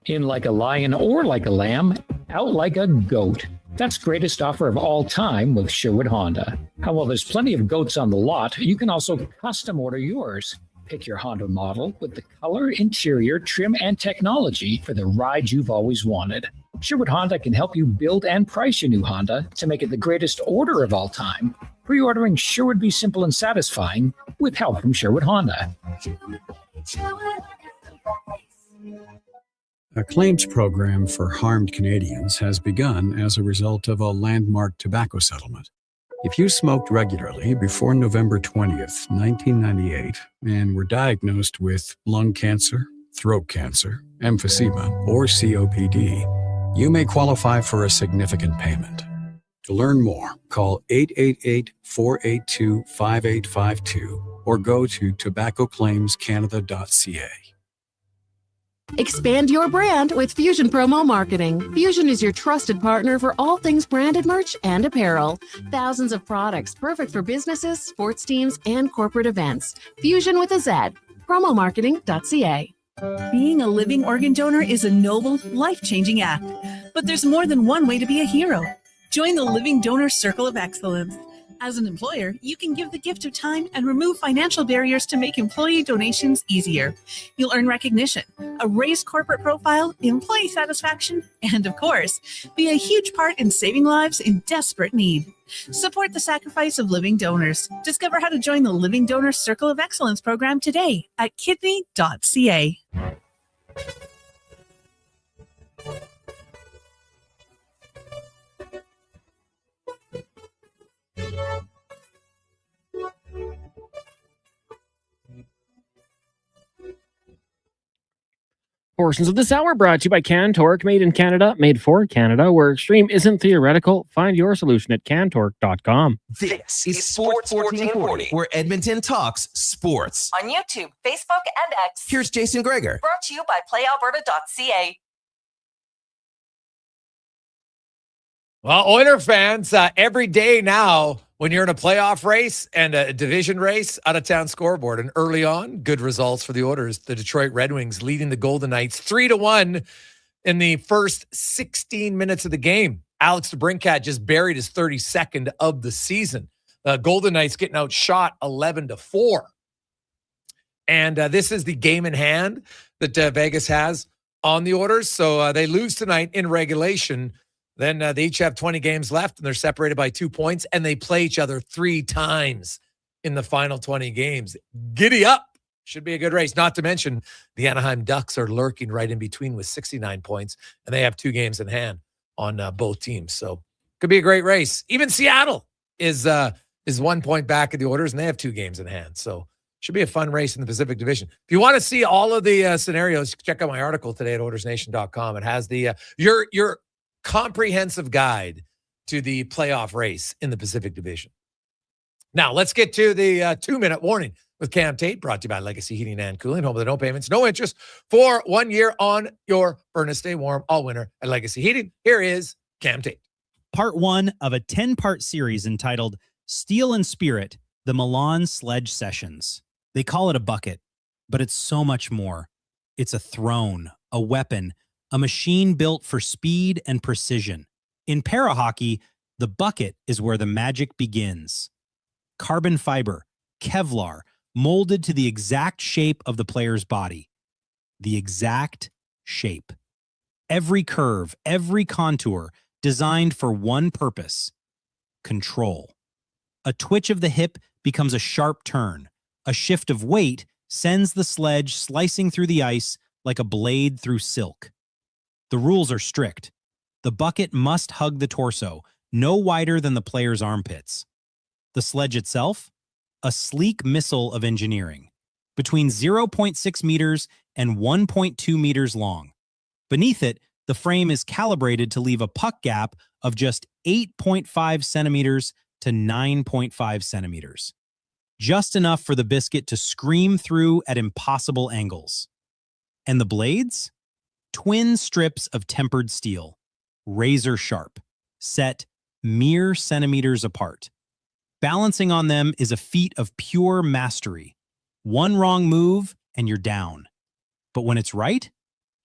In like a lion or like a lamb, out like a goat. That's greatest offer of all time with Sherwood Honda. How well, there's plenty of goats on the lot. You can also custom order yours. Pick your Honda model with the color, interior, trim, and technology for the ride you've always wanted. Sherwood Honda can help you build and price your new Honda to make it the greatest order of all time. Pre-ordering sure would be simple and satisfying with help from Sherwood Honda. A claims program for harmed Canadians has begun as a result of a landmark tobacco settlement. If you smoked regularly before November 20th, 1998, and were diagnosed with lung cancer, throat cancer, emphysema, or COPD, you may qualify for a significant payment. To learn more, call 888-482-5852 or go to tobaccoclaimscanada.ca. Expand your brand with Fusion Promo Marketing. Fusion is your trusted partner for all things branded merch and apparel. Thousands of products perfect for businesses, sports teams, and corporate events. Fusion with a Z. Promomarketing.ca. Being a living organ donor is a noble, life-changing act. But there's more than one way to be a hero. Join the Living Donor Circle of Excellence. As an employer, you can give the gift of time and remove financial barriers to make employee donations easier. You'll earn recognition, a raised corporate profile, employee satisfaction, and of course, be a huge part in saving lives in desperate need. Support the sacrifice of living donors. Discover how to join the Living Donor Circle of Excellence program today at kidney.ca. Portions of this hour brought to you by CanTorque, made in Canada, made for Canada, where extreme isn't theoretical. Find your solution at CanTorque.com. This is Sports 1440, where Edmonton talks sports. On YouTube, Facebook, and X. Here's Jason Gregor. Brought to you by PlayAlberta.ca. Well, Oiler fans, every day now, when you're in a playoff race and a division race, out-of-town scoreboard. And early on, good results for the Oilers. The Detroit Red Wings leading the Golden Knights 3-1 in the first 16 minutes of the game. Alex DeBrincat just buried his 32nd of the season. The Golden Knights getting outshot 11-4. And this is the game in hand that Vegas has on the Oilers. So they lose tonight in regulation. Then they each have 20 games left, and they're separated by 2 points, and they play each other 3 times in the final 20 games. Giddy up. Should be a good race. Not to mention the Anaheim Ducks are lurking right in between with 69 points, and they have 2 games in hand on both teams. So could be a great race. Even Seattle is 1 point back at the Oilers, and they have 2 games in hand. So should be a fun race in the Pacific Division. If you want to see all of the scenarios, check out my article today at OilersNation.com. It has the your comprehensive guide to the playoff race in the Pacific Division. Now, let's get to the 2-minute warning with Cam Tate, brought to you by Legacy Heating and Cooling, home of the no payments, no interest for 1 year on your furnace. Stay warm all winter at Legacy Heating. Here is Cam Tate. Part 1 of a 10-part series entitled Steel and Spirit, the Milan Sledge Sessions. They call it a bucket, but it's so much more. It's a throne, a weapon, a machine built for speed and precision. In para hockey, the bucket is where the magic begins. Carbon fiber, Kevlar, molded to the exact shape of the player's body. The exact shape. Every curve, every contour, designed for one purpose: control. A twitch of the hip becomes a sharp turn. A shift of weight sends the sledge slicing through the ice like a blade through silk. The rules are strict. The bucket must hug the torso, no wider than the player's armpits. The sledge itself? A sleek missile of engineering, between 0.6 meters and 1.2 meters long. Beneath it, the frame is calibrated to leave a puck gap of just 8.5 centimeters to 9.5 centimeters. Just enough for the biscuit to scream through at impossible angles. And the blades? Twin strips of tempered steel, razor sharp, set mere centimeters apart. Balancing on them is a feat of pure mastery. One wrong move and you're down. But when it's right,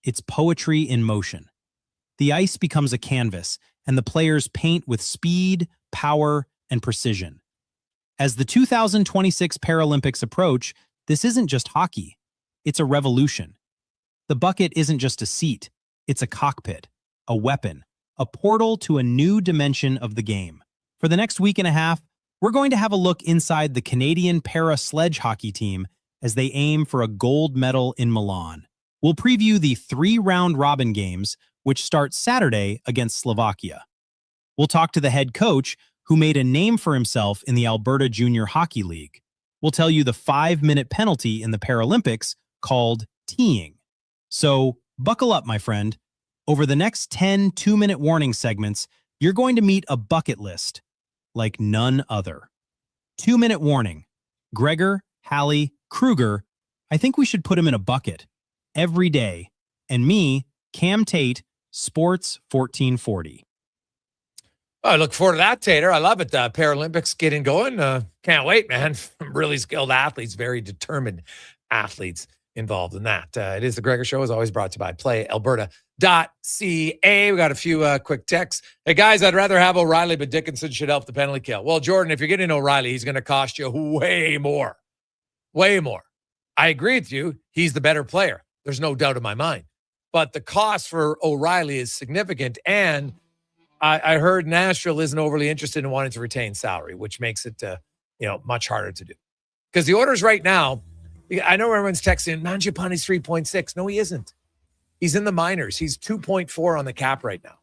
it's poetry in motion. The ice becomes a canvas, and the players paint with speed, power, and precision. As the 2026 Paralympics approach, this isn't just hockey. It's a revolution. The bucket isn't just a seat. It's a cockpit, a weapon, a portal to a new dimension of the game. For the next week and a half, we're going to have a look inside the Canadian para sledge hockey team as they aim for a gold medal in Milan. We'll preview the 3-round robin games, which start Saturday against Slovakia. We'll talk to the head coach, who made a name for himself in the Alberta Junior Hockey League. We'll tell you the 5-minute penalty in the Paralympics called teeing. So buckle up, my friend. Over the next 10 2-minute warning segments, you're going to meet a bucket list like none other. 2-minute warning. Gregor, Hallie, Kruger, I think we should put him in a bucket every day. And me, Cam Tate, Sports 1440. I look forward to that, Tater. I love it. Paralympics getting going. Can't wait, man. Really skilled athletes, very determined athletes involved in that. It is the Gregor Show, as always, brought to you by PlayAlberta.ca. We got a few quick texts. Hey, guys, I'd rather have O'Reilly, but Dickinson should help the penalty kill. Well, Jordan, if you're getting O'Reilly, he's going to cost you way more. Way more. I agree with you. He's the better player. There's no doubt in my mind. But the cost for O'Reilly is significant, and I heard Nashville isn't overly interested in wanting to retain salary, which makes it much harder to do. Because the orders right now, I know everyone's texting, Mangiapane's 3.6. No, he isn't. He's in the minors. He's 2.4 on the cap right now.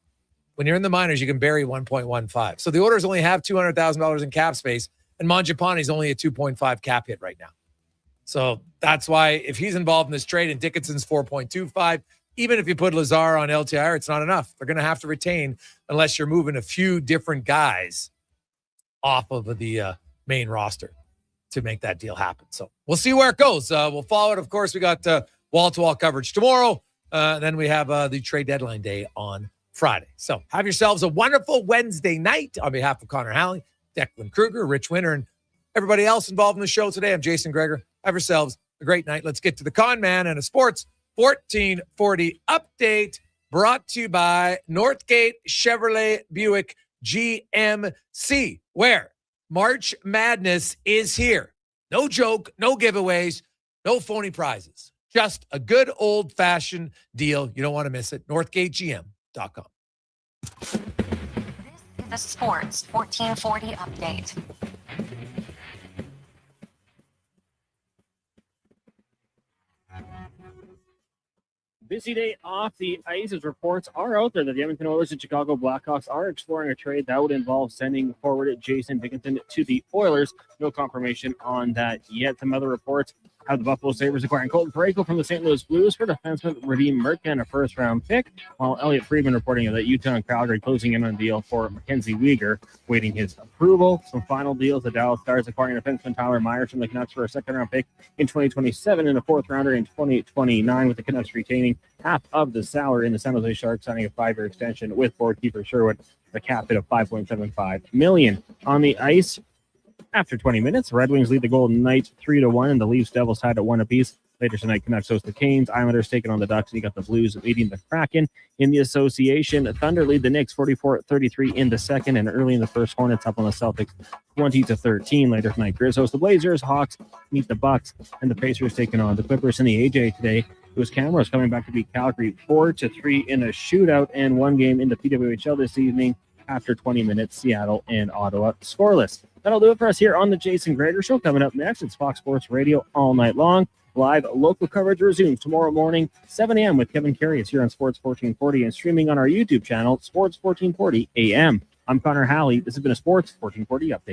When you're in the minors, you can bury 1.15. So the orders only have $200,000 in cap space, and Mangiapane's only a 2.5 cap hit right now. So that's why if he's involved in this trade and Dickinson's 4.25, even if you put Lazar on LTIR, it's not enough. They're going to have to retain unless you're moving a few different guys off of the main roster to make that deal happen. So we'll see where it goes. We'll follow it. Of course, we got wall-to-wall coverage tomorrow. Then we have the trade deadline day on Friday. So have yourselves a wonderful Wednesday night. On behalf of Connor Hallie, Declan Kruger, Ritch Winter, and everybody else involved in the show today, I'm Jason Gregor. Have yourselves a great night. Let's get to the Con Man and a Sports 1440 update brought to you by Northgate Chevrolet Buick GMC, where March Madness is here. No joke, no giveaways, no phony prizes. Just a good old-fashioned deal. You don't want to miss it. NorthgateGM.com. This is the Sports 1440 update. Busy day off the ice as reports are out there that the Edmonton Oilers and Chicago Blackhawks are exploring a trade that would involve sending forward Jason Dickinson to the Oilers. No confirmation on that yet. Some other reports have the Buffalo Sabres acquiring Colton Parayko from the St. Louis Blues for defenseman Radim Merkin and a first-round pick, while Elliot Friedman reporting that Utah and Calgary closing in on a deal for Mackenzie Weegar, waiting his approval. Some final deals: the Dallas Stars acquiring defenseman Tyler Myers from the Canucks for a second-round pick in 2027 and a fourth-rounder in 2029, with the Canucks retaining half of the salary, in the San Jose Sharks signing a 5-year extension with board keeper Sherwood, the cap hit of $5.75 million. On the ice, after 20 minutes, Red Wings lead the Golden Knights 3-1, and the Leafs Devils tied at 1 apiece. Later tonight, Canucks host the Canes. Islanders taking on the Ducks, and you got the Blues leading the Kraken. In the association, Thunder lead the Knicks 44-33 in the second, and early in the first, Hornets up on the Celtics 20-13. Later tonight, Grizz host the Blazers, Hawks meet the Bucks, and the Pacers taking on the Clippers. In the AJ today, whose Camera is coming back to beat Calgary 4-3 in a shootout, and one game in the PWHL this evening. After 20 minutes, Seattle and Ottawa scoreless. That'll do it for us here on the Jason Gregor Show. Coming up next, it's Fox Sports Radio all night long. Live local coverage resumes tomorrow morning, 7 a.m. with Kevin Carius here on Sports 1440 and streaming on our YouTube channel, Sports 1440 AM. I'm Connor Halley. This has been a Sports 1440 update.